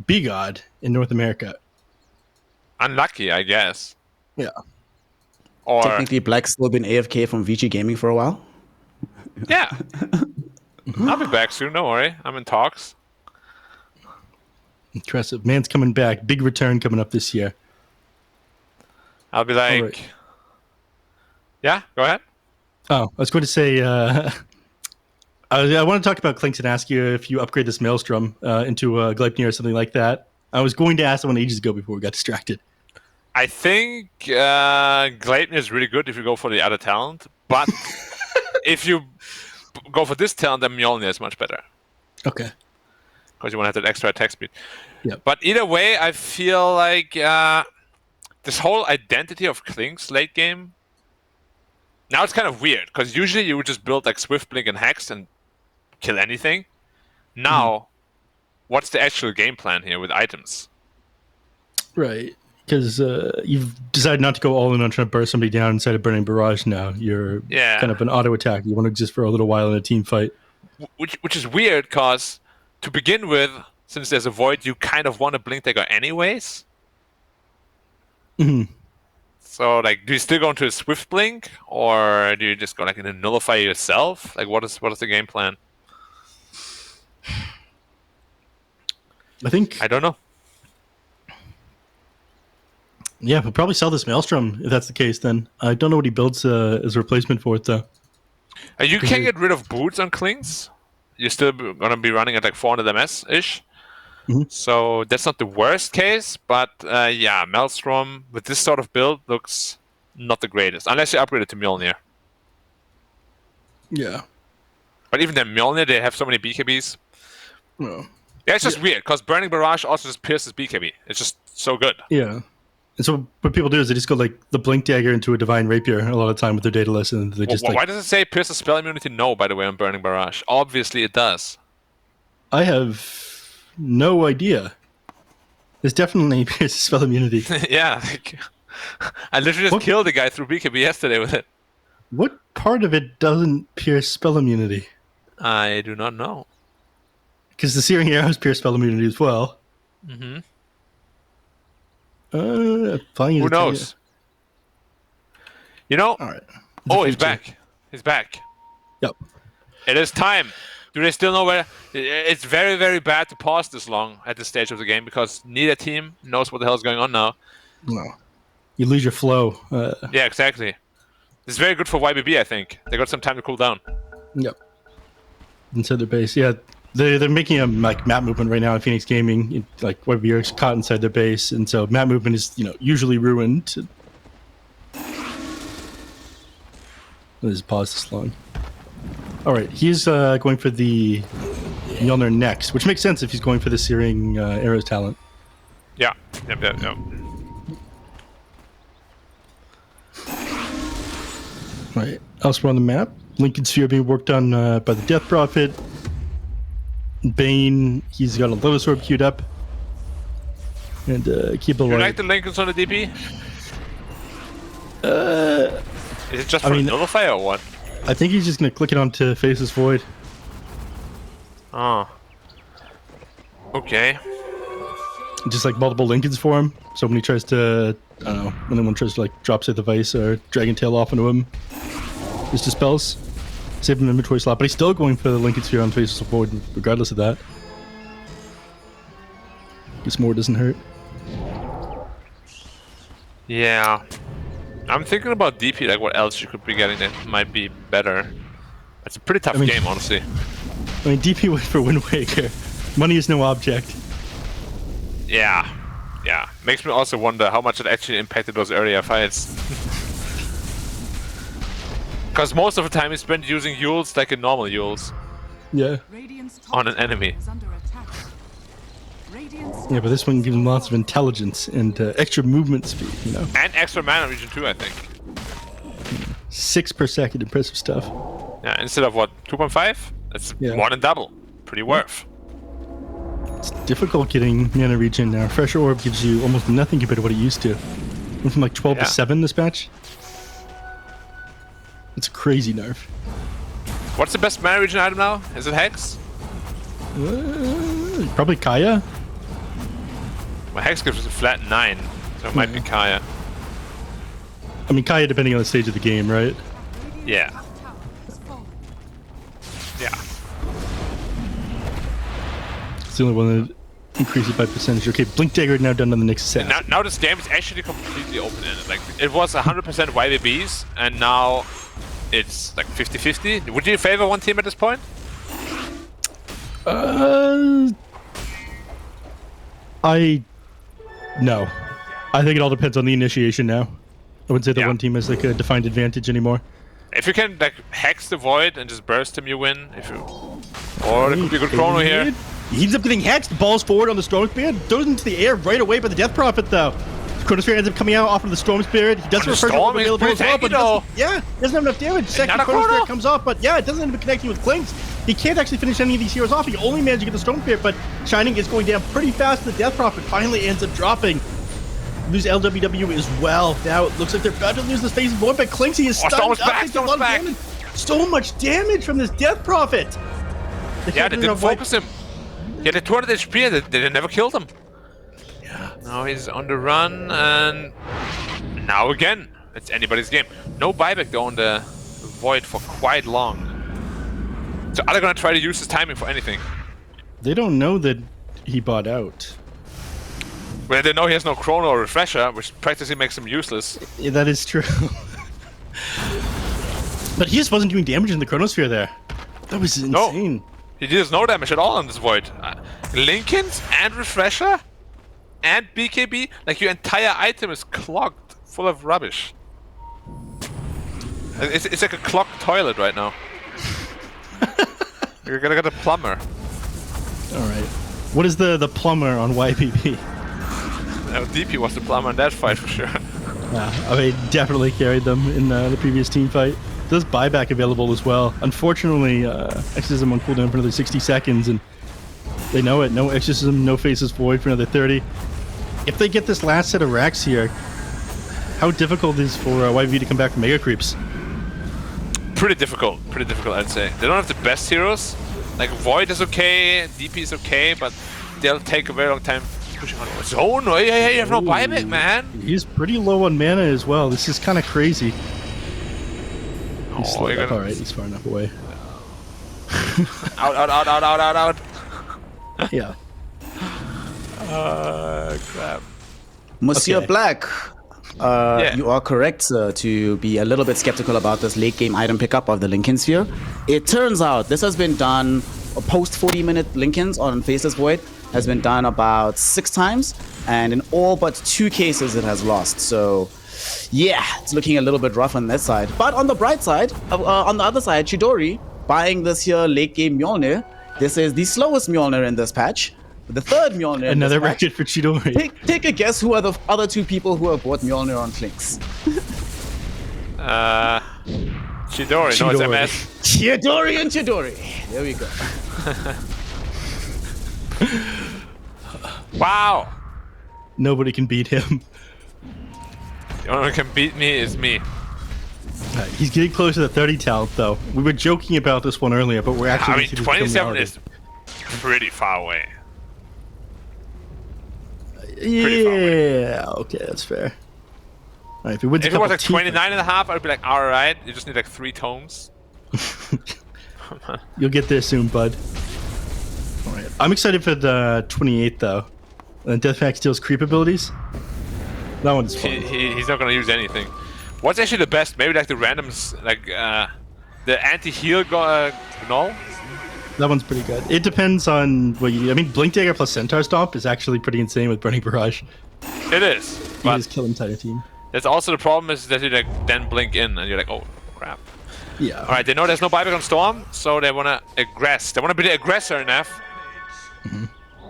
B-God in North America. Unlucky, I guess. Yeah. Or Technically, Black's still been AFK from VG Gaming for a while. yeah. I'll be back soon, don't worry. I'm in talks. Impressive. Man's coming back. Big return coming up this year. I'll be like, right. yeah, go ahead. Oh, I was going to say, I want to talk about Clinks and ask you if you upgrade this Maelstrom into a Gleipnir or something like that. I was going to ask someone ages ago before we got distracted. I think Gleipnir is really good if you go for the other talent, but if you go for this talent, then Mjolnir is much better. Okay. Because you want to have that extra attack speed. Yep. But either way, I feel like this whole identity of Clinks late game, now it's kind of weird, because usually you would just build like Swift Blink and Hex and kill anything. Now, what's the actual game plan here with items? Right. Because you've decided not to go all in on trying to burst somebody down inside a Burning Barrage now. You're kind of an auto attack. You want to exist for a little while in a team fight. Which is weird, because to begin with, since there's a void, you kind of want a Blink Dagger anyways. Mm-hmm. So, like, do you still go into a Swift Blink, or do you just go like in a Nullify yourself? Like, what is the game plan? I don't know. Yeah, we'll probably sell this Maelstrom if that's the case. Then I don't know what he builds as a replacement for it though. You can get rid of boots on Clinks. You're still gonna be running at like 400 MS ish. Mm-hmm. So that's not the worst case, but yeah, Maelstrom with this sort of build looks not the greatest, unless you upgrade it to Mjolnir. Yeah. But even then, Mjolnir, they have so many BKBs. Well, yeah, it's just weird, because Burning Barrage also just pierces BKB. It's just so good. Yeah. And so what people do is they just go like the Blink Dagger into a Divine Rapier a lot of the time with their Daedalus, and they just Why does it say pierces spell immunity? No, by the way, on Burning Barrage. Obviously it does. I have no idea. There's definitely pierces spell immunity. Yeah. Like, I literally just killed a guy through BKB yesterday with it. What part of it doesn't pierce spell immunity? I do not know. Because the Searing Arrows pierce spell immunity as well. Mm-hmm. Who knows? You know? All right. Oh, he's back. He's back. Yep. It is time. Do they still know where? It's very, very bad to pause this long at this stage of the game, because neither team knows what the hell is going on now. No. You lose your flow. Yeah, exactly. It's very good for YBB, I think. They got some time to cool down. Yep. Inside their base. Yeah. They're making a like map movement right now in Phoenix Gaming. Like YB are caught inside their base, and so map movement is usually ruined. Let's pause this long. All right, he's going for the Mjolnir next, which makes sense if he's going for the Searing Arrows talent. Yeah. Yep. Right. Elsewhere on the map, Lincoln Sphere being worked on by the Death Prophet. Bane, he's got a Lotus Orb queued up. And keep a You light. like the Lincolns on the DP? Is it just for Nullify or what? I think he's just going to click it onto Faceless Void. Oh. Okay. Just like multiple Lincolns for him. So when he tries to, I don't know, when anyone tries to like drop Say the Vice or Dragon Tail off into him, just dispels. Save him inventory slot, but he's still going for the Lincoln Sphere on Faceless Void regardless of that. Guess more doesn't hurt. Yeah. I'm thinking about DP, like what else you could be getting that might be better. It's a pretty tough game, honestly. I mean, DP went for Wind Waker. Money is no object. Yeah. Makes me also wonder how much it actually impacted those earlier fights. Because most of the time is spent using Yules like in normal Yules. Yeah. On an enemy. Yeah, but this one gives him lots of intelligence and extra movement speed, And extra mana region too, I think. 6 per second, impressive stuff. Yeah, instead of what, 2.5? That's more than double. Pretty worth. It's difficult getting mana regen now. Fresher Orb gives you almost nothing compared to what it used to. Went from like 12 to 7 this patch. It's a crazy nerf. What's the best mana region item now? Is it Hex? Probably Kaya. Well, Hex gives us a flat 9, so it might be Kaya. I mean, Kaya depending on the stage of the game, right? Yeah. It's the only one that increases by percentage. Okay, Blink Dagger now done on the next set. Now this game is actually completely open-ended. Like, it was 100% YBBs, and now it's like 50-50. Would you favor one team at this point? No. I think it all depends on the initiation now. I wouldn't say that one team has like a defined advantage anymore. If you can like hex the void and just burst him, you win. Or it could be a good chrono here. He ends up getting hexed, balls forward on the Storm Spirit, throws into the air right away by the Death Prophet though. Chronosphere ends up coming out off of the Storm Spirit. He does refer to it available as well, but doesn't have enough damage. Second Chronosphere comes off, but yeah, it doesn't end up connecting with Clinks. He can't actually finish any of these heroes off. He only managed to get the Storm Spirit, but Shining is going down pretty fast. The Death Prophet finally ends up dropping. Lose LWW as well. Now it looks like they're about to lose this phase of void, but Clinksy is stunned. Stone's back. So much damage from this Death Prophet. Yeah, they didn't focus him. He had a 200 HP and they never killed him. Yeah. Now he's on the run, and now again, it's anybody's game. No buyback though on the void for quite long. So are they gonna try to use his timing for anything? They don't know that he bought out. Well, they know he has no chrono or refresher, which practically makes him useless. Yeah, that is true. But he just wasn't doing damage in the Chronosphere there. That was insane. No, he does no damage at all on this void. Lincolns and refresher and BKB, like your entire item is clogged, full of rubbish. It's like a clogged toilet right now. You're gonna get a plumber. All right. What is the plumber on YPP? DP was the plumber in that fight for sure. Yeah, I mean, definitely carried them in the previous team fight. There's buyback available as well. Unfortunately, Exorcism on cooldown for another 60 seconds, and they know it. No Exorcism, no Faces Void for another 30. If they get this last set of racks here, how difficult is for YV to come back from Mega Creeps? Pretty difficult, I'd say. They don't have the best heroes. Like Void is okay, DP is okay, but they'll take a very long time pushing on zone. Oh, yeah, you have no buyback, man. He's pretty low on mana as well. This is kind of crazy. All right, he's far enough away. out. Yeah. Crap. Monsieur Okay. Black, you are correct, sir, to be a little bit skeptical about this late game item pickup of the Lincoln Sphere. It turns out this has been done post 40-minute Lincolns on Faceless Void has been done about 6 times, and in all but 2 cases it has lost. So yeah, it's looking a little bit rough on that side. But on the bright side, on the other side, Chidori buying this here late game Mjolnir. This is the slowest Mjolnir in this patch. The third Mjolnir. Another in this patch. record for Chidori. Take a guess who are the other 2 people who have bought Mjolnir on Clinks. Chidori. No, it's MS. Chidori and Chidori. There we go. Wow. Nobody can beat him. The only one who can beat me is me. He's getting close to the 30 talent, though. We were joking about this one earlier, but we're actually. I mean, 27 is pretty far away. Yeah. Okay, that's fair. All right, if it wins If it was like 29 and a half, I'd be like, all right, you just need like 3 tomes. You'll get there soon, bud. All right. I'm excited for the 28, though. And Deathpack steals creep abilities. That one's fun. He's not gonna use anything. What's actually the best? Maybe like the randoms, like the anti-heal Gnoll? That one's pretty good. It depends on what you. I mean, Blink Dagger plus Centaur Stomp is actually pretty insane with Burning Barrage. It is. You But just kill an entire team. that's also the problem is that you like then blink in and you're like, oh crap. Yeah. All right, they know there's no buyback on Storm, so they wanna aggress. They wanna be the aggressor in F.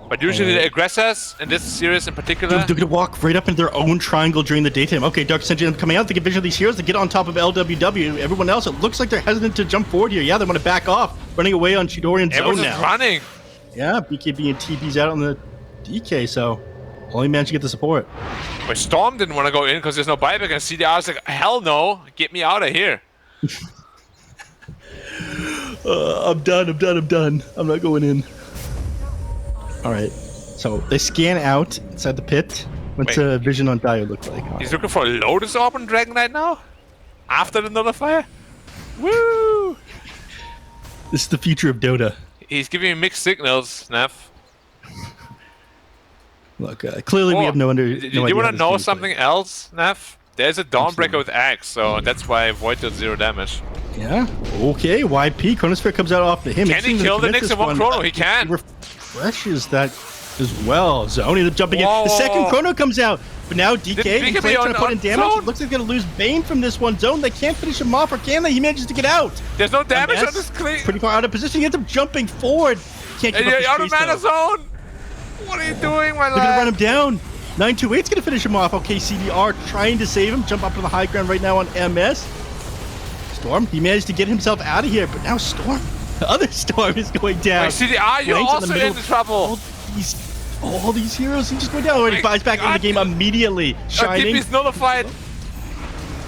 But usually the aggressors in this series in particular. They're gonna walk right up into their own triangle during the daytime. Okay, Dark Ascension coming out. They get vision of these heroes. They get on top of LWW. Everyone else, it looks like they're hesitant to jump forward here. Yeah, they want to back off. Running away on Chidori and Zone Everyone's now. just running. Yeah, BKB and TP's out on the DK, so only managed to get the support. But Storm didn't want to go in because there's no buyback, and CDR's like, hell no, get me out of here. I'm done. I'm not going in. All right. So they scan out inside the pit. What's Wait. vision on Dio look like? He's looking for a Lotus Orb on Dragon Knight now? After the Nullifier? Woo! This is the future of Dota. He's giving me mixed signals, Neff. Look, clearly we have no Do idea. you want how to this know game's something else, Neff? There's a Dawnbreaker with Axe, so that's why Void does 0 damage. played. Yeah. Okay. YP Chronosphere comes out off to him. Can he kill the Nyx in one chrono? He can. Refreshes that as well. Zone ends up jumping in. Whoa, The second whoa. chrono comes out, but now DK Did and BKB Clay trying to put in on damage. Zone? It looks like they're gonna lose Bane from this one. Zone. They can't finish him off, or can they? He manages to get out. There's no damage MS, on this clean. Pretty far out of position. He ends up jumping forward. Can't keep And up you're out the of pace, mana though. zone. What are you doing, my They're gonna run lad? him down. 928's gonna finish him off. Okay, CDR trying to save him. Jump up to the high ground right now on MS. Storm, he managed to get himself out of here, but now Storm, the other Storm is going down. Wait, CDR, you're Flank's also in trouble. All these heroes, he just went down. Already My buys back in the God. game immediately. Shining. DP's nullified.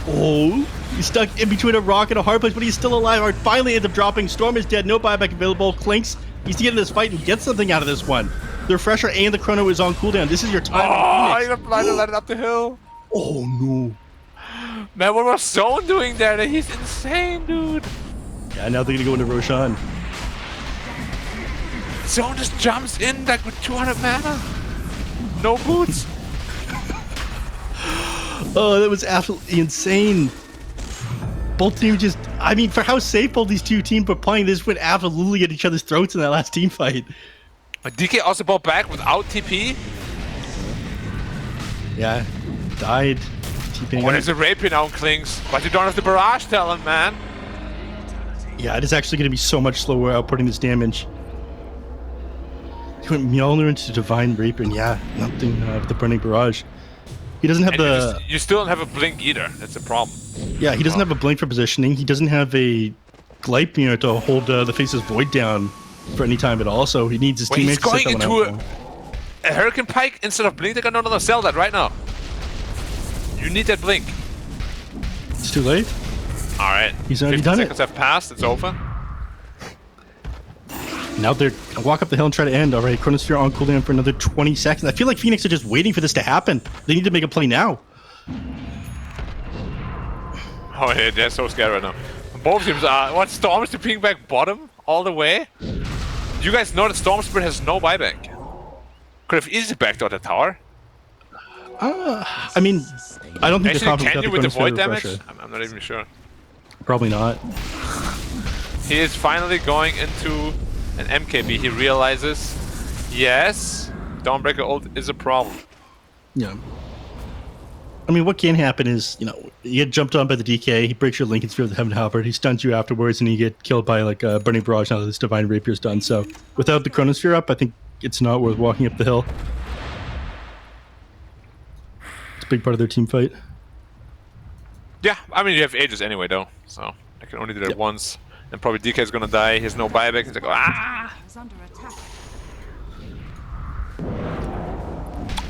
Oh, he's stuck in between a rock and a hard place, but he's still alive. Alright, finally ends up dropping. Storm is dead. No buyback available. Clinks needs to get in this fight and get something out of this one. The refresher and the chrono is on cooldown. This is your time. Oh, Phoenix. he's blind to let it up the hill. Oh no. Man, what was Zone doing there? He's insane, dude. Yeah, now they're gonna go into Roshan. Zone just jumps in like with 200 mana. No boots. Oh, that was absolutely insane. Both teams just, I mean, for how safe both these two teams were playing, this went absolutely at each other's throats in that last team fight. DK also bought back without TP. Yeah, died. Oh, there's a rapier now on Klings, but you don't have the barrage talent, man. Yeah, it is actually going to be so much slower outputting this damage. He went Mjolnir into Divine Rapier, and yeah, nothing of the Burning Barrage. He doesn't have And you still don't have a blink either. That's a problem. Yeah, he doesn't have a blink for positioning. He doesn't have a Gleipnir to hold the Faceless Void down for any time at all, so he needs his Wait, he's teammates to going set that one into out. a Hurricane Pike instead of blink. They're gonna sell that right now. You need that blink. It's too late. All right. He's already 15 done it. seconds have passed. It's over. Now they're gonna walk up the hill and try to end. All right, Chronosphere on cooldown for another 20 seconds. I feel like Phoenix are just waiting for this to happen. They need to make a play now. Oh, yeah, they're so scared right now. Both teams are. What, Storm is to ping back bottom all the way? You guys know that Storm Spirit has no buyback. Could have easily backdoored the tower. I mean, I don't think they're Actually, confident can without you with the Chronosphere void damage? refresher. I'm not even sure. Probably not. He is finally going into and MKB, he realizes, yes, Dawnbreaker ult is a problem. Yeah. I mean, what can happen is, you get jumped on by the DK, he breaks your Lincoln Sphere with the Heaven Halberd, he stuns you afterwards, and you get killed by, like, Burning Barrage now that this Divine Rapier's done. So, without the Chronosphere up, I think it's not worth walking up the hill. It's a big part of their team fight. Yeah, I mean, you have Aegis anyway, though, so I can only do that once. And probably DK is gonna die, he has no buyback, he's like, ah! Is under attack.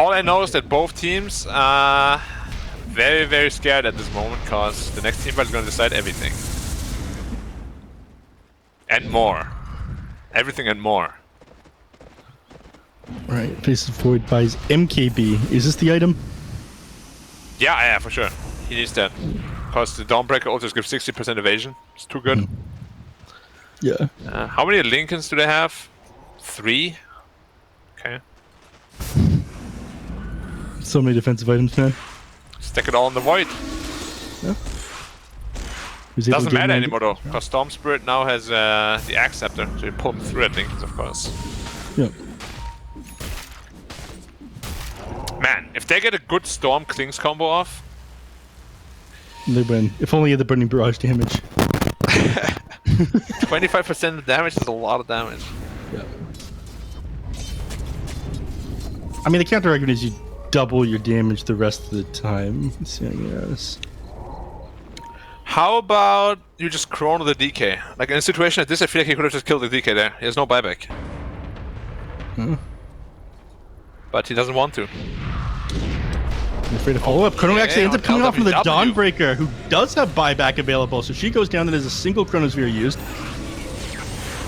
All I know is that both teams are very, very scared at this moment, because the next team fight is gonna decide everything. And more. Everything and more. Alright, Faces Void buys MKB. Is this the item? Yeah, for sure. He needs that. Because the Dawnbreaker ult just gives 60% evasion. It's too good. Yeah. How many Lincolns do they have? 3? Okay. So many defensive items, man. Stick it all in the void. Yeah. Who's able to Doesn't get matter in anymore though, because Storm Spirit now has the Axe Scepter, so you pull them through at Lincolns, of course. Yeah. Man, if they get a good Storm Klings combo off, They win. If only you had the Burning Barrage damage. 25% of damage is a lot of damage. Yeah. I mean, the counter argument is you double your damage the rest of the time. Let's see, I guess. How about you just chrono the DK? Like in a situation like this, I feel like he could have just killed the DK there. He has no buyback. But he doesn't want to. I'm afraid to follow up. Chrono actually ends up coming off with a LWW. Dawnbreaker, who does have buyback available, so she goes down and there's a single Chronosphere used.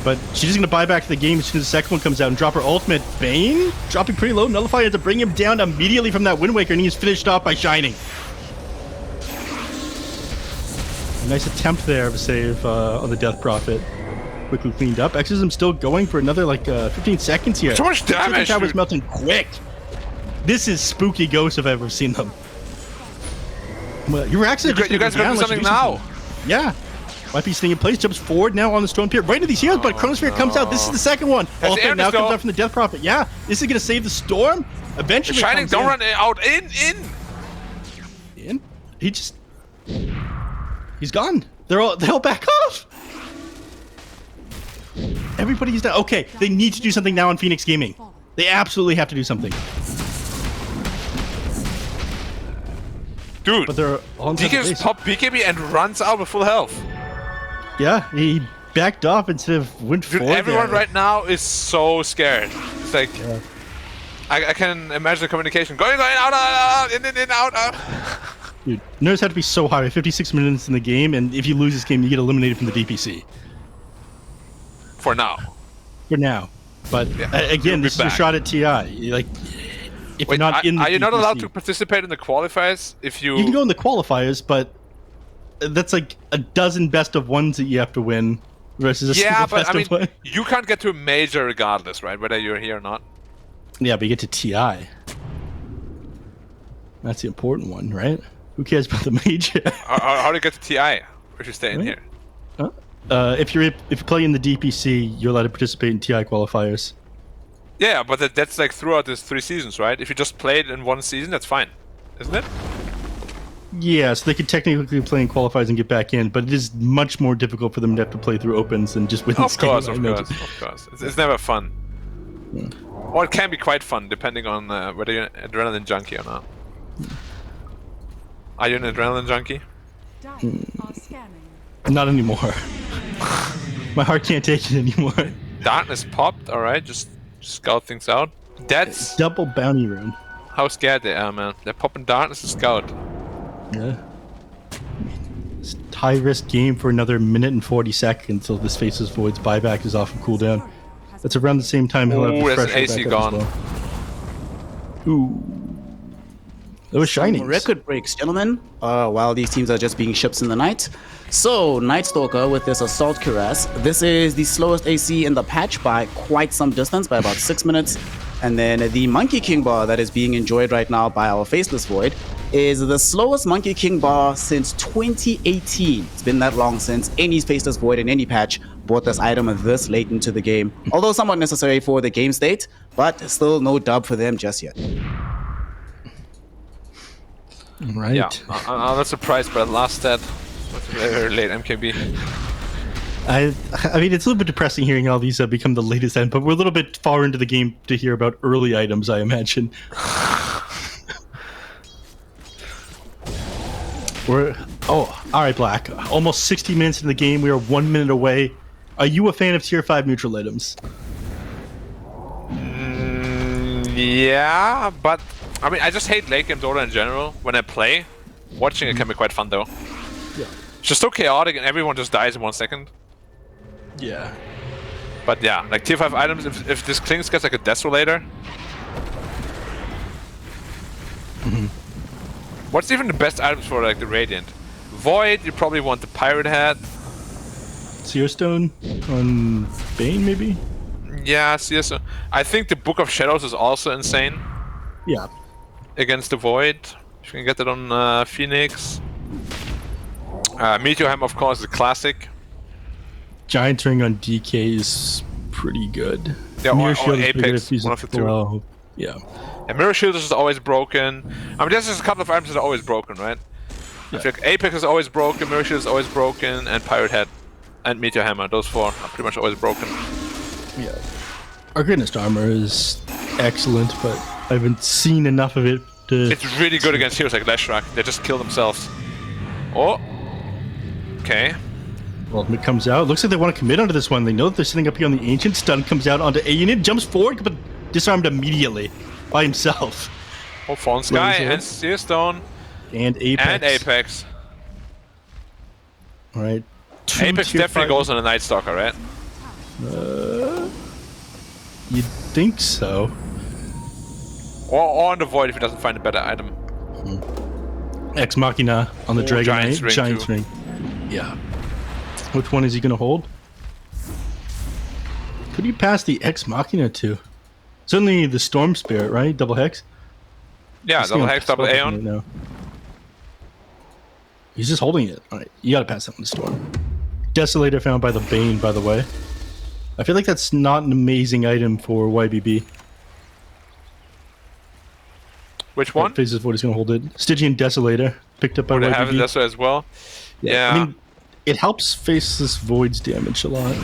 But she's just going to buy back the game as soon as the second one comes out and drop her ultimate. Bane, dropping pretty low. Nullify had to bring him down immediately from that Wind Waker, and he's finished off by Shining. A nice attempt there of a save on the Death Prophet. Quickly cleaned up. Exorcism still going for another, 15 seconds here. So much damage, Tower's dude. melting quick. This is spooky ghosts if I've ever seen them. Well, you were actually You guys are going to do something now. Yeah. Might be staying in place, jumps forward now on the Storm Pier, right into these heroes, but Chronosphere comes out. This is the second one. That's Ultimate air now disco. comes out from the Death Prophet. Yeah, this is going to save the Storm. Eventually Shining, comes don't in. run out. In. He just... He's gone. They're all back off. Everybody's down. Okay, they need to do something now on Phoenix Gaming. They absolutely have to do something. Dude, But they're on DK just popped BKB and runs out with full health. Yeah, he backed off instead of went Dude, forward. everyone there. right now is so scared. It's like, I can imagine the communication. Going, out, in, out. Dude, nerves have to be so high. 56 minutes in the game, and if you lose this game, you get eliminated from the DPC. For now. For now. But again, this is your back. shot at TI. If you're not in the are you not allowed DPC. to participate in the qualifiers if you... You can go in the qualifiers, but that's like a dozen best of ones that you have to win versus a single but best I mean, of one. you can't get to a major regardless, right? Whether you're here or not. Yeah, but you get to TI. That's the important one, right? Who cares about the major? How do you get to TI if you stay in here? If you play in the DPC, you're allowed to participate in TI qualifiers. Yeah, but that's like throughout these 3 seasons, right? If you just played in 1 season, that's fine, isn't it? Yeah, so they could technically play in qualifiers and get back in, but it is much more difficult for them to have to play through opens than just win this game. Of course. It's never fun. Or it can be quite fun, depending on whether you're an adrenaline junkie or not. Are you an adrenaline junkie? Dying are scanning. Not anymore. My heart can't take it anymore. Darkness popped, alright, just scout things out. That's Double bounty rune. how scared they are, man. They're popping darkness to scout. Yeah. It's a high risk game for another minute and 40 seconds until this Faceless Void's buyback is off and cooldown. That's around the same time he'll have Ooh, the there's an pressure AC back up as gone. well. Ooh. That was shiny. Record breaks, gentlemen, while these teams are just being ships in the night. So, Night Stalker with this Assault Cuirass. This is the slowest AC in the patch by quite some distance, by about 6 minutes. And then the Monkey King bar that is being enjoyed right now by our Faceless Void is the slowest Monkey King bar since 2018. It's been that long since any Faceless Void in any patch bought this item this late into the game. Although somewhat necessary for the game state, but still no dub for them just yet. Right. Yeah, I'm not surprised by the last stat. Very late MKB. I mean, it's a little bit depressing hearing all these become the latest item, but we're a little bit far into the game to hear about early items, I imagine. All right, Black. Almost 60 minutes in the game. We are 1 minute away. Are you a fan of tier 5 neutral items? Yeah, but I mean, I just hate late game Dota in general. When I play, watching it can be quite fun though. Yeah. It's just so chaotic and everyone just dies in 1 second. Yeah. But yeah, like tier 5 items, if this Klings gets like a Desolator. What's even the best items for like the Radiant? Void, you probably want the Pirate Hat. Seer Stone on Bane, maybe? Yeah, CS. I think the Book of Shadows is also insane. Yeah. Against the Void. If you can get that on Phoenix. Meteor Hammer, of course, is a classic. Giant Ring on DK is pretty good. Yeah, Mirror or Shield is pretty good Apex, if one of the two. well. Yeah. And Mirror Shield is always broken. I mean, there's just a couple of items that are always broken, right? Yeah. I feel like Apex is always broken, Mirror Shield is always broken, and Pirate Head and Meteor Hammer. Those four are pretty much always broken. Yeah. Arcanist Armor is excellent, but I haven't seen enough of it to... It's really good against heroes like Leshrac. They just kill themselves. Oh. Okay. Ultimate comes out. Looks like they want to commit onto this one. They know that they're sitting up here on the Ancient. Stun comes out onto A unit, jumps forward, but disarmed immediately by himself. Oh, Fallen Sky and Seer Stone. And Apex. And Apex. Alright. Apex definitely goes on a Night Stalker, right? You'd think so. Or on the Void if he doesn't find a better item. Ex Machina on the Dragon Giant's Knight. Ring Giant's too. Ring. Yeah. Which one is he going to hold? Could he pass the Ex Machina to? Certainly the Storm Spirit, right? Double Hex? Yeah, He's double gonna Hex, double pass Aeon. right now. He's just holding it. Alright, you gotta pass that one to Storm. Desolator found by the Bane, by the way. I feel like that's not an amazing item for YBB. Which one? Phases Void is gonna hold it. Stygian Desolator, picked up by They YBB. have this as well. Yeah. I mean, it helps Faceless Void's damage a lot.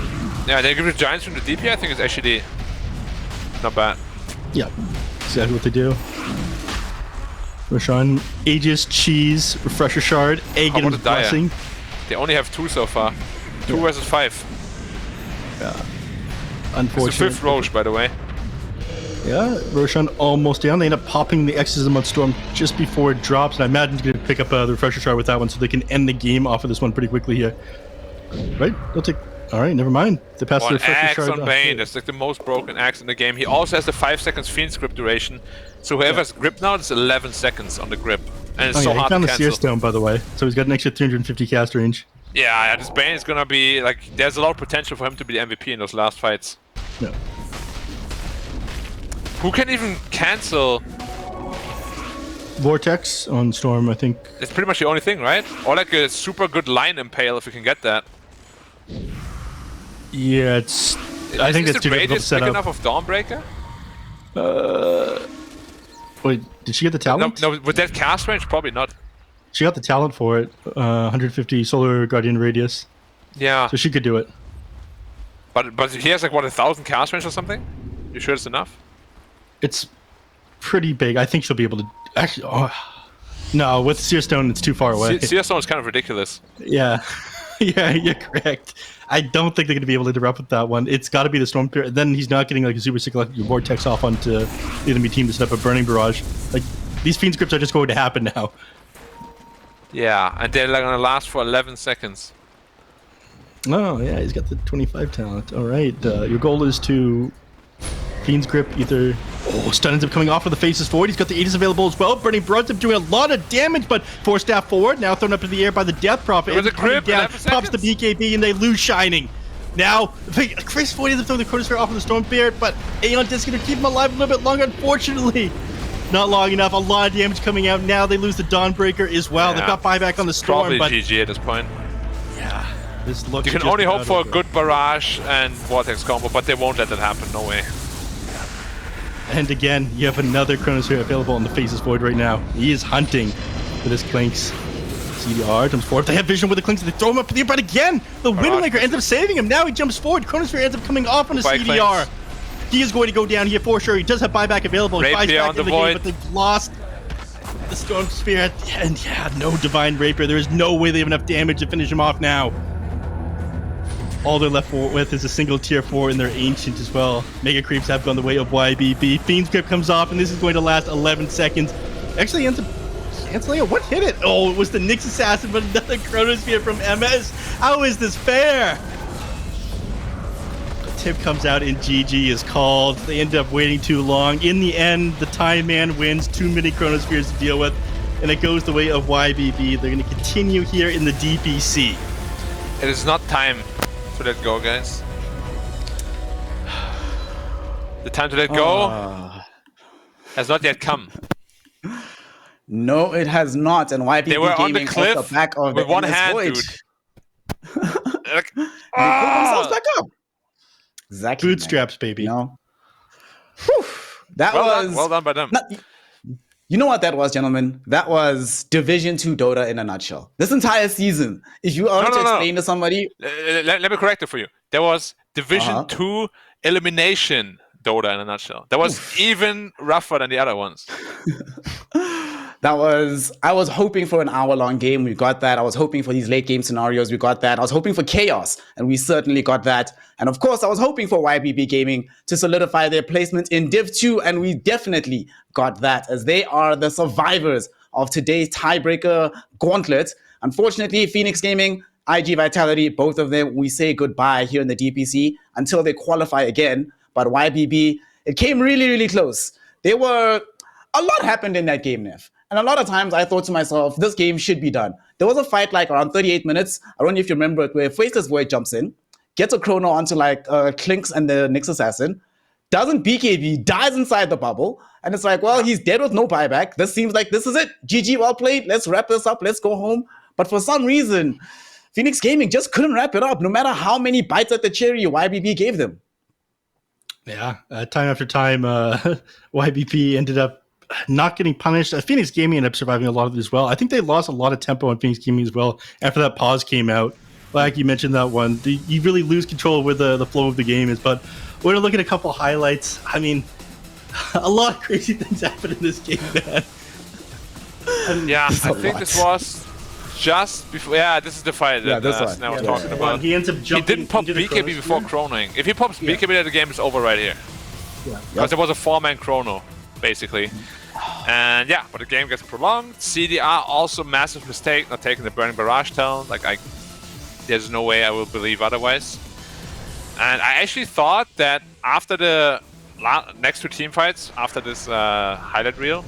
Yeah, they give the Giants from the DP. I think it's actually not bad. Yeah, exactly what they do. Roshan, Aegis, Cheese, Refresher Shard, Egg, How and about the Dire? Blessing. They only have 2 so far. 2 versus 5. Yeah. It's the Unfortunate. 5th Roche, by the way. Yeah, Roshan almost down. They end up popping the Exorcism on Storm just before it drops, and I imagine he's going to pick up the Refresher Shard with that one so they can end the game off of this one pretty quickly here. Right? They'll take... Alright, never mind. They pass the One Refresher axe Shard on off. Bane. That's like the most broken axe in the game. He also has the 5 seconds Fiend's grip duration. So whoever's grip now, it's 11 seconds on the grip. And it's Oh, so yeah, he hard found to the Seer cancel. Stone, by the way. So he's got an extra 350 cast range. Yeah, this Bane is gonna be like... There's a lot of potential for him to be the MVP in those last fights. Yeah. Who can even cancel? Vortex on Storm, I think. It's pretty much the only thing, right? Or like a super good line impale if you can get that. Yeah, it's... I think is that's the too difficult to radius set big up. enough of Dawnbreaker? Wait, did she get the talent? No, with that cast range, probably not. She got the talent for it. 150 Solar Guardian Radius. Yeah, So she could do it. but he has like what, 1,000 cast range or something? You sure it's enough? It's pretty big. I think she'll be able to... Actually, no, with Seer Stone, it's too far away. Seer Stone is kind of ridiculous. Yeah. Yeah, you're correct. I don't think they're going to be able to interrupt with that one. It's got to be the Storm Spirit. Then he's not getting like a super sick electric vortex off onto the enemy team to set up a burning barrage. Like, these Fiend scripts are just going to happen now. Yeah, and they're like gonna last for 11 seconds. Oh, yeah, he's got the 25 talent. All right, your goal is to Fiend's Grip either... Oh, stun ends up coming off of the Faces Void. He's got the Aegis available as well. Burning Barrage up doing a lot of damage, but Force Staff forward, now thrown up in the air by the Death Prophet. There was Ends a up coming grip, down, 11 pops the seconds. BKB, and they lose Shining. Now, Chris Void ends up throwing the Chronosphere off of the Storm Spirit, but Aeon is going to keep him alive a little bit longer, unfortunately. Not long enough. A lot of damage coming out. Now they lose the Dawnbreaker as well. Yeah. They've got buyback on the Storm, Probably but... GG at this point. This looks You can just only hope about for a over. good barrage and vortex combo, but they won't let that happen. No way. And again, you have another Chronosphere available in the Faceless Void right now. He is hunting for this Clinks. CDR jumps forward. They have vision with the Clinks. They throw him up there, but again, the Windmaker ends up saving him. Now he jumps forward. Chronosphere ends up coming off on the Goodbye, CDR. Clinks. He is going to go down here for sure. He does have buyback available. He buys Rapier back on into the the game, Void. but they've lost the Storm Spear at the end. Yeah, no Divine Rapier. There is no way they have enough damage to finish him off now. All they're left with is a single tier 4 in their Ancient as well. Mega Creeps have gone the way of YBB. Fiend's Grip comes off, and this is going to last 11 seconds. Actually ends up canceling it. What hit it? Oh, it was the Nyx Assassin, but another Chronosphere from MS. How is this fair? The tip comes out and GG is called. They end up waiting too long. In the end, the Time Man wins. Too many Chronospheres to deal with, and it goes the way of YBB. They're going to continue here in the DPC. It is not time to let go, guys. The time to let go has not yet come. No, it has not. And YPP They were on the Gaming cliff off the back of with the one MS hand, Void. dude. Like, They pulled themselves back up. Exactly. Bootstraps, baby. You know? Whew. That was well done by them. You know what that was, gentlemen? That was Division 2 Dota in a nutshell. This entire season, if you wanted to explain to somebody... Let me correct it for you. There was Division 2 elimination Dota in a nutshell. That was even rougher than the other ones. I was hoping for an hour-long game. We got that. I was hoping for these late game scenarios. We got that. I was hoping for chaos, and we certainly got that. And of course, I was hoping for YBB Gaming to solidify their placement in Div 2, and we definitely got that, as they are the survivors of today's tiebreaker gauntlet. Unfortunately, Phoenix Gaming, IG Vitality, both of them, we say goodbye here in the DPC until they qualify again. But YBB, it came really, really close. A lot happened in that game, Neff. And a lot of times I thought to myself, this game should be done. There was a fight like around 38 minutes. I don't know if you remember it, where Faceless Void jumps in, gets a chrono onto like Clinks and the Nyx Assassin, doesn't BKB, dies inside the bubble. And it's like, well, he's dead with no buyback. This seems like this is it. GG, well played. Let's wrap this up. Let's go home. But for some reason, Phoenix Gaming just couldn't wrap it up, no matter how many bites at the cherry YBB gave them. Yeah, time after time, YBP ended up not getting punished. Phoenix Gaming ended up surviving a lot of it as well. I think they lost a lot of tempo on Phoenix Gaming as well after that pause came out. Like you mentioned that one, you really lose control of where the flow of the game is. But we're going to look at a couple highlights. I mean, a lot of crazy things happened in this game, man. Yeah, I think this was just before. Yeah, this is the fight that now we're talking about. He ends up jumping. He didn't pop BKB before chronoing. If he pops BKB, the game is over right here. Because there was a 4-man chrono, basically. And yeah, but the game gets prolonged. CDR also massive mistake, not taking the Burning Barrage talent. Like, there's no way I will believe otherwise. And I actually thought that after the next two team fights, after this highlight reel,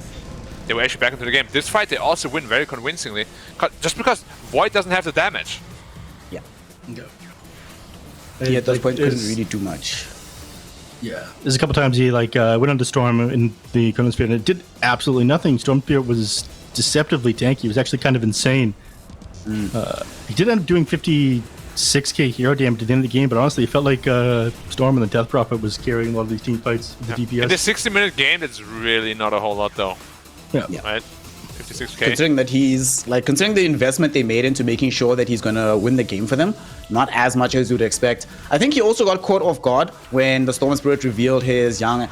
they were actually back into the game. This fight, they also win very convincingly, just because Void doesn't have the damage. Yeah. No. He at this point couldn't really do much. Yeah. There's a couple times he went on to Storm in the Chronosphere and it did absolutely nothing. Stormsphere was deceptively tanky. It was actually kind of insane. He did end up doing 56k hero damage at the end of the game, but honestly, it felt like Storm and the Death Prophet was carrying a lot of these team fights with the DPS. In the 60-minute game, that's really not a whole lot, though. Yeah. Right? 56k. Considering that considering the investment they made into making sure that he's going to win the game for them, not as much as you'd expect. I think he also got caught off guard when the Storm Spirit revealed his young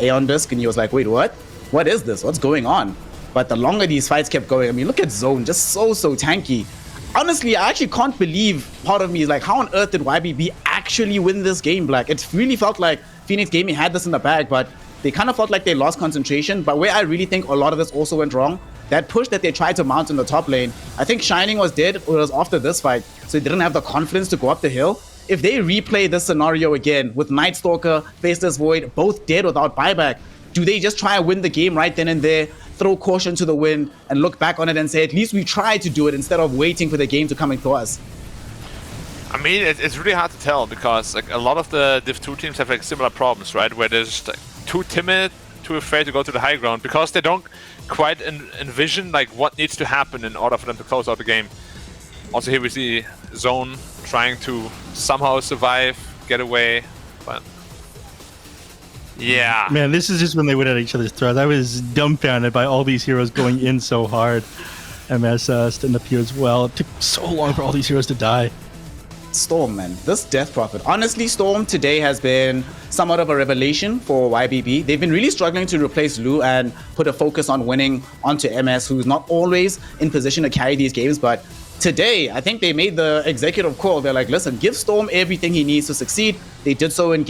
Aeon Disc, and he was like, wait, what? What is this? What's going on? But the longer these fights kept going, I mean, look at Zone, just so tanky. Honestly, I actually can't believe, part of me is like, how on earth did YBB actually win this game, Black? It really felt like Phoenix Gaming had this in the bag, but they kind of felt like they lost concentration. But where I really think a lot of this also went wrong, that push that they tried to mount in the top lane, I think Shining was dead, or it was after this fight, so they didn't have the confidence to go up the hill. If they replay this scenario again with Night Stalker, Faceless Void, both dead without buyback, do they just try and win the game right then and there, throw caution to the wind, and look back on it and say, at least we tried to do it instead of waiting for the game to come into us? I mean, it's really hard to tell, because like a lot of the Div 2 teams have like similar problems, right? Where they're just like, too timid, too afraid to go to the high ground, because they don't quite envision like what needs to happen in order for them to close out the game. Also here we see Zone trying to somehow survive, get away, but yeah. Man, this is just when they went at each other's throats. I was dumbfounded by all these heroes going in so hard. MS standing up here as well. It took so long for all these heroes to die. Storm, man. This Death Prophet. Honestly, Storm today has been somewhat of a revelation for YBB. They've been really struggling to replace Lu and put a focus on winning onto MS, who's not always in position to carry these games. But today, I think they made the executive call. They're like, listen, give Storm everything he needs to succeed. They did so in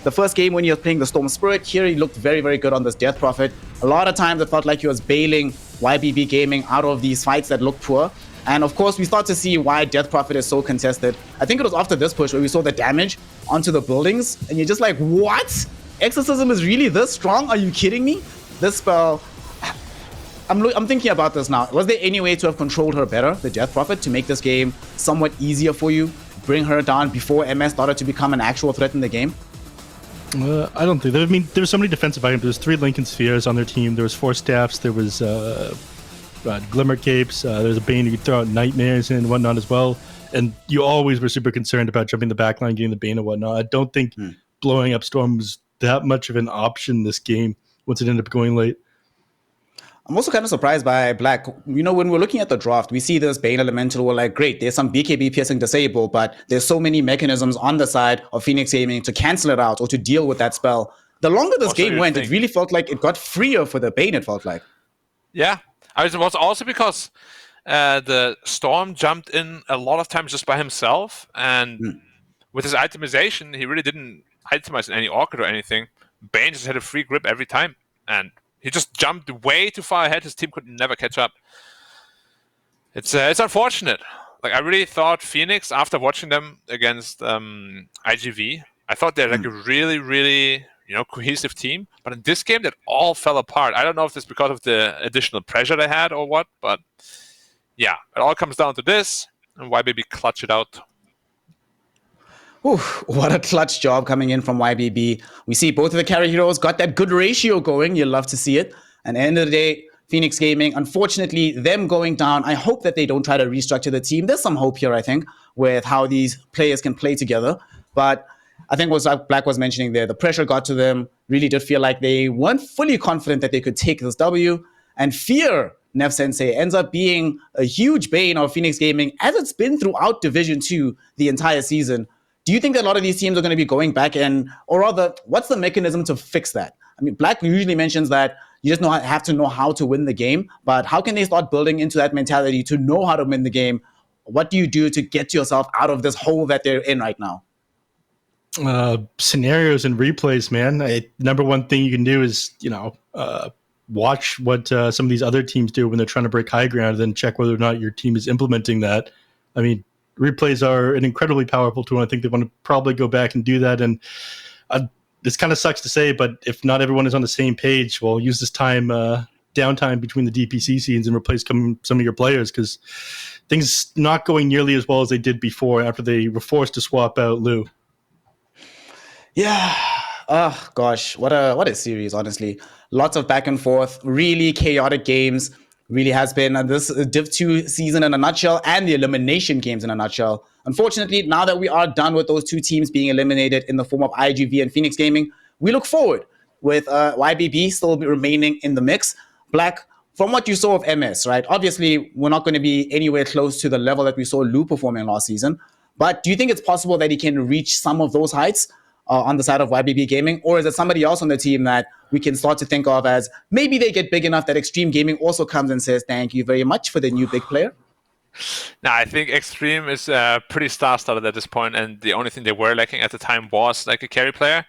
the first game when he was playing the Storm Spirit. Here, he looked very, very good on this Death Prophet. A lot of times, it felt like he was bailing YBB Gaming out of these fights that looked poor. And of course, we start to see why Death Prophet is so contested. I think it was after this push where we saw the damage onto the buildings. And you're just like, what? Exorcism is really this strong? Are you kidding me? This spell... I'm thinking about this now. Was there any way to have controlled her better, the Death Prophet, to make this game somewhat easier for you? Bring her down before MS started to become an actual threat in the game? I don't think. I mean, there were so many defensive items. There was 3 Lincoln Spheres on their team. There was 4 Staffs. There was Glimmer Capes. There was a Bane you could throw out Nightmares and whatnot as well. And you always were super concerned about jumping the backline, getting the Bane and whatnot. I don't think blowing up Storm was that much of an option this game once it ended up going late. I'm also kind of surprised by Black. You know, when we're looking at the draft, we see this Bane Elemental. We're like, great, there's some BKB piercing disable, but there's so many mechanisms on the side of Phoenix Gaming to cancel it out or to deal with that spell. The longer this game went, it really felt like it got freer for the Bane, it felt like. Yeah. It was also because the Storm jumped in a lot of times just by himself, and with his itemization, he really didn't itemize any Orchid or anything. Bane just had a free grip every time, and he just jumped way too far ahead. His team could never catch up. It's unfortunate. Like, I really thought Phoenix, after watching them against iG.V, I thought they're like a really, really cohesive team. But in this game, that all fell apart. I don't know if it's because of the additional pressure they had or what, but yeah, it all comes down to this, and YBB clutch it out. Whew, what a clutch job coming in from YBB. We see both of the carry heroes got that good ratio going. You'll love to see it. And at the end of the day, Phoenix Gaming, unfortunately, them going down, I hope that they don't try to restructure the team. There's some hope here, I think, with how these players can play together. But I think what Black was mentioning there, the pressure got to them, really did feel like they weren't fully confident that they could take this W. And fear, Nev Sensei, ends up being a huge bane of Phoenix Gaming, as it's been throughout Division 2 the entire season. Do you think that a lot of these teams are going to be going back or rather, what's the mechanism to fix that? I mean, Black usually mentions that you just have to know how to win the game, but how can they start building into that mentality to know how to win the game? What do you do to get yourself out of this hole that they're in right now? Scenarios and replays, man. Number one thing you can do is, watch what some of these other teams do when they're trying to break high ground, and then check whether or not your team is implementing that. I mean, replays are an incredibly powerful tool. I think they want to probably go back and do that. And this kind of sucks to say, but if not everyone is on the same page, well, use this downtime between the DPC scenes and replace some of your players, because things not going nearly as well as they did before after they were forced to swap out Lu. Yeah. Oh, gosh. What a series, honestly. Lots of back and forth, really chaotic games. Really has been this Div 2 season in a nutshell, and the elimination games in a nutshell. Unfortunately, now that we are done with those 2 teams being eliminated in the form of iG.V and Phoenix Gaming, we look forward with YBB still remaining in the mix. Black, from what you saw of MS, right? Obviously, we're not going to be anywhere close to the level that we saw Lu performing last season. But do you think it's possible that he can reach some of those heights on the side of YBB Gaming? Or is it somebody else on the team that we can start to think of as maybe they get big enough that Extreme Gaming also comes and says, thank you very much for the new big player? Now, I think Extreme is pretty star-studded at this point, and the only thing they were lacking at the time was like a carry player.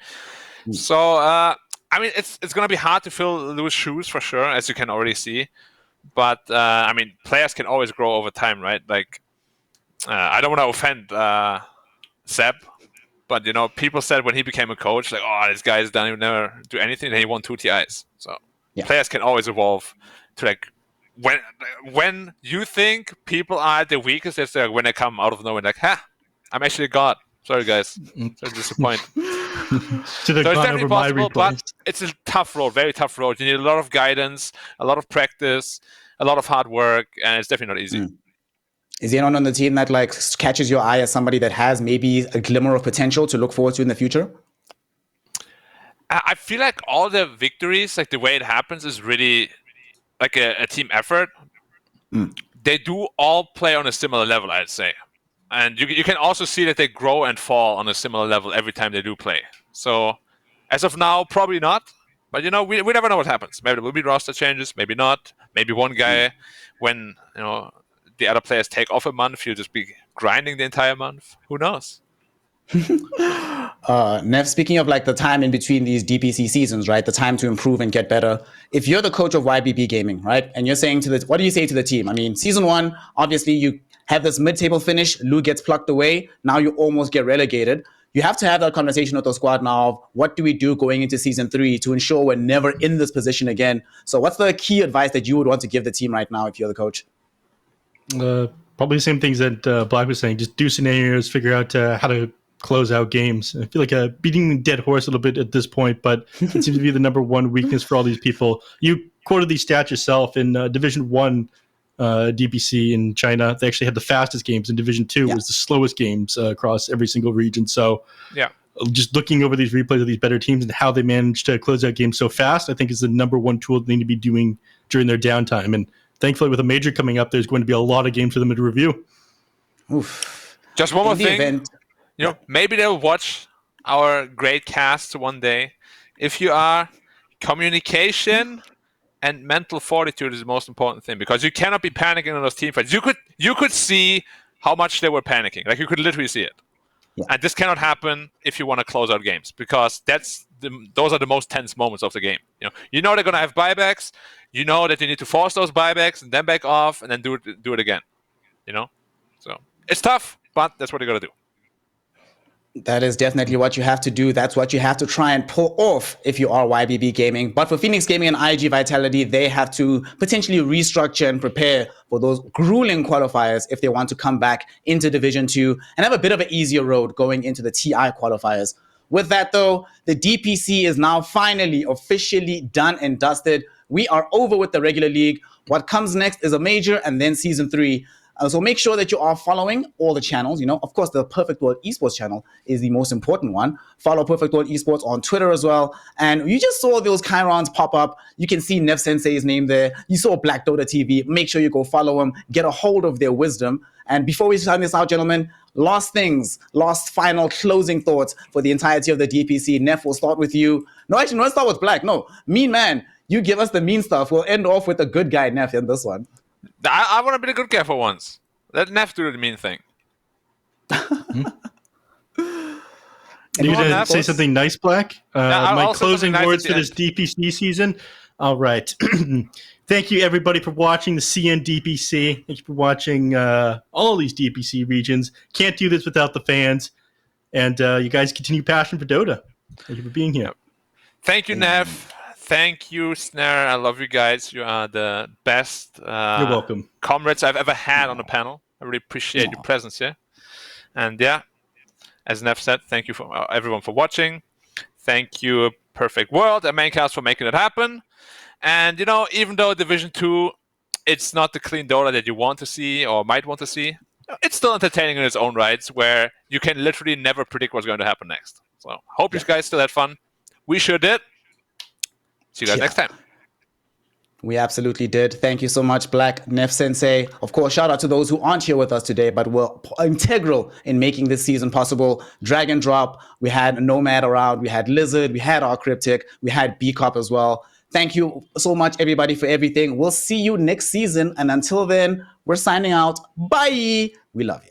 So, I mean, it's going to be hard to fill Lu's shoes for sure, as you can already see. But, I mean, players can always grow over time, right? Like, I don't want to offend Seb, but, people said when he became a coach, like, oh, this guy is done, he'll never do anything, and he won 2 TIs. So, players can always evolve to, like, when you think people are at their weakest, it's like when they come out of nowhere, like, I'm actually a god. Sorry, guys. Sorry to disappoint. So it's definitely possible, but it's a tough road, very tough road. You need a lot of guidance, a lot of practice, a lot of hard work, and it's definitely not easy. Is there anyone on the team that like catches your eye as somebody that has maybe a glimmer of potential to look forward to in the future? I feel like all the victories, like the way it happens, is really like a team effort. They do all play on a similar level, I'd say. And you can also see that they grow and fall on a similar level every time they do play. So as of now, probably not. But, you know, we never know what happens. Maybe there will be roster changes, maybe not. Maybe one guy, when, you know, the other players take off a month, he'll just be grinding the entire month. Who knows? Nev, speaking of like the time in between these DPC seasons, right? The time to improve and get better. If you're the coach of YBB Gaming, right? And you're saying what do you say to the team? I mean, season 1, obviously you have this mid-table finish. Lou gets plucked away. Now you almost get relegated. You have to have that conversation with the squad now of what do we do going into season 3 to ensure we're never in this position again. So what's the key advice that you would want to give the team right now if you're the coach? Probably the same things that Black was saying. Just do scenarios, figure out how to close out games. I feel like beating a dead horse a little bit at this point, but it seems to be the number one weakness for all these people. You quoted these stats yourself in Division 1 DPC in China. They actually had the fastest games. In Division 2 was the slowest games across every single region. So just looking over these replays of these better teams and how they managed to close out games so fast, I think is the number one tool they need to be doing during their downtime. And thankfully, with a major coming up, there's going to be a lot of games for them to review. Oof. Just one more thing. You know, maybe they'll watch our great cast one day. If you are, communication and mental fortitude is the most important thing, because you cannot be panicking in those team fights. You could see how much they were panicking. Like, you could literally see it. Yeah. And this cannot happen if you want to close out games, because those are the most tense moments of the game. You know they're going to have buybacks. You know that you need to force those buybacks and then back off and then do it again. You know, so it's tough, but that's what you got to do. That is definitely what you have to do. That's what you have to try and pull off if you are YBB Gaming. But for Phoenix Gaming and IG Vitality, they have to potentially restructure and prepare for those grueling qualifiers if they want to come back into Division 2 and have a bit of an easier road going into the TI qualifiers. With that, though, the DPC is now finally officially done and dusted. We are over with the regular league. What comes next is a major and then Season 3. So make sure that you are following all the channels. Of course, the Perfect World Esports channel is the most important one. Follow Perfect World Esports on Twitter as well. And you just saw those Chirons pop up. You can see Nev Sensei's name there. You saw Black Dota TV. Make sure you go follow them. Get a hold of their wisdom. And before we sign this out, gentlemen, last final closing thoughts for the entirety of the DPC. Nev, we'll start with you. No, actually, no, let's start with Black. No, mean man, you give us the mean stuff. We'll end off with the good guy, Nev, in this one. I want to be the good guy for once. Let Neff do the mean thing. You gonna say something nice, Black? My closing words for this end. DPC season. All right. Thank you, everybody, for watching the CNDPC. Thank you for watching all these DPC regions. Can't do this without the fans. And you guys continue passion for Dota. Thank you for being here. Thank you, Neff. Thank you, Snare. I love you guys. You are the best You're welcome. comrades I've ever had on the panel. I really appreciate your presence here. And yeah, as Neff said, thank you for everyone for watching. Thank you, Perfect World and Maincast, for making it happen. And, even though Division 2, it's not the clean Dota that you want to see or might want to see, it's still entertaining in its own rights, where you can literally never predict what's going to happen next. So hope you guys still had fun. We sure did. See you guys next time. We absolutely did. Thank you so much, Black, Neff Sensei. Of course, shout out to those who aren't here with us today, but were integral in making this season possible. Drag and Drop, we had Nomad around, we had Lizard, we had our Cryptic, we had B-Cop as well. Thank you so much, everybody, for everything. We'll see you next season. And until then, we're signing out. Bye. We love you.